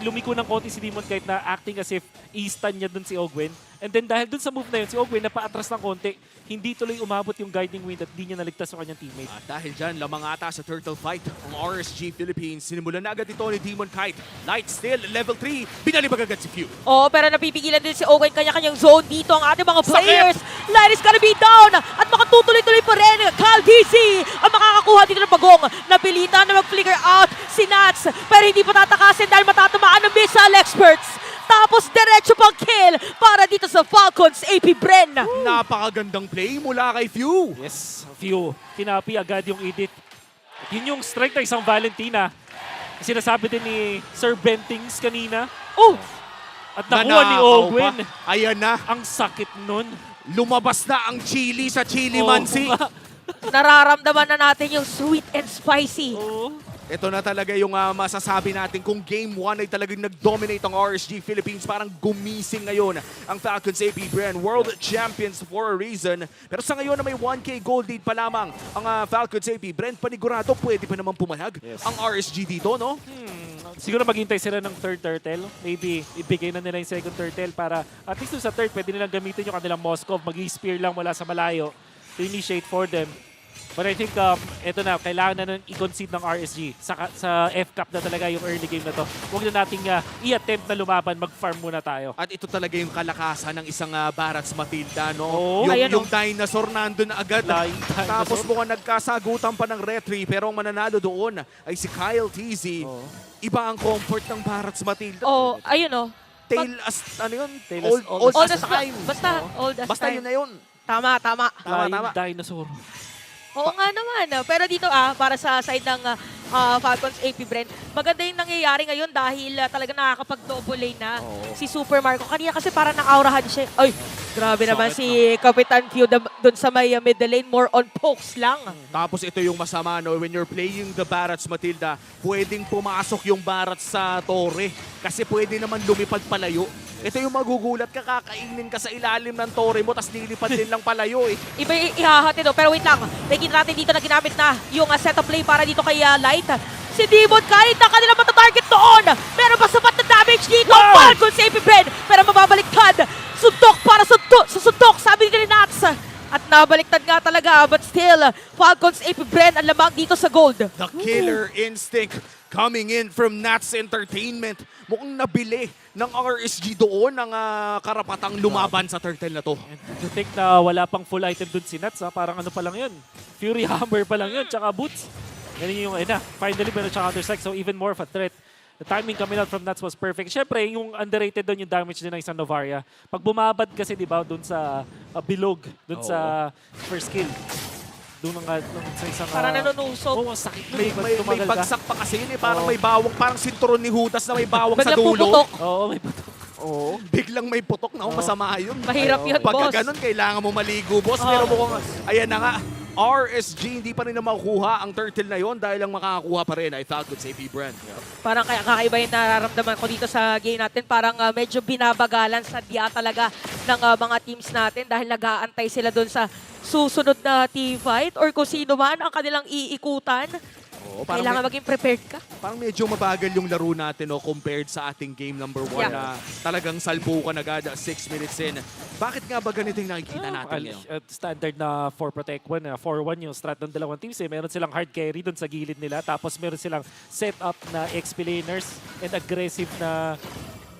S14: Lumiko ng konti si Demon Kite na acting as if i-stun niya dun si Ogwen. And then dahil dun sa move na yun, si Ogwen napaatras ng konti. Hindi tuloy umabot yung guiding wind at di niya naligtas sa kanyang teammate.
S7: Dahil dyan, lamang ata sa turtle fight ang RSG Philippines. Sinimulan na agad ito ni Demon Kite. Light still, level 3. Binalibag agad si Few.
S21: Pero napipigilan din si Owen kanya-kanyang zone dito ang ating mga players. Light is gonna be down at makatutuloy-tuloy pa rin. Cal DC ang makakakuha dito ng pagong. Napilitan na mag-flicker out si Nats pero hindi pa tatakasin dahil matatamaan ng missile experts. Tapos diretso pang kill para dito sa Falcons APBREN.
S7: Napakagandang play mula kay Few.
S14: Yes, Few. Tinapi agad yung Edith. At yun yung strength ng isang Valentina. Sinasabi din ni Sir Bentings kanina. At nakuha ni Owen.
S7: Ayan na.
S14: Ang sakit nun.
S7: Lumabas na ang chili sa chili mansi.
S21: Nararamdaman na natin yung sweet and spicy.
S7: Ito na talaga yung masasabi natin kung Game 1 ay talagang nag-dominate ang RSG Philippines. Parang gumising ngayon ang Falcons APBREN, World Champions for a reason. Pero sa ngayon na may 1K gold lead pa lamang ang Falcons APBREN, panigurado pwede pa naman pumayag ang RSG dito, no?
S14: Siguro maghintay sila ng third turtle. Maybe ibigay na nila yung second turtle para at least sa third pwede nilang gamitin yung kanilang Moskov. Mag-i-spear lang mula sa malayo to initiate for them. But I think ito na, kailangan na nun i-concede ng RSG. Sa FCAP na talaga yung early game na to. Huwag na nating i-attempt na lumaban, mag-farm muna tayo.
S7: At ito talaga yung kalakasan ng isang Barats Matilda, no?
S14: Oo.
S7: Yung dinosaur nandun na agad. Tapos mukhang nagkasagutan pa ng retry, pero ang mananalo doon ay si Kyle TZ. Iba ang comfort ng Barats Matilda.
S21: Oh, ayun
S7: Tail as, ano yun?
S14: Tail
S7: Old as time.
S21: Basta old as
S7: Basta
S21: time.
S7: yun na yun.
S21: Tama.
S7: Tama.
S14: Dinosaur.
S21: Oo nga naman. Pero dito para sa side ng Falcons APBREN, maganda yung nangyayari ngayon dahil talaga nakakapag-double lane na si Super Marco. Kanina kasi parang nang-aurahan siya. Ay, grabe naman si Kapitan Q doon sa may middle lane. More on pokes lang.
S7: Tapos ito yung masama, no? When you're playing the Barats Matilda, pwedeng pumasok yung Barats sa torre. Kasi pwede naman lumipad palayo. Ito yung magugulat ka, kakainin ka sa ilalim ng torre mo, tapos lilipad din lang palayo eh.
S21: Iba ihahati do. Pero wait lang, nakikita natin dito na ginamit na yung set of play para dito kay Light. Si Demon kahit na kanila matatarget doon. Meron pa sapat na damage dito. Falcons APBREN. Pero mababaliktad. Suntok para sa suntok. Sabi ni Nats. At nabaliktad nga talaga. But still, Falcons APBREN ang lamang dito sa gold.
S7: The killer instinct coming in from Nats Entertainment. Mukhang nabili ng RSG doon ang karapatang lumaban sa turtle na to.
S14: To think na wala pang full item dun si Nats, parang ano pa lang yun. Fury Hammer pa lang yun, tsaka boots. Yan yung, finally meron siya counter-strike, so even more of a threat. The timing coming out from Nats was perfect. Siyempre, yung underrated doon yung damage din ng isang Novaria. Pag bumabad kasi, di ba, doon sa bilog, doon sa first kill. Doon sa isang...
S21: Parang nanunusok.
S14: Oo, sakit.
S7: May bagsak pa kasi yun eh. Parang may bawang, parang sinturon ni Judas na may bawang sa
S21: Biglang
S7: dulo.
S21: puputok.
S14: Oo, may putok.
S7: Oo. Biglang may putok na. Masama yun.
S21: Mahirap yun, boss.
S7: Pagka ganun, kailangan mo maligo, boss. Pero mukhang, ayan na nga. RSG, hindi pa rin na makukuha ang turtle na yon dahil ang makakakuha pa rin ay Falcons APBREN.
S21: Parang kakaiba yung nararamdaman ko dito sa game natin. Parang medyo binabagalan sa diya talaga ng mga teams natin dahil nag-aantay sila doon sa susunod na team fight or kung sino man ang kanilang iikutan. Kailangan maging prepared ka.
S7: Parang medyo mabagal yung laro natin compared sa ating game number 1 na talagang salpukan agad 6 minutes in. Bakit nga ba ganito yung nakikita natin ngayon?
S14: Standard na 4 protect 1, 4-1 yung strat ng dalawang teams. Meron silang hard carry doon sa gilid nila. Tapos meron silang setup na XP laners and aggressive na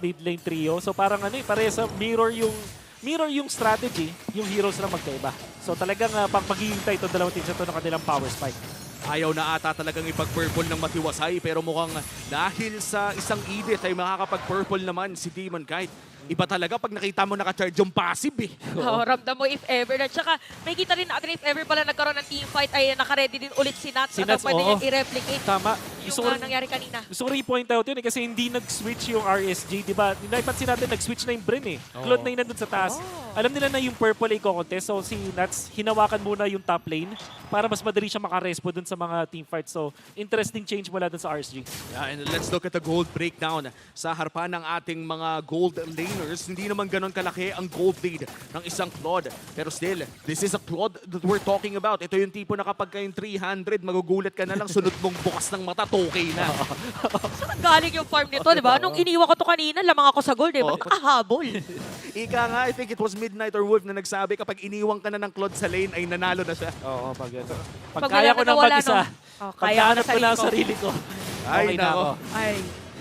S14: mid lane trio. So parang pareha sa mirror yung strategy, yung heroes na magkaiba. So talagang paghihintay itong dalawang teams ito ng kanilang power spike.
S7: Ayaw na ata talagang ipag-purple ng matiwasay pero mukhang dahil sa isang edit ay makakapag-purple naman si Demon Kite. Iba talaga pag nakita mo nakacharge yung passive eh.
S21: Ramdam mo if ever. At saka may kita rin natin if ever pala nagkaroon ng team fight ay nakaredy din ulit si Nats.
S14: Si Nats,
S21: pwede niya i-replicate.
S14: Tama.
S21: Yung nangyari kanina.
S14: Gusto ko rin-point out yun kasi hindi nag-switch yung RSG, di ba? Naipansin natin nag-switch na yung Bren eh. Cloud9 na nandun sa taas. Alam nila na yung purple ay contest. So si Nats, hinawakan muna yung top lane para mas madali siya makarespo dun sa mga team fights. So interesting change mula dun sa RSG.
S7: Yeah, and let's look at the gold breakdown sa harapan ng ating mga gold laners. Hindi naman ganon kalaki ang gold lead ng isang Claude. Pero still, this is a Claude that we're talking about. Ito yung tipo na kapag kayong 300, magugulat ka na lang sunod mong bukas ng mata, okay na.
S21: Saan galing yung farm nito, di ba? Nung iniwan ko to kanina, lamang ako sa gold, di ba? Nakahabol.
S7: Ika nga, I think it was Midnight or Wolf na nagsabi kapag iniwan ka na ng Claude sa lane ay nanalo na siya.
S14: Oo, pag
S21: Pag
S14: kaya ko nang mag-isa,
S21: kaya
S14: pagkahanap ko na ang sarili ko, okay na ako.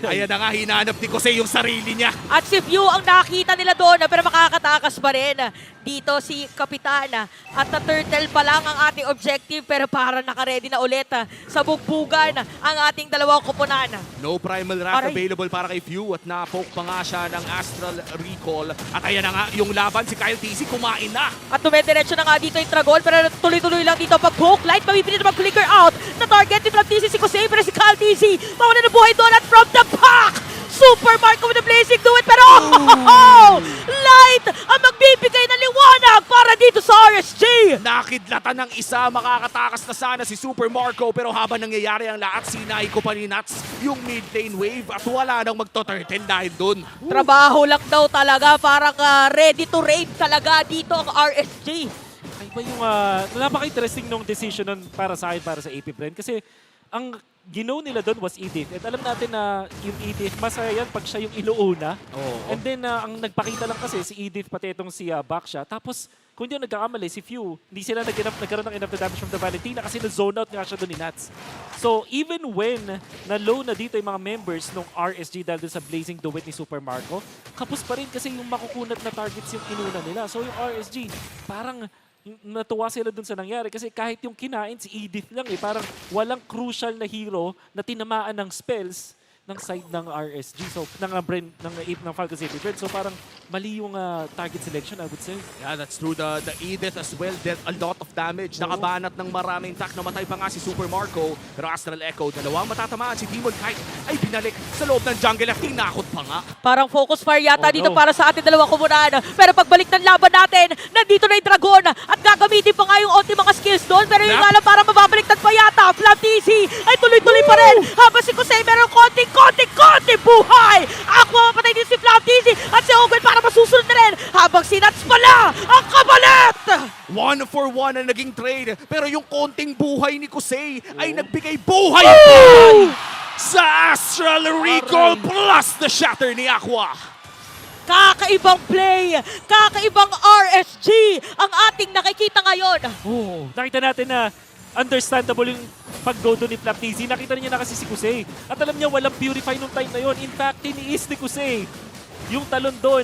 S7: Ayan na nga, hinahanap ni Jose yung sarili niya.
S21: At si View ang nakita nila doon pero makakatakas pa rin. Dito si Kapitana. At na turtle pa lang ang ating objective pero para nakaredy na ulit sa bugbugan ang ating dalawang koponan.
S7: No primal wrath available para kay Few at na-poke pa nga siya ng Astral Recall. At ayan na nga, yung laban si Kyle TC kumain na.
S21: At tumediretso na nga dito yung Tragol pero tuloy-tuloy lang dito pag-poke. Light mabipilit na mag-flicker out. Na-target ni Flap TC si Jose pero si Kyle TC mawala na buhay doon at from the pack! Super Marco with the blazing do it pero Light ang magbibigay ng liwanag para dito sa RSG.
S7: Nakidlatan ng isa, makakatakas na sana si Super Marco pero habang nangyayari ang lahat, sinay ko pa ni Nats yung mid lane wave at wala nang magto-turtle dahil dun.
S21: Trabaho lang daw talaga, parang ready to raid talaga dito ang RSG.
S14: Ay ba yung napaka-interesting nung decision nun para sa akin, para sa APBREN kasi ang ginaw nila doon was Edith. At alam natin na yung Edith, masaya yan pag siya yung inuuna. And then, ang nagpakita lang kasi si Edith, pati itong si Baksha. Tapos, kung hindi yung nagkakamali, si Few, hindi sila nagkaroon ng enough damage from the Valentina kasi na-zone out nga siya doon ni Nats. So, even when na-low na dito yung mga members ng RSG dahil doon sa Blazing Duet ni Super Marco, kapos pa rin kasi yung makukunat na targets yung inuna nila. So, yung RSG, parang natuwa sila dun sa nangyari kasi kahit yung kinain si Edith lang parang walang crucial na hero na tinamaan ng spells ng side ng RSG. So, ng Falcons APBREN. So, parang mali yung target selection, I would say.
S7: Yeah, that's true. The Edith as well did a lot of damage. Nakabanat ng maraming attack. Namatay pa nga si Super Marco. Pero Astral Echo, dalawang matatamaan si Demon Kite ay binalik sa loob ng jungle at tinakot pa nga.
S21: Parang focus fire yata dito para sa ating dalawang koponan. Pero pagbalik ng laban natin, nandito na yung Dragon at gagamitin pa nga yung onti mga skills doon. Pero yung alam parang mababaliktad pa yata. Flap TC ay tuloy-tuloy pa rin. Habang si Kusei meron konting buhay! Aqua mapatay din si Flap TC at si Ogwen para masusunod na rin. Habang si Nats pala ang kabalit!
S7: 1 for 1 ang naging trade. Pero yung konting buhay ni Kusei ay nagbigay buhay pa sa Astral Recall plus the Shatter ni Aqua.
S21: Kakaibang play, kakaibang RSG ang ating nakikita ngayon.
S14: Nakita natin na understandable yung pag-go doon ni Flap TZ. Nakita niya na kasi si Kusei. At alam niya walang purify nung time na yon. In fact, tiniis ni Kusei yung talon doon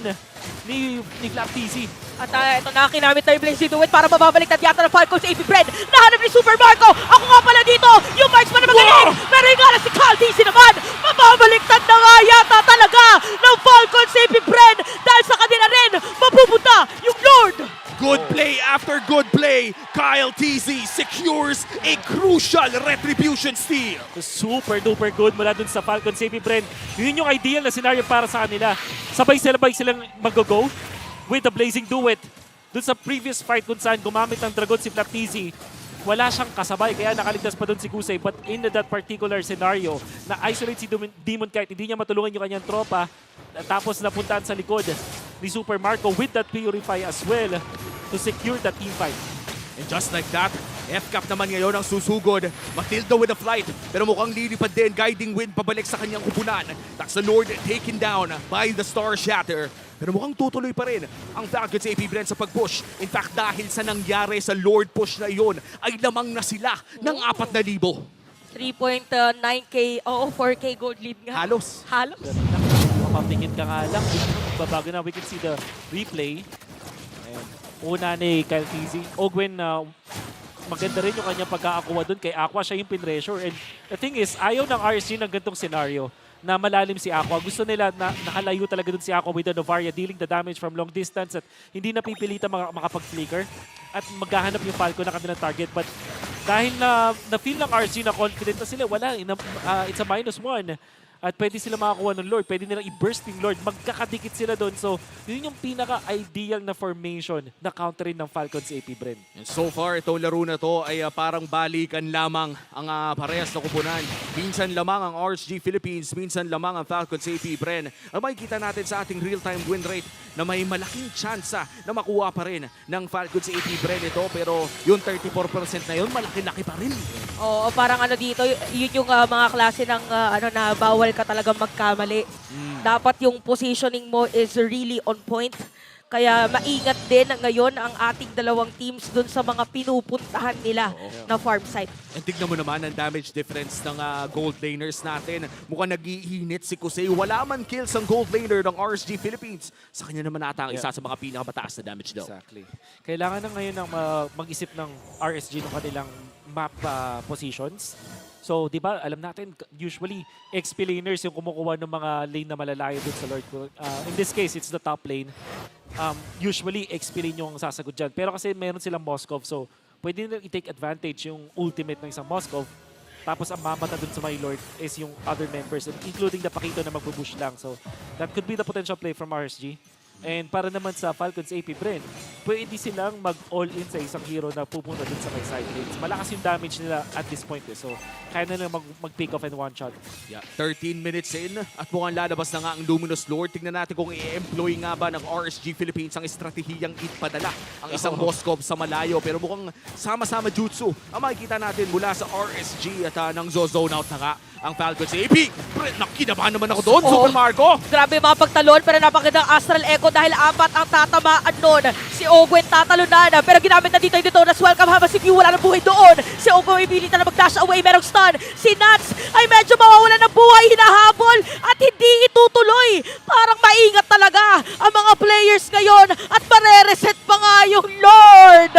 S14: ni Flap TZ.
S21: At ito na, kinamit na yung Blazing Duet para mababaliktad yata ng Falcons APBREN. Nahanap ni Super Marco. Ako nga pala dito, yung marksman na magaling. Pero yung nga si Cal DC naman, mababaliktad na nga yata talaga ng Falcons APBREN. Dahil sa kanila rin, mapupunta yung Lord.
S7: Good play after good play. Kyle TZ secures a crucial retribution steal.
S14: Super duper good mula dun sa Falcons APBREN. Yun yung ideal na scenario para sa kanila. Sabay-sabay silang mag-go with the Blazing Duet. Dun sa previous fight kung saan gumamit ng Dragon si Flap TZ, wala siyang kasabay kaya nakaligtas pa dun si Kusei. But in that particular scenario, na-isolate si Demon Kite, hindi niya matulungan yung kanyang tropa. Tapos napuntaan sa likod ni Super Marco with that Purify as well to secure that team fight.
S7: And just like that, FCAP naman ngayon ang susugod. Matilda with a flight, pero mukhang lilipad din, guiding wind pabalik sa kanyang kupunan. That's the Lord taken down by the Star Shatter. Pero mukhang tutuloy pa rin ang Falcons APBREN sa pag-push. In fact, dahil sa nangyari sa Lord push na iyon, ay lamang na sila ng 4,000.
S21: 3.9k, 4k gold lead nga.
S7: Halos.
S14: Mapapikit ka nga lang. Babago na, we can see the replay. Una ni Kyle TZ. Ogwen, maganda rin yung kanyang pagkakakuha doon kay Aqua. Siya yung pinressure. And the thing is, ayaw ng RSG ng ganitong scenario na malalim si Aqua. Gusto nila na nakalayo talaga doon si Aqua with the Novaria, dealing the damage from long distance at hindi napipilitan makapag-flicker. At maghahanap yung Falcon na kanilang target. But dahil na-feel ng RSG na confident na sila, wala. It's a -1. At pwede sila makakuha ng Lord. Pwede nilang i-burst yung Lord. Magkakadikit sila doon. So, yun yung pinaka-ideal na formation na counterin ng Falcons APBREN.
S7: And so far, itong laro na to ay parang balikan lamang ang parehas na kupunan. Minsan lamang ang RSG Philippines, minsan lamang ang Falcons APBREN. Ang makikita natin sa ating real-time win rate na may malaking tsansa na makuha pa rin ng Falcons APBREN ito. Pero yung 34% na yun, malaki-laki pa rin.
S21: Oo, parang dito, yun yung mga klase ng na bawal ka talaga magkamali. Dapat yung positioning mo is really on point. Kaya maingat din ngayon ang ating dalawang teams dun sa mga pinupuntahan nila na farm site.
S7: And tignan mo naman ang damage difference ng gold laners natin. Mukhang nag-iinit si Kusei. Wala man kills ang gold laner ng RSG Philippines. Sa kanya naman ata ang isa sa mga pinakamataas na damage daw.
S14: Exactly. Kailangan na ngayon ng mag-isip ng RSG ng kanilang map positions. So, di ba, alam natin, usually, XP laners yung kumukuha ng mga lane na malalayo dun sa Lord. In this case, it's the top lane. Usually, XP lane yung sasagot dyan. Pero kasi meron silang Moskov, so pwede nila i-take advantage yung ultimate ng isang Moskov. Tapos ang mamata dun sa my Lord is yung other members, including the Pakito na magbubush lang. So, that could be the potential play from RSG. And para naman sa Falcons APBREN, pwede silang mag-all-in sa isang hero na pupunta dun sa may side lanes. Malakas yung damage nila at this point eh. So, kaya na lang mag-pick off and one-shot.
S7: Yeah, 13 minutes in at mukhang lalabas na nga ang Luminous Lord. Tingnan natin kung i-employ nga ba ng RSG Philippines ang estratehiyang ipadala ang isang Moskov sa malayo. Pero mukhang sama-sama jutsu ang makikita natin mula sa RSG at nang zone out na nga ang Falcons APBREN. Nakinabahan naman ako doon, Super Marco!
S21: Grabe mga pagtalon, pero napakagandang Astral Echo dahil 4 ang tatamaan nun. Si Ogwen tatalunan, pero ginamit na dito yung Detonas. Welcome habang si Q wala ng buhay doon. Si Ogwen may na mag-dash away, merong stun. Si Nats ay medyo mawawalan ng buhay, hinahabol at hindi itutuloy. Parang maingat talaga ang mga players ngayon at marereset pa nga yung Lord.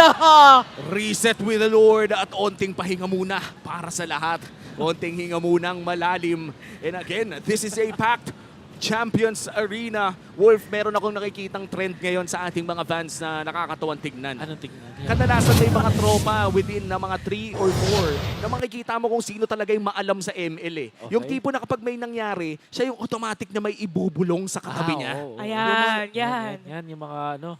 S7: Reset with the Lord at onting pahinga muna para sa lahat. Onting hinga munang malalim. And again, this is a packed Champions Arena. Wolf, meron akong nakikitang trend ngayon sa ating mga fans na nakakatuwang tignan.
S14: Anong tignan?
S7: Kadalasan may mga tropa within na mga 3 or 4 na makikita mo kung sino talaga yung maalam sa ML eh.
S14: Okay.
S7: Yung tipo na kapag may nangyari, siya yung automatic na may ibubulong sa katabi niya.
S21: Ayan, yan.
S14: Yan, yung mga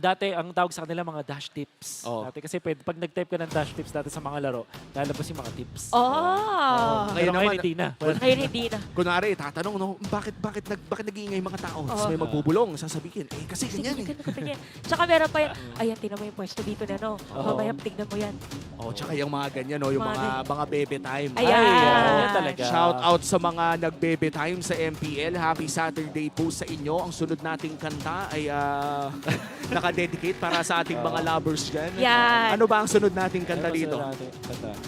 S14: dati, ang tawag sa kanila mga dash tips. Dati kasi pag nag-type ka ng dash tips dati sa mga laro, lalabas yung mga tips.
S7: Ngayon naman,
S14: hindi na.
S21: Ngayon hindi na.
S7: Kunwari, tatanong, no, bakit nag-iingay mga tao? Tapos may magbubulong, sasabihin, kasi ganyan eh.
S21: Tsaka meron pa yan, ayan, tinan mo yung pwesto dito na, no? Mamaya, tignan mo yan.
S7: Tsaka yung mga ganyan, no, yung mga bebe time.
S21: Ayan.
S14: Talaga.
S7: Shout out sa mga nag-bebe time sa MPL. Happy Saturday po sa inyo. Ang sunod nating kanta ay naka-dedicate para sa ating mga lovers dyan.
S21: Yan.
S7: Ano ba ang sunod nating kanta dito?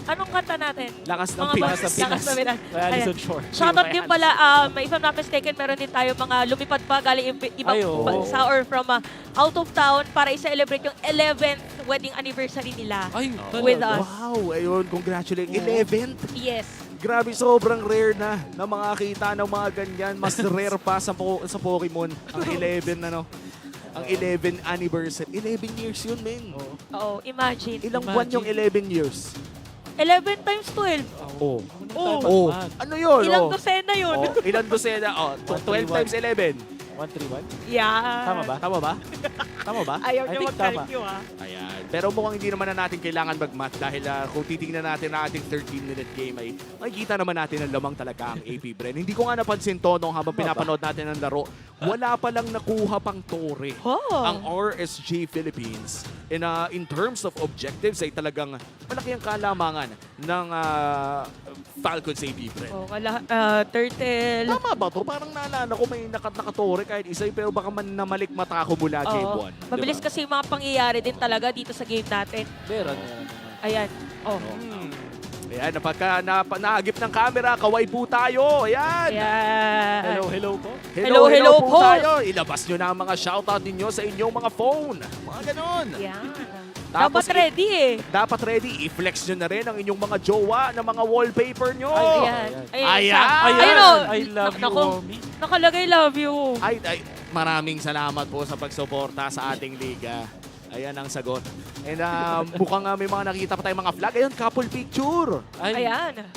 S21: Anong kanta natin?
S7: Lakas ng
S21: Mga
S7: Pinas.
S21: Lakas ng Pinas.
S14: Alison Shore.
S21: Shoutout din pala, if I'm not mistaken, meron din tayo mga lumipad pa galing ibang bansa or from out of town para i-celebrate yung 11th wedding anniversary nila with us.
S7: Wow, ayun, congratulations. 11th?
S21: Yes.
S7: Grabe, sobrang rare na makakita ng mga ganyan. Mas rare pa sa Pokemon. Ang 11 ang 11 anniversary. 11 years yun, men.
S21: Oo, imagine.
S7: Ilang buwan yung 11 years?
S21: 11 times 12.
S7: Ano yun?
S21: Ilang dosena yun?
S7: Ilang dosena? 12 times 11.
S14: 131?
S21: Yeah.
S14: Tama ba?
S7: Tama ba?
S21: Ayaw
S14: I
S21: niya
S14: think tama.
S21: mag-calcu,
S7: Ayan. Pero mukhang hindi naman na natin kailangan mag-math dahil kung titingnan natin na ating 13-minute game ay makikita naman natin ang lamang talaga ang APBREN. Hindi ko nga napansin to nung habang pinapanood natin ang laro. Wala palang nakuha pang tore ang RSG Philippines. In terms of objectives ay talagang malaki ang kalamangan ng Falcons APBREN.
S21: Turtle.
S7: Tama ba to? Parang naalala ko may nakatore kahit isa pero baka namalik mata ko mula game 1.
S21: Mabilis kasi yung mga pangyayari din talaga dito sa game natin.
S14: Meron.
S21: Ayan.
S7: Ayan, napagka naagip ng camera, kaway po tayo. Ayan.
S21: Ayan.
S14: Hello po.
S7: Hello po tayo. Ilabas nyo na ang mga shoutout ninyo sa inyong mga phone. Mga ganon.
S21: Ayan.
S7: Tapos,
S21: dapat ready eh.
S7: Dapat ready. I-flex nyo na rin ang inyong mga jowa na mga wallpaper nyo.
S21: Ayan.
S14: I love you, Omi.
S21: Nakalagay love you.
S7: Ay, maraming salamat po sa pagsuporta sa ating liga. Ayan ang sagot. And mukhang may mga nakita pa tayong mga flag. Ayun, couple picture.
S21: Ayan.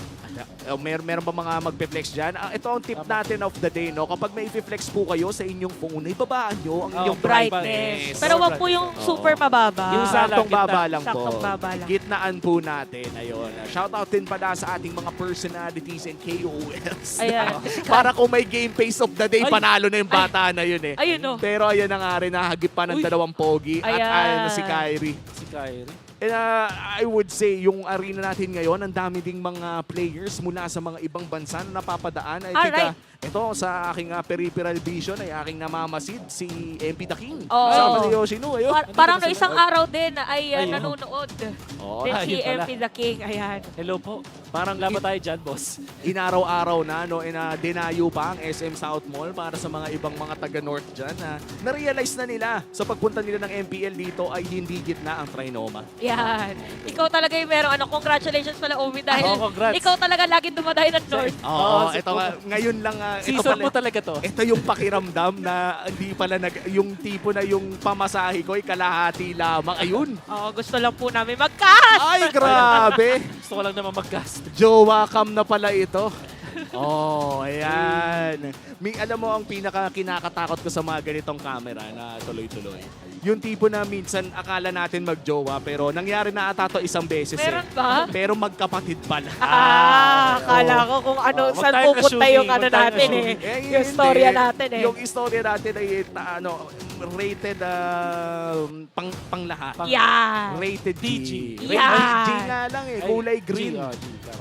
S7: Meron ba mga magpe-flex dyan? Ito ang tip natin of the day, no? Kapag may i-flex po kayo sa inyong phone, ibabaan nyo ang inyong brightness.
S21: Pero wag po yung super mababa.
S7: Yung saktong baba lang po.
S21: Saktong baba lang.
S7: Gitnaan po natin. Ayun. Shoutout din pala sa ating mga personalities and KOLs.
S21: Ayan.
S7: Para kung may game face of the day, panalo na yung bata na yun eh.
S21: Ayun o.
S7: Pero ayun na nga rin, nahagip pa ng dalawang pogi. At ayun na si Kyrie. And I would say, yung arena natin ngayon, ang dami ding mga players mula sa mga ibang bansa na napapadaan. I think, ito, sa aking peripheral vision ay aking namamasid, si MP the King. Sama si Yoshino. Ayun.
S21: Parang no, isang araw din ay nanonood. Din si MP the King. Ayan.
S14: Hello po. Parang laban tayo dyan, boss.
S7: Inaraw-araw na, no, dinayo pa ang SM South Mall para sa mga ibang mga taga-North dyan. Na-realize na nila sa pagpunta nila ng MPL dito ay hindi gitna ang Trinoma.
S21: Yan. Ikaw talaga yung meron. Congratulations pala, Omi, dahil
S14: congrats.
S21: ikaw talaga laging dumadayo ng North.
S7: Ito ngayon lang.
S14: Season mo talaga to.
S7: Ito yung pakiramdam na hindi pala yung tipo na yung pamasahe ko ay kalahati lamang. Ayun.
S21: Gusto lang po namin mag-cast.
S7: Ay, grabe.
S14: Gusto ko lang naman mag-cast.
S7: Jowa cam na pala ito. Ayan. Alam mo, ang kinakatakot ko sa mga ganitong camera na tuloy-tuloy. Yung tipo na minsan akala natin magjowa, pero nangyari na ata to isang beses.
S21: Meron ba?
S7: Pero magkapatid pala.
S21: Akala ko kung saan pupunta yung natin yung storya natin
S7: Yung istorya natin ay rated pang lahat.
S21: Yeah.
S7: Rated G.
S21: Yeah.
S7: G nga lang kulay green.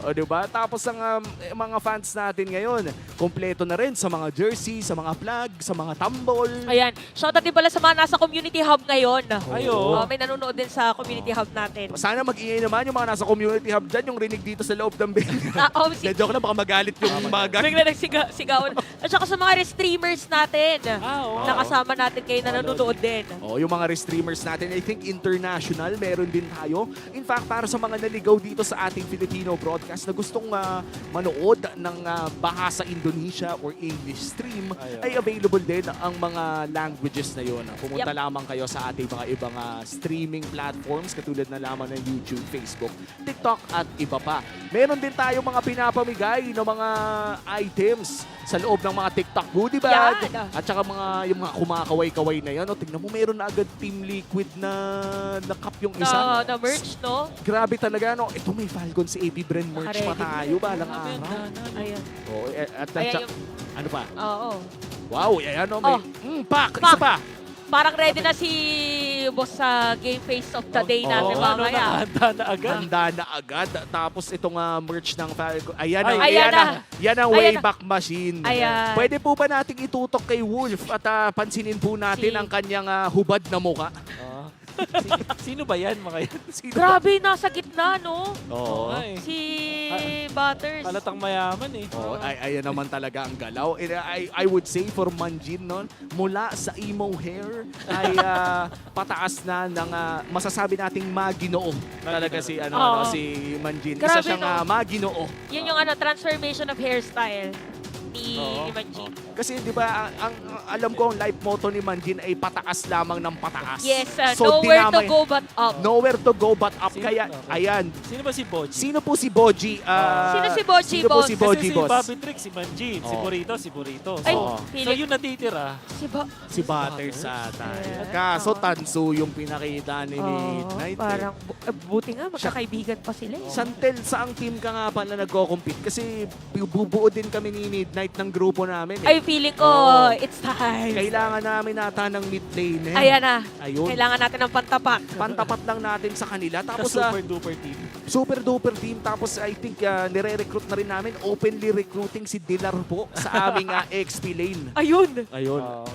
S7: O, diba? Tapos ang mga fans natin ngayon, kompleto na rin sa mga jersey, sa mga flag, sa mga tambol.
S21: Ayan. Shoutout din pala sa mga nasa community hub ngayon.
S7: Ayo.
S21: May nanonood din sa community hub natin.
S7: Sana mag-iingay naman yung mga nasa community hub dyan, yung rinig dito sa loob ng building. Joke lang, baka magalit yung mga guys.
S21: Bigla nagsigawan. At saka sa mga restreamers natin. Nakasama natin kayo na nanonood din.
S7: Yung mga restreamers natin, I think international, meron din tayo. In fact, para sa mga naligaw dito sa ating Filipino broadcast na gustong manood ng bahasa Indonesia or English stream, ay available din ang mga languages na yon. Pumunta lamang kayo sa ating mga ibang streaming platforms katulad na lamang ng YouTube, Facebook, TikTok at iba pa. Meron din tayo mga pinapamigay ng mga items sa loob ng mga TikTok goodie bag. At saka yung mga kumakaway-kaway na yan. Tingnan mo, meron na agad Team Liquid na cup yung isa.
S21: Na merch, no?
S7: Grabe talaga, no? Ito may Falcons APBREN merch pa tayo. Balang araw.
S21: Ayan.
S7: Ano pa?
S21: Oo.
S7: Wow, ayan o. Pak! Isa pa!
S21: Parang ready na si boss sa game face of the day natin mamaya.
S7: Handa na agad. Tapos itong merch ng Falcon. Ayan ang Wayback Machine.
S21: Ayan.
S7: Pwede po ba nating itutok kay Wolf at pansinin po natin ang kanyang hubad na muka?
S14: Sino ba yan, mga yan?
S21: Grabe, nasa gitna, no?
S7: Oo.
S21: Si Butters.
S14: Halatang mayaman
S7: Ayan naman talaga ang galaw. I would say for Manjin, no, mula sa emo hair ay pataas na ng masasabi nating maginoo. Talaga si Manjin. Isa siyang maginoo.
S21: Yun yung transformation of hairstyle ni Manjin.
S7: Kasi di ba, alam ko ang life motto ni Manjin ay pataas lamang ng pataas.
S21: Yes, nowhere to go but up.
S7: Nowhere to go but up. Kaya, ayan.
S14: Sino ba si Boji?
S7: Sino po si Boji?
S21: Sino si Boji, boss?
S14: Kasi si Bobby Trick, si Manjin, si Burrito.
S21: Ay,
S14: so yung natitira.
S7: Si Butters ata. Kaso Tansu yung pinakita ni Midnight.
S21: Parang, buti nga, magkakaibigan pa sila.
S7: Santel, saang team ka nga pala nagko-compete? Kasi bubuo din kami ni Midnight ng grupo namin.
S21: Ay, feeling ko, it's time.
S7: Kailangan namin nata ng mid lane.
S21: Ayan na.
S7: Ayun.
S21: Kailangan natin ng pantapak.
S7: Pantapat lang natin sa kanila. Tapos
S14: super-duper team.
S7: Super-duper team. Tapos I think nire-recruit na rin namin. Openly recruiting si Dilar po sa aming XP lane.
S21: Ayun.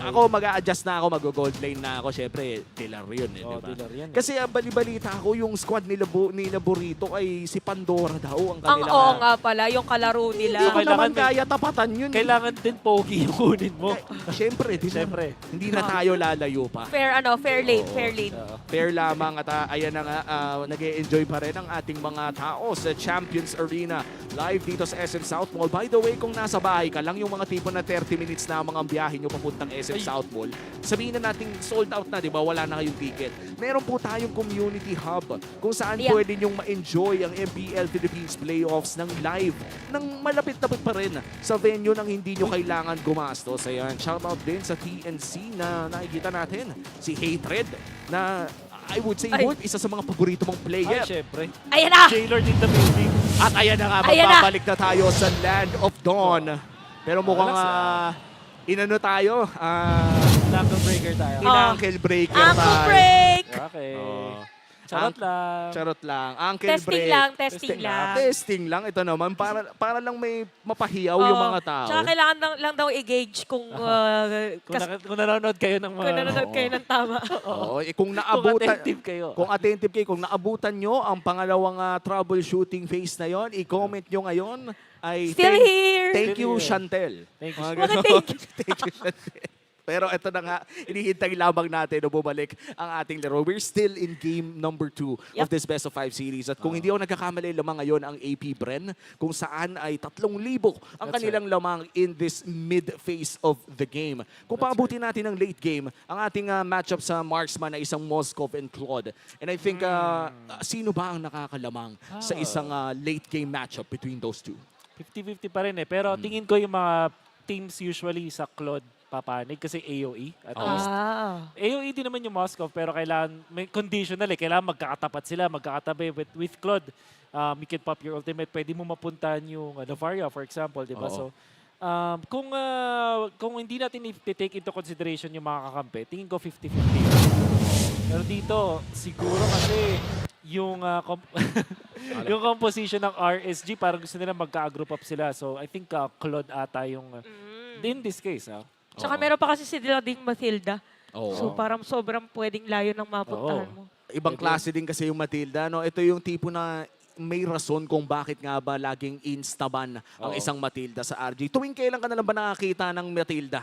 S7: Ako mag-a-adjust na ako. Mag-gold lane na ako. Siyempre, Dilar yun. Diba?
S14: Dilar yan.
S7: Kasi bali-balita ako yung squad nila Burrito ay si Pandora daw. Ang kanila.
S21: Oo nga pala, yung kalaro nila.
S7: Hindi ko naman kaya tapatan yun.
S14: Kailangan din pogi yung kunin mo.
S7: Siyempre, hindi na tayo lalayo pa.
S21: Fair lane.
S7: Fair lamang at ayan na nga, nag-e-enjoy pa rin ang ating mga tao sa Champions Arena live dito sa SM South Mall. By the way, kung nasa bahay ka lang, yung mga tipo na 30 minutes na ang biyahe nyo papuntang SM South Mall, sabihin na natin sold out na, di ba? Wala na kayong ticket. Meron po tayong community hub kung saan pwede nyong ma-enjoy ang MPL Philippines Playoffs ng live, ng malapit-lapit pa rin sa venue nang hindi nyo kailangan gumastos. Ayan, shoutout din sa TNC na nakikita natin. Si Hatred na I would say Wolf, isa sa mga paborito mong player.
S14: Ay, syempre.
S21: Ayan na!
S14: Jailor in the building.
S7: At ayan na nga, magbabalik na tayo sa Land of Dawn. Pero mukhang inano tayo.
S14: Knuckle breaker tayo.
S7: Knuckle breaker tayo.
S21: Knuckle break!
S14: Okay. Charot lang.
S7: Testing
S21: break.
S7: Testing lang. Ito naman, para lang may mapahiyaw yung mga tao.
S21: Tsaka kailangan lang daw i-gauge kung
S14: kung nanonood kayo ng mga...
S21: Kung nanonood kayo ng tama.
S7: Kung naabutan,
S14: kung attentive kayo.
S7: Kung naabutan nyo ang pangalawang troubleshooting phase na yon, i-comment nyo ngayon.
S21: Still here!
S7: Thank you, Chantel.
S14: Thank you.
S7: Thank you, Chantel. Pero ito na nga, inihintay lamang natin na bumalik ang ating laro. We're still in game number 2 of this Best of 5 series. At kung hindi ako nagkakamali, lamang ngayon ang APBREN, kung saan ay 3,000 ang kanilang lamang in this mid-phase of the game. Kung paabutin natin ang late game, ang ating matchup sa marksman ay isang Moskov and Claude. And I think, sino ba ang nakakalamang sa isang late game matchup between those two?
S14: 50-50 pa rin eh. Pero tingin ko yung mga teams usually sa Claude papanig kasi AOE at least. AOE din naman yung Moscow pero kailangan, may conditional eh. Kailangan magkakatapat sila, magkakatabi. With Claude, you can pop your ultimate. Pwede mo mapuntahan yung Navaria, for example, di ba? So, kung hindi natin i-take into consideration yung mga kakampi, tingin ko 50-50. Pero dito, siguro kasi yung yung composition ng RSG, parang gusto nila magka-group up sila. So, I think Claude ata yung in this case.
S21: Tsaka meron pa kasi sila ding Matilda.
S7: Oo.
S21: So parang sobrang pwedeng layo ng mapuntahan mo.
S7: Ibang klase din kasi yung Matilda, no? Ito yung tipo na may rason kung bakit nga ba laging instaban ang isang Matilda sa RG. Tuwing kailan ka na lang ba nakakita ng Matilda?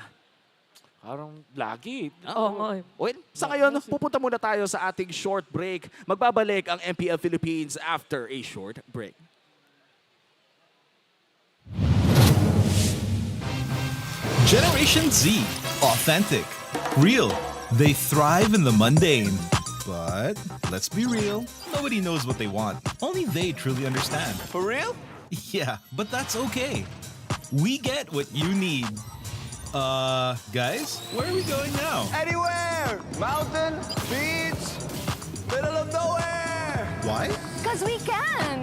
S14: Parang lagi.
S21: Oo.
S7: Well, sa ngayon, pupunta muna tayo sa ating short break. Magbabalik ang MPL Philippines after a short break.
S15: Generation Z. Authentic. Real. They thrive in the mundane. But let's be real. Nobody knows what they want. Only they truly understand.
S7: For real?
S15: Yeah, but that's okay. We get what you need. Guys, where are we going now?
S9: Anywhere! Mountain, beach, middle of nowhere!
S15: Why?
S18: Because we can.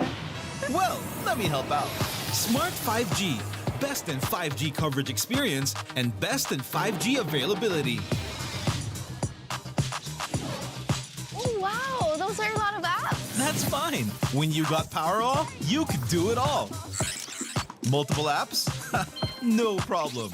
S15: Well, let me help out. Smart 5G. Best in 5G coverage experience and best in 5G availability.
S18: Oh, wow. Those are a lot of apps.
S15: That's fine. When you got power all, you could do it all. Multiple apps? No problem.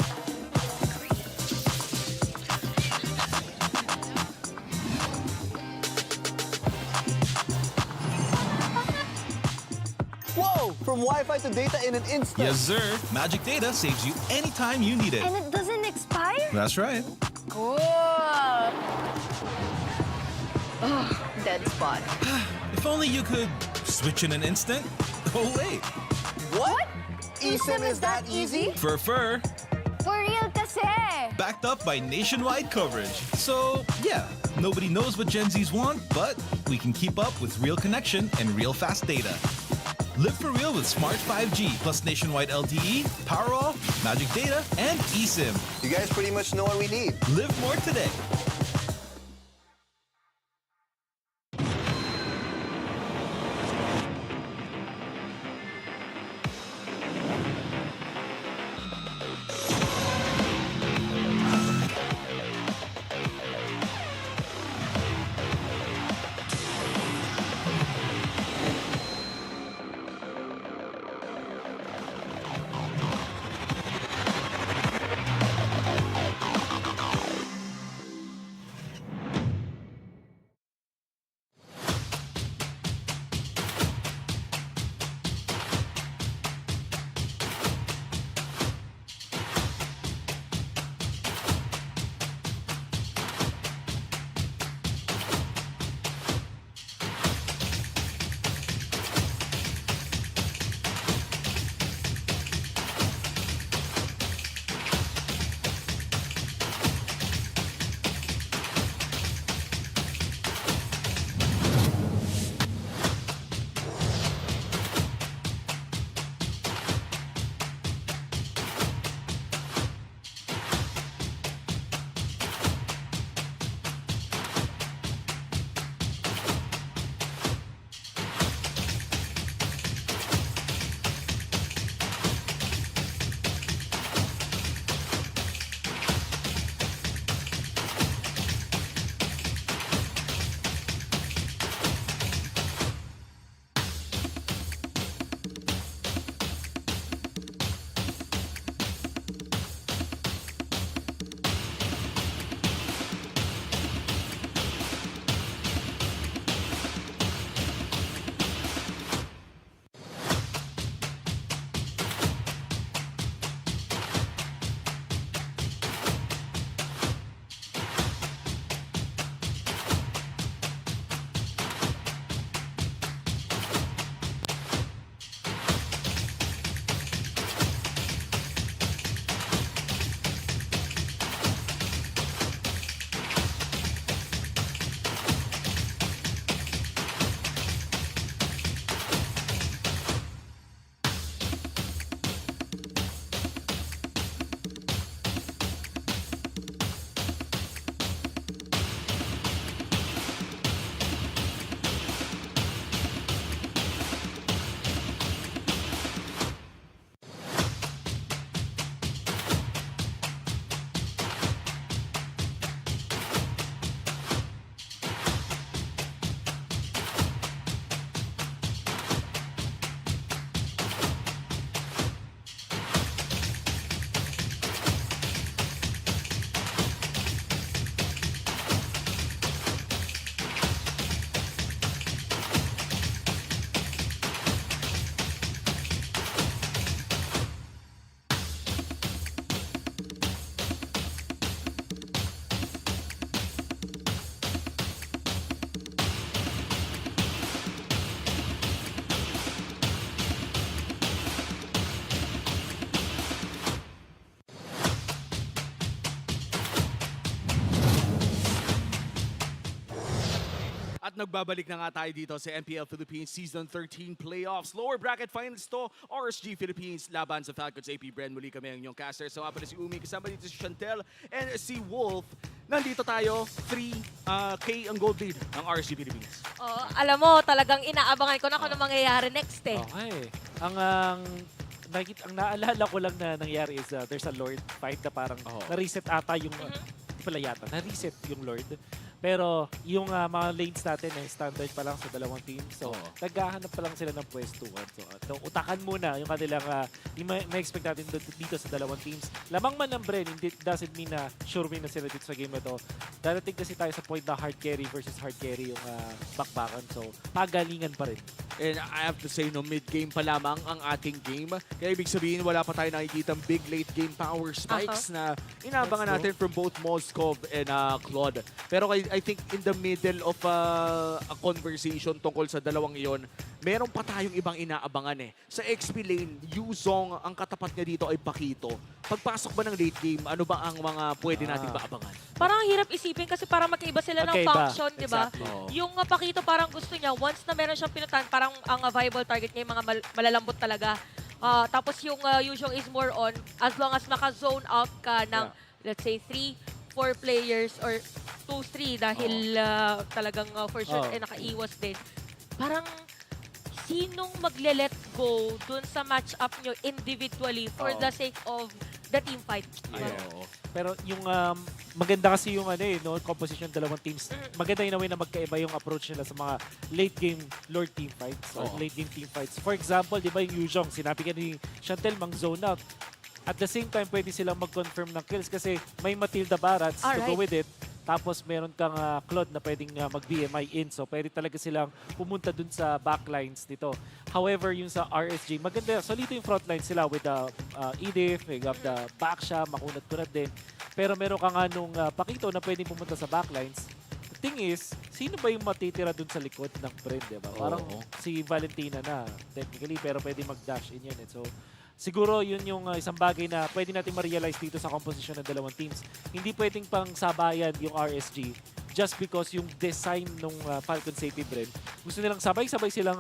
S9: Whoa! From Wi-Fi to data in an instant.
S15: Yes, sir. Magic Data saves you anytime you need it.
S18: And it doesn't expire?
S15: That's right.
S18: Cool. Oh, dead spot.
S15: If only you could switch in an instant. Oh, wait.
S9: What? eSIM is that easy?
S15: For
S18: For real kasi.
S15: backed up by nationwide coverage. So, yeah, nobody knows what Gen Zs want, but we can keep up with real connection and real fast data. Live for real with Smart 5G plus nationwide LTE, Powerall, Magic Data, and eSIM.
S9: You guys pretty much know what we need.
S15: Live more today.
S7: nagbabalik na nga tayo dito sa MPL-Philippines Season 13 Playoffs. Lower bracket finals to, RSG Philippines laban sa Falcons APBREN. Muli kami ang inyong caster. So nga pala si Umi, kasama dito si Chantel and si Wolf. Nandito tayo, 3K ang gold lead ng RSG Philippines.
S21: Oh, alam mo, talagang inaabangan ko na kung ano mangyayari next eh.
S14: Okay. Ang naalala ko lang na nangyari is there's a Lord fight na parang na-reset ata yung, hindi pala yata, na-reset yung Lord. Pero yung mga lanes natin standard pa lang sa dalawang team. So, naghahanap pa lang sila ng pwestuhan. So, utakan muna yung kanilang ma-expect natin dito sa dalawang teams. Lamang man ng Bren, doesn't mean na sure win na sila dito sa game na to. Darating kasi tayo sa point na hard carry versus hard carry yung bakbakan. So, pagalingan pa rin.
S7: And I have to say, no, mid-game pa lamang ang ating game. Kaya ibig sabihin, wala pa tayo nakikita big late-game power spikes na inaabangan natin from both Moskov and Claude. Pero I think in the middle of a conversation tungkol sa dalawang iyon, meron pa tayong ibang inaabangan eh. Sa XP lane, Yuzong, ang katapat niya dito ay Pakito. Pagpasok ba ng late game, ano ba ang mga pwede nating maabangan?
S21: Parang hirap isipin kasi parang magkaiba sila ng function, di ba?
S7: Exactly.
S21: Yung Pakito parang gusto niya, once na meron siyang pinutan, parang ang viable target niya yung mga malalambot talaga. Tapos yung Yuzong is more on, as long as maka-zone out ka ng, let's say, 3-4 players or 2-3 dahil talagang for sure nakaiwas din. Parang sinong magle-let go dun sa match-up nyo individually for the sake of the team fight?
S14: Pero yung maganda kasi yung composition ng dalawang teams. Maganda in a way na magkaiba yung approach nila sa mga late game Lord team fights or late game team fights. For example, di ba yung Yuzong, sinabi ka ni Chantel, mang-zone out. At the same time, pwede silang mag-confirm ng kills kasi may Matilda Barats to go with it. Tapos meron kang Claude na pwedeng mag-BMI in. So pwede talaga silang pumunta dun sa backlines nito. However, yung sa RSG, maganda. Solito yung frontline sila with the Edith, may got the Baksha, makunat-kunat din. Pero meron kang nung Pakito na pwedeng pumunta sa backlines. The thing is, sino ba yung matitira dun sa likod ng friend, diba? Parang si Valentina na, technically, pero pwede mag-dash in yan. So, siguro yun yung isang bagay na pwede natin ma-realize dito sa composition ng dalawang teams. Hindi pwedeng pang sabayan yung RSG just because yung design ng Falcons APBREN, gusto nilang sabay-sabay silang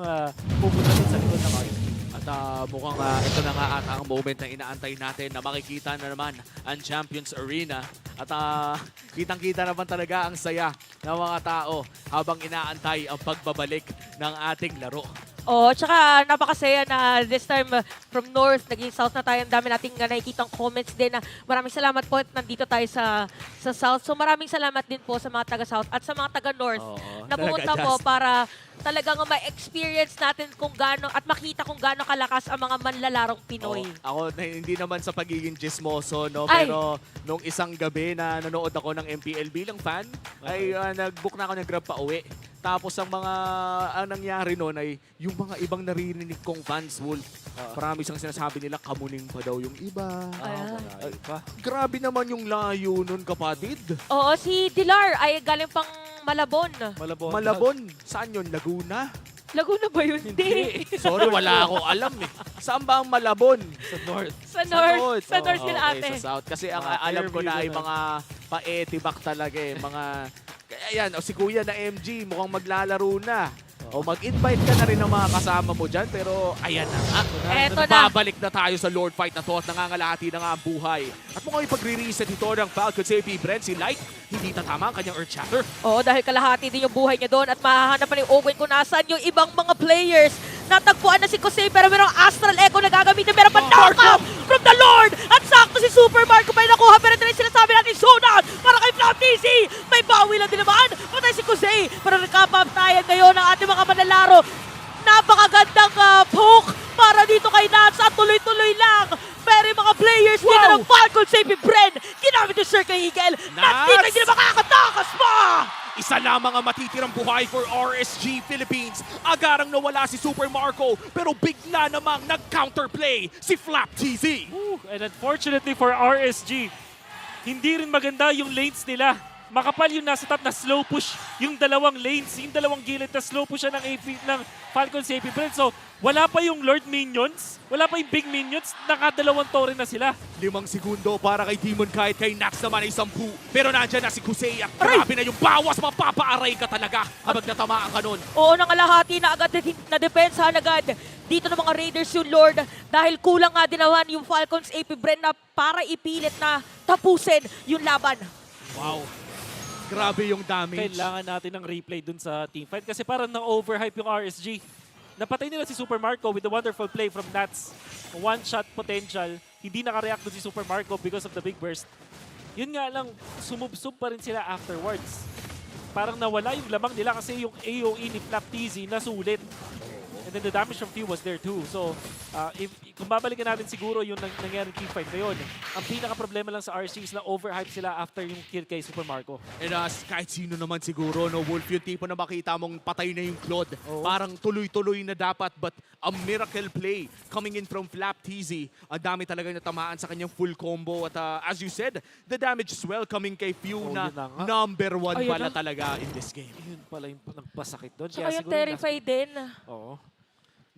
S14: pupunta sa likod ng RSG.
S7: At mukhang ito na nga ata ang moment na inaantay natin na makikita na naman ang Champions Arena. At kitang-kita naman talaga ang saya ng mga tao habang inaantay ang pagbabalik ng ating laro.
S21: Tsaka napakasaya na this time from North, naging South na tayo. Ang dami nating nakikitang comments din na maraming salamat po at nandito tayo sa South. So maraming salamat din po sa mga taga-South at sa mga taga-North na pumunta po para talagang ma-experience natin kung gaano at makita kung gaano kalakas ang mga manlalarong Pinoy.
S7: Ako, hindi naman sa pagiging chismoso, no? Pero nung isang gabi na nanood ako ng MPL bilang fan, ay nag-book na ako ng Grab pa uwi. Tapos ang nangyari noon ay yung mga ibang naririnig kong fans, Wolf. Marami siyang sinasabi nila, kamuning pa daw yung iba. Grabe naman yung layo nun, kapatid.
S21: Oo, si Dilar ay galing pang Malabon.
S7: Malabon? Saan yun? Laguna?
S21: Laguna ba yun? Hindi.
S7: Sorry, wala akong alam eh. Saan ba ang Malabon?
S14: Sa North.
S21: Sa North. Sa North yun ate.
S7: Sa South. Kasi ang alam ko na ay mga pa-etibak talaga eh. Mga, ayan, si Kuya na MG, mukhang maglalaro na. O mag-invite ka na rin ng mga kasama mo dyan, pero ayan na nga.
S21: Eto na.
S7: Babalik na tayo sa Lord Fight na to at nangangalati na nga ang buhay. At mukhang ipag-re-reset ito ng Falcons APBREN, si Light, hindi tatama ang kanyang Earth Shatter.
S21: Oo, dahil kalahati din yung buhay niya doon at mahahanap pa ni Owen kung nasaan yung ibang mga players. Natagpuan na si Jose pero merong Astral Echo na gagamitin. Meron pa knockout from the Lord! At sakto si Super Marco pa yung nakuha. Pero ito rin sinasabi natin, zone out para kay Flap TC. May bawi lang din naman. Patay si Jose. Pero nagkapaptayan ngayon ang ating mga manlalaro. Napakagandang poke para dito kay Nats at tuloy-tuloy lang. Pero yung mga players dito ng Falcons APBREN, ginamit yung Circle Eagle. Nats dito hindi na makakatakas pa!
S7: Isa lamang ang matitirang buhay for RSG Philippines. Agarang nawala si Super Marco, pero bigla namang nag-counterplay si Flap TZ.
S14: And unfortunately for RSG, hindi rin maganda yung lanes nila. Makapal yung nasa top na slow push yung dalawang lanes, yung dalawang gilid na slow push ng Falcons APBREN. So wala pa yung Lord Minions, wala pa yung Big Minions, nakadalawang tore na sila.
S7: 5 segundo para kay Demon Kite, kay Nax naman ay 10. Pero nandyan na si Kusei at grabe na yung bawas, mapapaaray ka talaga kapag natamaan ka nun.
S21: Oo, nangalahati na agad na depensahan agad dito ng mga Raiders yung Lord dahil kulang nga din naman yung Falcons APBREN na para ipilit na tapusin yung laban.
S7: Wow. Grabe yung damage.
S14: Kailangan natin ng replay dun sa teamfight kasi parang na-overhype yung RSG. Napatay nila si Super Marco with the wonderful play from Nats. One-shot potential. Hindi nakareact dun si Super Marco because of the big burst. Yun nga lang, sumubsub pa rin sila afterwards. Parang nawala yung lamang nila kasi yung AOE ni Flap TZ nasulit. And then the damage from Few was there too. So, kung babalikan natin siguro yung nangyari teamfight ngayon, ang pinaka-problema lang sa RSG is na overhype sila after yung kill kay Super Marco.
S7: And kahit sino naman siguro, no, Wolf, yung tipo na makita mong patay na yung Claude. Parang tuloy-tuloy na dapat, but a miracle play coming in from Flap TZ. Ang dami talaga natamaan sa kanyang full combo. At as you said, the damage as well coming kay Few na number 1 pala talaga in this game.
S14: Yun pala yung nagpasakit doon.
S21: Tsaka yung Terrify din.
S14: Oo.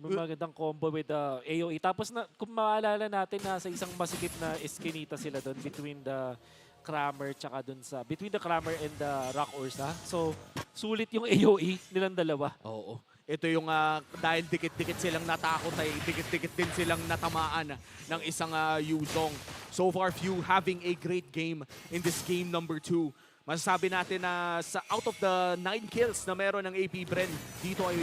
S14: Magandang combo with AOE. Tapos kung maalala natin na sa isang masikip na eskinita sila doon between the Kramer tsaka doon sa between the Kramer and the Rock Ursa. So sulit yung AOE nilang dalawa.
S7: Oo. Ito yung dahil dikit-dikit silang natakot ay dikit-dikit din silang natamaan ng isang Yuzong. So far, Few having a great game in this game number 2. Masasabi natin na sa out of the 9 kills na meron ng APBREN, dito ay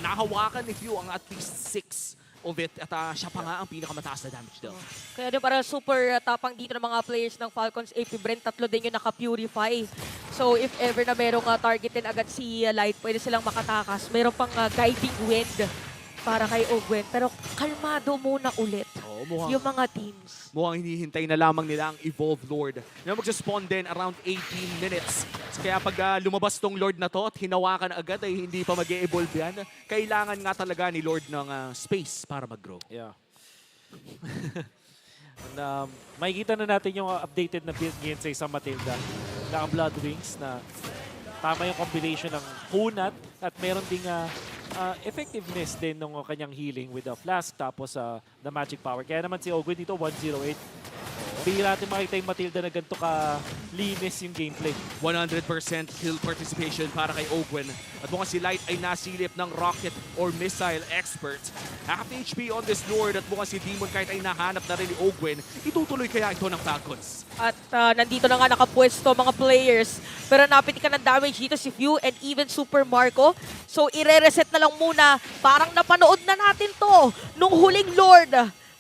S7: nahawakan ni Few ang at least 6 of it. At siya pa nga ang pinakamataas na damage daw.
S21: Kaya din para super tapang dito ng mga players ng Falcons APBREN, 3 din yung naka-purify. So if ever na merong targetin agad si Light, pwede silang makatakas. Meron pang guiding wind para kay Ogwen. Pero kalmado muna ulit yung mga teams.
S7: Mukhang hinihintay na lamang nila ang Evolve Lord na magsaspawn din around 18 minutes. Kaya pag lumabas tong Lord na to at hinawakan agad ay hindi pa mag-e-evolve yan. Kailangan nga talaga ni Lord ng space para mag-grow.
S14: Yeah. And, makikita na natin yung updated na build ngayon sa isang Matilda. Naka-Blood Wings na tama yung combination ng kunat at meron ding effectiveness din ng kanyang healing with the flask tapos the magic power. Kaya naman si Ogwen dito 108. Bihira natin makita yung Matilda na ganito ka-linis yung gameplay.
S7: 100% kill participation para kay Ogwen. At mukhang si Light ay nasilip ng rocket or missile expert. Half HP on this Lord at mukhang si Demon kahit ay nahanap na rin ni Ogwen. Itutuloy kaya ito ng Falcons.
S21: At nandito na nga nakapwesto mga players. Pero napitikan ng damage dito si Few and even Super Marco. So ire-reset na lang muna. Parang napanood na natin to nung huling Lord.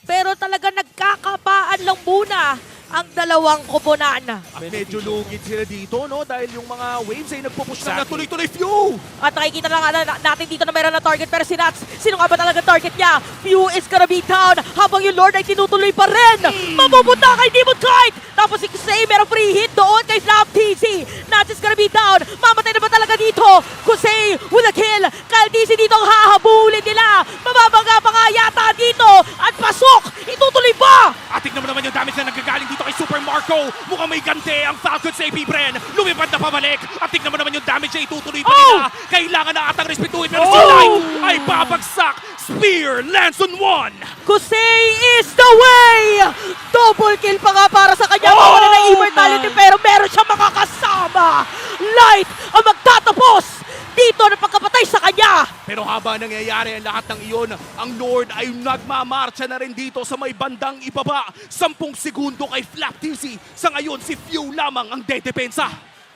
S21: Pero talaga nagkakapaan lang muna ang dalawang koponan.
S7: At medyo lugid sila dito, no? Dahil yung mga waves ay nagpupush na tuloy-tuloy Few!
S21: At nakikita na nga natin dito na meron na target. Pero si Nats, sino nga ba talaga target niya? Few is gonna be down habang yung Lord ay tinutuloy pa rin. Mapupunta kay Demon Kite! Tapos si Kusei merong free hit doon kay Flap TZ. Nats is gonna be down. Mamatay na ba talaga dito? Kusei with a kill. Kyle TZ dito ang hahabulin nila. Mababaga pa nga yata dito. At pasok! Itutuloy ba?
S7: Atik naman yung damage na nagagaling dito kay Super Marco. Mukhang may gante ang Falcons APBREN. Lumipad na pabalik. Atik naman yung damage na itutuloy pa nila. Kailangan na atang respetuhin. Pero si Light ay babagsak. Spear lands on 1.
S21: Kusei is the way! Double kill pa nga para sa kanya. Mawala ng immortality pero meron siyang makakasama. Light ang magtatapos dito na pagkapatay sa kanya.
S7: Pero habang nangyayari ang lahat ng iyon, ang Lord ay nagmamarcha na rin dito sa may bandang ibaba. 10 segundo kay Flap TZ. Sa ngayon, si Few lamang ang dedepensa.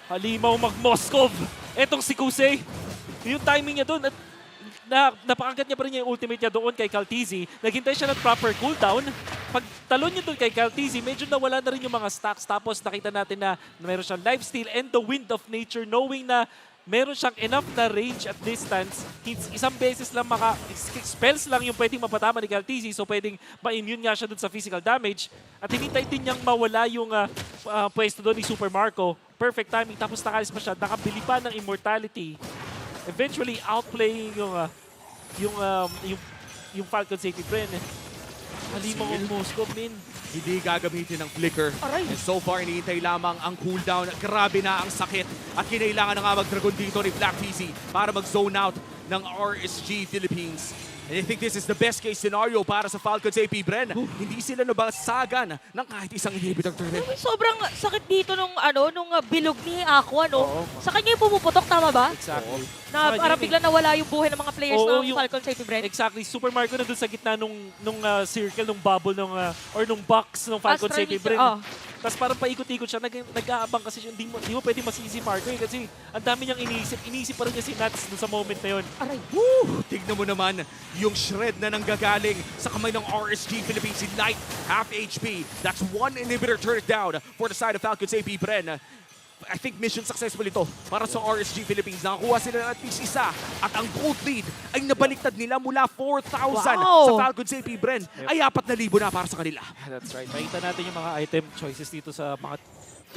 S14: Halimaw mag-Moskov. Etong si Kusei, yung timing niya doon at napakagat niya pa rin yung ultimate niya doon kay Kaltizi. Naghintay siya ng proper cooldown. Pag talon niya doon kay Kaltizi, medyo nawala na rin yung mga stacks. Tapos nakita natin na meron siyang lifesteal and the wind of nature, knowing na meron siyang enough na range at distance. Isang beses lang spells lang yung pwedeng mapatama ni Kaltizi. So pwedeng ma-immune nga siya dun sa physical damage. At hinintay din niyang mawala yung pwesto doon ni Super Marco. Perfect timing. Tapos nakalis pa siya. Nakabili pa ng immortality. Eventually outplaying yung Falcons APBREN. Halimaw ang Moskov, min.
S7: Hindi gagamitin ng flicker.
S21: Aray.
S7: And so far, iniintay lamang ang cooldown. Grabe na ang sakit. At kinailangan na nga mag-dragon dito ni Flap TZ para mag-zone out ng RSG Philippines. And I think this is the best case scenario para sa Falcons APBREN. Hindi sila nabasagan ng kahit isang inhibitor turret.
S21: Sobrang sakit dito nung bilog ni Aqua, no? Sa kanya yung pumuputok, tama ba?
S14: Exactly.
S21: Na parang bigla nawala yung buhay ng mga players ng Falcons APBREN.
S14: Exactly. Super Marco na dun sa gitna nung circle, nung bubble, or nung box ng Falcons APBREN. Tapos parang paikot-ikot siya. Nag-aabang kasi siya. Hindi mo pwede masisi Marco kasi ang dami niyang iniisip. Iniisip pa rin niya si Nats dun sa moment na yun.
S21: Aray.
S7: Woo! Tignan mo naman yung shred na nanggagaling sa kamay ng RSG Philippines. Si Knight, half HP. That's one inhibitor turret down for the side of Falcons APBREN. I think mission successful ito para sa RSG Philippines. Nakakuha sila ng at least isa. At ang gold lead ay nabaliktad nila mula 4,000 sa Falcons APBREN ay 4,000 na para sa kanila.
S14: That's right. Makita natin yung mga item choices dito sa mga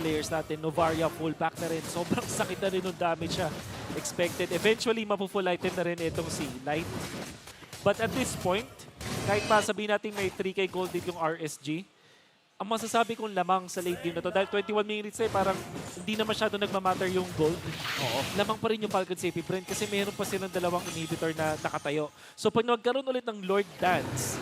S14: players natin. Novaria full pack na rin. Sobrang sakit na rin yung damage siya. Expected. Eventually, mapu-full item na rin itong si Light. But at this point, kahit pa sabihin natin may 3K gold lead yung RSG, ang masasabi kong lamang sa late game na to, dahil 21 minutes parang hindi na masyado nagmamatter yung gold. Lamang pa rin yung Falcons APBREN kasi meron pa silang dalawang inhibitor na nakatayo. So pag nagkaroon ulit ng Lord Dance,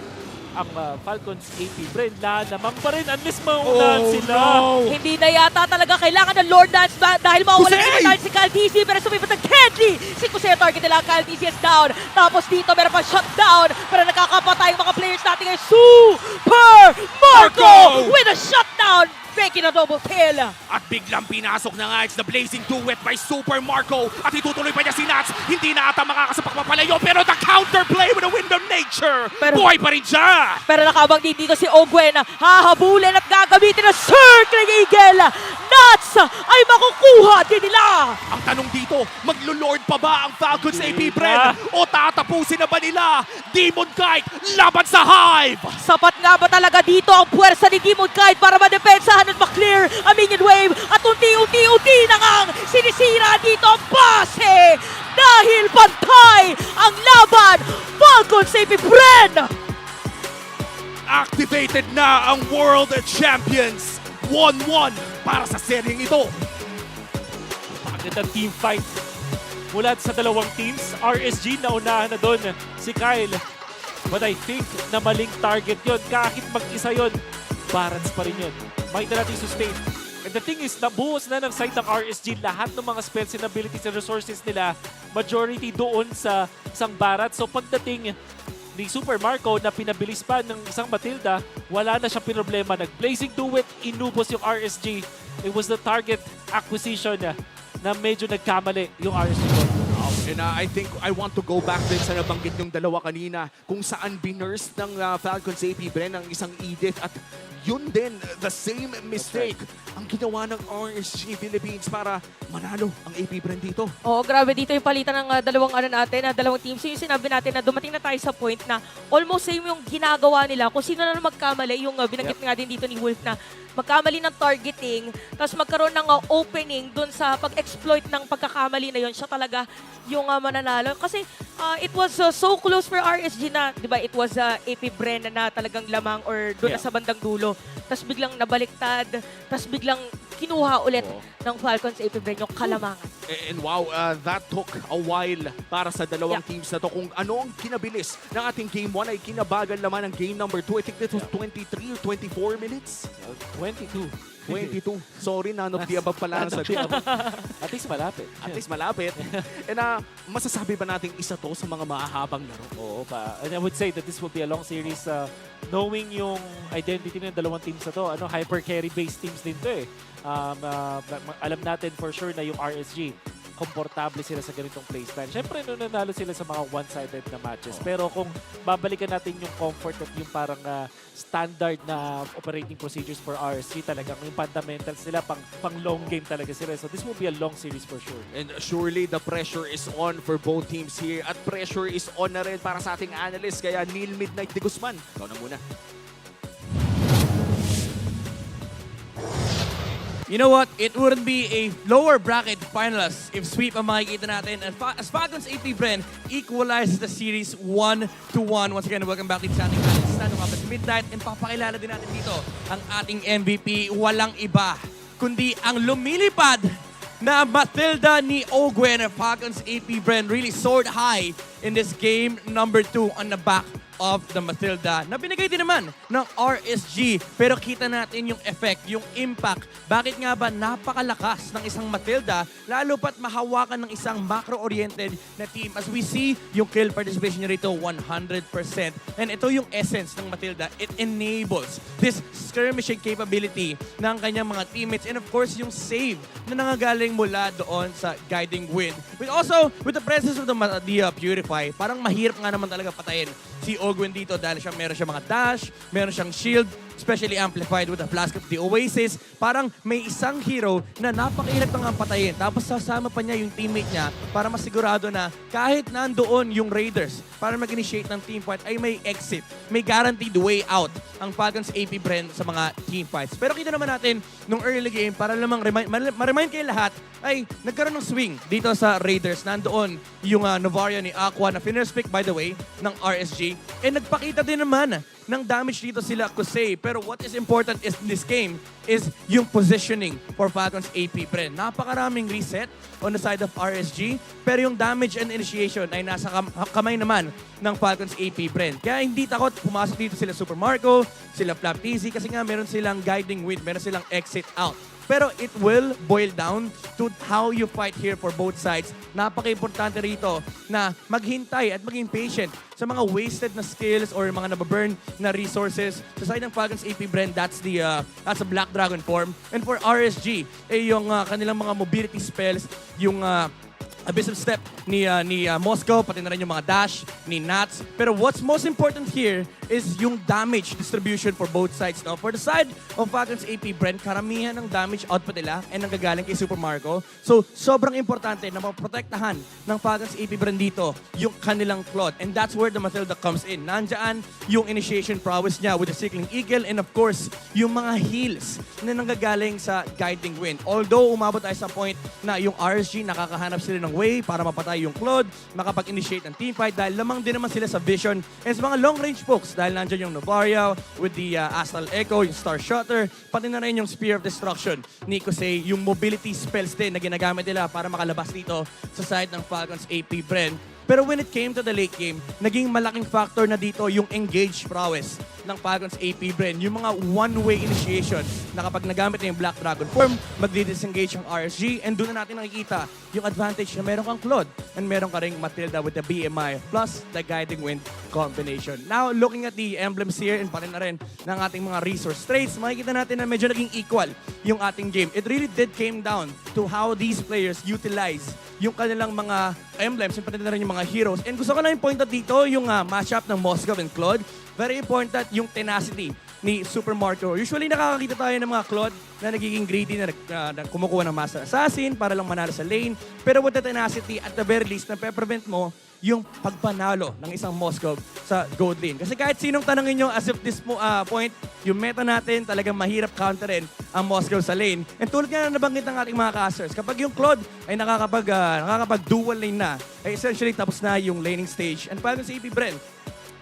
S14: ang Falcons APBREN, lamang pa rin unless maunahan sila.
S21: Hindi na yata talaga kailangan ng Lord Dance dahil mawala na si Kyle TC pero sumipat ng Kenley. Si Kusei target nila, Kyle TC is down. Tapos dito meron pa shutdown pero nakakapatay yung mga players natin ngayon. Super Marco with a shutdown! Making a double kill.
S7: At biglang pinasok na nga, it's the blazing duet by Super Marco. At itutuloy pa niya si Nats. Hindi na ata makakasapak mapalayo, pero the counterplay with the wind of nature. Buhay pa rin siya.
S21: Pero nakabang din dito si Ogwen. Hahabulin at gagamitin na Circling Eagle. Nats ay makukuha din nila.
S7: Ang tanong dito, maglo-lord pa ba ang Falcons APBREN? O tatapusin na ba nila Demon Kite laban sa Hive?
S21: Sapat nga ba talaga dito ang puwersa ni Demon Kite para madepensahan at maklear ang minion wave at unti-unti na ngang sinisira dito ang base dahil pantay ang laban. Falcons APBREN
S7: Activated na ang World Champions. 1-1 para sa seryeng ito.
S14: Magandang team fight mula sa dalawang teams. RSG naunahan na doon si Kyle. But I think na maling target yon. Kahit mag-isa yon, Barats pa rin yun. Makita natin sustain. And the thing is, nabuhos na ng side ng RSG lahat ng mga spells and abilities and resources nila. Majority doon sa isang Barat. So pagdating ni Super Marco na pinabilis pa ng isang Matilda, wala na siyang problema. Nag-blazing duet, inubos yung RSG. It was the target acquisition na medyo nagkamali yung RSG.
S7: And I think I want to go back din sa nabanggit yung dalawa kanina kung saan binurst ng Falcons APBREN ang isang Edith at yun din, the same mistake ang ginawa ng RSG Philippines para manalo ang APBREN dito.
S21: Oo, grabe dito yung palitan ng dalawang teams. Yung sinabi natin na dumating na tayo sa point na almost same yung ginagawa nila. Kung sino na magkamali, yung binanggit nga din dito ni Wolf na magkamali ng targeting, tapos magkaroon ng opening dun sa pag-exploit ng pagkakamali na yun, siya talaga yung mananalo. Kasi it was so close for RSG na, di ba, it was APBREN na talagang lamang or doon na sa bandang dulo. Tapos biglang nabaliktad, tapos biglang kinuha ulit ng Falcons APBREN yung kalamangan.
S7: And wow, that took a while para sa dalawang teams na to. Kung ano ang kinabilis ng ating Game 1 ay kinabagal naman ang Game number 2. I think that was 23 or 24 minutes?
S14: 22.
S7: Sorry, none of the above pala sa
S14: At least malapit.
S7: At least malapit. And masasabi ba natin isa to sa mga mahahabang laro?
S14: Oo pa. And I would say that this will be a long series knowing yung identity ng dalawang teams na to. Hyper carry based teams din to eh. Alam natin for sure na yung RSG komportable sila sa ganitong playstyle. Siyempre, nanalo sila sa mga one-sided na matches. Pero kung babalikan natin yung comfort at yung parang standard na operating procedures for RSG, talagang yung fundamentals nila, pang long game talaga sila. So this will be a long series for sure.
S7: And surely the pressure is on for both teams here. At pressure is on na rin para sa ating analyst. Kaya Neil Midnight de Guzman, ikaw na muna.
S20: You know what? It wouldn't be a lower bracket finalist if sweep ang makikita natin. And as Falcons APBREN equalizes the series 1-1. Once again, welcome back to sa ating stand up at midnight. And papakilala din natin dito ang ating MVP. Walang iba, kundi ang lumilipad na Matilda ni Ogwen of Falcons APBREN really soared high in this game number 2 on the back of the Matilda na binigay din naman ng RSG. Pero kita natin yung effect, yung impact. Bakit nga ba napakalakas ng isang Matilda lalo pat mahawakan ng isang macro-oriented na team as we see yung kill participation niya rito 100%. And ito yung essence ng Matilda. It enables this skirmishing capability ng kanyang mga teammates and of course yung save na nangagaling mula doon sa guiding wind. But also with the presence of the Purify, parang mahirap nga naman talaga patayin si Ogwen dito dahil meron siya mga dash, meron siyang shield, especially amplified with the Flask of the Oasis. Parang may isang hero na napakahirap nang patayin. Tapos sasama pa niya yung teammate niya para masigurado na kahit nandoon yung Raiders para mag-initiate ng team fight ay may exit. May guaranteed way out ang Falcons APBREN sa mga team fights. Pero kita naman natin nung early game para lamang ma-remind kayo lahat ay nagkaroon ng swing dito sa Raiders. Nandoon yung Novaria ni Aqua na finish pick by the way ng RSG. And nagpakita din naman ng damage dito sila Kusei. Pero what is important is in this game is yung positioning for Falcons APBREN. Napakaraming reset on the side of RSG. Pero yung damage and initiation ay nasa kamay naman ng Falcons APBREN. Kaya hindi takot pumasok dito sila Super Marco, sila Flap TZ kasi nga meron silang guiding wind, meron silang exit out. Pero it will boil down to how you fight here for both sides. Napaka-importante rito na maghintay at maging patient sa mga wasted na skills or mga nababurn na resources. Sa side ng Falcons APBREN, that's a Black Dragon form. And for RSG, yung kanilang mga mobility spells, yung Abyssal Step ni Moscow, pati na rin yung mga dash ni Nats. Pero what's most important here is yung damage distribution for both sides. No? For the side of Falcons APBREN, karamihan ng damage output nila ay nanggagaling kay Super Marco. So, sobrang importante na maprotektahan ng Falcons APBREN dito yung kanilang Claude. And that's where the Matilda comes in. Nandyan yung initiation prowess niya with the Cycling Eagle and of course, yung mga heals na nanggagaling sa Guiding Wind. Although, umabot tayo sa point na yung RSG nakakahanap sila ng way para mapatay yung Claude, makapag-initiate ng teamfight dahil lamang din naman sila sa vision and sa mga long-range pokes dahil nandyan yung Novaria with the Astral Echo, yung Star Shutter, pati na rin yung Spear of Destruction ni Kusei, yung mobility spells din na ginagamit nila para makalabas dito sa side ng Falcons APBREN. Pero when it came to the late game, naging malaking factor na dito yung engage prowess ng Falcons APBREN. Yung mga one-way initiation na kapag nagamit na yung Black Dragon form, mag-disengage ang RSG and doon na natin nakikita yung advantage na meron kang Claude and meron ka ring Matilda with the BMI plus the Guiding Wind combination. Now, looking at the emblems here and pa rin na rin ng ating mga resource traits, makikita natin na medyo naging equal yung ating game. It really did came down to how these players utilize yung kanilang mga emblems and pati na rin yung mga heroes. And gusto ko lang yung point out dito, yung matchup ng Moscow and Claude. Very important yung tenacity ni Super Marco. Usually nakakakita tayo ng mga Claude na nagiging greedy na kumukuha ng Master Assassin para lang manalo sa lane. Pero with the tenacity, at the very least, na pe-prevent mo yung pagpanalo ng isang Moscow sa gold lane. Kasi kahit sinong tanongin nyo, as of this point, yung meta natin talagang mahirap counterin ang Moscow sa lane. And tulad nga na nabanggit ng ating mga casters, kapag yung Claude ay nakakapag-dual lane na, ay essentially tapos na yung laning stage. And parang sa APBREN,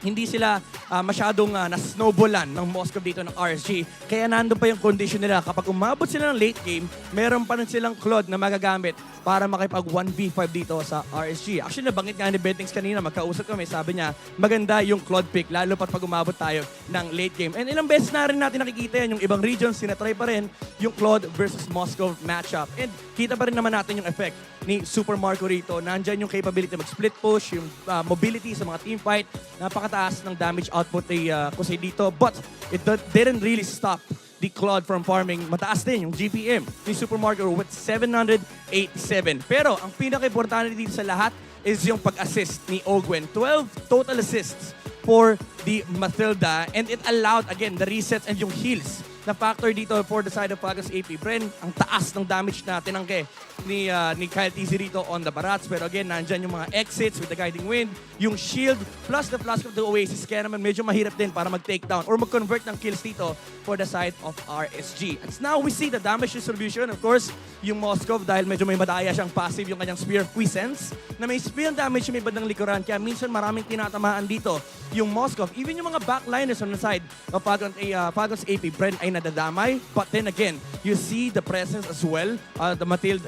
S20: hindi sila masyadong na-snowballan ng Moscow dito ng RSG. Kaya nandun pa yung condition nila. Kapag umabot sila ng late game, meron pa rin silang Claude na magagamit para makipag 1v5 dito sa RSG. Actually, nabanggit nga ni Bentings kanina, magkausap kami, sabi niya, maganda yung Claude pick, lalo pat pag umabot tayo ng late game. And ilang beses na rin natin nakikita yan, yung ibang regions, sinatry pa rin yung Claude versus Moscow matchup. And kita pa rin naman natin yung effect ni Super Marco rito. Nandyan yung capability mag-split push, yung mobility sa mga teamfight, napakataas ng damage output ni Kusei dito. But it didn't really stop the Claude from farming. Mataas din yung GPM ni Super Marco with 787. Pero ang pinaka-importante dito sa lahat is yung pag-assist ni Ogwen. 12 total assists for the Matilda and it allowed, again, the resets and yung heals na factor dito for the side of Falcons APBREN. Ang taas ng damage na tinangke ni Kyle TZ rito on the Barats. Pero again, nandyan yung mga exits with the Guiding Wind, yung shield, plus the Flask of the Oasis. Kaya naman medyo mahirap din para mag-take down or mag-convert ng kills dito for the side of RSG. And now we see the damage distribution. Of course, yung Moscow dahil medyo may madaya siyang passive yung kanyang Spear of Puissance na may spear damage yung may bandang likuran. Kaya minsan maraming tinatamaan dito yung Moscow. Even yung mga backliners on the side of Falcons APBREN ay ay nadadamay. But then again, you see the presence as well, the Matilda,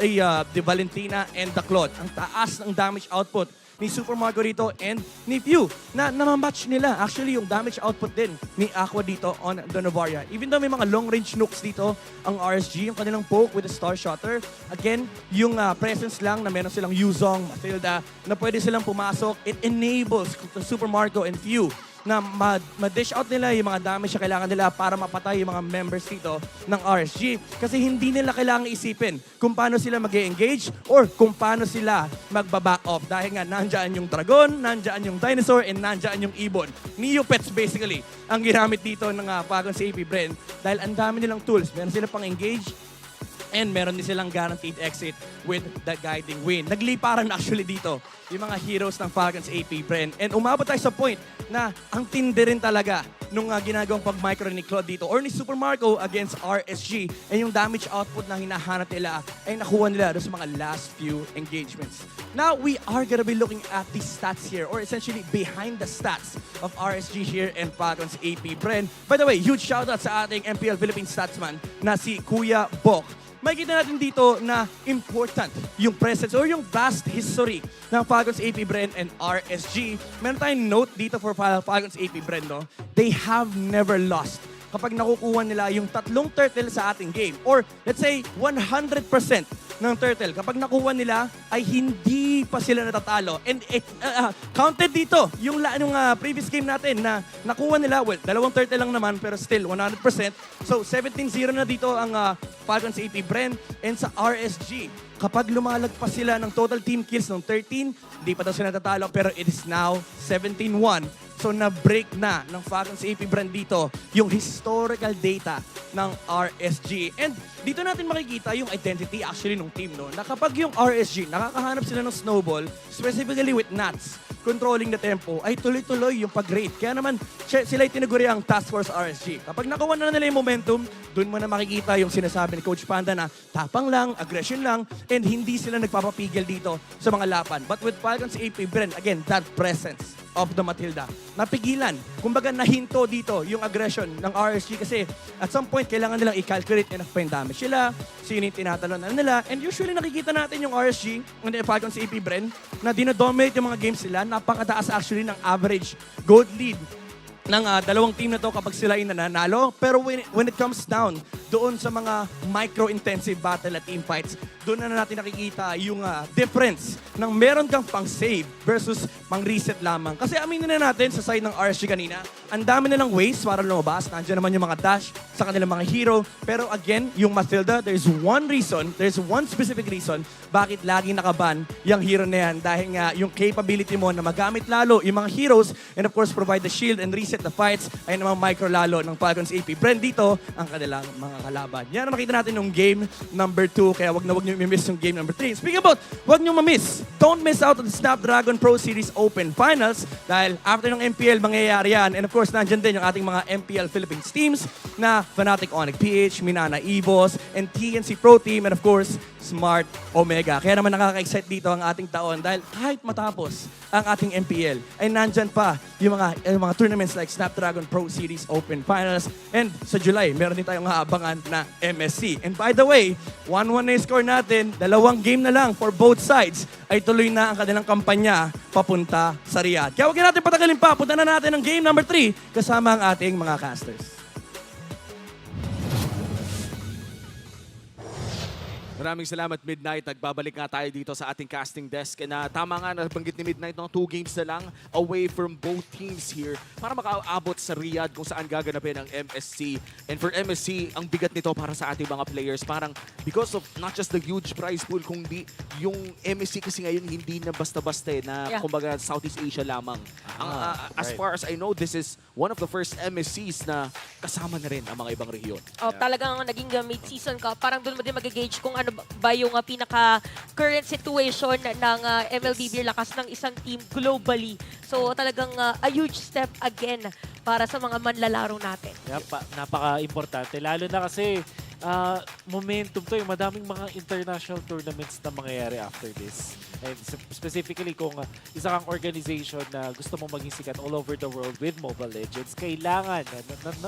S20: the Valentina, and the Claude. Ang taas ng damage output ni Super Marco rito and ni Pew na namamatch nila. Actually, yung damage output din ni Aqua dito on the Novaria. Even though may mga long-range nukes dito, ang RSG, yung kanilang poke with the Star Shotter. Again, yung presence lang na meron silang Yuzong, Matilda, na pwede silang pumasok. It enables Super Marco and Pew na ma-dish out nila yung mga damage na kailangan nila para mapatay yung mga members dito ng RSG. Kasi hindi nila kailangan isipin kung paano sila mag-engage or kung paano sila magbaback off. Dahil nga, nandyan yung Dragon, nandyan yung Dinosaur, and nandyan yung Ibon. Neopets basically ang ginamit dito ng Falcons APBREN. Dahil ang dami nilang tools. Meron sila pang engage, and meron din silang guaranteed exit with the guiding wind. Nagliparan actually dito yung mga heroes ng Falcons APBREN. And umabot tayo sa point na ang tindi rin talaga nung ginagawang pag-micro ni Claude dito or ni Super Marco against RSG. And yung damage output na hinahanap nila ay nakuha nila sa mga last few engagements. Now, we are gonna be looking at the stats here or essentially behind the stats of RSG here and Falcons APBREN. By the way, huge shoutout sa ating MPL-Philippines statsman na si Kuya Bok. Makikita natin dito na important yung presence or yung vast history ng Falcons APBREN and RSG. Meron tayong note dito for Falcons APBREN, no? They have never lost kapag nakukuha nila yung 3 turtle sa ating game. Or let's say 100% ng turtle. Kapag nakuha nila ay hindi pa sila natatalo. And it counted dito yung previous game natin na nakuha nila, well, 2 turtle lang naman pero still 100%. So 17-0 na dito ang Falcons APBREN and sa RSG. Kapag lumalagpas sila ng total team kills ng 13, hindi pa daw sila natatalo pero it is now 17-1. So na-break na ng Falcons APBREN dito yung historical data ng RSG. And dito natin makikita yung identity actually ng team, no? Na kapag yung RSG, nakakahanap sila ng snowball, specifically with Nats, controlling the tempo, ay tuloy-tuloy yung pag-rate. Kaya naman, sila tinaguri ang Task Force RSG. Kapag nakuha na nila yung momentum, doon mo na makikita yung sinasabi ni Coach Panda na tapang lang, aggression lang, and hindi sila nagpapapigil dito sa mga laban. But with Falcons APBREN, again, that presence of the Matilda. Napigilan. Kumbaga nahinto dito yung aggression ng RSG kasi at some point kailangan nilang i-calculate enough pa yung damage sila, sino yung tinatalon na nila, and usually nakikita natin yung RSG and the Falcons APBREN na dinodominate yung mga games sila. Napakataas actually ng average gold lead ng dalawang team na to kapag sila ay nananalo. Pero when it comes down doon sa mga micro-intensive battle at team fights, doon na natin nakikita yung difference ng meron kang pang-save versus pang-reset lamang. Kasi aminin na natin sa side ng RSG kanina, ang dami nilang ways para lumabas. Nandiyan naman yung mga dash sa kanilang mga hero. Pero again, yung Matilda, there's one specific reason bakit laging nakaban yung hero na yan. Dahil nga yung capability mo na magamit lalo yung mga heroes and of course provide the shield and reset the fights ay namang micro lalo ng Falcons APBREN dito ang kanilang mga kalaban. Yan ang makita natin yung game number 2. Kaya wag nyo i-miss yung game number 3. Speaking about, wag nyo ma-miss. Don't miss out on the Snapdragon Pro Series Open Finals dahil after ng MPL mangyayari yan. And of course, nandyan din yung ating mga MPL Philippines teams na Fnatic Onyx PH, Minana Evos, and TNC Pro Team, and of course, Smart Omega. Kaya naman nakaka-excite dito ang ating taon dahil kahit matapos ang ating MPL ay nandyan pa yung mga tournaments like Snapdragon Pro Series Open Finals. And sa July, meron din tayong aabangan na MSC. And by the way, 1-1 na score natin, 2 game na lang for both sides ay tuloy na ang kanilang kampanya papunta sa Riyadh. Kaya huwag natin patagalin pa, punta na natin ang game number 3 kasama ang ating mga casters.
S7: Maraming salamat, Midnight. Nagbabalik nga tayo dito sa ating casting desk. Na tama nga, nabanggit ni Midnight ng 2 games na lang away from both teams here para makaabot sa Riyadh kung saan gaganapin ang MSC. And for MSC, ang bigat nito para sa ating mga players. Parang because of not just the huge prize pool, kundi yung MSC kasi ngayon hindi na basta-basta na kumbaga Southeast Asia lamang. As far as I know, this is one of the first MSCs na kasama na rin ang mga ibang rehiyon.
S21: Talagang naging mid-season ka, parang doon mo din mag-gauge kung ano ba yung pinaka-current situation ng MLBB lakas ng isang team globally. So talagang a huge step again para sa mga manlalaro natin.
S14: Napaka-importante. Lalo na kasi momentum to. Yung madaming mga international tournaments na mangyayari after this. And specifically kung isa kang organization na gusto mong maging sikat all over the world with Mobile Legends, kailangan,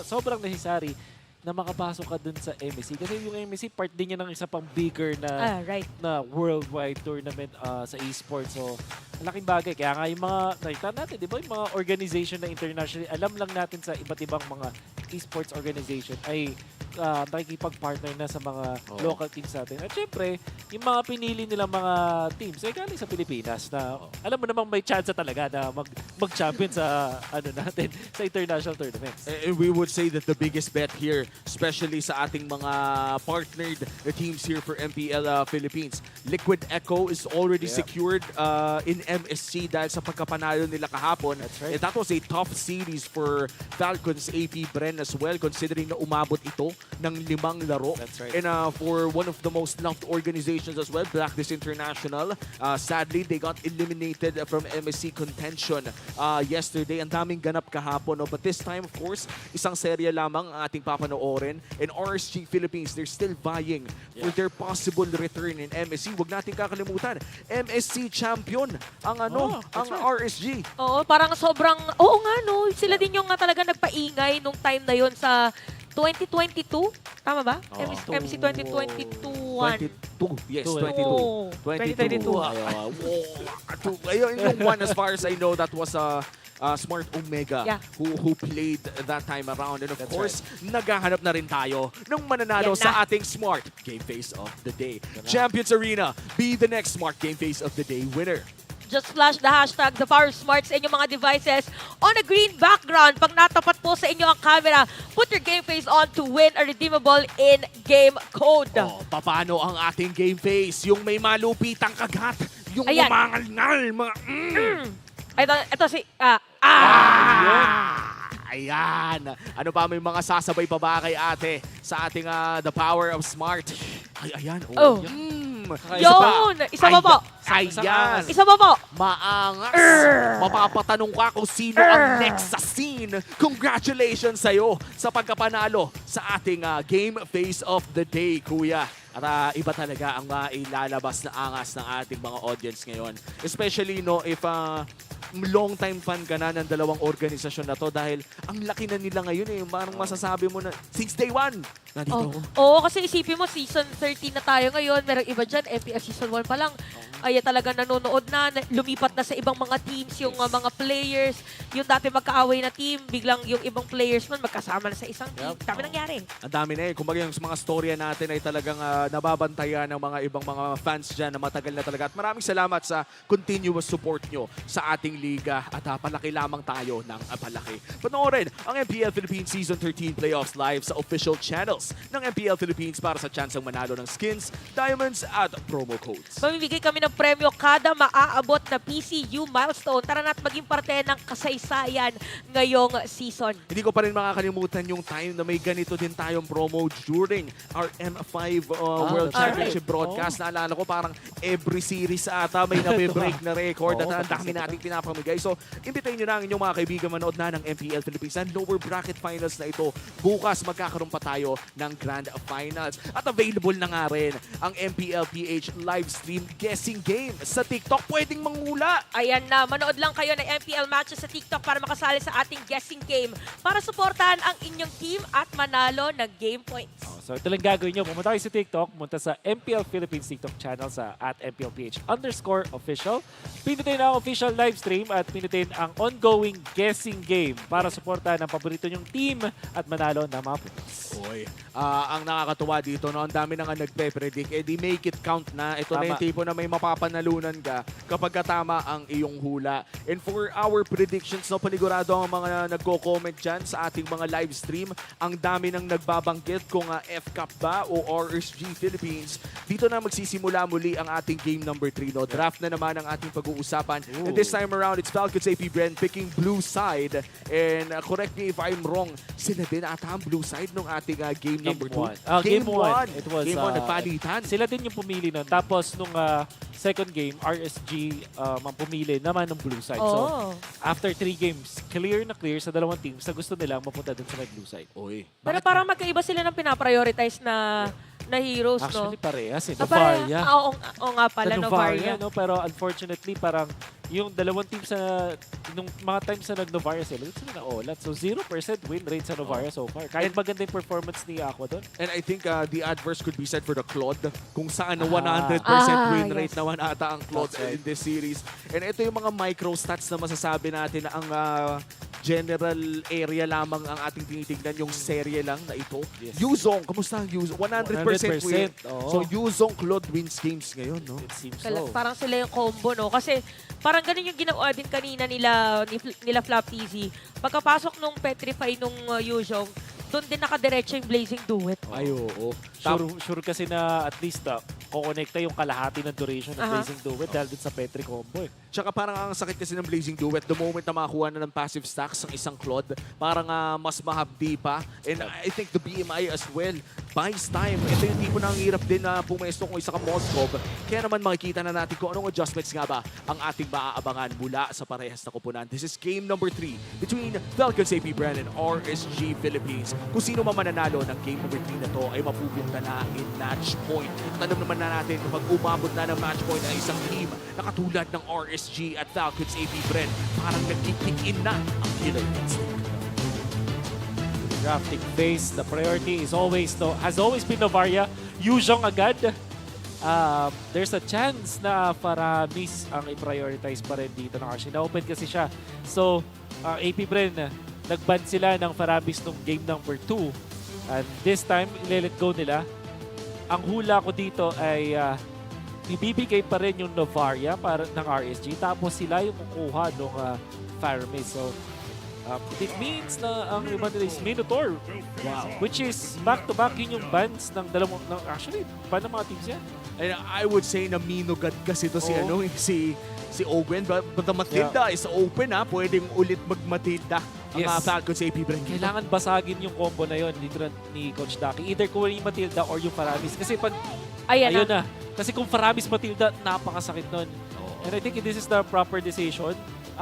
S14: sobrang necessary na makapasok ka dun sa MSC. Kasi yung MSC, part din niya ng isa pang bigger na, na worldwide tournament sa esports. So, malaking bagay. Kaya nga yung mga, nakita natin, di ba, yung mga organization na internationally, alam lang natin sa iba't ibang mga esports organization ay nakikipag-partner na sa mga local teams natin. At syempre, yung mga pinili nilang mga teams ay galing sa Pilipinas na alam mo namang may chance talaga na mag-champion sa natin sa international tournaments.
S7: And we would say that the biggest bet here, especially sa ating mga partnered teams here for MPL Philippines, Liquid Echo is already secured in MSC dahil sa pagkapanalo nila kahapon.
S14: That's right.
S7: And that was a tough series for Falcons APBREN as well, considering na umabot ito ng 5 laro.
S14: That's right.
S7: And for one of the most loved organizations as well, Blacklist International, sadly, they got eliminated from MSC contention yesterday. Ang daming ganap kahapon. No? But this time, of course, isang serya lamang ang ating papanoorin. And RSG Philippines, they're still vying for their possible return in MSC. Huwag natin kakalimutan, MSC champion ang ang RSG.
S21: Oo, parang sobrang, oo nga no, sila din yung nga talaga nagpaingay nung time na yon sa 2022. Tama ba? MC 2022.
S7: 22. Yes,
S21: Oh,
S7: 22. 2022. Ayun yung one, as far as I know, that was Smart Omega who played that time around. And of course, naghahanap na rin tayo ng mananalo sa ating Smart Game Face of the Day. Champions Arena, be the next Smart Game Face of the Day winner.
S21: Just flash the hashtag #ThePowerSmart sa inyong mga devices on a green background. Pag natapat po sa inyo ang camera, put your game face on to win a redeemable in-game code.
S7: Paano ang ating game face? Yung may malupitang kagat, yung umangal-ngal, mga
S21: Ito si...
S7: Ayan. Ano pa, may mga sasabay pa ba kay ate sa ating The Power of Smart? Ayan.
S21: Isa pa po.
S7: Ayan.
S21: Isa pa po.
S7: Maangas. Mapapatanong ka kung sino ang next sa scene. Congratulations sa'yo sa pagkapanalo sa ating Game Face of the Day, kuya. At iba talaga ang ilalabas na angas ng ating mga audience ngayon. Especially if long time fan ka na ng dalawang organisasyon na to dahil ang laki na nila ngayon parang masasabi mo na since day 1 nandito ako.
S21: Oo, kasi isipin mo season 13 na tayo ngayon, merong iba dyan, MPL season 1 pa lang. Ay talaga nanonood na, lumipat na sa ibang mga teams yung mga players. Yung dati magkaaway na team, biglang yung ibang players man magkasama na sa isang team. Dami nangyari.
S7: Ang dami na Kumbaga yung mga storya natin ay talagang nababantayan ng mga ibang mga fans dyan na matagal na talaga. At maraming salamat sa continuous support nyo sa ating liga at palaki lamang tayo ng palaki. Panoorin ang MPL Philippines Season 13 Playoffs live sa official channels ng MPL Philippines para sa chansang manalo ng skins, diamonds at promo codes.
S21: Mamimigay kami ng premyo kada maaabot na PCU milestone. Tara na't maging parte ng kasaysayan ngayong season.
S7: Hindi ko pa rin makakalimutan yung time na may ganito din tayong promo during our M5 World Championship broadcast. Naalala ko parang every series ata may nabe-break na record at ang dami nating pinapamigay. So, imbitahin nyo na ang inyong mga kaibigan manood na ng MPL Philippines and lower bracket finals na ito. Bukas magkakaroon pa tayo ng Grand Finals. At available na nga rin ang MPL-PH live stream guessing game sa TikTok. Pwedeng mangula.
S21: Ayan na, manood lang kayo ng MPL matches sa TikTok para makasali sa ating guessing game para suportahan ang inyong team at manalo ng game points.
S14: So ito lang gagawin nyo. Pumunta kayo sa TikTok, pumunta sa MPL Philippines TikTok channel sa @MPL-PH_official. Pinutin ang official live stream at pinutin ang ongoing guessing game para suportahan ang paborito nyong team at manalo ng mga points.
S7: Ang nakakatuwa dito, ang dami na nga nagpe-predict, di make it count na. Ito na yung tipo na may mapapanalunan ka kapag katama ang iyong hula. And for our predictions, panigurado ang mga nagko-comment dyan sa ating mga live stream. Ang dami nang nagbabanggit kung FCAP ba o RSG Philippines. Dito na magsisimula muli ang ating game number 3. Draft na naman ang ating pag-uusapan. And this time around, it's Falcons APBREN picking blue side. And correct me if I'm wrong, sila din ata ang blue side nung ating game number 2.
S14: Game 1. It was,
S7: Game 1, nagpalitan.
S14: Sila din yung pumili nun. Tapos nung second game, RSG ang pumili naman ng blue side. So, after 3 games, clear na clear sa dalawang teams na gusto nilang mapunta dun sa may blue side.
S21: Pero parang magkaiba sila ng pinaprioritize na heroes,
S14: Actually,
S21: no?
S14: parehas. Novaria.
S21: Oo nga pala, Novaria.
S14: No? Pero unfortunately, parang yung dalawang teams sa nung mga times na nag-Novaria sila na-olat. So 0% win rate sa Novaria so far. Kahit maganda yung performance ni Aqua doon.
S7: And I think the adverse could be said for the Claude, kung saan 100% win rate naman ata ang Claude in this series. And ito yung mga micro stats na masasabi natin na ang general area lamang ang ating tinitignan, yung serye lang na ito.
S14: Yes.
S7: Yuzong, kamusta ang Yuzong? 100% win.
S14: Oo.
S7: So Yuzong, Claude wins games ngayon, no?
S14: It seems
S21: Parang sila yung combo, no? Kasi parang ganun yung ginawa din kanina nila Flap TZ. Pagkapasok nung Petrify nung Yuzhong, doon din nakadiretso yung Blazing Duet.
S7: Ay, oo.
S14: Sure kasi na at least kukonekta yung kalahati ng duration ng Blazing Duet dahil din sa Petri combo eh.
S7: Tsaka parang ang sakit kasi ng Blazing Duet, the moment na makakuha na ng passive stacks ang isang Claude, parang mas mahabdi pa. And I think the BMI as well buys time. Ito yung tipo na ang hirap din na pumesto kung isa ka Moskov. Kaya naman makikita na natin kung anong adjustments nga ba ang ating maaabangan mula sa parehas na koponan. This is game number 3 between Falcons APBREN and RSG Philippines. Kung sino man mananalo ng game number 3 na to ay mapupunta na in match point. At alam naman na natin kapag umabot na ng match point ang isang team na katulad ng RSG at Falcons APBREN, parang nag-kick in na ang killer instinct.
S14: Drafting phase, the priority is has always been Novaria. Yuzhong agad. There's a chance na Faramis ang i-prioritize pa rin dito ng RSG. Na-open kasi siya. So, APBREN, nag-ban sila ng Faramis nung game number 2. And this time, i-let go nila. Ang hula ko dito ay ibibigay pa rin yung Novaria para ng RSG. Tapos sila yung kukuha ng Faramis. So, it means na ang iba nila is Minotaur. Wow. Which is back-to-back yun yung bans ng dalawang, actually, ban ng mga teams yan.
S7: And I would say na minugad kasi ito si Owen. But the Matilda is open Pwedeng ulit mag-Matilda ang Falcons APBREN.
S14: Kailangan basagin yung combo na yun dito ni Coach Daki. Either kunin yung Matilda or yung Faramis. Kasi pag, ayun na. Kasi kung Faramis Matilda, napakasakit nun. And I think this is the proper decision.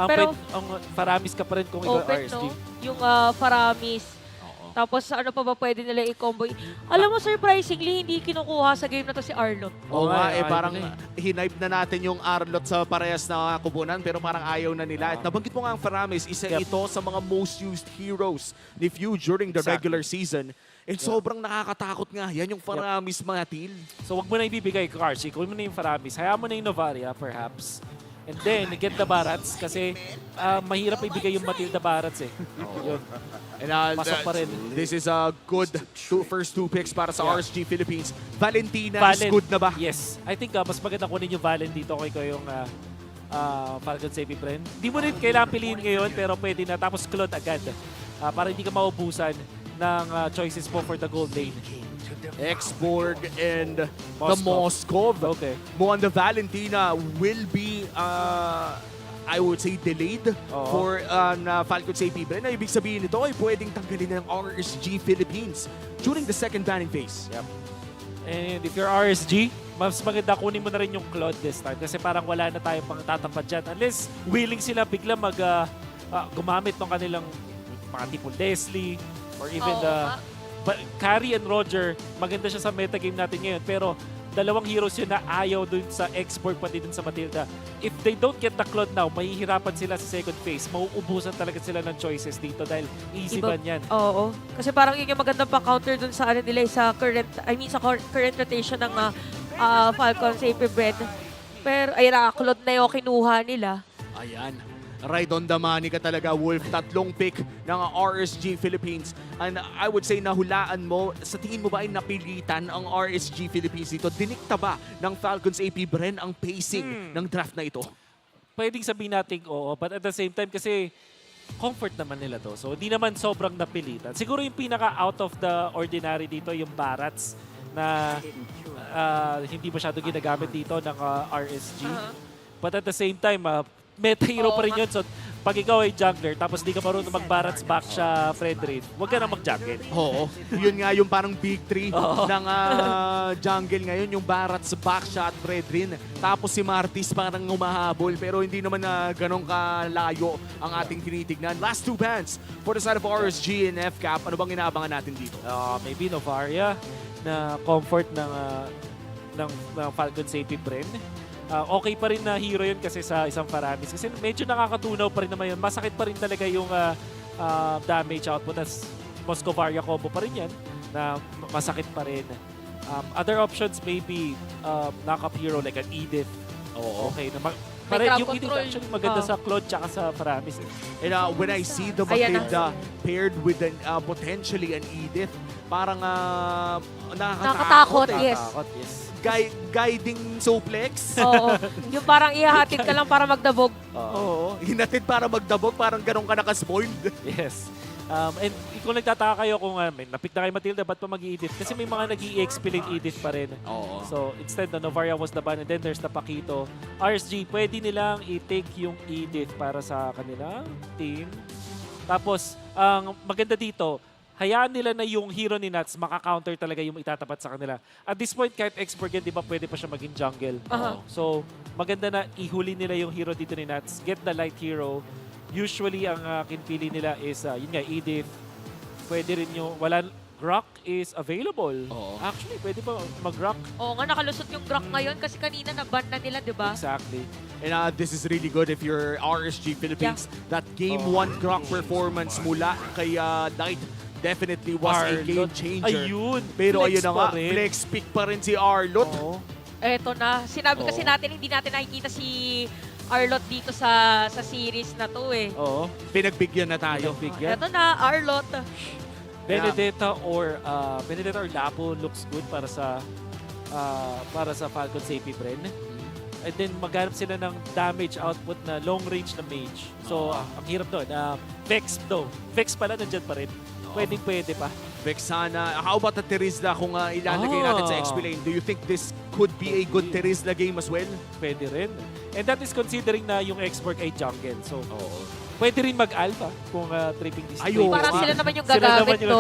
S14: Pero ang Faramis ka pa rin kung ikaw RSG.
S21: No? Yung Faramis. Tapos ano pa ba pwede nila i-combo? Alam mo, surprisingly, hindi kinukuha sa game na to si Arlot.
S7: Oo nga, parang hinipe na natin yung Arlot sa parehas na koponan pero parang ayaw na nila. At nabanggit mo nga ang Faramis, isa ito sa mga most used heroes ni Few during the regular season. And sobrang nakakatakot nga. Yan yung Faramis Matil.
S14: So wag mo na ibibigay, Karsi. Kunin mo na yung Faramis. Hayaan mo na yung Novaria, perhaps. And then, get the Barats kasi mahirap ibigay yung Matilda Barats eh. Yun.
S7: And
S14: pasok pa rin.
S7: This is a good first two picks para sa RSG Philippines. Valentina is good na ba?
S14: Yes. I think mas maganda kunin yung Valen dito kay yung Falcons APBREN. Di mo rin kailangan piliin ngayon pero pwede na. Tapos Claude agad. Para hindi ka maubusan ng choices mo for the gold lane.
S7: Xborg and the Moskov.
S14: Okay.
S7: Mukhang the Valentina will be I would say delayed for Falcons APBREN. Na ibig sabihin nito ay pwedeng tanggalin ng RSG Philippines during the second banning phase.
S14: Yep. And if you're RSG, mas maganda kunin mo na rin yung Claude this time kasi parang wala na tayong pang tatapat dyan. Unless willing sila bigla gumamit ng kanilang mga tipong Leslie or even Carrie and Roger, maganda siya sa metagame natin ngayon. Pero dalawang heroes yun na ayaw dun sa Xborg pati dun sa Matilda. If they don't get the Claude now, mahihirapan sila sa second phase. Mauubusan talaga sila ng choices dito dahil easy ban yan.
S21: Oo. Kasi parang yun yung magandang pa-counter dun sa nila sa current rotation ng Falcons APBREN. Pero ayun Claude na yung kinuha nila.
S7: Ayan. Right on the money ka talaga, Wolf. Tatlong pick ng RSG Philippines. And I would say nahulaan mo, sa tingin mo ba ay napilitan ang RSG Philippines dito? Dinikta ba ng Falcons APBREN ang pacing ng draft na ito?
S14: Pwedeng sabihin natin oo, but at the same time kasi comfort naman nila to. So hindi naman sobrang napilitan. Siguro yung pinaka out of the ordinary dito yung Barats na hindi masyado ginagamit dito ng RSG. But at the same time, meta hero pa rin yun. So, pag ikaw ay jungler, tapos di ka marunong mag-Barats back siya friend rate, huwag ka na mag-jungle.
S7: Oo. Yun nga yung parang big three ng jungle ngayon, yung Barats back shot Fred rin. Tapos si Martis parang umahabol, pero hindi naman na ganun kalayo ang ating tinitignan. Last two bans for the side of RSG and FCAP. Ano bang inaabangan natin dito?
S14: Maybe Novaria na comfort ng Falcons APBREN. Okay pa rin na hero yun kasi sa isang Faramis. Kasi medyo nakakatunaw pa rin naman yun. Masakit pa rin talaga yung damage output. As Moscovaria combo pa rin yan na masakit pa rin. Other options maybe knock-up hero like an Edith. Okay. Yung Edith actually maganda sa Claude tsaka sa Faramis.
S7: And when I see the Matilda paired with potentially an Edith, parang
S21: Nakakatakot, yes.
S7: Guiding suplex.
S21: Oo. Yung parang ihahatid ka lang para magdabog.
S7: Oo. Hinatid para magdabog, parang ganun ka nakaspoiled.
S14: Yes. And kung nagtataka kayo kung may napik na kay Matilda, ba't pa mag-i-edit? Kasi may mga nag-i-explain edit pa rin. So instead, Novaria was the ban and then there's the Paquito. RSG, pwede nilang i-take yung edit para sa kanilang team. Tapos, ang maganda dito, hayaan nila na yung hero ni Nats maka-counter talaga yung itatapat sa kanila. At this point, kahit Exberg yan, di ba pwede pa siya maging jungle? So, maganda na ihuli nila yung hero dito ni Nats. Get the light hero. Usually, ang kinpili nila is, yun nga, Edith. Pwede rin yung, Grok is available. Actually, pwede ba mag-Grok?
S21: Oo nga, nakalusot yung Grok ngayon kasi kanina na-ban na nila, di ba?
S14: Exactly.
S7: And this is really good if you're RSG Philippines. That Game 1 Grok performance mula kay Knight definitely was a game changer.
S14: Ayun.
S7: Pero ayun na nga,
S14: rin.
S7: flex pick pa rin si Arlot.
S21: Eto na. Sinabi kasi natin, hindi natin nakikita si Arlot dito sa series na to eh.
S7: Pinagbigyan na tayo.
S21: Eto na, Arlot.
S14: Benedetta or Lapo looks good para sa Falcons APBREN. And then maghanap sila ng damage output na long range na mage. So ang hirap doon. Vex though. Vex pala nandyan pa rin. Pwede pa.
S7: Vex sana. How about the Terizla kung ilalagay natin sa Explain? Do you think this could be a good Terizla game as well?
S14: Pwede rin. And that is considering na yung Exborg ay jungle. So pwede rin mag-alpha kung tripping this play.
S21: Parang sila naman yung gagamit, no?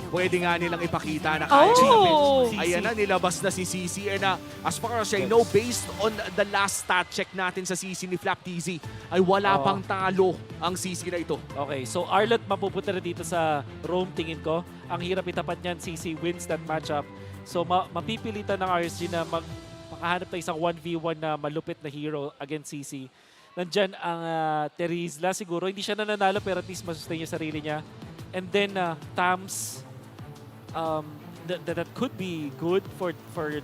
S7: Pwede nga nilang ipakita na kaya damage. Ayan na, nilabas na si CC. And as far as I know, based on the last stat check natin sa CC ni Flap TZ, ay wala pang talo ang CC na ito.
S14: Okay, so Arlot mapupunta na dito sa roam tingin ko. Ang hirap itapat niyan, CC wins that matchup. So mapipilitan ng RSG na makahanap na isang 1v1 na malupit na hero against CC. Nandyan ang Terizla siguro. Hindi siya nananalo pero at least masustain yung sarili niya. And then Tams, that could be good for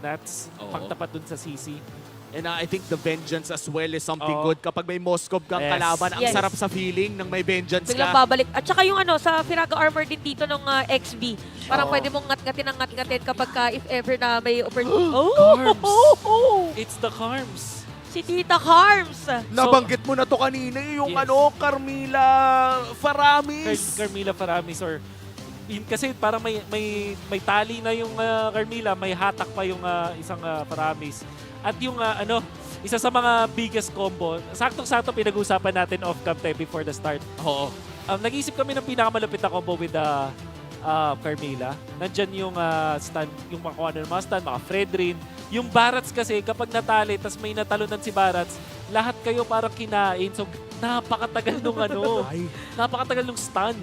S14: Nats. Pagtapat dun sa CC.
S7: And I think the vengeance as well is something good. Kapag may Moskov kang kalaban, ang sarap sa feeling ng may vengeance
S21: Biglang
S7: ka.
S21: babalik. At saka yung sa Firaga Armor din dito ng XB. Parang pwede mong ngat-ngatin kapag if ever na may opportunity.
S14: It's the Carms.
S21: Si Tita Carms.
S7: Nabanggit mo na to kanina yung Carmila Faramis.
S14: Carmila Faramis or kasi parang may tali na yung Carmila, may hatak pa yung isang Faramis. At yung isa sa mga biggest combo, saktong-sakto pinag-usapan natin off-cam tayo before the start. Nag-iisip kami ng pinakamalapit na combo with Carmila. Nandyan yung stun, yung mga stun, mga Fredrin. Yung Barats kasi, kapag natali, tas may natalunan si Barats, lahat kayo parang kinain. So, napakatagal nung napakatagal nung stun.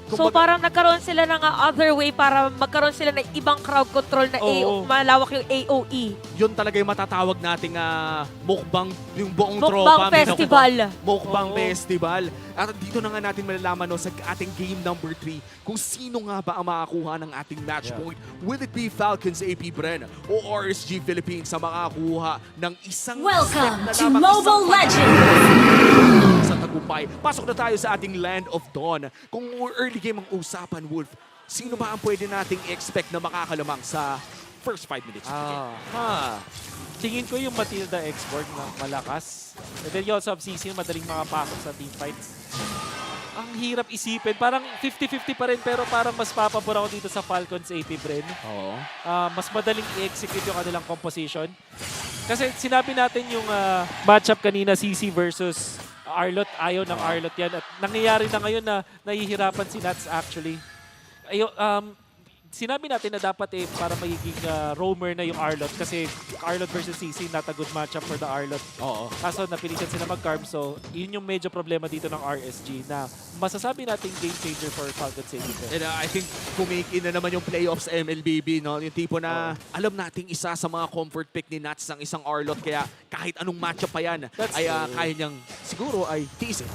S14: So parang nagkaroon sila ng other way para magkaroon sila ng ibang crowd control na malawak yung AOE.
S7: Yun talaga yung matatawag nating mukbang, yung buong
S21: tropa. Mukbang festival.
S7: Mukbang festival. At dito na nga natin malalaman sa ating game number 3 kung sino nga ba ang makakuha ng ating match point. Will it be Falcons APBREN o RSG Philippines sa makakuha ng isang
S4: Welcome to Mobile Legends!
S7: Sa tagumpay. Pasok na tayo sa ating Land of Dawn. Kung early game ang usapan, Wolf, sino ba ang pwede nating expect na makakalamang sa first 5 minutes?
S14: Tingin ko yung Matilda Export na malakas. And then you also have CC madaling makapasok sa team fights. Ang hirap isipin. Parang 50-50 pa rin pero parang mas papabor ako dito sa Falcons APBREN. Mas madaling i-execute yung kanilang composition. Kasi sinabi natin yung matchup kanina, CC versus Arlot. Ayaw ng Arlot yan. At nangyayari na ngayon na nahihirapan si Nats actually. sinabi natin na dapat para magiging roamer na yung Arlot kasi Arlot versus CC, not a good matchup for the Arlot.
S7: Oo.
S14: Kaso napilitan sila mag-carb, so yun yung medyo problema dito ng RSG na masasabi natin game changer for Falcons APBREN.
S7: And I think kumake-in na naman yung playoffs MLBB, no? Yung tipo na alam nating isa sa mga comfort pick ni Nats ng isang Arlot, kaya kahit anong matchup pa yan, ay kaya niyang siguro ay tiisin.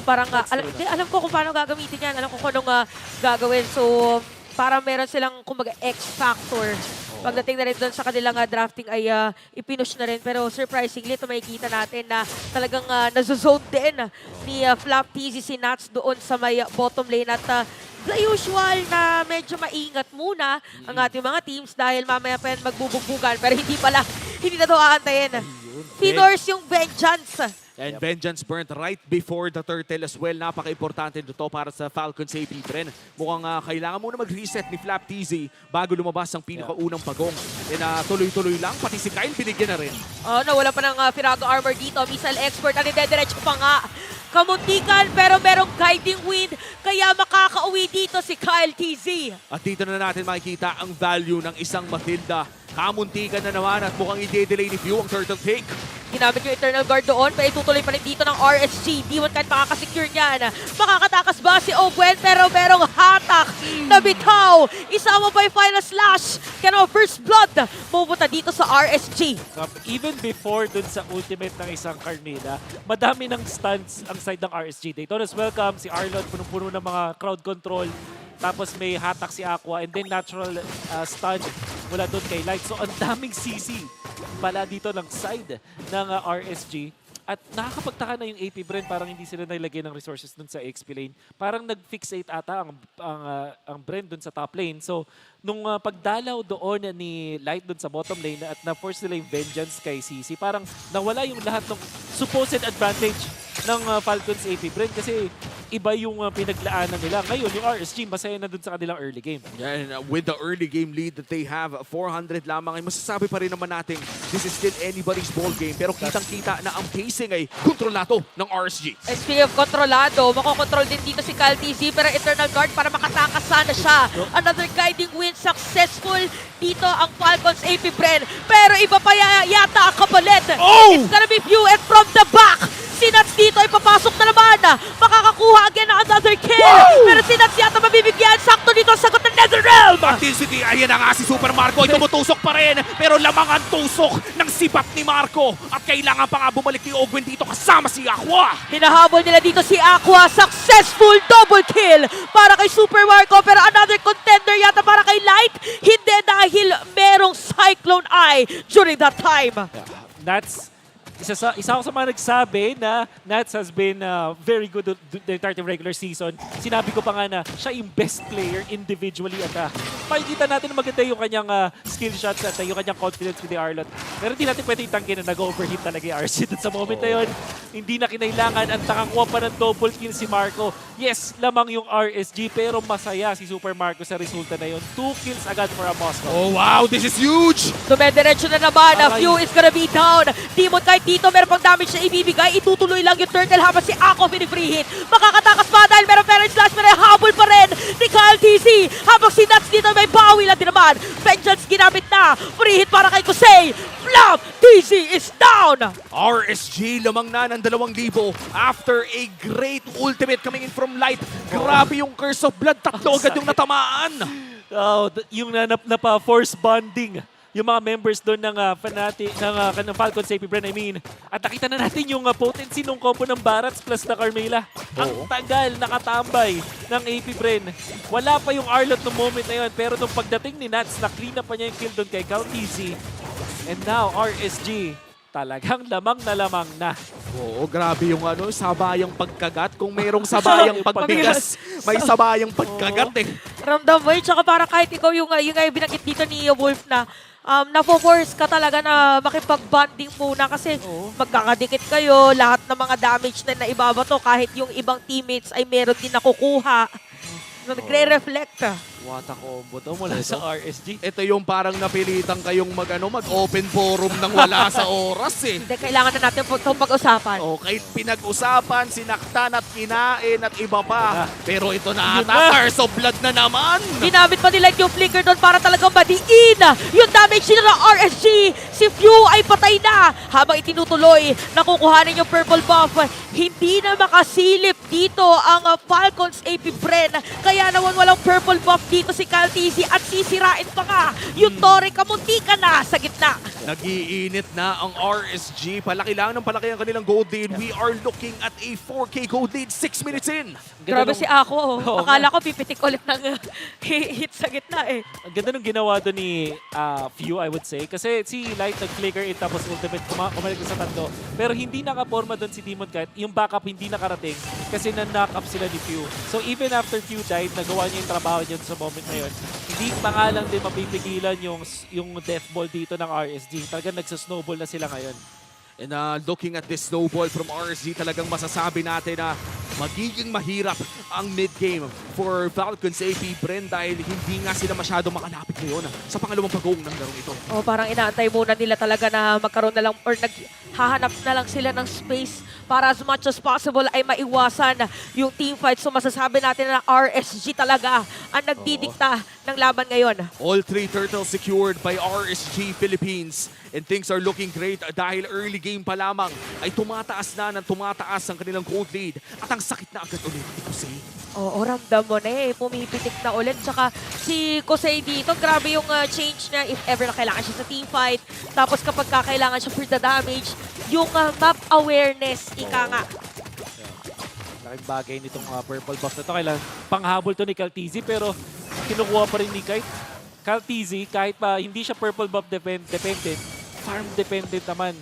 S21: Parang alam ko kung paano gagamitin yan. Alam ko kung anong gagawin. So, para meron silang, kumbaga, X-factor. Pagdating na rin doon sa kanilang drafting ay ipinush na rin. Pero surprisingly, ito makikita natin na talagang nazozone din ni Flap TZ si Nats doon sa may bottom lane. At the usual na medyo maingat muna ang ating mga teams dahil mamaya pa yan magbubugbugan. Pero hindi pala, hindi na ito aantayin. Finors yung vengeance.
S7: And vengeance burnt right before the turtle as well. Napaka-importante nito para sa Falcons APBREN. Mukhang kailangan muna mag-reset ni Flap TZ bago lumabas ang pinakaunang pagong. And tuloy-tuloy lang, pati si Kyle binigyan na rin.
S21: Wala pa ng Firago armor dito. Missile expert, diretso pa nga. Kamuntikan pero merong guiding wind kaya makakauwi dito si Kyle TZ.
S7: At dito na natin makikita ang value ng isang Matilda. Kamuntikan na naman at mukhang i-delay ni View ang turtle take.
S21: Ginamit yung Eternal Guard doon, pero itutuloy pa rin dito ng RSG. Di mo kahit makakasecure niyan. Makakatakas ba si Ogwen? Pero merong hatak na bitaw. Isama pa yung final slash. Kaya first blood pupunta dito sa RSG.
S14: Even before dun sa ultimate ng isang Carmela, madami ng stunts ang side ng RSG. Daytona's welcome, si Arlot, punong-puno ng mga crowd control. Tapos may hatak si Aqua and then natural stun mula doon kay Light. So ang daming CC pala dito ng side ng RSG. At nakakapagtaka na yung APBREN, parang hindi sila nilagay ng resources dun sa XP lane. Parang nag-fixate ata ang Bren dun sa top lane. So, nung pagdalaw doon ni Light dun sa bottom lane at na-force nila yung vengeance kay CC, parang nawala yung lahat ng supposed advantage ng Falcons APBREN kasi iba yung pinaglaanan nila. Ngayon, yung RSG, masaya na dun sa kanilang early game.
S7: Yeah, and with the early game lead that they have, 400 lamang, ay masasabi pa rin naman natin, this is still anybody's ball game. Pero kitang-kita na ang pacing ay kontrolado ng RSG.
S21: Speaking of kontrolado, makokontrol din dito si Kyle TZ pero Eternal Guard para makatakas sana siya. Another guiding win, successful dito ang Falcons APBREN. Pero iba pa yata ang kapalit. It's gonna be View and from the back. Si Nats dito ay papasok na naman. Makakakuha again ng another kill. Pero si Nats yata mabibigyan. Sakto dito ang sagot ng Netherrealm.
S7: Intensity, ayan na nga si Super Marco. Ay tumutusok pa rin. Pero lamang ang tusok ng sipap ni Marco. At kailangan pa nga bumalik ni Ogwen dito kasama si Aqua.
S21: Hinahabol nila dito si Aqua. Successful double kill para kay Super Marco. Pero another contender yata para kay Light. Hindi dahil merong Cyclone Eye during that time.
S14: That's isa ako sa mga nagsabi na Nats has been very good the entire regular season. Sinabi ko pa nga na siya yung best player individually at makikita natin na maganda yung kanyang skill shots at yung kanyang confidence with the Arlot. Pero hindi natin pwede itanggi na nag-overheat talaga yung RC sa moment na yun. Hindi na kinailangan at nakakuha pa ng double kill si Marco. Yes, lamang yung RSG pero masaya si Super Marco sa resulta na yun. 2 kills agad for a Moscow.
S7: Oh wow, this is huge!
S21: Dumediretso na naman. View is gonna be down. Demon kahit dito meron pang damage na ibibigay. Itutuloy lang yung turtle habang si Ako pinifree hit. Makakatakas pa dahil meron parent slash pero habol pa rin ni Kyle TZ. Habang si Nats dito may bawi lang din naman. Vengeance ginamit na. Free hit para kay Kusei. Flop! TZ is down!
S7: RSG lamang na ng 2,000 after a great ultimate coming in from Light. Grabe yung Curse of Blood. Tatlo agad yung natamaan.
S14: Yung napa-force bonding yung mga members doon ng ng Falcons APBREN, I mean. At nakita na natin yung potency ng combo ng Barats plus na Carmela. Ang tagal nakatambay ng APBREN. Wala pa yung Arlot no moment na yun. Pero nung pagdating ni Nats, na-clean up pa niya yung kill doon kay Kyle TZ. And now, RSG, talagang lamang na.
S7: Oo, grabe yung sabayang pagkagat. Kung merong sabayang pagbigas, may sabayang pagkagat eh.
S21: Ramdam mo yun. Tsaka parang kahit ikaw yung binanggit dito ni Wolf na na-force ka talaga na makipag-bonding muna kasi magkakadikit kayo, lahat ng mga damage na naibabato kahit yung ibang teammates ay meron din nakukuha. Nagre-reflect.
S14: What a combo to mula sa RSG.
S7: Ito yung parang napilitan kayong mag-open forum nang wala sa oras eh.
S21: Hindi, kailangan na natin itong pag-usapan.
S7: Okay, pinag-usapan, sinaktan at kinain at iba pa. Pero ito na ata, Curse of Blood na naman.
S21: Ginamit pa nila yung flicker doon para talagang madiin yung damage nila ng RSG. Si Few ay patay na. Habang itinutuloy, nakukuhanin yung purple buff. Hindi na makasilip dito ang Falcons APBREN. Kaya naman walang purple buff dito si Caltisi at sisirain pa nga yung Torre, kamunti ka na sa gitna.
S7: Nag-iinit na ang RSG. Palaki lang ng palaki ang kanilang gold lead. We are looking at a 4K gold lead 6 minutes in.
S21: Grabe si Ako. Akala ko pipitik ulit ng hit sa gitna eh.
S14: Ang ganda nung ginawa doon ni Few, I would say. Kasi si Light nag-flicker it tapos ultimate kumalik sa tatlo. Pero hindi nakaporma doon si Demon Cat. Yung backup hindi nakarating kasi na-knock up sila ni Few. So even after Few died, nagawa niya yung trabaho niya sa moment na yun. Hindi pa nga lang din mapipigilan yung death ball dito ng RSG. Talagang nagsasnowball na sila ngayon.
S7: And looking at this snowball from RSG, talagang masasabi natin na magiging mahirap ang mid-game for Falcons APBREN dahil hindi nga sila masyado makalapit ngayon sa pangalawang pag-uong ng larong ito.
S21: Parang inaantay muna nila talaga na magkaroon na lang or naghahanap na lang sila ng space para as much as possible ay maiwasan yung team fight. So masasabi natin na RSG talaga ang nagdidikta ng laban ngayon.
S7: All 3 turtles secured by RSG Philippines. And things are looking great dahil early game pa lamang ay tumataas na ng tumataas ang kanilang gold lead. At ang sakit na agad ulit ni Kusei.
S21: Oo, ramdam mo na eh. Pumipitik na ulit. Tsaka si Kusei dito, grabe yung change niya if ever na kailangan siya sa team fight. Tapos kapag kailangan siya for the damage, yung map awareness, ika nga.
S14: Laking bagay nitong purple buff na to. Kailangan panghabol to ni Caltisi pero kinukuha pa rin ni Caltisi kahit pa hindi siya purple buff dependent, farm dependent naman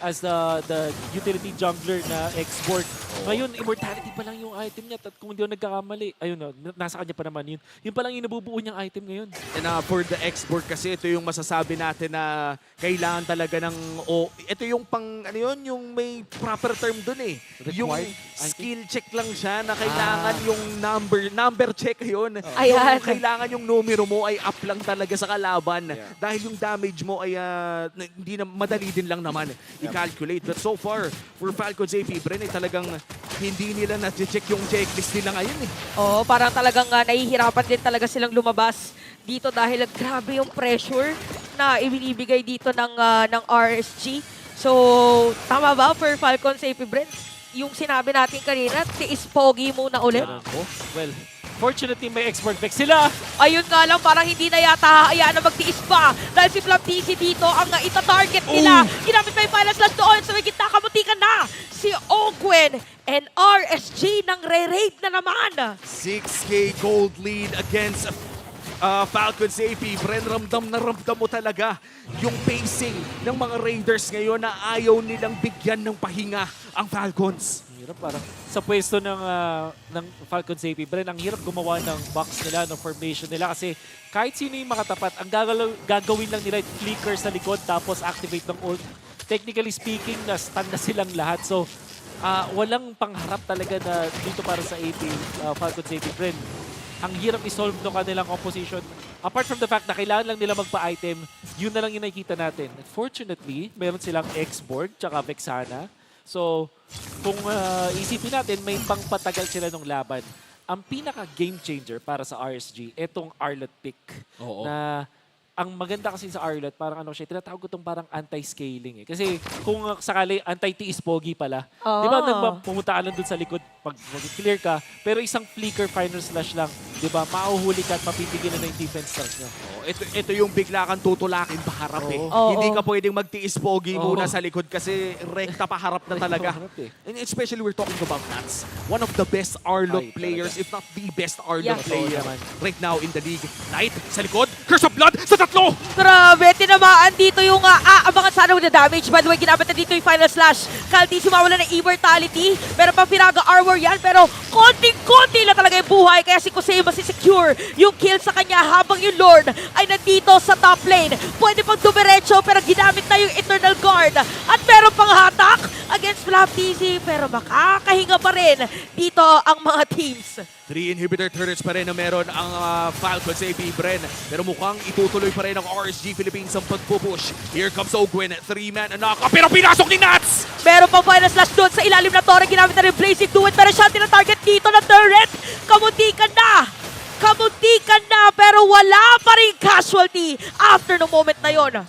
S14: as the utility jungler na export. Ngayon, immortality pa lang yung item niya at kung hindi ako nagkakamali, ayun nasa kanya pa naman yun. Yun pa lang yung nabubuo niyang item ngayon.
S7: And for the export kasi ito yung masasabi natin na kailangan talaga ng ito yung yung may proper term dun eh. Yung skill check lang siya na kailangan yung number check yun.
S21: Ayan.
S7: Yung kailangan yung numero mo ay up lang talaga sa kalaban dahil yung damage mo ay hindi na madali din lang naman i-calculate. But so far, for Falcons APBREN ay talagang hindi nila na-check yung checklist nila ngayon eh.
S21: Oo, parang talagang nahihirapan din talaga silang lumabas dito dahil grabe yung pressure na ibinibigay dito ng RSG. So, tama ba for Falcons APBREN? Yung sinabi natin kanina, tiis pogi muna ulit.
S14: Well, fortunately, may export back sila.
S21: Ayun nga lang, parang hindi na yata hayaan na magtiis pa. Dahil si Flaptisi dito ang ita-target nila. Ginamit pa yung final slash doon sa may gitna. Kamuntikan na si Ogwen and RSG nang re-raid na naman.
S7: 6K gold lead against Falcons APBREN. Ramdam na ramdam mo talaga yung pacing ng mga Raiders ngayon na ayaw nilang bigyan ng pahinga ang Falcons.
S14: Hirap parang sa pwesto ng Falcons APBREN, ang hirap gumawa ng box nila, ng formation nila kasi kahit sino yung makatapat, ang gagawin lang nila flicker sa likod tapos activate ng ult. Technically speaking, na-stun na silang lahat. So, walang pangharap talaga na dito para sa Falcons APBREN. Ang hirap i-solve ng kanilang composition. Apart from the fact na kailangan lang nila magpa-item, yun na lang yung nakikita natin. Fortunately, meron silang X-Board tsaka Vexana. So, kung isipin natin, may pangpatagal sila ng laban. Ang pinaka-game changer para sa RSG, etong Arlot pick. Na ang maganda kasi sa Arlot, parang tinatawag ko itong parang anti-scaling eh. Kasi kung sakali, anti-tiis pogi pala. Di ba, pumunta ka lang dun sa likod pag mag-clear ka, pero isang flicker final slash lang, di ba, mauhuli ka at mapipigilan na yung defense stars nyo.
S7: Ito yung bigla kang tutulakin paharap eh. Hindi ka pwedeng magtiis pogi muna sa likod kasi rekta paharap na talaga. And especially we're talking about Nats. One of the best Arlot players, if not the best Arlot player right now in the league. Knight sa likod, Curse of Blood sa tatlo!
S21: Grabe, tinamaan dito yung abangan sana with the damage. By the way, ginamit na dito yung final slash. Caltisi mawala ng immortality. Meron pang Pinaga armor yan, pero konting-konti na talaga yung buhay. Kaya si Kusei masisecure yung kill sa kanya habang yung Lord ay nandito sa top lane. Pwede pang dumiretso pero ginamit na yung Eternal Guard. At meron pang hatak. against Flap TC, pero makakahinga pa rin dito ang mga teams.
S7: 3 inhibitor turrets pa rin na meron ang Falcons APBREN. Pero mukhang itutuloy pa rin ng RSG Philippines ang pagpupush. Here comes Ogwen, 3-man knock-up, pero pinasok ni Nats!
S21: Meron pang final slash doon sa ilalim na torre, ginamit na rin Blazing Duet, pero siya tina-target dito ng turret. Kamuntikan na! Kamuntikan na, pero wala pa rin casualty after no moment na yon.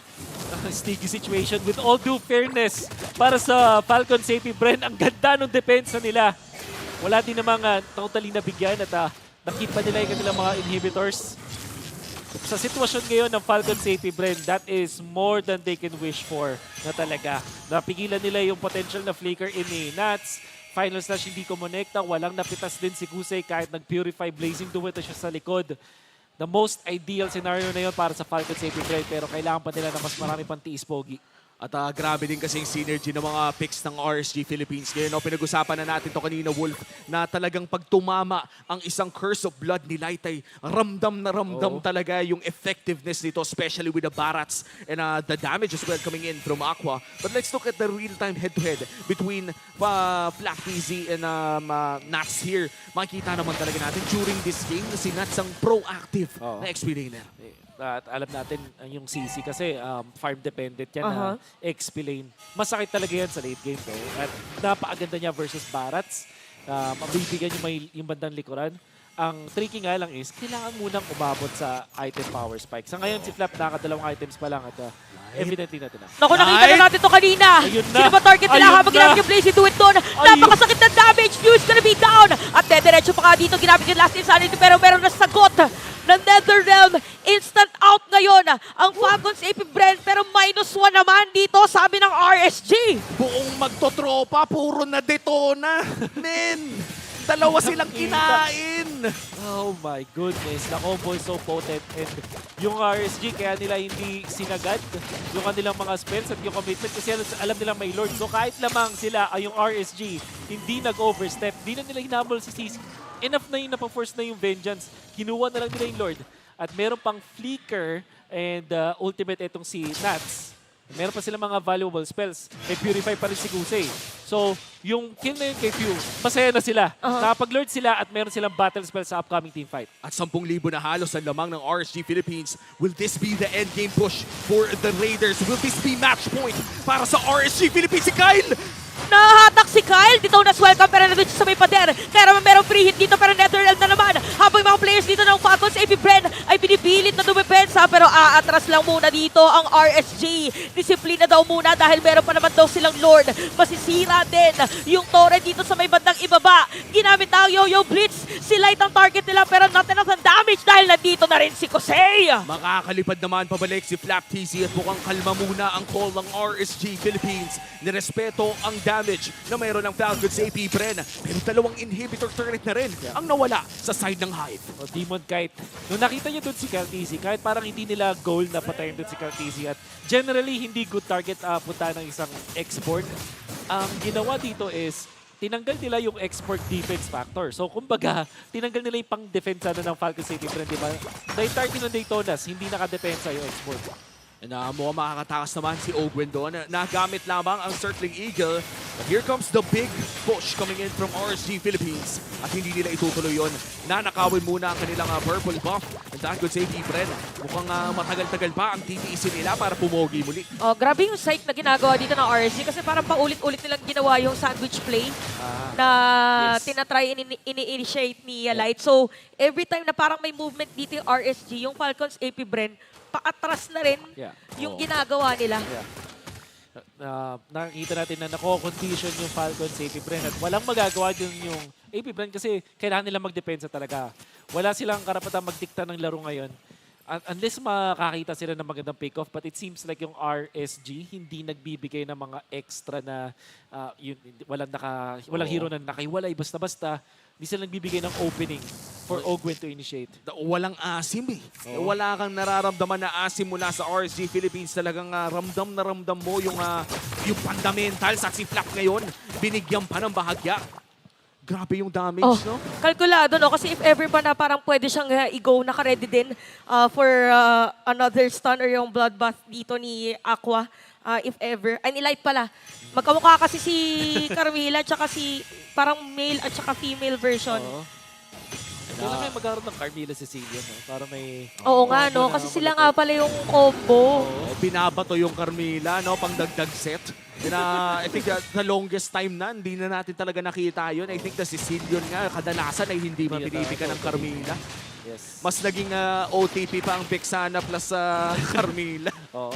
S14: Sticky situation with all due fairness para sa Falcons APBREN. Ang ganda ng depensa nila. Wala din namang totally nabigyan at nakip pa nila yung kanilang mga inhibitors. Sa sitwasyon ngayon ng Falcons APBREN, that is more than they can wish for na talaga. Napigilan nila yung potential na flicker in ni Nats. Final slash hindi kumonekta, walang napitas din si Gusay kahit nag-purify Blazing Duet siya sa likod. The most ideal scenario na yun para sa Falcons APBREN, pero kailangan pa nila na mas marami pang tiis pogi.
S7: At grabe din kasi yung synergy ng mga picks ng RSG Philippines. Ngayon, pinag-usapan na natin to kanina, Wolf, na talagang pag tumama ang isang Curse of Blood ni Laitay, ramdam na ramdam talaga yung effectiveness nito, especially with the Barats and the damage as well coming in from Aqua. But let's look at the real-time head-to-head between Black PZ and Nats here. Makikita naman talaga natin during this game na si Nats ang proactive na XP laner.
S14: At alam natin yung CC kasi farm dependent yan na XP lane. Masakit talaga yan sa late game though. At napakaganda niya versus Barats. Mabibigyan yung bandang likuran. Ang tricky nga lang is, kailangan munang umabot sa item power spike. Sa ngayon, si Flap nakadalawang items pa lang at evidently natin na.
S21: Naku, nakita na natin to kanina. Sino ba target nila habang ginamit yung Blazing Duet doon? Napakasakit na damage. Fuse gonna be down. At diretso pa nga dito, ginamit yung last insanity pero meron na sagot ng Netherrealm. Instant out ngayon ang Falcons APBREN pero -1 naman dito sabi ng RSG.
S7: Buong magtotropa, puro na detona. Men! Dalawa silang kinain!
S14: Oh my goodness, the combo is so potent and yung RSG kaya nila hindi sinagad yung kanilang mga spells at yung commitment kasi alam nila may Lord. So kahit lamang sila ay yung RSG hindi nag-overstep, di na nila hinabol si CC. Enough na yung napaforce na yung Vengeance. Kinuha na lang nila yung Lord. At meron pang Flicker and ultimate itong si Nats. Meron pa sila mga valuable spells. May Purify pa rin si Gusay. So, yung kill na yun kay Pew, masaya na sila. Nakapag-lord sila at meron silang battle spell sa upcoming team fight.
S7: At 10,000 na halos ang lamang ng RSG Philippines. Will this be the endgame push for the Raiders? Will this be match point para sa RSG Philippines? Si Kyle!
S21: Nahahatak si Kyle. Dito na welcome pero nandun siya sa may pader. Kaya naman merong free hit dito pero Netherrealm na naman. Habang yung mga players dito ng Falcons APBREN ay pinipilit na dumepensa pero aatras lang muna dito ang RSG. Disiplina daw muna dahil meron pa naman daw silang Lord. Masisira din yung torre dito sa may bandang ibaba. Ginamit na ang Yo-Yo Blitz. Si Light ang target nila pero not enough ng damage dahil nandito na rin si Kosei.
S7: Makakalipad naman pabalik si Flap TC at mukhang kalma muna ang call ng RSG Philippines. Nirespeto ang damage na mayroon ng Falcons APBREN. Pero dalawang inhibitor turret na rin ang nawala sa side ng Hive.
S14: O Demon Kite. Nung nakita niyo doon si Kaltisi, kahit parang hindi nila goal na patayin doon si Kaltisi at generally hindi good target punta ng isang export, ang ginawa dito is tinanggal nila yung export defense factor. So kumbaga, tinanggal nila yung pang-defensa na ng Falcons APBREN, di ba? The entirety ng Daytonas, hindi nakadepensa yung export.
S7: And mukhang makakatakas naman si Ogwen doon. Nagamit lamang ang Circling Eagle. But here comes the big push coming in from RSG Philippines. At hindi nila itutuloy yun. Nanakawin muna ang kanilang purple buff. And that could say APBREN. Mukhang matagal-tagal pa ang titiisin nila para pumogi muli.
S21: Oh, grabe yung psych na ginagawa dito ng RSG kasi parang paulit-ulit nilang ginawa yung sandwich play na tinatry ini-initiate ni Light. So, every time na parang may movement dito yung RSG, yung Falcons APBREN, paatras na rin yung ginagawa nila.
S14: Nakikita natin na nako-condition yung Falcons APBREN at walang magagawa dun yung APBREN kasi kailangan nila magdepensa talaga. Wala silang karapatang magdikta ng laro ngayon. Unless makakita sila ng magandang pick-off, but it seems like yung RSG hindi nagbibigay ng mga extra na walang hero na nakaiwalay basta-basta. Hindi sila nagbibigay ng opening for Ogwen to initiate.
S7: Walang asim eh. Wala kang nararamdaman na asim mula sa RSG Philippines. Talagang ramdam na ramdam mo yung fundamental. Sa si Flap ngayon, binigyan pa ng bahagya. Grabe yung damage, no?
S21: Kalkulado, no? Kasi if ever pa na parang pwede siyang i-go, naka-ready din for another stun or yung bloodbath dito ni Aqua. If ever. Ay, nilight pala. Magkamukha kasi si Carmilla tsaka si parang male at tsaka female version.
S14: Kailangan may magkaroon ng Carmilla Cecilia, no? Para may...
S21: Oo nga, no? Kasi sila nga pala yung combo.
S7: Binabato yung Carmilla, no? Pang dagdag set. I think the longest time na, hindi na natin talaga nakita yun. I think the Sicilian nga, kadalasan ay hindi mapinipika ng Carmilla.
S14: Yes.
S7: Mas naging OTP pa ang Vexana plus Carmilla.
S14: Oo.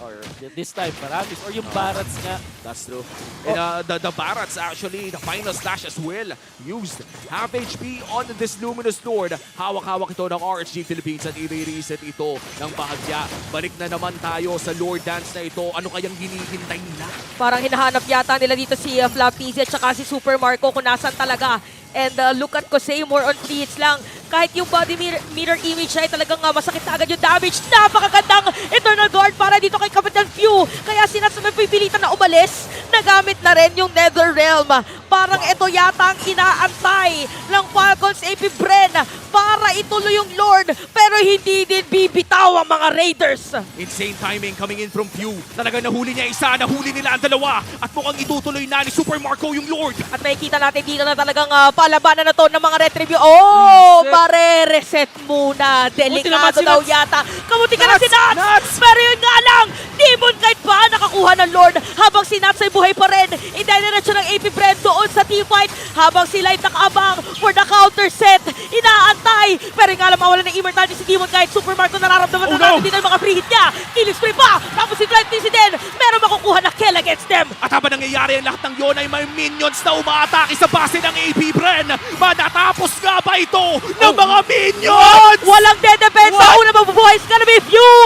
S14: Or this time, Maravis. Or yung Barats nga.
S7: That's true. And the Barats actually, the final slash as well, used half HP on this Luminous Lord. Hawak-hawak ito ng RSG Philippines at i-reset ito ng bahagya. Balik na naman tayo sa Lord Dance na ito. Ano kayang hinihintay nila?
S21: Parang hinahanap yata nila dito si Flaptizi at saka si Super Marco kung nasan talaga. And look at Kosei, more on 3 hits lang. Kahit yung body mirror image ay talagang masakit na agad yung damage. Napakagandang Eternal Guard para dito kay Kapitan Few. Kaya sinasabay pipilitan na umalis. Nagamit na rin yung Nether Realm. Parang ito yata ang inaantay ng Falcons APBREN para ituloy yung Lord. Pero hindi din bibitaw ang mga Raiders.
S7: Insane timing coming in from Pew. Talaga nahuli niya isa, nahuli nila ang dalawa. At mukhang itutuloy na ni Super Marco yung Lord.
S21: At makikita natin dito na talagang palabanan na to ng mga retribute. Oh! Mare-reset muna. Delikado daw yata. Kamuti ka na si Nats! Pero yun nga lang, Demon Knight pa nakakuha ng Lord habang si Nats ay buhay pa rin. Idediretso ng APBREN doon sa teamfight habang sila ay nag-aabang for the counter set. Inaantay. Pero nga lang mawala ng immortality si Demon Knight. Super Marco nararamdaman na natin dito yung mga free hit niya. Killing spree pa. Tapos si Flaptizi din. Meron makukuha na kill against them.
S7: At habang nangyayari ang lahat ng yun ay may minions na umaatake sa base ng APBREN. Matatapos nga ba ito ng mga minions?
S21: Walang dedepensa. Una mabubuhay is gonna be Few.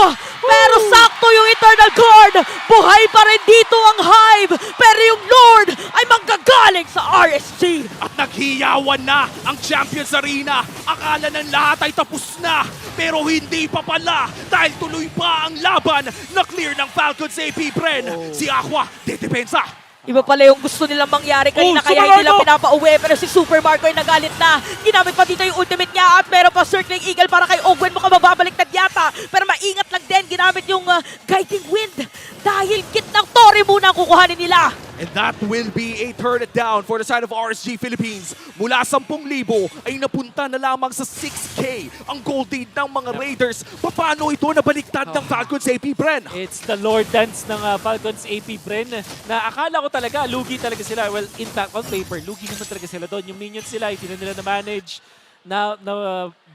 S21: Pero sakto yung Eternal Guard. Buhay pa rin dito ang Hive. Pero yung Lord ay manggagaling sa RSG.
S7: At naghiyawan na ang Champions Arena. Akala ng lahat ay tapos na. Pero hindi pa pala. Dahil tuloy pa ang laban na clear ng Falcons APBREN. Si Aqua, dedepensa.
S21: Iba pala yung gusto nilang mangyari kanina kaya hindi nila pinapauwi. Pero si Super Marco ay nagalit na. Ginamit pa dito yung ultimate niya at meron pa Circling Eagle para kay Ogwen. Mukhang mababaliktad yata. Pero maingat lang din. Ginamit yung Guiding Wind. Dahil gitnang Tori muna ang kukuhanin nila.
S7: And that will be a turn it down for the side of RSG Philippines. Mula 10,000 ay napunta na lamang sa 6K ang gold lead ng mga Raiders. Paano ito nabaliktad ng Falcons APBREN?
S14: It's the Lord Dance ng Falcons APBREN na akala ko talaga, lugi talaga sila. Well, in fact, on paper, lugi naman talaga sila doon. Yung minions sila, hindi na nila na-manage.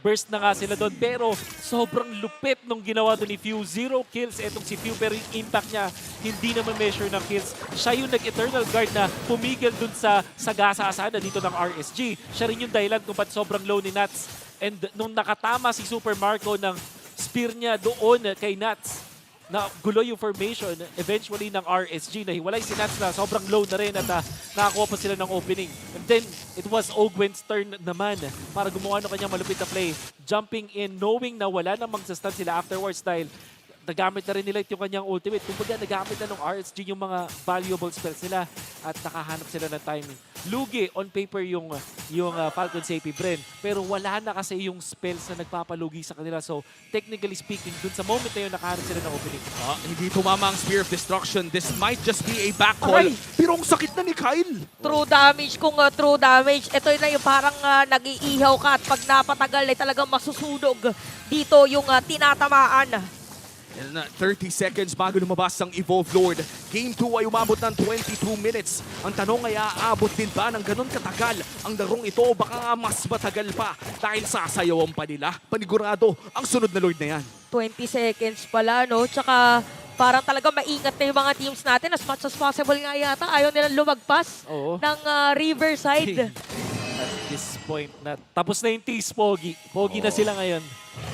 S14: Burst na nga sila doon. Pero sobrang lupit nung ginawa doon ni Few. 0 kills etong si Few pero yung impact niya hindi naman measure ng kills. Siya yung nag-Eternal Guard na pumigil doon sa sagasa-asada dito ng RSG. Siya rin yung dahilan kung ba't sobrang low ni Nats. And nung nakatama si Super Marco ng spear niya doon kay Nats, na gulo yung formation eventually ng RSG na hiwalay si Nats na sobrang low na rin at nakakuha pa sila ng opening. And then, it was Ogwen's turn naman para gumawa ng kanyang malupit na play. Jumping in, knowing na wala namang sa-stun sila afterwards dahil nagamit na rin nila yung kanyang ultimate. Kumbaga, nagamit na ng RSG yung mga valuable spells nila at nakahanap sila ng timing. Lugi on paper yung Falcons APBREN pero wala na kasi yung spells na nagpapalugi sa kanila. So, technically speaking, dun sa moment na yun, nakahanap sila ng opening.
S7: Hindi tumama ang Spear of Destruction. This might just be a back call. Pero ang sakit na ni Kyle.
S21: True damage. Kung true damage, ito na yung parang nag-iihaw ka at pag napatagal ay talagang masusunog dito yung tinatamaan.
S7: And 30 seconds bago lumabas ang Evolve Lord. Game 2 ay umabot ng 22 minutes. Ang tanong ay aabot din ba ng ganun katagal ang larong ito? Baka nga mas matagal pa dahil sasayawan pa nila. Panigurado ang sunod na Lord na yan.
S21: 20 seconds pala, no? Tsaka parang talaga maingat na yung mga teams natin. As much as possible nga yata. Ayaw nilang lumagpas ng Riverside.
S14: At this point, tapos na yung tease, Pogi. Pogi na sila ngayon.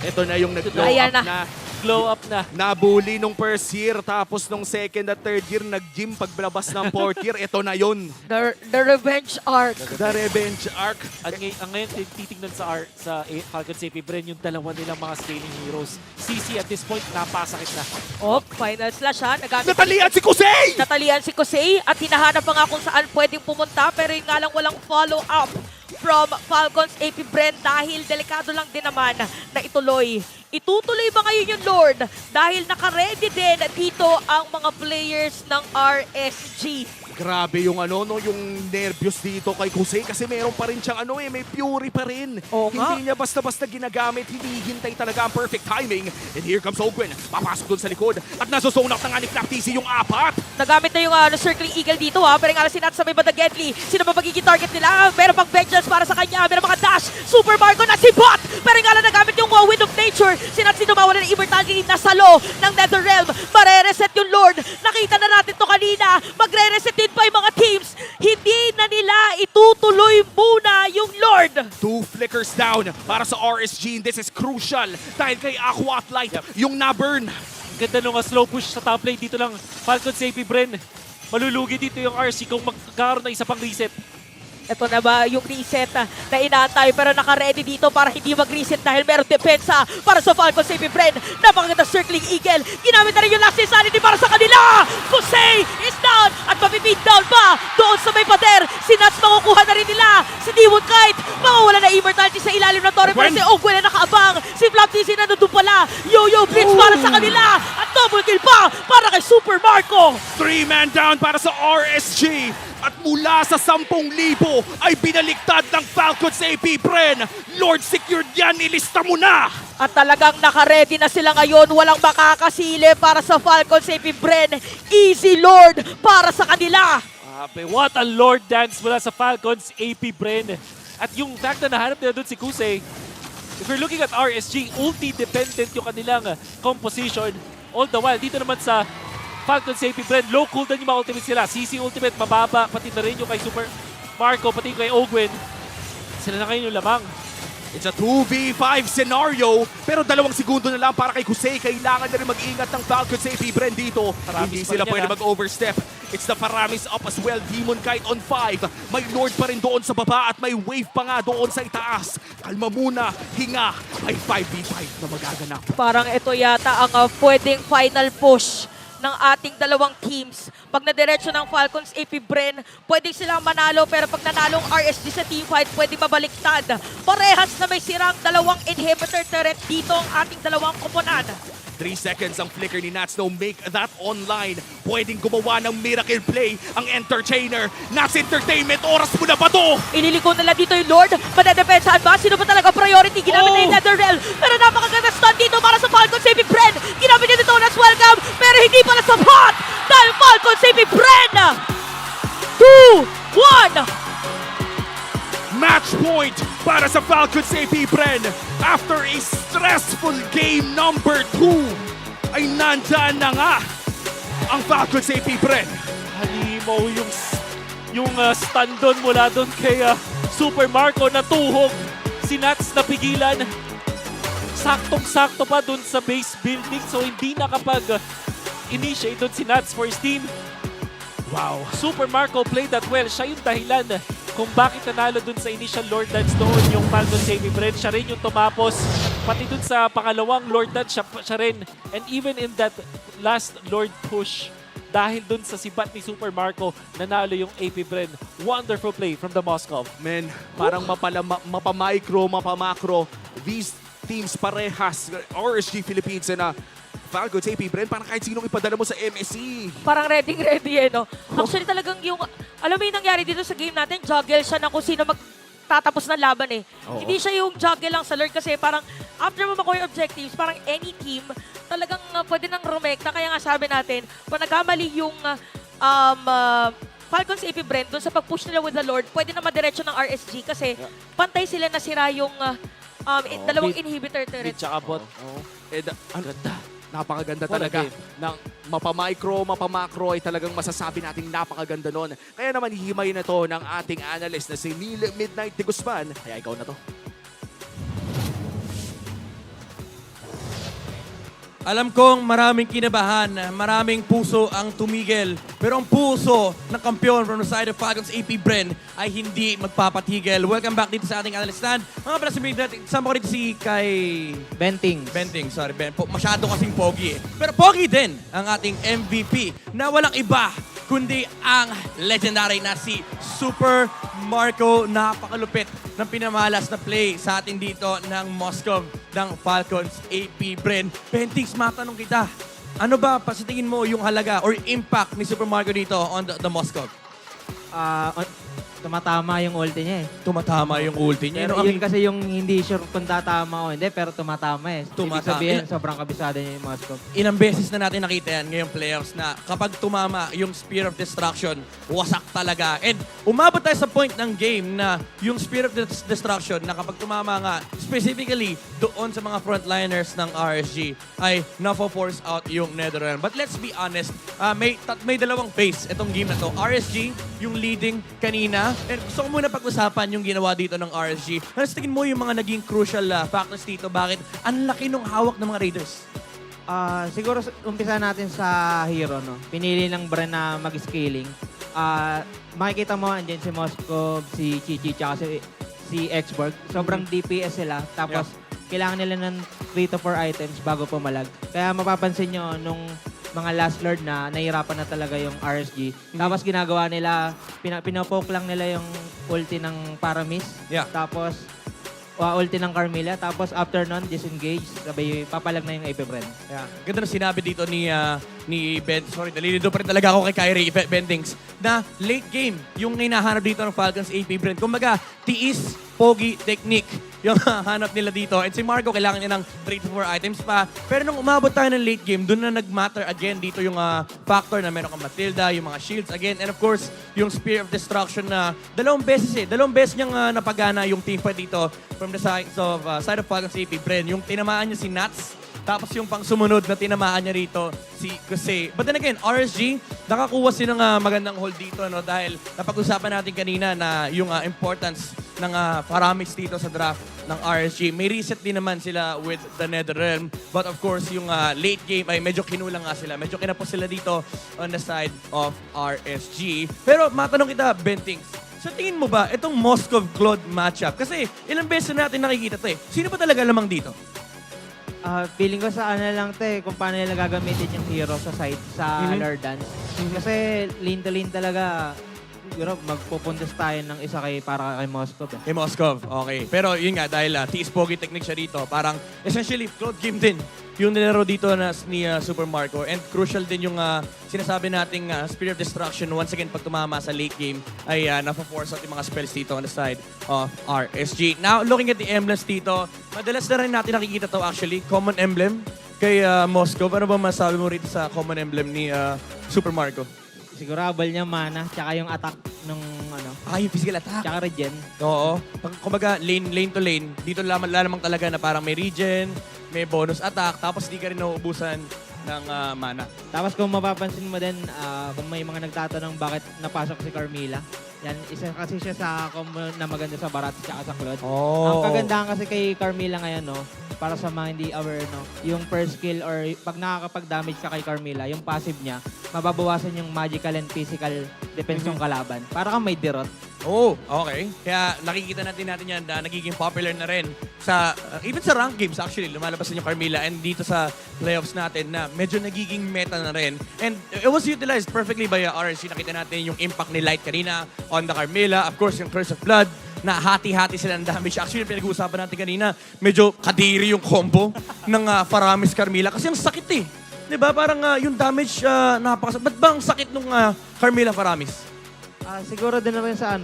S7: Ito na yung nag-blow up na.
S14: Glow up na.
S7: Nabully nung first year, tapos nung second at third year, nag-gym paglabas ng fourth year. Ito na yun.
S21: The revenge arc.
S7: The revenge arc.
S14: Ang ngayon, titignan sa Falcons APBREN, yung dalawa nilang mga scaling heroes. CC at this point, napasakit na.
S21: Oh, final slash ha.
S7: Natalian si Kusei!
S21: Natalian si Kusei at hinahanap pa nga kung saan pwedeng pumunta pero yun nga lang walang follow-up from Falcons APBREN dahil delikado lang din naman na ituloy. Itutuloy ba ngayon yung Lord dahil naka-ready din dito ang mga players ng RSG.
S7: Grabe yung yung nervyos dito kay Kusei kasi meron pa rin siyang may fury pa rin. Hindi niya basta-basta ginagamit, hinihintay talaga ang perfect timing. And here comes Ogwen, papasok dun sa likod at nasusunak na nga ni FCAP yung apat.
S21: Nagamit na yung circling eagle dito ha, pero nga si Nat sa may banda Gedli. Sino ba magiging target nila? Meron pang vengeance para sa kanya, meron mga dash, Super Marco na si Bot! Pero nga lang nagamit yung Wind of Nature. Si Nat sinumawala ng immortality na salo ng Netherrealm. Mare-reset yung Lord. Nakita na natin to kanina. Magre-reset din pa yung mga teams. Hindi na nila itutuloy muna yung Lord.
S7: 2 flickers down para sa RSG. This is crucial dahil kay Aqua at Light yung na-burn.
S14: Ganda nung slow push sa top lane. Dito lang, Falcons APBREN. Malulugi dito yung RC kung magkakaroon ng isa pang reset.
S21: Ito na ba yung reset na inaantay pero naka-ready dito para hindi mag-reset dahil meron depensa para sa Falcons APBREN. Napakaganda circling eagle. Ginamit na rin yung last insanity para sa kanila. Kusei is down at mapipid down pa doon sa may pader. Si Nats makukuha na rin nila. Si Demon Kite mawawala na immortality sa ilalim ng torre pero si Ogwen na nakaabang. Si Flaptisi na nandun pala. Yo-yo blitz para sa kanila at double kill pa para kay Super Marco.
S7: 3-man down para sa RSG. At mula sa 10,000 ay binaliktad ng Falcons APBREN. Lord secured yan, ilista mo na!
S21: At talagang naka-ready na sila ngayon. Walang makakasili para sa Falcons APBREN. Easy Lord para sa kanila.
S14: What a Lord dance mula sa Falcons APBREN. At yung fact na nahanap nila doon si Kusei, if you're looking at RSG, ulti-dependent yung kanilang composition. All the while, dito naman sa Falcons APBREN, low cooldown yung mga ultimates sila. CC ultimate, mababa, pati na rin yung kay Super Marco, pati kay Ogwen. Sila na ngayon yung lamang.
S7: It's a 2v5 scenario, pero 2 segundo na lang para kay Kusei. Kailangan na rin mag-ingat ng Falcons APBREN dito. Hindi sila pwede mag-overstep. It's the Paramis up as well. Demon Kite on 5. May Lord pa rin doon sa baba at may wave pa nga doon sa itaas. Kalma muna, hinga. May 5v5 na magaganap.
S21: Parang ito yata ang pwedeng final push ng ating dalawang teams. Pag nadiretso ng Falcons APBREN, pwedeng silang manalo pero pag nanalong RSG sa teamfight, pwedeng mabaliktad. Parehas na may sirang 2 inhibitor turret dito ang ating dalawang koponan.
S7: 3 seconds ang flicker ni Nats. No, make that online. Pwedeng gumawa ng miracle play ang entertainer. Nats Entertainment, oras mo na ba to?
S21: Ililiko nila dito yung Lord. Madedepensahan ba? Sino ba talaga priority? Ginamit na yung Netherrealm. Pero napakaganda stun dito para sa Falcons APBREN. Ginamit niya dito as welcome. Pero hindi pala sa pot. Dahil Falcons APBREN. 2-1.
S7: Match point para sa Falcons APBREN. After a stressful game number 2, ay nandyan na nga ang Falcons APBREN.
S14: Halimaw yung stun doon mula doon kay Super Marco na tuhog. Si Nats napigilan. Saktong-sakto pa doon sa base building so hindi nakapag-initiate doon si Nats for his team. Wow. Super Marco played that well. Siya yung dahilan kung bakit nanalo dun sa initial Lord Dance doon yung Falcons APBREN. Siya rin yung tumapos. Pati dun sa pangalawang Lord Dance, siya rin. And even in that last Lord push, dahil dun sa sibat ni Super Marco, nanalo yung APBREN. Wonderful play from the Moscow.
S7: Men, parang mapa-micro, mapa-macro. These teams parehas. RSG Philippines and Falcons APBREN, parang kahit sinong ipadala mo sa MSC.
S21: Parang ready no? Actually talagang yung, alam mo yung nangyari dito sa game natin, juggle siya na kung sino magtatapos ng laban eh.
S7: Oo.
S21: Hindi siya yung juggle lang sa Lord kasi parang after mo makuha yung objectives, parang any team talagang pwede nang rumekta. Kaya nga sabi natin, pag nagkamali yung Falcons APBREN doon sa pag-push nila with the Lord, pwede na madiretso ng RSG kasi pantay sila na sira yung dalawang inhibitor turret.
S14: Tsaka bot.
S7: Ganda. Napakaganda talaga ng mapa-micro, mapa-macro ay talagang masasabi nating napakaganda nun. Kaya naman hihimay na to ng ating analyst na si Nila Midnight de Guzman. Kaya ikaw na to.
S20: Alam kong maraming kinabahan, maraming puso ang tumigil. Pero ang puso ng kampiyon from the side of Falcons APBREN ay hindi magpapatigil. Welcome back dito sa ating analistan. Mga pala sama ko dito si kay... Benting, sorry. Masyado kasing pogi eh. Pero pogi din ang ating MVP na walang iba kundi ang legendary na si Super Marco. Napakalupit ng pinamalas na play sa atin dito ng Moscow ng Falcons APBREN. Bentings, matanong kita, ano ba sa tingin mo yung halaga or impact ni Super Marco dito on the Moscow?
S5: Tumatama yung ulti niya eh.
S20: Tumatama yung ulti niya.
S5: Pero yun kasi yung hindi sure kung tatama o hindi, pero tumatama eh. Ibig sabihin, sobrang kabisado niya yung Moscow.
S20: Ilang beses na natin nakita yan ngayong playoffs na kapag tumama yung Spear of Destruction, wasak talaga. And umabot tayo sa point ng game na yung Spear of Destruction na kapag tumama nga, specifically doon sa mga frontliners ng RSG, ay na-force out yung Netherrealm. But let's be honest, may dalawang phase itong game na to. RSG, yung leading kanina. And gusto ko muna pag-usapan yung ginawa dito ng RSG. Ano sa tingin mo yung mga naging crucial factors dito? Bakit ang laki ng hawak ng mga Raiders?
S5: Siguro umpisa natin sa hero, no? Pinili ng brand na mag-scaling. Makikita mo, andyan si Moscow, si Chichi, tsaka si Xborg. Sobrang DPS sila. Tapos, kailangan nila ng 3 to 4 items bago pumalag. Kaya mapapansin nyo, nung mga last lord na nahirapan na talaga yung RSG. Tapos ginagawa nila, pinopoke lang nila yung ulti ng Paramis. Tapos, ulti ng Carmilla. Tapos after nun, disengage. Sabay, papalag na yung APBREN.
S20: Ganda na sinabi dito ni Ben. Sorry, nalilito pa rin talaga ako kay Kyrie Bendings. Na late game, yung hinahanap dito ng Falcons APBREN. Kumbaga, tiis, pogi, technique yung hanap nila dito. And si Marco, kailangan niya ng 3 to 4 items pa. Pero nung umabot tayo ng late game, doon na nag-matter again dito yung factor na meron kang Matilda, yung mga shields again. And of course, yung Spear of Destruction na dalawang beses niyang napagana yung team fight dito from the side of Falcons APBREN. Yung tinamaan niya si Nats, tapos yung pang sumunod na tinamaan niya rito, si Jose. But then again, RSG, nakakuha sila ng magandang hold dito, no? Dahil napag-usapan natin kanina na yung importance ng Paramis dito sa draft ng RSG. May reset din naman sila with the Netherrealm. But of course, yung late game ay medyo kinulang nga sila. Medyo kinapos sila dito on the side of RSG. Pero matanong kita, Bentings, sa tingin mo ba itong Moscow-Claude matchup? Kasi ilang beses na natin nakikita ito eh. Sino ba talaga lamang dito?
S5: Feeling ko sa lang kung paano nila gagamitin yung hero sa side, sa Lord Dance. Kasi lane to lane talaga, siguro magpupundas tayo ng isa para kay Moscow.
S20: Kay Moscow, okay. Pero yun nga, dahil tiis pogi technique siya dito, parang essentially Claude game din yung nilaro dito ni Super Marco. And crucial din yung sinasabi nating Spirit of Destruction once again pag tumama sa late game ay nafa-force out yung mga spells dito on the side of RSG. Now, looking at the emblems dito, madalas na rin natin nakikita to actually, common emblem kay Moscow. Ano ba masabi mo rito sa common emblem ni Super Marco?
S5: Siguro abal niya mana, tsaka yung attack nung
S20: yung physical attack.
S5: Tsaka regen.
S20: Oo. Kumbaga, lane to lane, dito lamang talaga na parang may regen, may bonus attack, tapos di ka rin nauubusan ng mana.
S5: Tapos kung mapapansin mo din, kung may mga nagtatanong bakit napasok si Carmilla, yan, isa kasi siya sa combo na maganda sa Barat at sa Claude. Ang kagandahan kasi kay Carmilla ngayon, no, para sa mga hindi aware, no, yung first skill or pag nakakapag-damage ka kay Carmilla, yung passive niya, mababawasan yung magical and physical defense ng kalaban. Para kang may dirot.
S20: Okay. Kaya nakikita natin yan na nagiging popular na rin sa, even sa rank games actually, lumalabas din yung Carmilla and dito sa playoffs natin na medyo nagiging meta na rin. And it was utilized perfectly by RSG. Nakita natin yung impact ni Light kanina on the Carmilla. Of course, yung Curse of Blood na hati-hati sila ng damage. Actually, pinag-uusapan natin kanina, medyo kadiri yung combo ng Paramis Carmilla kasi ang sakit eh. Diba? Parang yung damage napakasakit. Ba't ba ang sakit nung Carmilla Paramis?
S5: Siguro din na rin sa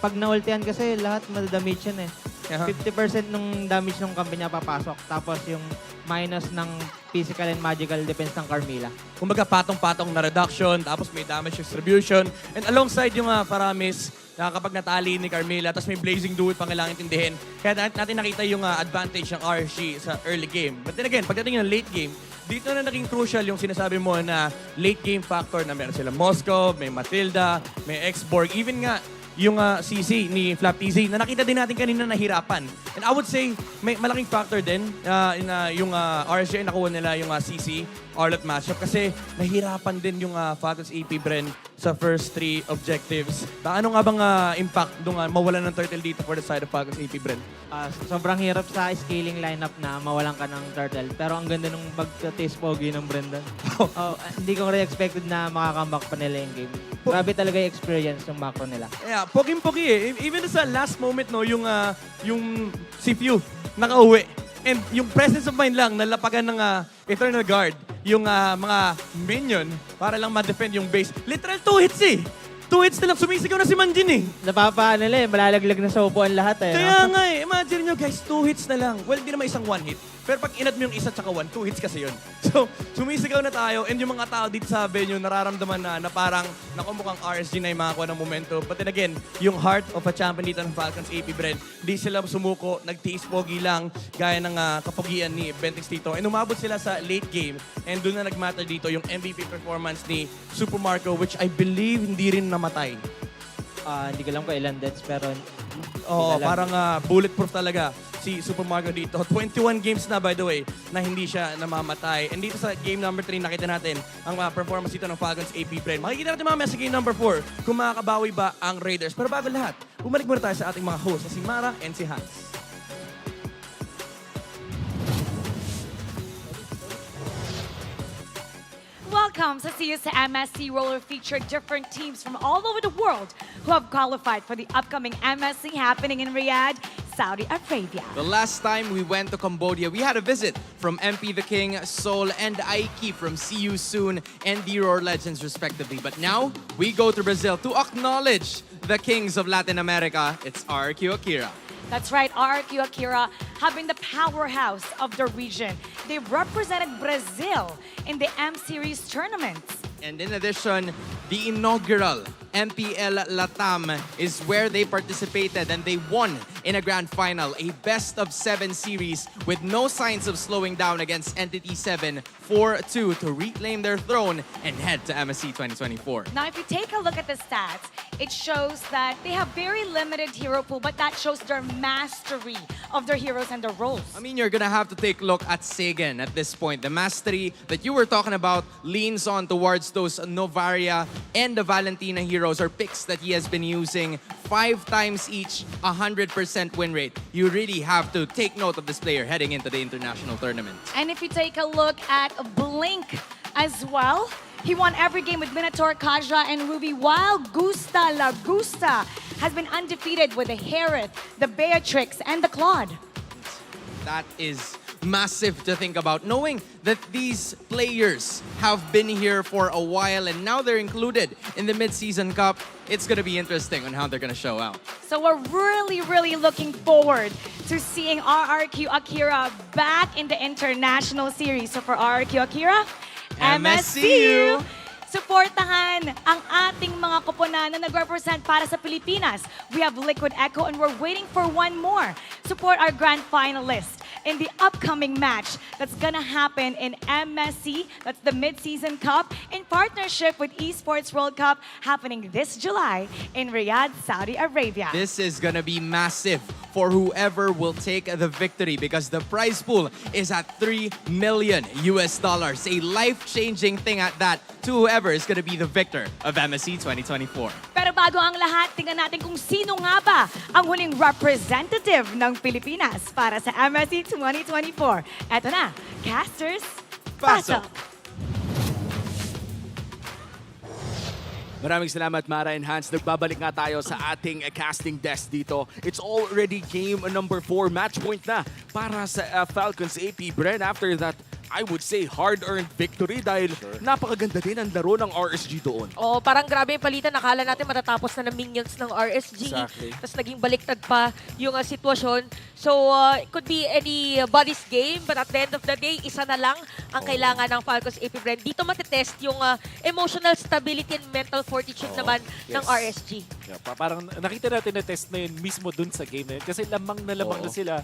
S5: pag na-ultihan kasi lahat madadamage yan eh. 50% ng damage ng kampi niya papasok. Tapos yung minus ng physical and magical defense ng Carmilla.
S20: Kumbaga patong-patong na reduction, tapos may damage distribution. And alongside yung Paramis, na kapag natali ni Carmilla, tapos may blazing duel pang kailangan intindihin. Kaya natin nakita yung advantage ng RSG sa early game. But then again, pagdating ng late game, dito na naging crucial yung sinasabi mo na late game factor na meron sila Moscow, may Matilda, may Xborg, even nga yung CC ni Flap TZ na nakita din natin kanina nahirapan. And I would say, may malaking factor din yung RSG nakuha nila yung CC Arlot matchup kasi nahirapan din yung Falcons APBREN sa first 3 objectives. Ano nga bang impact nung mawalan ng turtle dito for the side of Falcons APBREN?
S5: Sobrang hirap sa scaling lineup na mawalan ka ng turtle. Pero ang ganda nung pag-taste pogi ng Brendan. Hindi ko rin expected na makakambak pa nila yung game. Grabe talaga yung experience ng macro nila.
S20: Yeah, poging-pogi eh. Even sa last moment, no, yung CPU nakauwi. And yung presence of mind lang, nalapagan ng Eternal Guard, yung mga minion para lang ma-defend yung base. Literal 2 hits eh. 2 hits na lang, sumisigaw na si Manjin eh.
S5: Napapaan nila eh, malalaglag na sa upuan lahat eh.
S20: Kaya nga eh, imagine nyo guys, 2 hits na lang. Well, di naman isang 1 hit. Pero pag inad mo yung isa tsaka 1, 2 hits kasi yun. So, sumisigaw na tayo and yung mga tao dito sa venue nararamdaman na parang nakumukhang RSG na yung makakuha ng momento. But then again, yung heart of a champion dito ng Falcons APBREN, di sila sumuko, nagtiis pogi lang, gaya ng kapogian ni Bentix dito. And umabot sila sa late game and doon na nagmatter dito yung MVP performance ni Super Marco, which I believe hindi rin namatay.
S5: Hindi ko lang pa ilan deaths pero...
S20: Parang bulletproof talaga si Super Mario dito. 21 games na by the way na hindi siya namamatay. And dito sa game number 3 nakita natin ang performance dito ng Falcons APBREN. Makikita natin mamaya sa game number 4 kung makakabawi ba ang Raiders. Pero bago lahat, bumalik muna tayo sa ating mga hosts, si Mara and si Hans.
S4: Welcome sa CSA MSC Roller feature different teams from all over the world who have qualified for the upcoming MSC happening in Riyadh, Saudi Arabia.
S17: The last time we went to Cambodia, we had a visit from MP the King, Sol, and Aiki from See You Soon and the Roar Legends respectively. But now, we go to Brazil to acknowledge the kings of Latin America. It's RQ Akira.
S4: That's right, RQ Akira have been the powerhouse of the region. They represented Brazil in the M Series tournaments.
S17: And in addition, the inaugural MPL Latam is where they participated and they won in a grand final, a best-of-7 series with no signs of slowing down against Entity 7, 4-2 to reclaim their throne and head to MSC 2024.
S4: Now, if you take a look at the stats, it shows that they have very limited hero pool, but that shows their mastery of their heroes and their roles.
S17: I mean, you're gonna have to take a look at Sagan at this point. The mastery that you were talking about leans on towards those Novaria and the Valentina heroes or picks that he has been using 5 times each, 100% win rate. You really have to take note of this player heading into the international tournament.
S4: And if you take a look at Blink as well, he won every game with Minotaur, Kaja, and Ruby, while Gusta La Gusta has been undefeated with the Harith, the Beatrix, and the Claude.
S17: That is massive to think about, knowing that these players have been here for a while and now they're included in the mid-season cup. It's going to be interesting on how they're going to show out.
S4: So we're really looking forward to seeing RRQ Akira back in the international series. So for RRQ Akira, MSCU! Suportahan ang ating mga koponan na nag-represent para sa Pilipinas. We have Liquid Echo and we're waiting for one more. Support our grand finalists in the upcoming match that's gonna happen in MSC, that's the Mid-Season Cup, in partnership with Esports World Cup happening this July in Riyadh, Saudi Arabia.
S17: This is gonna be massive for whoever will take the victory because the prize pool is at $3 million. A life-changing thing at that to whoever is gonna be the victor of MSC 2024.
S4: Pero bago ang lahat, tingnan natin kung sino nga ba ang huling representative ng Pilipinas para sa MSC 2024. Eto na, casters, pasok!
S7: Maraming salamat, Mara and Hans. Nagbabalik nga tayo sa ating casting desk dito. It's already game number 4. Match point na para sa Falcons APBREN. After that, I would say hard-earned victory dahil napakaganda din ang laro ng RSG doon.
S21: Oh, parang grabe yung palitan. Nakala natin matatapos na ng minions ng RSG.
S7: Exactly.
S21: Tapos naging baliktad pa yung sitwasyon. So, it could be anybody's game. But at the end of the day, isa na lang ang kailangan ng Falcons APBREN. Dito matitest yung emotional stability and mental fortitude naman ng RSG.
S14: Yeah, parang nakita natin na test na yun mismo dun sa game na yun. Kasi lamang na sila.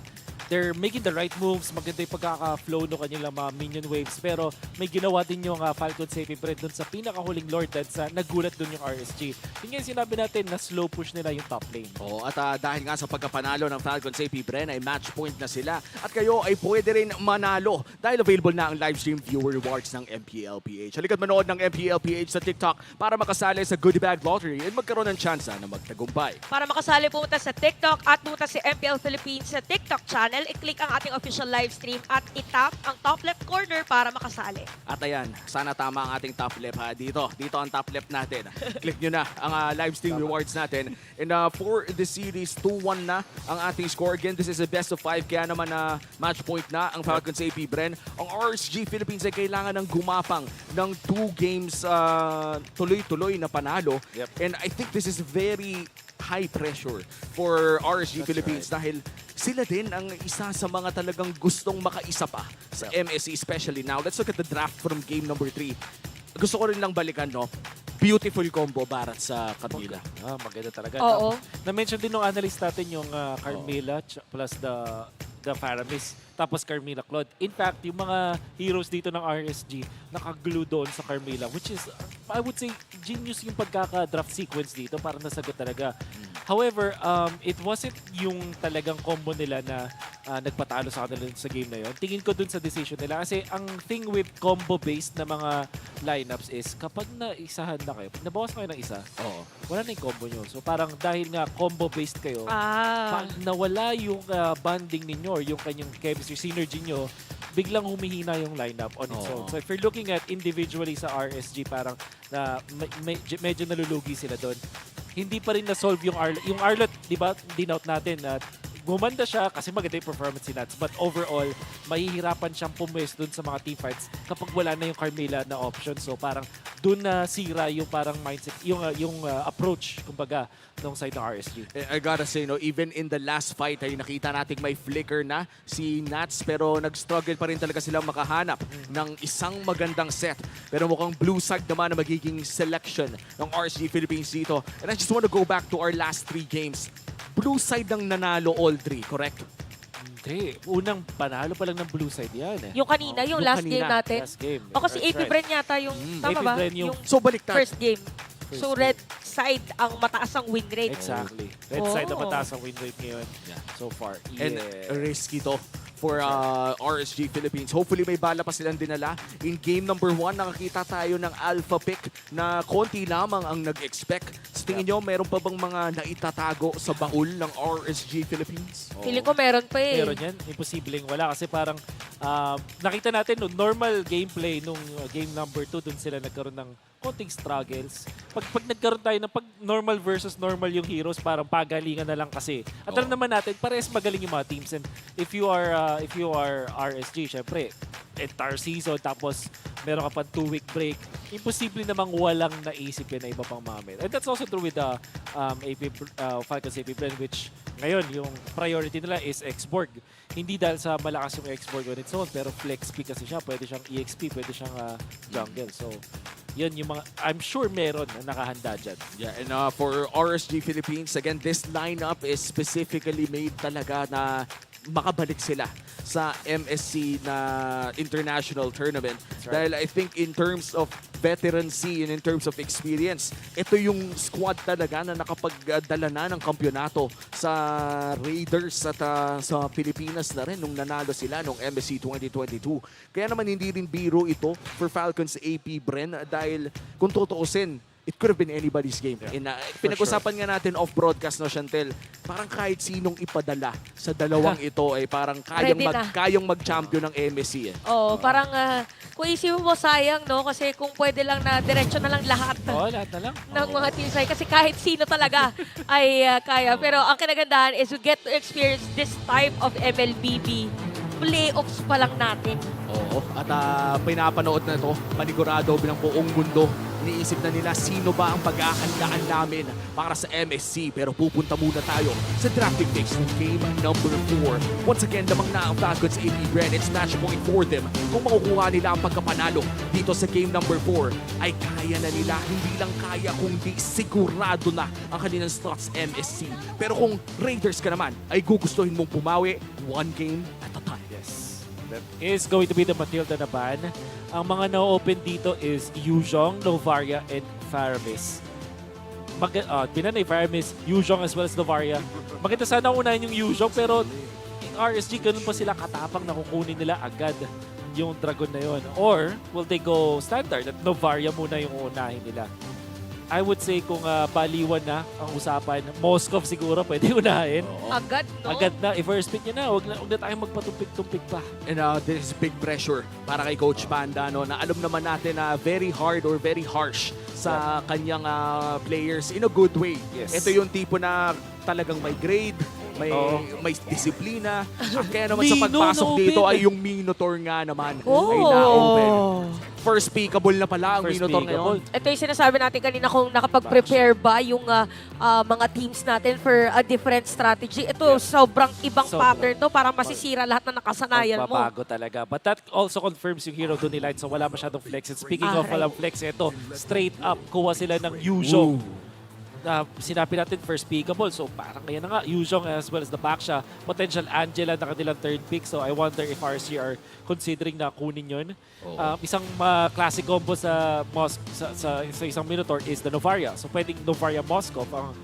S14: they're making the right moves. Maganda yung pagkaka-flow ng kanilang mga minion waves. Pero may ginawa din yung Falcons APBREN dun sa pinakahuling Lord Dance sa nagulat dun yung RSG. Yung nga sinabi natin na slow push nila yung top lane.
S7: Oo, at dahil nga sa pagkapanalo ng Falcons APBREN ay match point na sila. At kayo ay pwede rin manalo dahil available na ang live stream viewer rewards ng MPL-PH. Halika't manood ng MPL-PH sa TikTok para makasali sa Goodie Bag Lottery at magkaroon ng tsansa na magtagumpay.
S21: Para makasali, pumunta sa TikTok at pumunta si MPL Philippines sa TikTok channel. I-click ang ating official live stream at itap ang top left corner para makasali.
S7: At ayan, sana tama ang ating top left ha. Dito ang top left natin. Click nyo na ang live stream rewards natin. And for the series, 2-1 na ang ating score. Again, this is a best of 5 kaya naman na match point na ang Falcons APBREN. Ang RSG Philippines ay kailangan ng gumapang ng 2 games tuloy-tuloy na panalo. And I think this is very high pressure for RSG Philippines dahil sila din ang isa sa mga talagang gustong makaisa pa sa MSC, especially now. Let's look at the draft from game number 3. Gusto ko rin lang balikan, no? Beautiful combo Barat sa Carmilla.
S14: Maganda talaga.
S21: Oo.
S14: Na-mention din ng analyst natin yung Carmilla plus the Faramis. Tapos Carmilla Claude. In fact, yung mga heroes dito ng RSG nakaglue doon sa Carmilla, which is, I would say, genius yung pagkaka-draft sequence dito para nasagot talaga. However, it wasn't yung talagang combo nila na nagpatalo sa kanila sa game na yon. Tingin ko dun sa decision nila. Kasi ang thing with combo-based na mga lineups is kapag naisahan na kayo, nabawas kayo ng isa, wala na yung combo nyo. So parang dahil nga combo-based kayo, pag nawala yung bonding ninyo or yung kanyang chemistry, synergy nyo, biglang humihina yung lineup on its own. So if you're looking at individually sa RSG, parang medyo nalulugi sila doon. Hindi pa rin na-solve yung Arlot. Yung Arlot, di ba, dinout natin na gumanda siya kasi maganda yung performance ni Nats. But overall, mahihirapan siyang pumwes dun sa mga teamfights kapag wala na yung Carmilla na option. So parang dun na sira yung parang mindset, yung approach, kumbaga, ng side ng RSG.
S7: I gotta say, no, even in the last fight ay nakita natin may flicker na si Nats pero nag-struggle pa rin talaga silang makahanap ng isang magandang set. Pero mukhang blue side naman na magiging selection ng RSG Philippines dito. And I just want to go back to our last 3 games. Blue side ang nanalo all 3, correct?
S14: Hindi. Unang panalo pa lang ng blue side yan.
S21: Yung kanina, yung last game natin.
S14: Last game.
S21: O kasi APBREN yata yung, tama ba?
S14: APBREN yung
S7: so baliktad.
S21: First game. So red side ang mataas ang win rate.
S14: Exactly. Red side ang mataas ang win rate ngayon so far.
S7: And risky to for RSG Philippines. Hopefully may bala pa silang dinala. In game number 1, nakakita tayo ng alpha pick na konti lamang ang nag-expect. Sa tingin nyo, meron pa bang mga naitatago sa baul ng RSG Philippines?
S21: Feeling ko meron pa eh.
S14: Meron yan. Imposibleng wala kasi parang nakita natin no, normal gameplay nung game number 2, dun sila nagkaroon ng konting struggles. Pag nagkaroon tayo ng pag normal versus normal yung heroes, parang pagalingan na lang kasi. At alam naman natin, parehas magaling yung mga teams. And if you are RSG, syempre, entire season, tapos meron ka pa 2-week break, imposible namang walang naisipin na iba pang mamit. And that's also true with the Falcons APBREN, which ngayon, yung priority nila is X-Borg. Hindi dahil sa malakas yung X-Borg on its own, pero flex pick kasi siya. Pwede siyang EXP, pwede siyang jungle. So, yun yung mga, I'm sure meron na nakahanda dyan.
S7: Yeah, and for RSG Philippines, again, this lineup is specifically made talaga na makabalik sila sa MSC na international tournament. Dahil I think in terms of veterancy and in terms of experience, ito yung squad talaga na nakapagdala na ng kampyonato sa Raiders at sa Pilipinas na rin nung nanalo sila nung MSC 2022. Kaya naman hindi rin biro ito for Falcons APBREN dahil kung tutuusin, it could have been anybody's game. And pinag-usapan nga natin off-broadcast, no, Chantel, parang kahit sinong ipadala sa dalawang ito ay parang kayang mag-champion ng MSC.
S21: Oo, parang kung isipin mo sayang, no? Kasi kung pwede lang na diretso na lang lahat.
S14: Lahat na lang.
S21: Ng mga teams ay kasi kahit sino talaga ay kaya. Pero ang kinagandahan is we get to experience this type of MLBB playoffs pa lang natin.
S7: Oo, at pinapanood na ito, panigurado bilang buong mundo Iniisip na nila sino ba ang pagkakahandaan namin para sa MSC. Pero pupunta muna tayo sa drafting picks ng game number 4. Once again, lamang na ang Falcons APBREN. It's match point for them. Kung makukuha nila ang pagkapanalo dito sa game number 4, ay kaya na nila. Hindi lang kaya, kundi sigurado na ang kanilang slots MSC. Pero kung Raiders ka naman, ay gugustuhin mong pumawi one game at a time.
S14: That is going to be the Matilda na ban. Ang mga na-open dito is Yuzhong, Novaria, and Faramis. Pinanay Faramis, Yuzhong as well as Novaria. Maganda sana unahin yung Yuzhong, pero RSG, ganun pa sila katapang na kukunin nila agad yung Dragon na yon. Or, will they go standard at Novaria muna yung unahin nila? I would say kung baliwan na ang usapan, Moskov siguro pwede unahin.
S21: Agad, no?
S14: Agad na. I-first pick nyo na. Huwag na tayong magpatumpik-tumpik pa.
S7: And there is big pressure para kay Coach Panda, no, na alam naman natin na very hard or very harsh sa kanyang players in a good way.
S14: Yes.
S7: Ito yung tipo na talagang may grade, may disiplina. At kaya naman sa pagpasok dito ay yung Minotaur nga naman ay na-open. First pickable na pala ang Minotaur ngayon.
S21: Ito yung sinasabi natin kanina kung nakapag-prepare ba yung mga teams natin for a different strategy. Ito sobrang ibang pattern to para masisira lahat na nakasanayan mo.
S14: Magbabago talaga. But that also confirms yung hero doon ni Light, so wala masyadong flex. And speaking of walang flex, ito straight up kuha sila ng Yuzhong. Sinabi natin first pickable, so parang kaya na nga Yuzhong as well as the Baksha, potential Angela na kanilang third pick, so I wonder if RSG are considering na kunin yun. Isang classic combo sa isang Minotaur is the Novaria, so pwedeng Novaria Moskov ang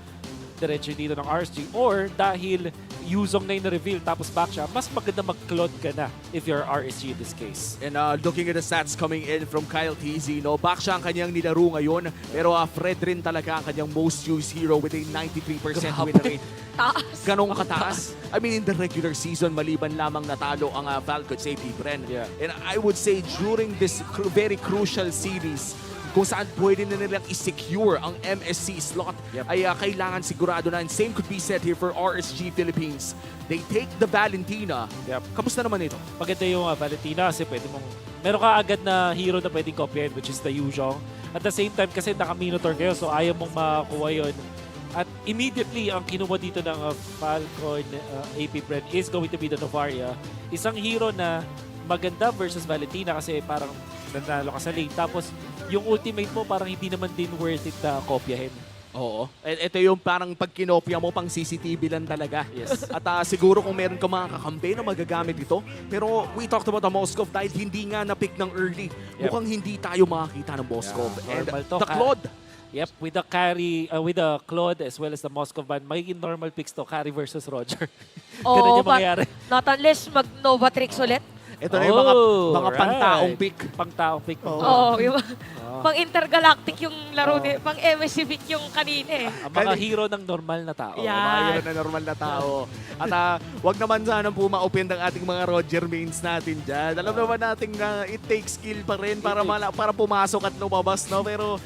S14: diretso dito ng RSG, or dahil Yuzhong na yung na-reveal tapos Baksha, mas maganda mag-clone ka na if you're RSG in this case.
S7: And looking at the stats coming in from Kyle TZ, no, Baksha ang kanyang nilaro ngayon, pero Fred rin talaga ang kanyang most used hero with a 93% win rate.
S21: Taas.
S7: Ganong kataas. I mean, in the regular season, maliban lamang natalo ang Falcons APBREN. And I would say during this very crucial series, kung saan pwede na nilang i-secure ang MSC slot, ay kailangan sigurado na. And same could be said here for RSG Philippines. They take the Valentina. Kamusta naman ito?
S14: Maganda yung Valentina kasi pwede mong, meron ka agad na hero na pwedeng kopyahin, which is the Yuzhong. At the same time, kasi naka-Minotaur kayo, so ayaw mong makakuha yun. At immediately, ang kinuha dito ng Falcon APBREN is going to be the Novaria. Isang hero na maganda versus Valentina kasi parang nanalo ka sa lane. Tapos, yung ultimate mo parang hindi naman din worth it na kopyahin.
S7: Oo. Ito yung parang pag kinopya mo, pang CCTV lang talaga.
S14: Yes.
S7: At siguro kung meron ka mga kakampi na magagamit ito. Pero we talked about the Moskov dahil hindi nga na-pick ng early. Mukhang hindi tayo makakita ng Moskov. And the Claude.
S14: Yep, with the Claude as well as the Moskov ban, magiging normal picks to, carry versus Roger. Ganun yung mangyayari.
S21: Not unless mag-Novatrix ulit.
S7: Ito na yung mga pang-taong pick.
S14: Pang-taong pick.
S21: Yung pang-intergalactic yung laro din. Pang-MSC pick yung kanina eh.
S14: Ang mga hero ng normal na tao.
S7: Mga hero ng normal na tao. At wag naman sana po ma-open ng ating mga Roger mains natin dyan. Alam naman natin na it takes skill pa rin para pumasok at lumabas, no? Pero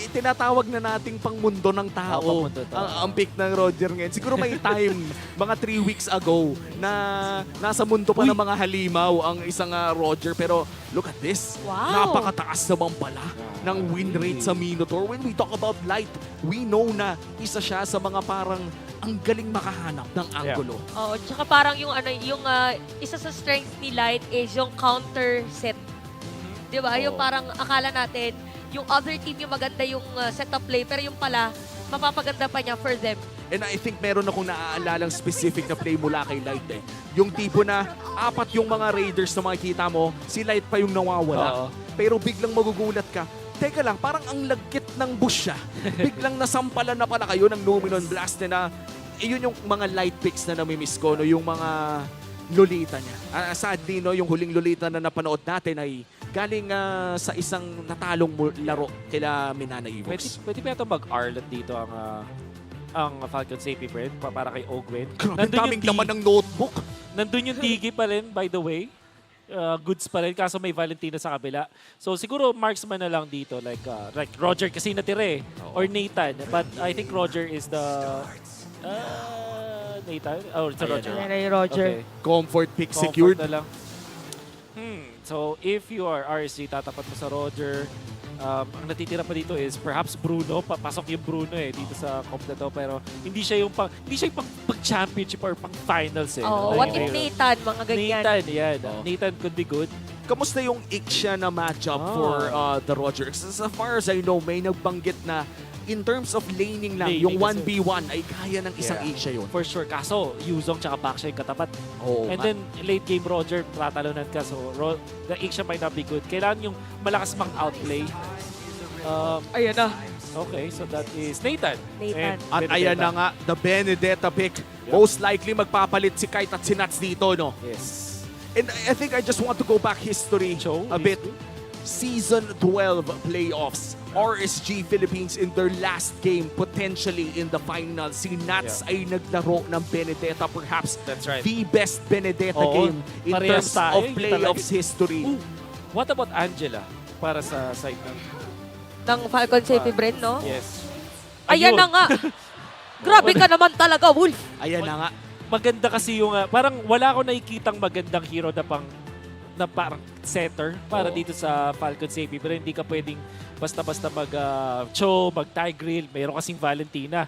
S7: tinatawag na nating pangmundo ng tao ang pick ng Roger ngayon. Siguro may time, mga 3 weeks ago, na nasa mundo pa ng mga halimaw ang isang Roger. Pero look at this.
S21: Wow.
S7: Napakataas naman pala ng win rate sa Minotaur. When we talk about Light, we know na isa siya sa mga parang ang galing makahanap ng angulo.
S21: Oo, tsaka parang yung isa sa strength ni Light is yung counter set. 'Di ba? Yung parang akala natin yung other team yung maganda yung setup play, pero yung pala, mapapaganda pa niya for them.
S7: And I think meron akong naaalalang specific na play mula kay Light eh. Yung tipo na 4 yung mga Raiders na makikita mo, si Light pa yung nawawala. Pero biglang magugulat ka, teka lang, parang ang lagkit ng bush siya. Biglang nasampalan na pala kayo ng Luminon Blast na yun yung mga Light picks na namimiss ko, no? Yung mga Lolita niya. Sadly, no, yung huling Lolita na napanood natin ay galing sa isang natalong laro kila Minana Evox.
S14: Pwede ba ito mag-Arlet dito ang Falcons APBREN para kay Ogwen?
S7: Grabe, daming laman ng notebook.
S14: Nandun yung Digi pa rin, by the way. Goods pa rin, kaso may Valentina sa kabila. So siguro marksman na lang dito, like Roger kasi natira eh, or Nathan. But I think Roger is the... Nathan? Oh, it's a Roger.
S5: Roger.
S14: Okay.
S7: Comfort pick secured.
S14: Na lang. So if you are RSG, tatapat mo sa Roger. Ang natitira pa dito is perhaps Bruno. Papasok yung Bruno dito sa comp na to. Pero hindi siya yung pag-championship or pang-finals
S21: What if Nathan, mga ganyan?
S14: Nathan, yan. Nathan could be good.
S7: Kamusta yung Iksha na matchup for the Rogers? As far as I know, may nagbanggit na in terms of laning lang, yung 1v1 ay kaya ng isang Iksha yun.
S14: For sure. Kaso, Yuzong tsaka Baksha yung katapat. And then, late game Roger, tatalunan ka. So, the Iksha might not be good. Kailangan yung malakas mang-outplay.
S21: Ayan na.
S14: Okay, so that is Nathan.
S7: At ayan na nga, the Benedetta pick. Most likely magpapalit si Kite at si Nats dito, no?
S14: Yes.
S7: And I think I just want to go back history a bit. Season 12 playoffs. RSG Philippines in their last game, potentially in the final. Si Nats ay naglaro ng Benedetta, perhaps the best Benedetta game in terms of playoffs history.
S14: What about Angela para sa side
S21: ng Falcons APBREN, no?
S14: Yes.
S21: Ayan na nga. Grabe ka naman talaga, Wolf.
S7: Ayan na nga.
S14: Maganda kasi yung, parang wala ko nakikitang magandang hero na parang setter para dito sa Falcons APBREN. Hindi ka pwedeng basta-basta mag-Cho, mag-Tigreal. Mayroon kasing Valentina.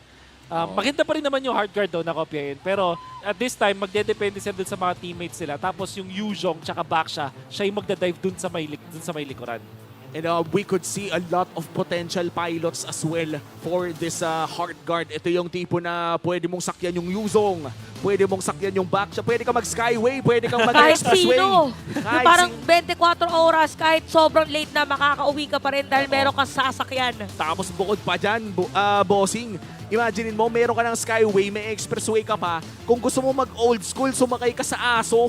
S14: Maganda pa rin naman yung hard guard na kopyahin. Pero at this time, magdedepende sila dun sa mga teammates sila. Tapos yung Yuzong tsaka Baksha, siya yung magdadive dun sa may likuran.
S7: And we could see a lot of potential pilots as well for this hard guard. Ito yung tipo na pwede mong sakyan yung Yuzong, pwede mong sakyan yung Baksha, pwede ka mag-skyway, pwede kang mag-expressway.
S21: Kahit parang 24 oras, kahit sobrang late na, makakauwi ka pa rin dahil meron kang sasakyan.
S7: Tapos bukod pa dyan, bossing, imaginein mo, meron ka ng skyway, may expressway ka pa. Kung gusto mo mag-old school, sumakay ka sa aso.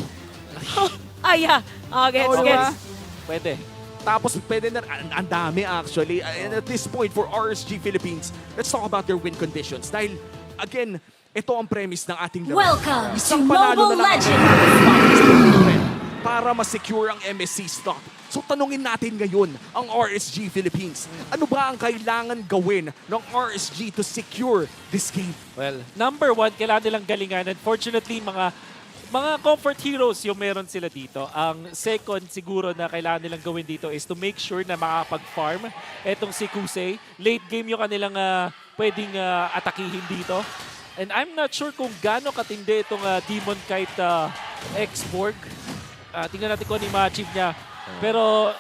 S21: Gets.
S14: Pwede.
S7: Tapos pwede na, ang dami actually. And at this point for RSG Philippines, let's talk about their win conditions. Dahil, again, ito ang premise ng ating laro.
S4: Welcome
S7: Isang
S4: to
S7: panalo
S4: Mobile
S7: na lang
S4: Legends!
S7: para ma-secure ang MSC stock. So tanungin natin ngayon ang RSG Philippines. Ano ba ang kailangan gawin ng RSG to secure this game?
S14: Well, number one, kailangan nilang galingan. Unfortunately, mga comfort heroes yung meron sila dito. Ang second siguro na kailangan nilang gawin dito is to make sure na makapag-farm. Etong si Kusei, late game yung kanilang pwedeng atakihin dito. And I'm not sure kung gaano katindi itong Demon Kite X-Borg. Tingnan natin kung ano yung ma-achieve niya. Pero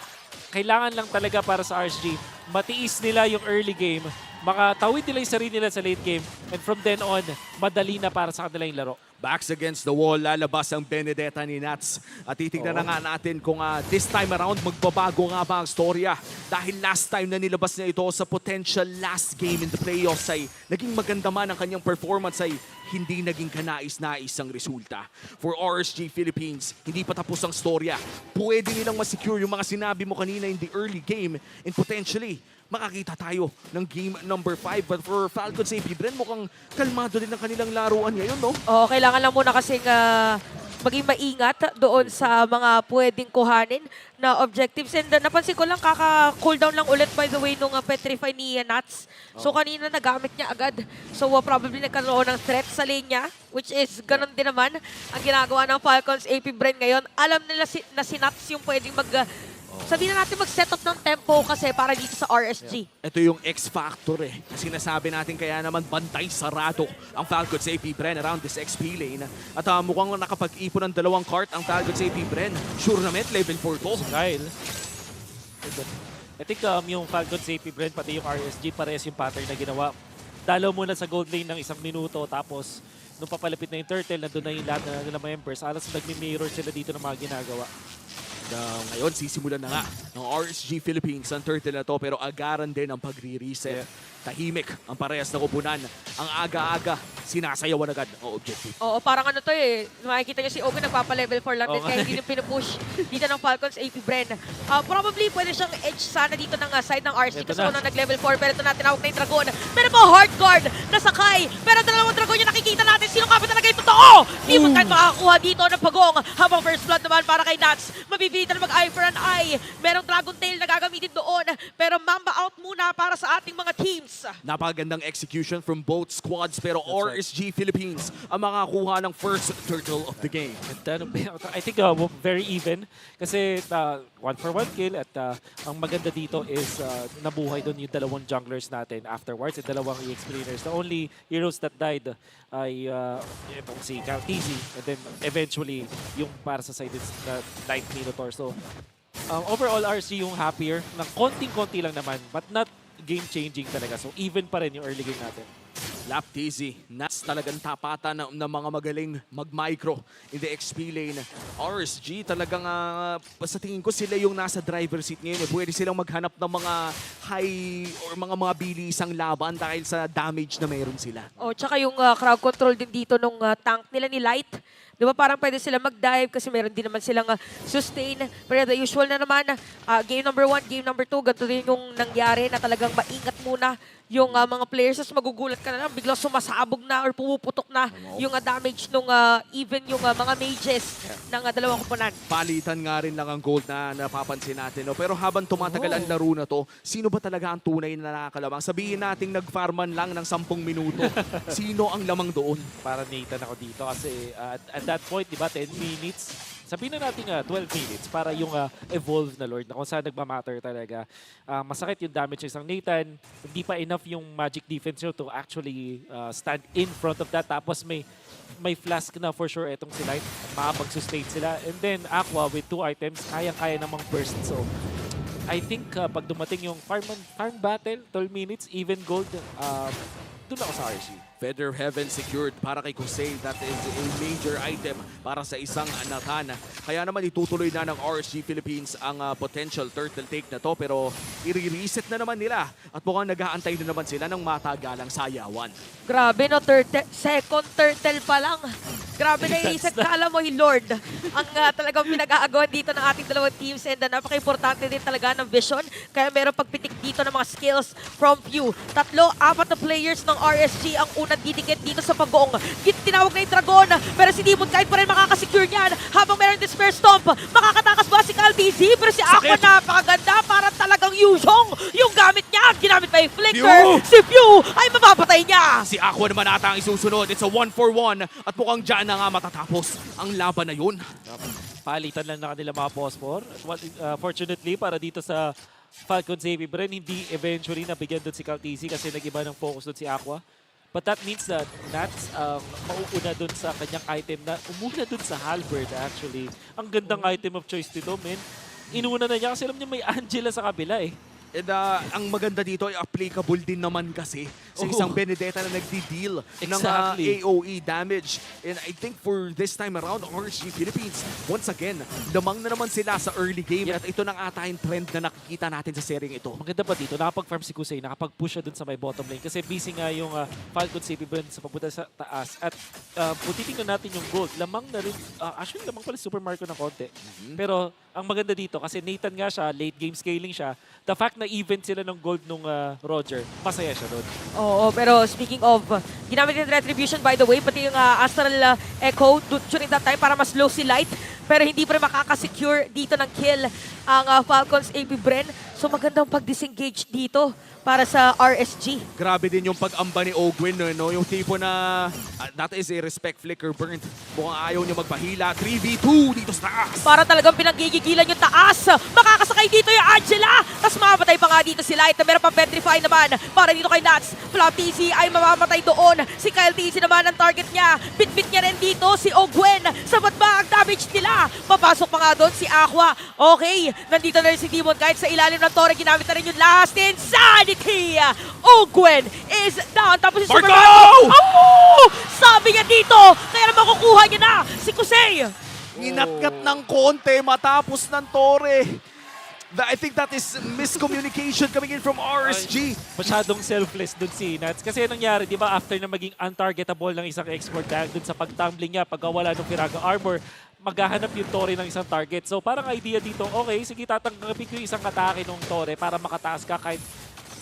S14: kailangan lang talaga para sa RSG, matiis nila yung early game, makatawid nila yung sarili nila sa late game, and from then on, madali na para sa kanila yung laro.
S7: Backs against the wall, lalabas ang Benedetta ni Nats. At titignan na nga natin kung this time around magbabago nga ba ang storya. Dahil last time na nilabas niya ito sa potential last game in the playoffs ay naging maganda man ang kanyang performance ay hindi naging kanais-nais ang resulta. For RSG Philippines, hindi pa tapos ang storya. Pwede nilang masecure yung mga sinabi mo kanina in the early game and potentially makakita tayo ng game number 5. But for Falcons APBREN, mukhang kalmado din ang kanilang laruan ngayon, no?
S21: Oo, kailangan lang muna kasing maging maingat doon sa mga pwedeng kuhanin na objectives. And napansin ko lang, kaka-cooldown lang ulit by the way nung petrify ni Nats. So kanina nagamit niya agad. So probably nagkaroon ng threat sa lane niya, which is ganun din naman ang ginagawa ng Falcons APBREN ngayon. Alam nila na si Nats yung pwedeng sabihin na natin mag-set up ng tempo kasi para dito sa RSG.
S7: Ito yung X-Factor Sinasabi natin kaya naman bantay sarado ang Falcons APBREN around this XP lane. At mukhang nakapag-ipon ng 2 cart ang Falcons APBREN. Sure naman, level 4 to.
S14: Kyle. I think yung Falcons APBREN pati yung RSG parehas yung pattern na ginawa. Dalaw muna sa gold lane ng 1 minuto tapos nung papalapit na yung turtle, nandun na yung lahat na nila members. Alas nagmi-mirror sila dito ng mga ginagawa.
S7: Ngayon, sisimulan na nga ng RSG Philippines ang turtle na to pero agaran din ang pagre-reset. Tahimik ang parehas na koponan. Ang aga-aga, sinasayawan agad ang objective.
S21: Oo, parang ano to makikita niyo si Ogo nagpapa-level 4 lang din kaya hindi nyo pinupush dito ng Falcons APBREN. Probably pwede siyang edge sana dito ng side ng RSG kasi unang nag-level 4 pero ito natin hawak na yung Dragon. Meron po hard guard na sakay pero 2 Dragon yung nakikita natin. Sino ka ba talaga yung totoo? Di mo kahit makakakuha dito ng pagong habang first blood naman para kay Nats. Mabibita na mag-eye for an eye. Merong Dragon Tail na gagamitin doon pero Mamba out muna para sa ating mga teams. Nats.
S7: Napakagandang execution from both squads pero RSG Philippines ang makakuha ng first turtle of the game.
S14: I think very even kasi 1-for-1 kill at ang maganda dito is nabuhay doon yung dalawang junglers natin afterwards at dalawang explainers. The only heroes that died ay si TZ and then eventually yung para sa side is na Light Minotaur. So overall RSG yung happier ng konting-konti lang naman but not game-changing talaga. So even pa rin yung early game natin.
S7: Lap TZ, Nats talagang tapatan ng mga magaling mag-micro in the XP lane. RSG talagang sa tingin ko sila yung nasa driver seat ngayon. Pwede silang maghanap ng mga high or mga bilisang laban dahil sa damage na meron sila.
S21: Tsaka yung crowd control din dito nung tank nila ni Light. Di ba parang pwede sila mag-dive kasi meron din naman silang sustain. Pero the usual na naman, game number 1, game number 2, ganito din yung nangyari na talagang maingat muna yung mga players. Tapos magugulat ka na lang, biglang sumasabog na or pumuputok na yung damage nung even yung mga mages ng dalawang koponan.
S7: Palitan nga rin lang ang gold na napapansin natin. No? Pero habang tumatagal ang laro na to, sino ba talaga ang tunay na nakakalamang? Sabihin nating nag-farman lang ng 10 minuto. Sino ang lamang doon?
S14: Para Nathan ako dito kasi at that point, di ba, 10 minutes. Sabihin na natin 12 minutes para yung evolve na Lord na kung saan nagmamatter talaga. Masakit yung damage ng isang Nathan. Hindi pa enough yung magic defense nyo to actually stand in front of that. Tapos may flask na for sure itong si Light. Makapag-sustain sila. And then Aqua with 2 items, kayang-kaya namang burst. So I think pag dumating yung farm battle, 12 minutes, even gold, doon ako sa RSG.
S7: Feather Heaven secured para kay Kusei. That is a major item para sa isang Nathan. Kaya naman itutuloy na ng RSG Philippines ang potential turtle take na to. Pero i-reset na naman nila. At mukhang nag-aantay na naman sila ng matagalang sayawan.
S21: Grabe no, second turtle pa lang. Grabe na iisip ka, alam mo, Lord. Ang talagang pinag-aagawan dito ng ating dalawang teams and napaka-importante din talaga ng vision. Kaya meron pagpitik dito ng mga skills from few. 3, 4 na players ng RSG ang unang didikit dito sa paggoong. Tinawag na yung Dragon, pero si Demon kahit pa rin makakasecure niyan. Habang meron din Spare Stomp, makakatakas ba si TZ? Pero si Aqua napakaganda, para talagang Yuzhong yung gamit niya. Ginamit pa yung Flicker. Si Pew ay mapapatay niya.
S7: Si Aqua naman ata ang isusunod. It's a 1-for-1 at mukhang dyan na nga matatapos ang laban na yun.
S14: Palitan lang na kanila mga phosphor. Fortunately, para dito sa Falcons APBREN, hindi eventually nabigyan doon si TZ kasi nag-iba ng focus doon si Aqua. But that means that Nats mauuna doon sa kanyang item na umuna doon sa halberd actually. Ang gandang item of choice dito, men. Inuna na niya kasi alam niya may Angela sa kabila eh.
S7: And ang maganda dito ay applicable din naman kasi sa isang Benedetta na nagdi-deal ng AOE damage. And I think for this time around, RSG Philippines, once again, lamang na naman sila sa early game. At ito nang ata yung trend na nakikita natin sa seryeng ito.
S14: Maganda pa dito, nakapag-farm si Kusei, nakapag-push siya dun sa may bottom lane. Kasi busy nga yung Falcons APBREN sa pagpunta sa taas. At kung titingnan natin yung gold, lamang na rin, actually lamang pala Super Marco ng konti. Pero ang maganda dito, kasi Nathan nga siya, late game scaling siya, the fact na even sila ng gold nung Roger, masaya siya doon.
S21: Oo, pero speaking of, ginamit yung Retribution by the way, pati yung Astral Echo during that time para mas low si Light, pero hindi pa rin makakasecure dito ng kill ang Falcons APBREN. So magandang pag-disengage dito para sa RSG.
S7: Grabe din yung pag-amba ni Ogwin, no? Yung tipo na that is a respect flicker burnt. Mukhang ayaw niya magpahila. 3v2 dito sa taas.
S21: Para talagang pinanggigigilan yung taas. Makakasakay dito yung Angela. Tapos mamamatay pa nga dito si Light. Meron pa petrify naman para dito kay Nats. TZ ay mamamatay doon. Si TZ naman ang target niya. Bit-bit niya rin dito si Ogwin. Sabat ba ang damage nila? Papasok pa nga doon si Aqua. Okay, nandito na rin si Demon kahit sa ilalim ng torre. Ginamit na rin yung last insanity. Ogwin is down. Tapos si Super Marco. Sabi niya dito. Kaya naman kukuha niya na si Kusei.
S7: Inatkat ng konti matapos ng torre. I think that is miscommunication coming in from RSG.
S14: Masyadong selfless dun si Nats. Kasi nangyari, di ba, after na maging untargetable ng isang export tag dun sa pagtumbling niya, pagkawala ng Firaga Armor, maghahanap yung Torre ng isang target. So parang idea dito, okay, sige, tatanggapin ko yung isang atake ng Torre para makataas ka kahit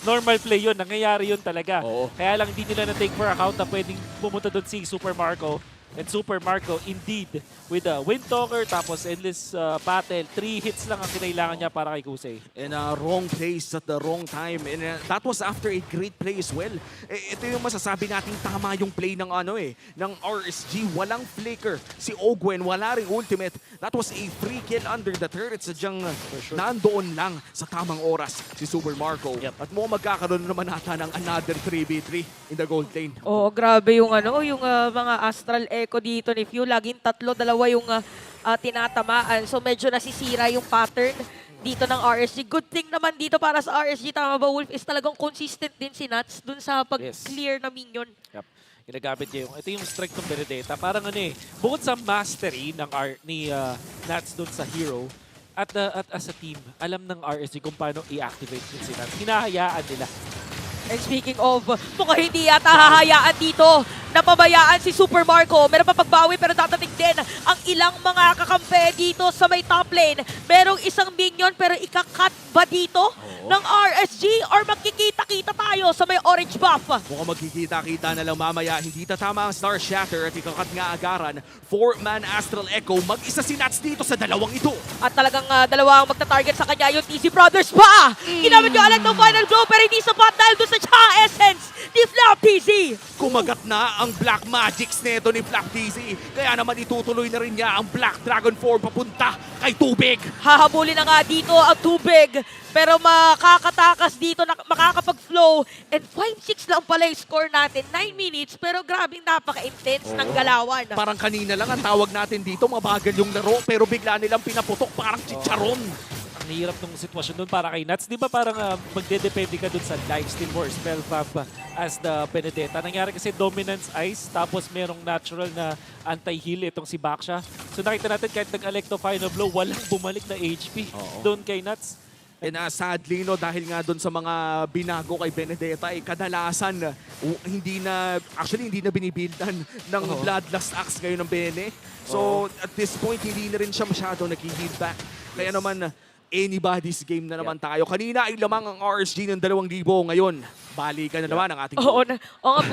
S14: normal play yun. Nangyayari yun talaga. Kaya lang hindi nila na-take for account na pwedeng pumunta doon si Super Marco. And Super Marco, indeed, with a wind talker, tapos endless battle, 3 hits lang ang kinailangan niya para kay Kusei.
S7: And wrong place at the wrong time. And that was after a great play as well. Ito yung masasabi nating tama yung play ng ng RSG. Walang flicker. Si Ogwen, wala ring ultimate. That was a free kill under the turret. Sadyang nandoon lang sa tamang oras si Super Marco. At mo magkakaroon naman nata ng another 3v3 in the gold lane.
S21: Oh, grabe yung yung mga Astral Echo dito ni Few. Laging 3, 2 yung tinatamaan. So medyo nasisira yung pattern dito ng RSG. Good thing naman dito para sa RSG, tama ba Wolf, is talagang consistent din si Nats dun sa pag-clear na minion.
S14: Yep. Ginagamit niya ito yung strength ng Benedetta. Parang bukod sa mastery ni Nats dun sa hero, at as a team, alam ng RSG kung paano i-activate yun si Nats. Hinahayaan nila.
S21: And speaking of, mukhang hindi yata hahayaan dito na pabayaan si Super Marco. Meron pa pagbawi pero datating din ang ilang mga kakampi dito sa may top lane. Merong isang minion pero ikakat ba dito ng RSG or magkikita-kita tayo sa may orange buff?
S7: Mukhang magkikita-kita na lang mamaya. Hindi tatama ang Star Shatter at ikakat nga agaran. 4-man Astral Echo. Mag-isa si Nats dito sa dalawang ito.
S21: At talagang dalawang magta-target sa kanya yung TC Brothers pa! Ginamit yung alag ng final blow pero hindi sapat dahil doon sa essence ni Flap TZ.
S7: Kumagat na ang Black Magics neto ni Flap TZ. Kaya naman itutuloy na rin niya ang Black Dragon form papunta kay Tubig.
S21: Hahabulin na nga dito ang Tubig. Pero makakatakas dito, makakapag-flow. And 5-6 lang pala yung score natin. 9 minutes, pero grabing napaka-intense ng galawan.
S7: Parang kanina lang ang tawag natin dito, mabagal yung laro, pero bigla nilang pinaputok parang chicharon.
S14: Ang hirap ng sitwasyon doon para kay Nats. Di ba parang magdedepende ka doon sa lifesteal or spell fab as the Benedetta. Nangyari kasi dominance ice, tapos merong natural na anti-heal itong si Baksha. So nakita natin kahit nag-electo final blow, walang bumalik na HP doon kay Nats.
S7: And sadly, dahil nga doon sa mga binago kay Benedetta, kadalasan hindi na binibildan ng Bloodlust Axe ngayon ng Bene. So at this point, hindi na rin siya masyado nag-heal back. Kaya naman, anybody's game na naman tayo. Kanina ay lamang ang RSG ng 2,000. Ngayon, balikan na naman ang ating
S21: Oo,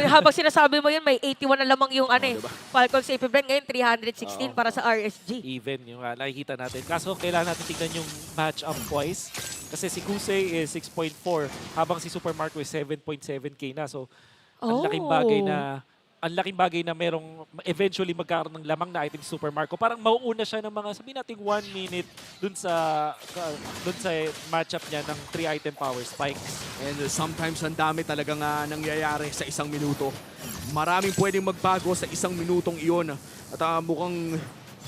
S21: habang sinasabi mo yun, may 81 na lamang yung diba? Falcons APBREN. Ngayon, 316 para sa RSG.
S14: Even yung nakikita natin. Kaso kailangan natin tignan yung match-up twice. Kasi si Kusei is 6.4 habang si Super Marco is 7.7k na. So, ang laking bagay na merong eventually magkaroon ng lamang na item Super Marco. Parang mauuna siya ng mga, sabihin natin 1 minute dun sa matchup niya ng 3-item power spikes.
S7: And sometimes ang dami talagang nangyayari sa 1 minuto. Maraming pwedeng magbago sa 1 minutong iyon. At mukhang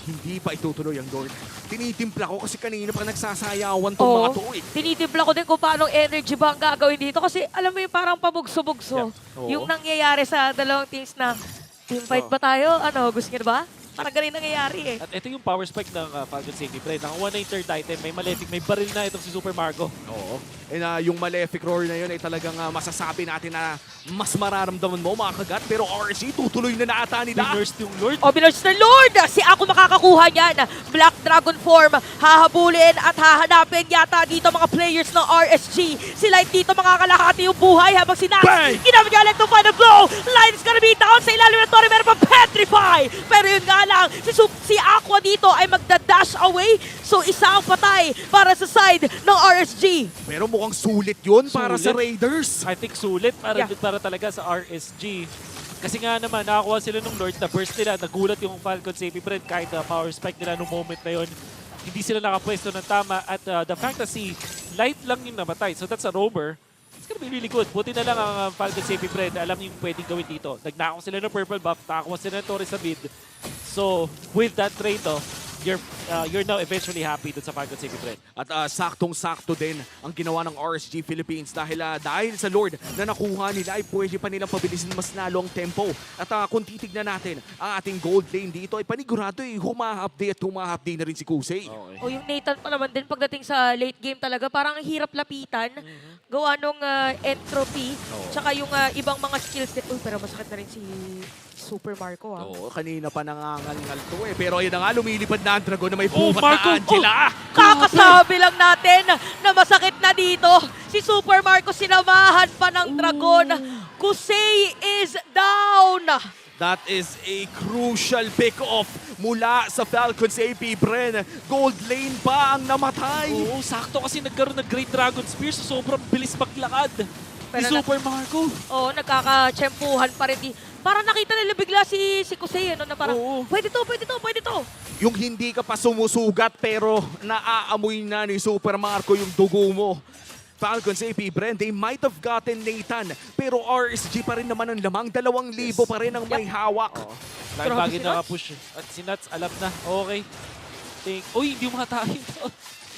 S7: hindi pa itutuloy ang Lord. Tinitimpla ko kasi kanina pa nagsasayawan tong mga to.
S21: Tinitimpla ko din kung paano energy ba ang gagawin dito. Kasi alam mo yung parang pabugso-bugso. Yung nangyayari sa dalawang teams na team fight ba tayo? Gusto niyo ba? Parang ganun nangyayari
S14: At ito yung power spike ng Falcons APBREN. Nakakuha na yung 3rd item. May Malefic, may baril na itong si Super Marco.
S7: Oo. And yung Malefic Roar na yun ay talagang masasabi natin na mas mararamdaman mo makakagat. Pero RSG, tutuloy na naata nila.
S14: Binurst yung Lord.
S21: Binurst ng Lord! Si Ako makakakuha niyan. Black Dragon form. Hahabulin at hahanapin yata dito mga players ng RSG. Sila dito makakalahati yung buhay habang si Nats. Ginamit niya ulit ng final blow. Line is gonna be down sa ilalim ng Torre. Meron pa Petrify. Pero yun nga lang, si Aqua dito ay magda-dash away. So isa ang patay para sa side ng RSG.
S7: Pero mukhang sulit yun para sa Raiders.
S14: I think sulit para talaga sa RSG. Kasi nga naman, nakakuha sila ng Lord na burst nila. Nagulat yung Falcons APBREN kahit power spike nila nung moment na yun. Hindi sila nakapwesto ng tama at the fantasy, light lang yung namatay. So that's a roamer. It's gonna be really good. Buti na lang ang Falcons APBREN. Alam yung pwedeng gawin dito. Nagnakaw sila ng purple buff, nakakuha sila ng Torre sa mid. So, with that trade-off, you're now eventually happy dun sa Falcons APBREN.
S7: At saktong-sakto din ang ginawa ng RSG Philippines dahil sa Lord na nakuha nila ay pwede pa nilang pabilisin mas lalo ang tempo. At kung titignan natin ang ating gold lane dito ay panigurado humahapdi na rin si Kusei.
S21: O yung Nathan pa naman din pagdating sa late game talaga, parang ang hirap lapitan. Gawa nung entropy, tsaka yung ibang mga skills din. Pero masakit na rin si Super Marco.
S7: Oo, kanina pa nangangal to Pero ayun na nga, lumilipad na ang dragon na may buhat na Angela.
S21: Kakasabi lang natin na masakit na dito. Si Super Marco sinamahan pa ng dragon. Kusei is down.
S7: That is a crucial pick-off mula sa Falcons APBREN. Gold lane pa ang namatay.
S14: Oo, sakto kasi nagkaroon ng Great Dragon Spear so sobrang bilis maglakad. Ni
S21: Pero
S14: Super Marco.
S21: Oo, nagkaka-tsempuhan pa rin. Parang nakita nila bigla si Kusei, ano, na parang, pwede to.
S7: Yung hindi ka pa sumusugat pero naaamoy na ni Super Marco yung dugo mo. Falcons APBREN, they might have gotten Nathan, pero RSG pa rin naman ang lamang. 2,000 pa rin ang may hawak.
S14: Lagi naka-push. At si Nuts, alam na. Okay. Uy, hindi mo matahin to.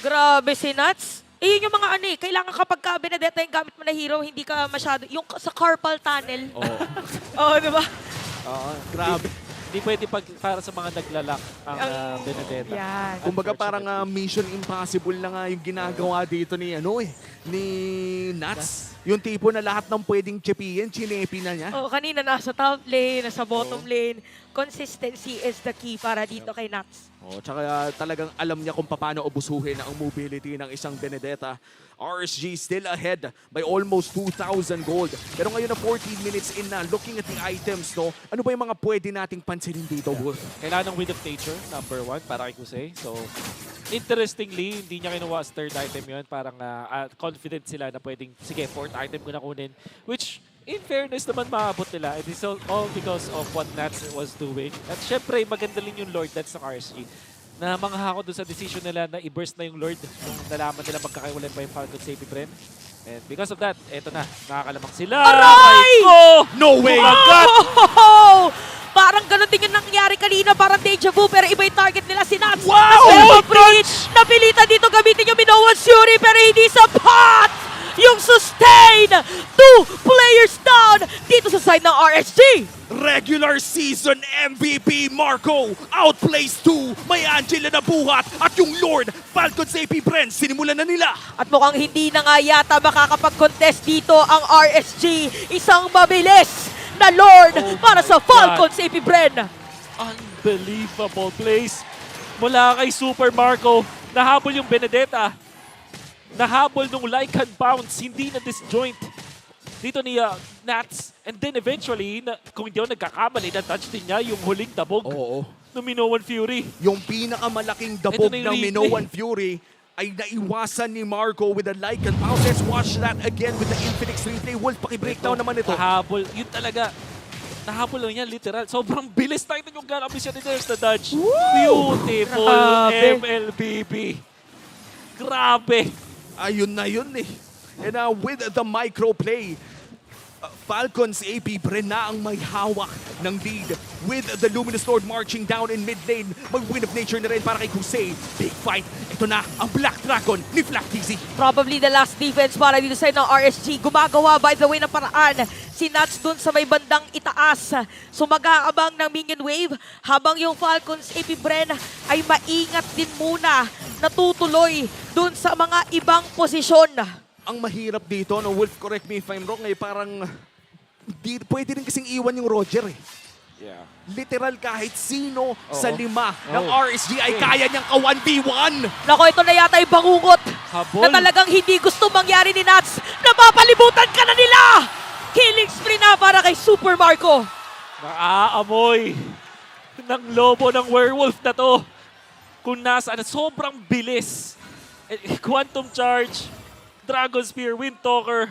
S21: Grabe si Nuts. Yun yung mga ano eh, kailangan kapag ka Benedetta yung gamit mo na hero, hindi ka masyado, yung sa carpal tunnel. Oo, diba?
S14: Oo, grabe. Hindi pwede para sa mga naglalak ang Benedetta.
S21: Yan.
S7: Kumbaga parang Mission Impossible na nga yung ginagawa dito ni Nuts. Yung tipo na lahat ng pwedeng chipiin, chinepi na niya.
S21: Oo, kanina nasa top lane, nasa bottom lane. Consistency is the key para dito kay Nuts.
S7: Tsaka talagang alam niya kung paano ubusuhin ang mobility ng isang Benedetta. RSG still ahead by almost 2,000 gold. Pero ngayon na 14 minutes in na, looking at the items, no? Ano ba yung mga pwede nating pansinin dito, Wolf?
S14: Kailangan ng Wind of Nature, number 1, para kay Kusei. So, interestingly, hindi niya kinuha as third item yun. Parang confident sila na pwedeng, sige, fourth item ko na kunin. Which, in fairness naman, maabot nila. It is all because of what Nats was doing. At syempre, maganda rin yung Lord Nats ng RSG. Na mga hako doon sa decision nila na i-burst na yung Lord nung nalaman nila magkakaiwalay pa yung Falcons APBREN. And because of that, eto na, nakakalamang sila.
S21: Aray!
S7: No way!
S21: Oh! Parang ganun din yung nangyari kanina, parang deja vu, pero iba yung target nila si Nats.
S7: Wow!
S21: Napilitan dito gamitin yung Minowan's Fury, pero hindi sapat! Yung sustain! 2 players down dito sa side ng RSG!
S7: Regular season MVP Marco outplays 2. May Angela na buhat at yung Lord Falcons APBREN sinimulan na nila.
S21: At mukhang hindi na nga yata makakapag-contest dito ang RSG. Isang mabilis na Lord para sa Falcons APBREN.
S14: Unbelievable plays. Mula kay Super Marco, nahabol yung Benedetta. Nahabol nung Lycan bounce, hindi na disjoint dito ni Nats. And then eventually, kung hindi ako nagkakamali, na-touch din niya yung huling dabog ng Minoan Fury.
S7: Yung pinakamalaking dabog ng Minoan Fury ay naiwasan ni Marco with a Lycan bounce. Let's watch that again with the Infinix replay. Wolf, paki-breakdown naman ito.
S14: Nahabol. Yun talaga. Nahabol lang yan, literal. Sobrang bilis tayo yung gano'n siya ni There's the dodge. Beautiful MLBB. Grabe.
S7: Ayun na yun eh. And with the microplay, Falcons APBREN na ang may hawak ng lead with the Luminous Lord marching down in mid lane. Mag-Wind of Nature na rin para kay Kusei. Big fight. Ito na ang Black Dragon ni FLACTZ.
S21: Probably the last defense para dito sa ng RSG. Gumagawa by the way ng paraan. Si Nats dun sa may bandang itaas. So mag-aabang ng minion wave habang yung Falcons APBREN ay maingat din muna natutuloy dun sa mga ibang posisyon.
S7: Ang mahirap dito, no, Wolf, correct me if I'm wrong, parang pwede rin kasing iwan yung Roger eh.
S14: Yeah.
S7: Literal kahit sino sa 5 ng RSG ay kaya niyang ka-1v1.
S21: Nako, ito na yata yung bangungot na talagang hindi gusto mangyari ni Nats. Napapalibutan ka na nila! Killing spree na para kay Super Marco.
S14: Naaamoy ng lobo ng werewolf na to. Kung nasaan, sobrang bilis. Quantum Charge, Dragon Spear, Windtalker.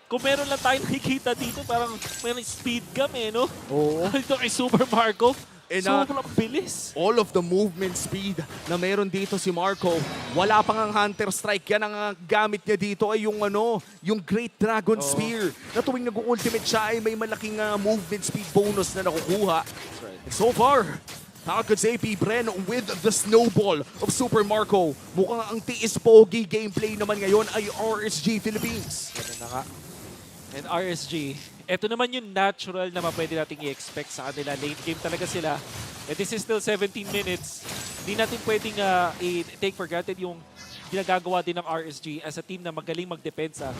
S14: Kung meron lang tayo nakikita dito, parang may speed gum eh, no?
S7: Oo.
S14: Ito kay Super Marco. Sobrang bilis.
S7: All of the movement speed na meron dito si Marco. Wala pang ang Hunter Strike. Yan ang gamit niya dito ay yung yung Great Dragon Spear. Na tuwing nag-ultimate siya ay may malaking movement speed bonus na nakukuha. And so far, Falcons APBREN with the snowball of Super Marco. Mukhang ang tiis-pogi gameplay naman ngayon ay RSG Philippines.
S14: Ganun na nga. And RSG, eto naman yung natural na pwede nating i-expect sa kanila. Late game talaga sila. And this is still 17 minutes. Hindi natin pwedeng i-take for granted yung ginagagawa din ng RSG as a team na magaling magdepensa.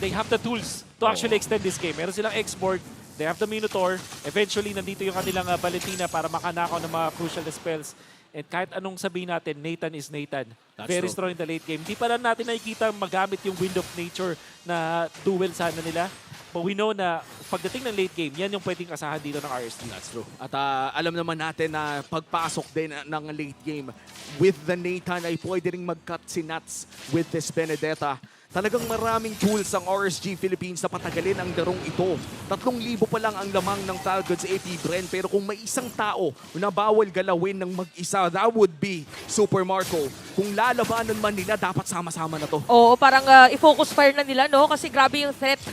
S14: They have the tools to actually extend this game. Meron silang export. They have the Minotaur. Eventually, nandito yung kanilang Valentina para makanakaw ng mga crucial spells. And kahit anong sabihin natin, Nathan is Nathan. Very strong in the late game. Di pa lang natin nakikita magamit yung Wind of Nature na duel sana nila. But we know na pagdating ng late game, yan yung pwedeng asahan dito ng RSG.
S7: That's true. At alam naman natin na pagpasok din ng late game with the Nathan ay pwede ring mag-cut si Nats with this Benedetta. Talagang maraming tools ang RSG Philippines na patagalin ang darong ito. 3,000 pa lang ang lamang ng Falcons APBREN, pero kung may isang tao na bawal galawin ng mag-isa, that would be Super Marco. Kung lalabanan man nila, dapat sama-sama na to.
S21: Oo, parang i-focus fire na nila, no? Kasi grabe yung threat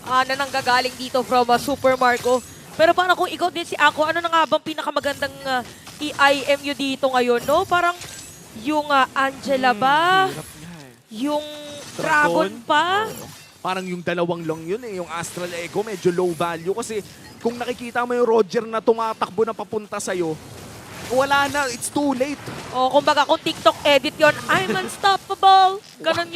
S21: na nanggagaling dito from Super Marco. Pero parang kung ikaw din si Ako, ano na nga bang pinakamadandang EIMU dito ngayon, no? Parang yung Angela ba? Yung Dragon pa?
S7: Parang yung dalawang lang yun eh, yung Astral Ego, medyo low value. Kasi kung nakikita mo yung Roger na tumatakbo na papunta sa'yo, wala na, it's too late.
S21: O, kumbaga kung TikTok edit yon, I'm unstoppable. Ganon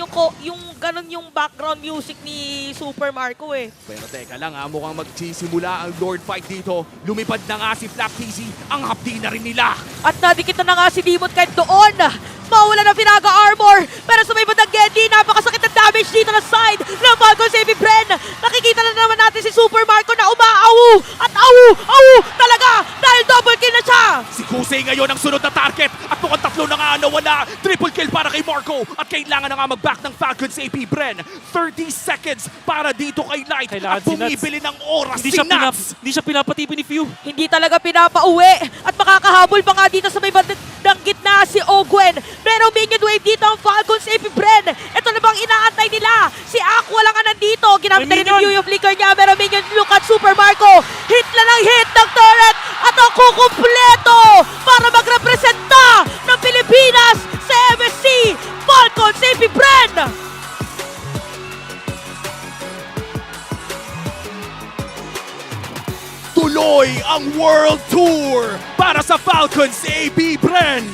S21: yung background music ni Super Marco eh.
S7: Pero teka lang mukhang magsisimula ang Lord Fight dito. Lumipad na nga si Flap TZ, ang hapdi na rin nila.
S21: At nadikit na nga si Demon kahit doon. Mawala ng Finaga Armor. Pero sa may bandang Gendy, napakasakit ng damage dito na side ng Falcons APBREN. Nakikita na naman natin si Super Marco na umaawu. At awu talaga dahil double kill na siya.
S7: Si Kusei ngayon ang sunod na target. At mukhang 3 na nga nawala. Triple kill para kay Marco. At kailangan na nga mag-back ng Falcons APBREN. 30 seconds para dito kay Light.
S14: Kailangan
S7: at bumibili ng oras si Nats.
S14: Hindi siya pinapatipin ni Few.
S21: Hindi talaga pinapauwi. At makakahabol pa nga dito sa may bandang gitna si Ogwen. Pero minion wave dito ang Falcons APBREN. Ito na bang inaantay nila? Si Aqua lang nga nandito. Ginamit na rin yung flicker niya. Pero minion look at Super Marco. Hit na ng hit ng turret. At ang kukumpleto para magrepresenta ng Pilipinas sa MSC Falcons APBREN.
S7: Tuloy ang World Tour para sa Falcons APBREN.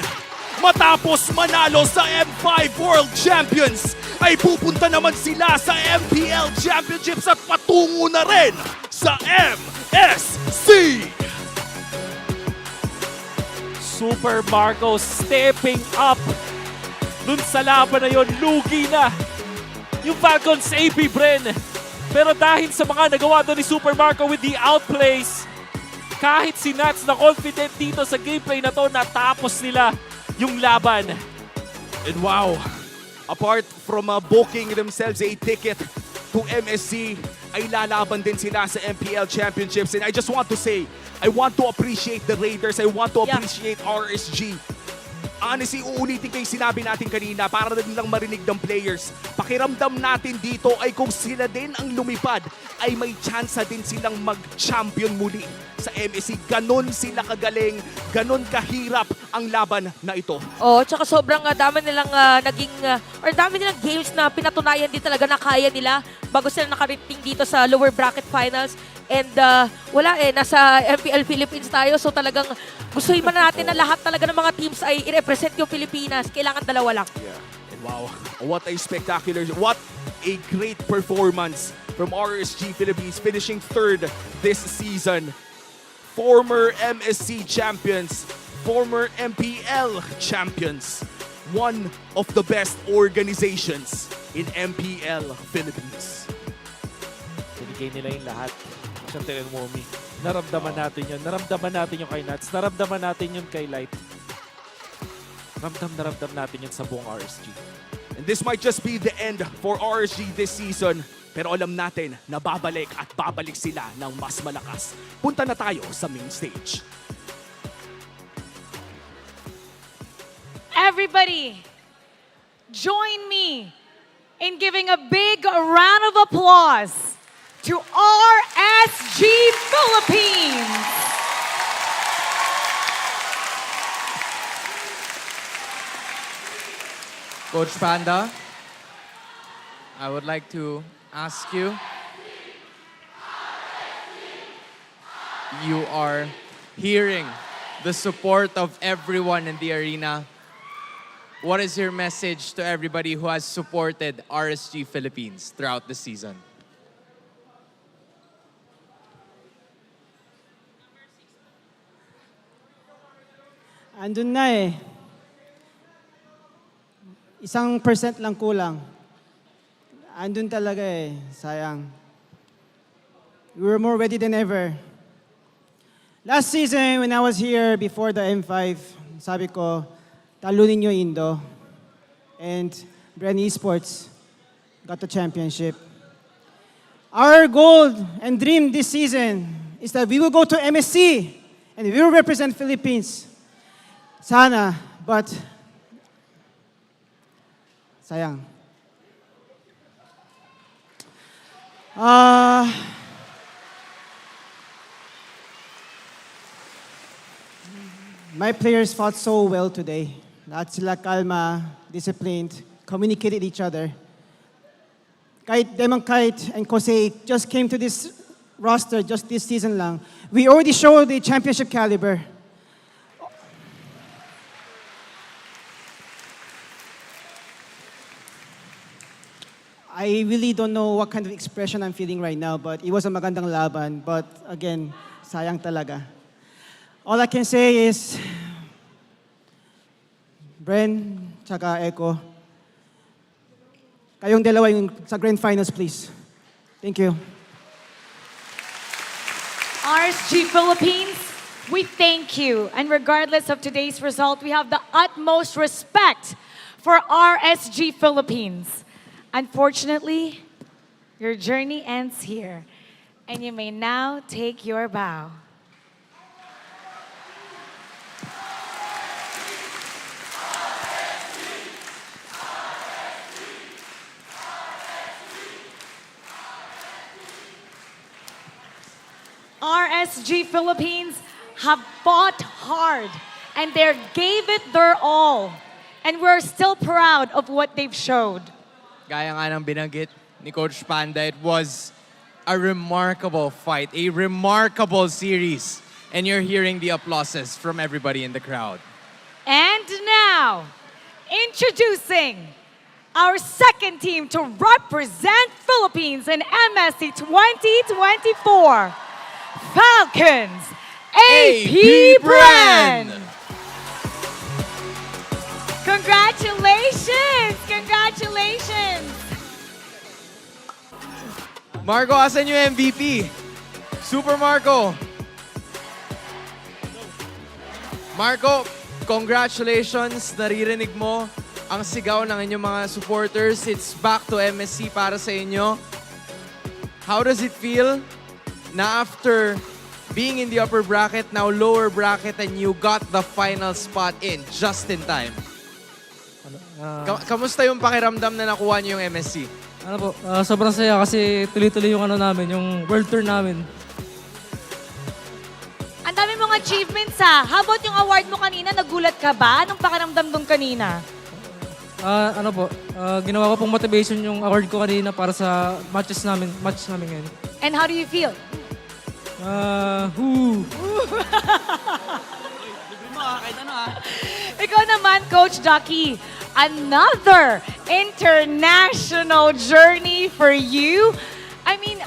S7: Matapos manalo sa M5 World Champions, ay pupunta naman sila sa MPL Championships at patungo na rin sa MSC.
S14: Super Marco stepping up. Dun sa laban na yon, lugi na yung Falcons APBREN. Pero dahil sa mga nagawa doon ni Super Marco with the outplays, kahit si Nats na confident dito sa gameplay na to, natapos nila yung laban.
S7: And wow, apart from booking themselves a ticket to MSC, ay lalaban din sila sa MPL Championships. And I just want to say, I want to appreciate the Raiders. I want to appreciate RSG. Honestly, uulitin kayo sinabi natin kanina para din lang marinig ng players. Pakiramdam natin dito ay kung sila din ang lumipad, ay may chance din silang mag-champion muli sa MSC. Ganon sila kagaling, ganon kahirap ang laban na ito.
S21: Oh, tsaka sobrang dami nilang dami nilang games na pinatunayan din talaga na kaya nila bago sila nakarating dito sa lower bracket finals. And wala nasa MPL Philippines tayo, so talagang gustuhin man natin na lahat talaga ng mga teams ay i-represent yung Pilipinas. Kailangan dalawa lang.
S7: Yeah. And wow, what a spectacular, what a great performance from RSG Philippines, finishing 3rd this season. Former MSC champions, former MPL champions, one of the best organizations in MPL Philippines.
S14: Binigay nila yung lahat. Siyempre yung Momi. Naramdaman natin yun. Naramdaman natin yung kay Nats. Naramdaman natin yung kay Light. Naramdam natin yun sa buong RSG.
S7: And this might just be the end for RSG this season. Pero alam natin na babalik at babalik sila ng mas malakas. Punta na tayo sa main stage.
S4: Everybody, join me in giving a big round of applause to RSG Philippines.
S17: Coach Panda, I would like to ask you, you are hearing the support of everyone in the arena. What is your message to everybody who has supported RSG Philippines throughout the season?
S10: Andun na eh. 1% lang kulang. Andun talaga eh. Sayang. we were more ready than ever. Last season, when I was here before the M5, sabi ko, talunin nyo Indo. And Bren Esports got the championship. Our goal and dream this season is that we will go to MSC and we will represent Philippines. Sana, but sayang. My players fought so well today. Lahat sila kalma, disciplined, communicated each other. Kahit Demang Kite and Kosei just came to this roster just this season lang, we already showed the championship caliber. I really don't know what kind of expression I'm feeling right now, but it was a magandang laban. But again, sayang talaga. All I can say is, Bren, tsaka Echo, kayong dalawa yung sa Grand Finals, please. Thank you.
S4: RSG Philippines, we thank you. And regardless of today's result, we have the utmost respect for RSG Philippines. Unfortunately, your journey ends here, and you may now take your bow. RSG Philippines have fought hard, and they gave it their all. And we're still proud of what they've showed.
S17: Gaya nga ng binanggit ni Coach Panda, it was a remarkable fight, a remarkable series. And you're hearing the applauses from everybody in the crowd.
S4: And now, introducing our second team to represent Philippines in MSC 2024, Falcons APBREN! Congratulations! Congratulations!
S17: Marco, asan yung MVP? Super Marco! Marco, congratulations! Naririnig mo ang sigaw ng inyong mga supporters. It's back to MSC para sa inyo. How does it feel na after being in the upper bracket, now lower bracket, and you got the final spot in just in time? Kamusta yung pakiramdam na nakuha niyo yung MSC?
S2: Ano po, sobrang saya kasi tuloy-tuloy yung ano namin, yung world tour namin.
S4: Ang dami mong achievements ha. How about yung award mo kanina? Nagulat ka ba? Anong pakiramdam doon kanina?
S2: Ano po, ginawa ko pong motivation yung award ko kanina para sa match namin ngayon.
S4: And how do you feel? Ikaw naman, Coach Ducky. Another international journey for you. I mean,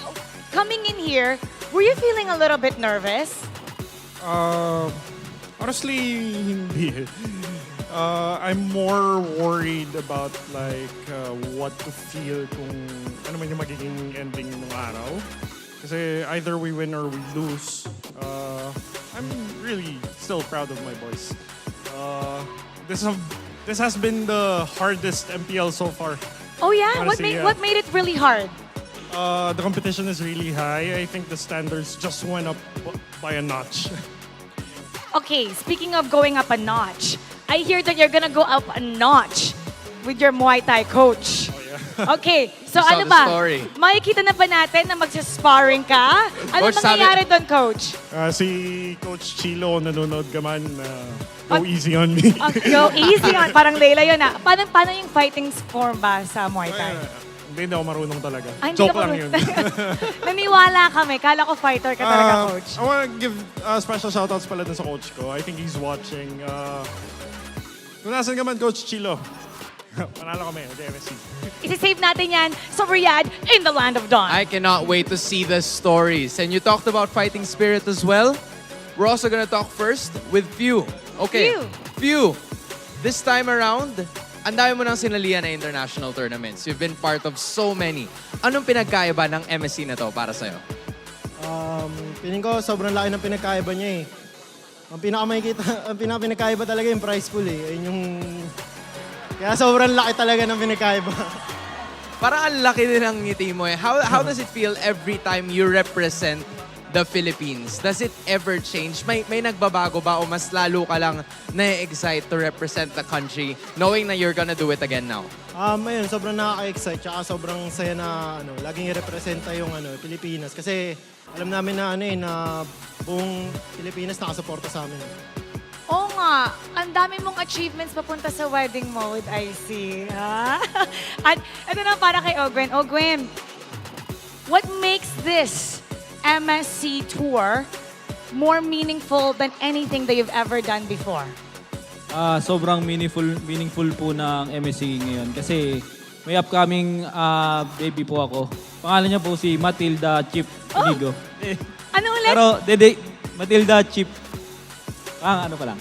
S4: coming in here, were you feeling a little bit nervous?
S3: Honestly, hindi. I'm more worried about like what to feel kung ano man yung magiging ending ng araw. Kasi either we win or we lose. I'm really still proud of my boys. This has been the hardest MPL so far.
S4: Oh yeah?
S3: Honestly,
S4: What made it really hard?
S3: The competition is really high. I think the standards just went up by a notch.
S4: Okay, speaking of going up a notch, I hear that you're gonna go up a notch with your Muay Thai coach.
S3: Oh, yeah.
S4: Okay, so
S17: You saw
S4: ano
S17: the
S4: ba?
S17: story.
S4: Makikita na ba natin na magsasparring ka? Ano
S17: Coach,
S4: nangyayari doon, Coach?
S3: Si Coach Chilo, nanonood ka man, go easy on me.
S4: Go easy on. Parang Leila yun ah. Paano yung fighting form ba sa Muay Thai?
S3: Hindi ako marunong talaga.
S4: Hindi
S3: Joke
S4: ka
S3: lang yun.
S4: Naniwala kami. Kala ko fighter ka talaga, Coach.
S3: I want to give special shoutouts pala dun sa coach ko. I think he's watching. Kung nasan ka man, Coach Chilo. Panalo kami, MSC.
S4: Isi-save natin yan sa Riyadh in the land of dawn.
S17: I cannot wait to see the stories. And you talked about fighting spirit as well. We're also gonna talk first with Few. Okay, Few. This time around, ang dami mo nang sinalihan na international tournaments. You've been part of so many. Anong pinagkaiba ng MSC na to para sa'yo?
S10: Feeling ko sobrang laki ng pinagkaiba niya eh. Ang pinakapinagkaiba talaga yung prize pool eh. Ayun yung... Kaya sobrang laki talaga ng pinagkaiba.
S17: Parang ang laki din ng ngiti mo eh. How does it feel every time you represent the Philippines? Does it ever change? May nagbabago ba o mas lalo ka lang na-excite to represent the country knowing na you're gonna do it again now?
S10: Ayun, sobrang nakaka-excite tsaka sobrang saya na laging i-representa yung Pilipinas kasi alam namin na na buong Pilipinas nakasuporta sa amin.
S4: Oo nga, ang dami mong achievements papunta sa wedding mode, I see. Ha? At ito na para kay Ogwen. Ogwen, what makes this MSC tour more meaningful than anything that you've ever done before?
S2: Sobrang meaningful po ng MSC ngayon kasi may upcoming baby po ako. Pangalan niya po si Matilda Chip Inigo.
S4: Ano ulit?
S2: Pero Matilda Chip. Ano pa lang.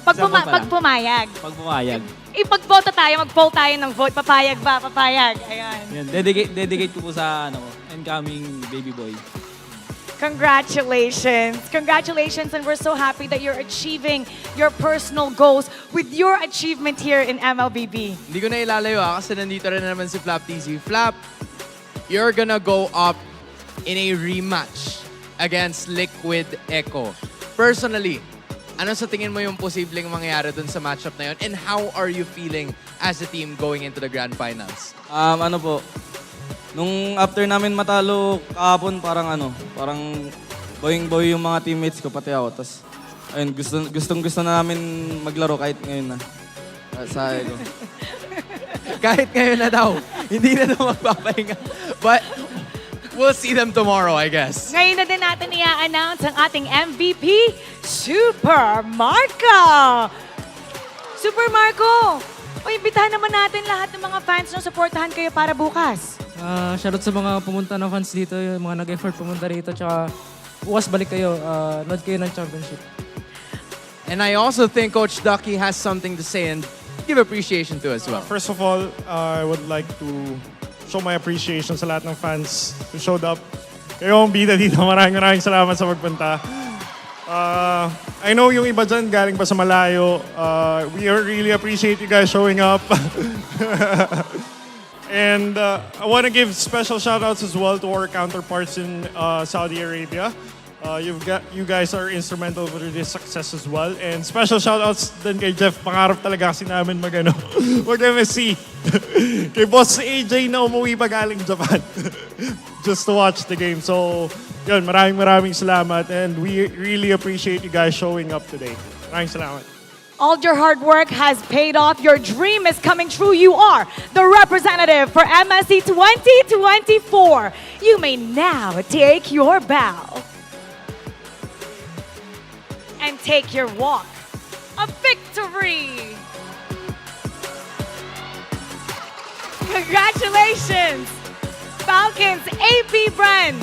S4: Pag pumayag.
S2: Pag pumayag.
S4: Ipag-vote tayo, mag-poll tayo ng vote. Papayag ba? Papayag. Ayan.
S2: Yan, dedicate ko po sa incoming baby boy.
S4: Congratulations. Congratulations, and we're so happy that you're achieving your personal goals with your achievement here in MLBB.
S17: Hindi ko na ilalayo kasi nandito rin naman si Flap TC. Flap, you're gonna go up in a rematch against Liquid Echo. Personally, ano sa tingin mo yung posibleng mangyari dun sa matchup na yun? And how are you feeling as a team going into the Grand Finals?
S19: Nung after namin matalo kahapon, parang boying-boy yung mga teammates ko, pati ako. Tapos, ayun, gusto na namin maglaro kahit ngayon na. Sa ko.
S17: Kahit ngayon na daw. Hindi na daw magpapahinga. But, we'll see them tomorrow, I guess.
S4: Ngayon na din natin i-announce ang ating MVP, Super Marco! Super Marco! O, imbitahan naman natin lahat ng mga fans na supportahan kayo para bukas.
S2: Shoutout sa mga pumunta na fans dito, yung mga nag-effort pumunta rito, tsaka bukas balik kayo, load kayo ng championship.
S17: And I also think Coach Ducky has something to say and give appreciation to as well.
S3: First of all, I would like to show my appreciation sa lahat ng fans who showed up. Kayo ang bida dito, maraming salamat sa pagpunta. I know yung iba dyan galing pa sa malayo. We really appreciate you guys showing up. And I want to give special shout-outs as well to our counterparts in Saudi Arabia. You guys are instrumental for this success as well. And special shout-outs din kay Jeff. Pangarap talaga kasi namin mag-MSC. Kay Boss AJ na umuwi pa galing Japan. Just to watch the game. So, yun, maraming salamat. And we really appreciate you guys showing up today. Maraming salamat.
S4: All your hard work has paid off. Your dream is coming true. You are the representative for MSC 2024. You may now take your bow and take your walk of victory. Congratulations, Falcons APBREN.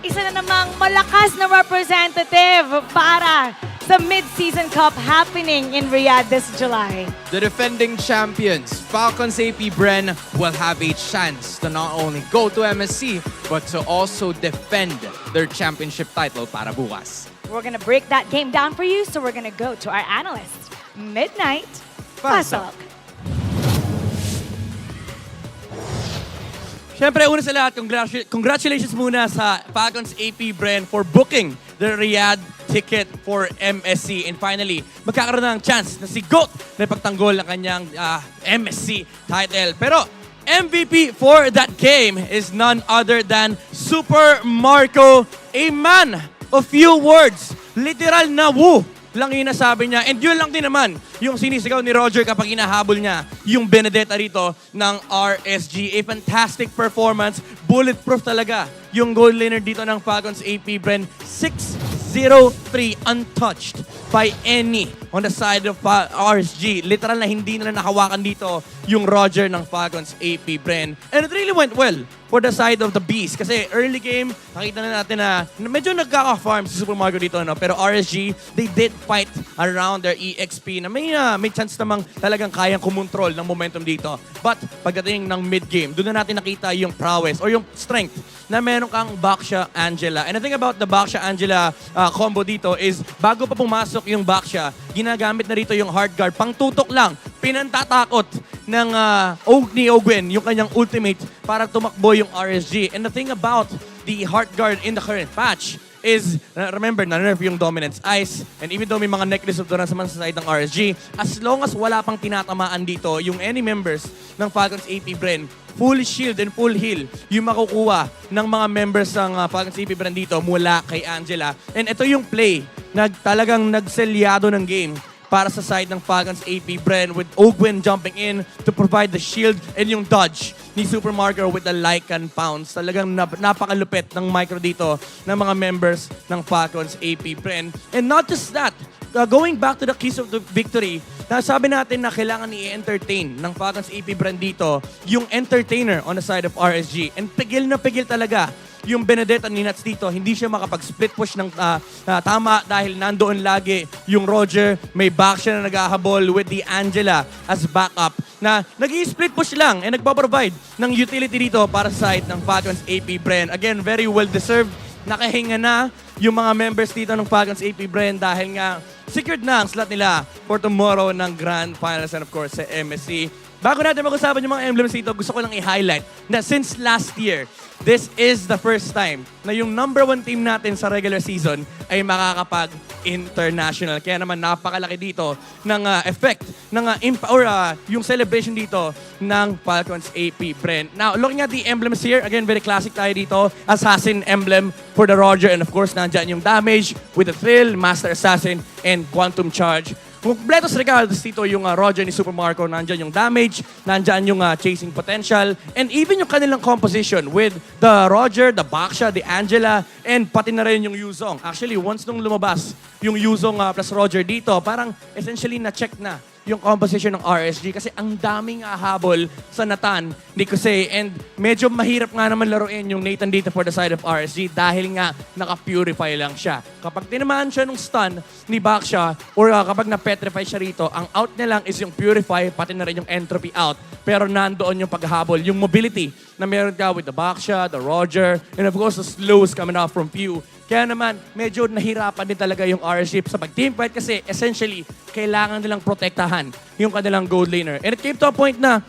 S4: Isa na namang malakas na representative para the Mid-Season Cup happening in Riyadh this July.
S17: The defending champions, Falcons APBREN, will have a chance to not only go to MSC, but to also defend their championship title para bukas.
S4: We're gonna break that game down for you, so we're gonna go to our analyst, Midnight Pasok.
S20: Siyempre, una sa lahat, congratulations muna sa Falcons APBREN for booking the Riyadh ticket for MSC. And finally, magkakaroon ng chance na si GOAT na ipagtanggol ng kanyang MSC title. Pero MVP for that game is none other than Super Marco, a man of few words. Literal na woo lang yung nasabi niya. And yun lang din naman yung sinisigaw ni Roger kapag hinahabol niya yung Benedetta rito ng RSG. A fantastic performance. Bulletproof talaga yung goal laner dito ng Falcons APBREN. 6-0-3 untouched by any on the side of RSG. Literal na hindi nila nakawakan dito yung Roger ng Falcons APBREN. And it really went well for the side of the Beast. Kasi early game, nakita na natin na medyo nagkaka-farm si Super Marco dito. No? Pero RSG, they did fight around their EXP na may chance namang talagang kayang kumontrol ng momentum dito. But pagdating ng mid-game, doon na natin nakita yung prowess or yung strength na meron kang Baksha Angela. And the thing about the Baksha Angela combo dito is bago pa pumasok yung Baksha, ginagamit na rito yung hard guard. Pang tutok lang, pinantatakot ng ni Ogwen yung kanyang ultimate para tumakbo yung RSG. And the thing about the hard guard in the current patch is, remember, na-nerf yung Dominance Ice, and even though may mga necklace of Durance naman sa side ng RSG, as long as wala pang tinatamaan dito, yung any members ng Falcons APBREN, full shield and full heal yung makukuha ng mga members ng Falcons APBREN dito mula kay Angela. And ito yung play na talagang nagselyado ng game para sa side ng Falcons APBREN with Ogwen jumping in to provide the shield and yung dodge ni Super Marker with the Lycan Pounds. Talagang napakalupit ng micro dito ng mga members ng Falcons APBREN. And not just that, going back to the keys of the victory, sabi natin na kailangan i-entertain ng Falcons APBREN dito yung entertainer on the side of RSG. And pigil na pigil talaga yung Benedetta ni Nats dito. Hindi siya makapag-split push ng tama dahil nandoon lagi yung Roger. May back siya na naghahabol with the Angela as backup na nag-i-split push lang and nagpo-provide ng utility dito para sa side ng Falcons APBREN. Again, very well-deserved. Nakahinga na yung mga members dito ng Falcons APBREN dahil nga secured na ang slot nila for tomorrow ng Grand Finals and of course sa MSC. Bago natin mag-usapan yung mga emblems dito, gusto ko lang i-highlight na since last year, this is the first time na yung #1 team natin sa regular season ay makakapag-international. Kaya naman napakalaki dito ng effect ng yung celebration dito ng Falcons APBREN. Now, looking at the emblems here, again, very classic tayo dito. Assassin emblem for the Roger and of course, nandyan yung damage with the Thrill, Master Assassin, and Quantum Charge. Completos regards dito yung Roger ni Super Marco, nandyan yung damage, nandyan yung chasing potential, and even yung kanilang composition with the Roger, the Baksha, the Angela, and pati na rin yung Yuzong. Actually, once nung lumabas yung Yuzong plus Roger dito, parang essentially na-check na yung composition ng RSG kasi ang daming habol sa Nathan ni Kusei and medyo mahirap nga naman laruin yung Nathan dito for the side of RSG dahil nga naka-purify lang siya. Kapag tinamaan siya nung stun ni Baksha or kapag na-petrify siya rito, ang out niya lang is yung purify pati na rin yung entropy out. Pero nandoon yung paghahabol, yung mobility na meron ka with the Baksha, the Roger, and of course the slows coming out from Pew. Kaya naman, medyo nahirapan din talaga yung RSG sa pag-teamfight kasi essentially, kailangan nilang protektahan yung kanilang gold laner. And it came to a point na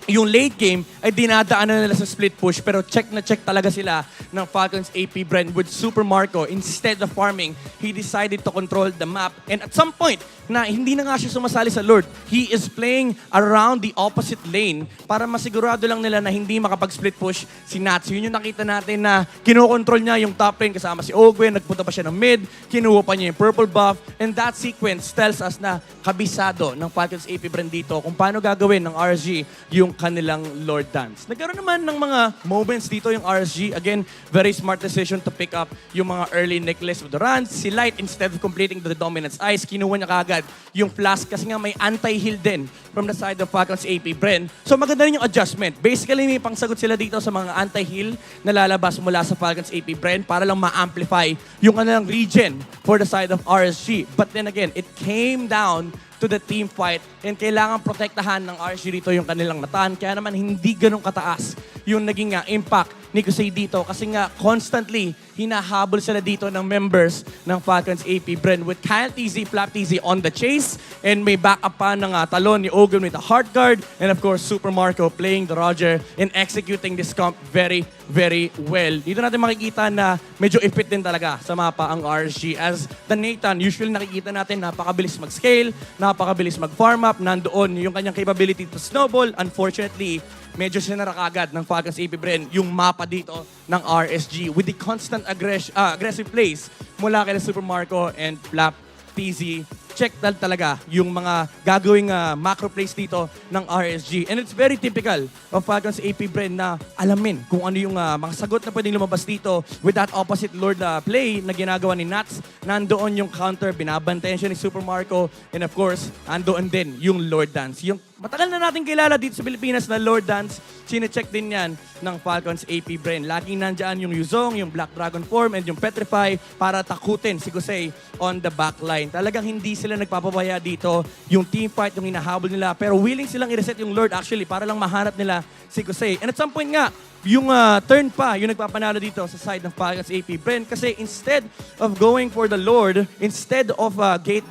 S20: yung late game ay dinadaanan nila sa split push pero check na check talaga sila ng Falcons APBREN with Super Marco. Instead of farming, he decided to control the map. And at some point, na hindi na nga siya sumasali sa Lord, he is playing around the opposite lane para masigurado lang nila na hindi makapag-split push si Nats. Yun yung nakita natin na kinokontrol niya yung top lane kasama si Ogwen, nagpunta pa siya ng mid, kinuha pa niya yung purple buff, and that sequence tells us na kabisado ng Falcons APBREN dito kung paano gagawin ng RSG yung kanilang Lord Dance. Nagkaroon naman ng mga moments dito yung RSG. Again, very smart decision to pick up yung mga early necklace of the runs. Si Light, instead of completing the Dominance Ice, kinuha niya kagad yung flask kasi nga may anti-heal din from the side of Falcons APBREN. So maganda rin yung adjustment. Basically, may pangsagot sila dito sa mga anti-heal na lalabas mula sa Falcons APBREN para lang ma-amplify yung kanilang regen for the side of RSG. But then again, it came down to the team fight and kailangan protektahan ng RSG dito yung kanilang Nathan. Kaya naman hindi ganun kataas yung naging impact ni Kusei dito kasi nga constantly hinahabol sila dito ng members ng Falcons APBREN with Kyle TZ, Flap TZ on the chase and may backup pa ng talon ni Ogun with the hard guard and of course Super Marco playing the Roger and executing this comp very, very well. Dito natin makikita na medyo ifit din talaga sa mapa ang RSG as the Nathan, usually nakikita natin napakabilis mag-scale, napakabilis mag-farm up, nandoon yung kanyang capability to snowball. Unfortunately, medyo sinara kagad ng Falcons APBREN yung mapa dito ng RSG with the constant aggressive plays mula kay Super Marco and Flap TZ. Check talaga yung mga gagawing macro plays dito ng RSG. And it's very typical of Falcons APBREN na alamin kung ano yung mga sagot na pwedeng lumabas dito with that opposite Lord play na ginagawa ni Nats. Nandoon yung counter, binabantayan siya ni Super Marco. And of course, nandoon din yung Lord Dance. Yung matagal na natin kilala dito sa Pilipinas na Lord Dance, sine-check din yan ng Falcons APBREN. Laging nandyan yung Yuzong, yung Black Dragon form, and yung Petrify para takutin si Kusei on the backline. Talagang hindi sila nagpapabaya dito. Yung team fight, yung hinahabol nila. Pero willing silang i-reset yung Lord actually para lang mahanap nila si Kusei. And at some point nga, yung turn pa, yung nagpapanalo dito sa side ng Falcons APBREN. Kasi instead of going for the Lord, instead of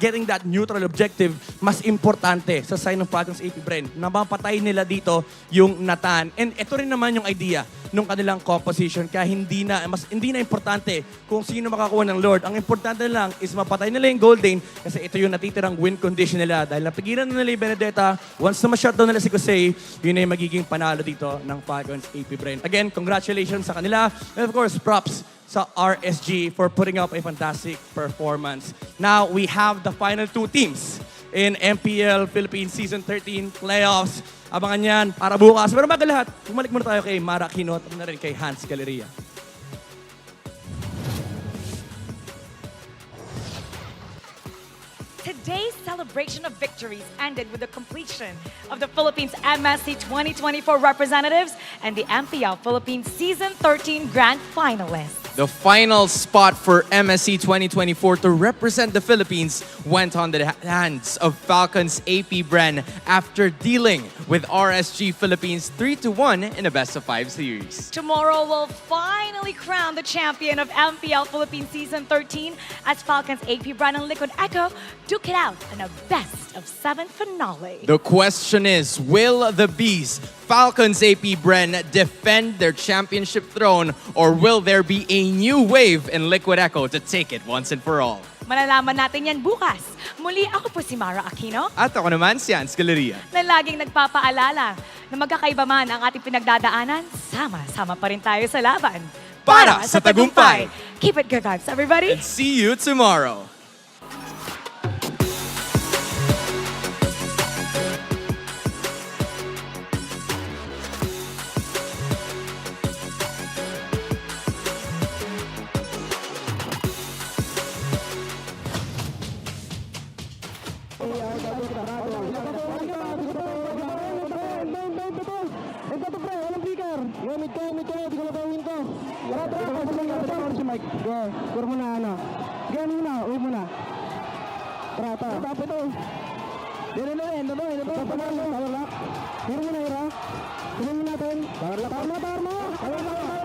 S20: getting that neutral objective, mas importante sa side ng Falcons APBREN na mapatay nila dito yung Nathan. And ito rin naman yung idea nung kanilang composition. Kaya hindi na importante kung sino makakuha ng Lord. Ang importante lang is mapatay nila yung Golden kasi ito yung natitirang win condition nila. Dahil napigilan na nila yung Benedetta, once na ma-shutdown nila si Kusei, yun na yung magiging panalo dito ng Falcons APBREN. Again, congratulations sa kanila. And of course, props sa RSG for putting up a fantastic performance. Now, we have the final two teams in MPL-Philippines Season 13 Playoffs. Abangan yan para bukas. Pero bago lahat, bumalik muna tayo kay Mara Kinot at na rin kay Hans Galeria.
S4: Today's celebration of victories ended with the completion of the Philippines MSC 2024 representatives and the MPL-Philippines Season 13 Grand Finalists.
S17: The final spot for MSC 2024 to represent the Philippines went on the hands of Falcons APBREN after dealing with RSG Philippines 3-1 in a best-of-5 series.
S4: Tomorrow will finally crown the champion of MPL Philippines Season 13 as Falcons APBREN and Liquid Echo duke it out in a best-of-7 finale.
S17: The question is, will the Bees, Falcons APBREN, defend their championship throne or will there be a new wave in Liquid Echo to take it once and for all?
S4: Malalaman natin yan bukas. Muli ako po si Mara Aquino.
S17: At ako naman si Hans Galeria.
S4: Na laging nagpapaalala na magkakaiba man ang ating pinagdadaanan, sama-sama pa rin tayo sa laban.
S17: Para sa tagumpay!
S4: Keep it good vibes, everybody!
S17: And see you tomorrow!
S10: Score mo na, ano. Gaya muna, uwi muna. Tara. Tapos ito. Dito na rin, power lock. Hiro mo na, hiro. Tuloy mo natin. Power lock. Power mo.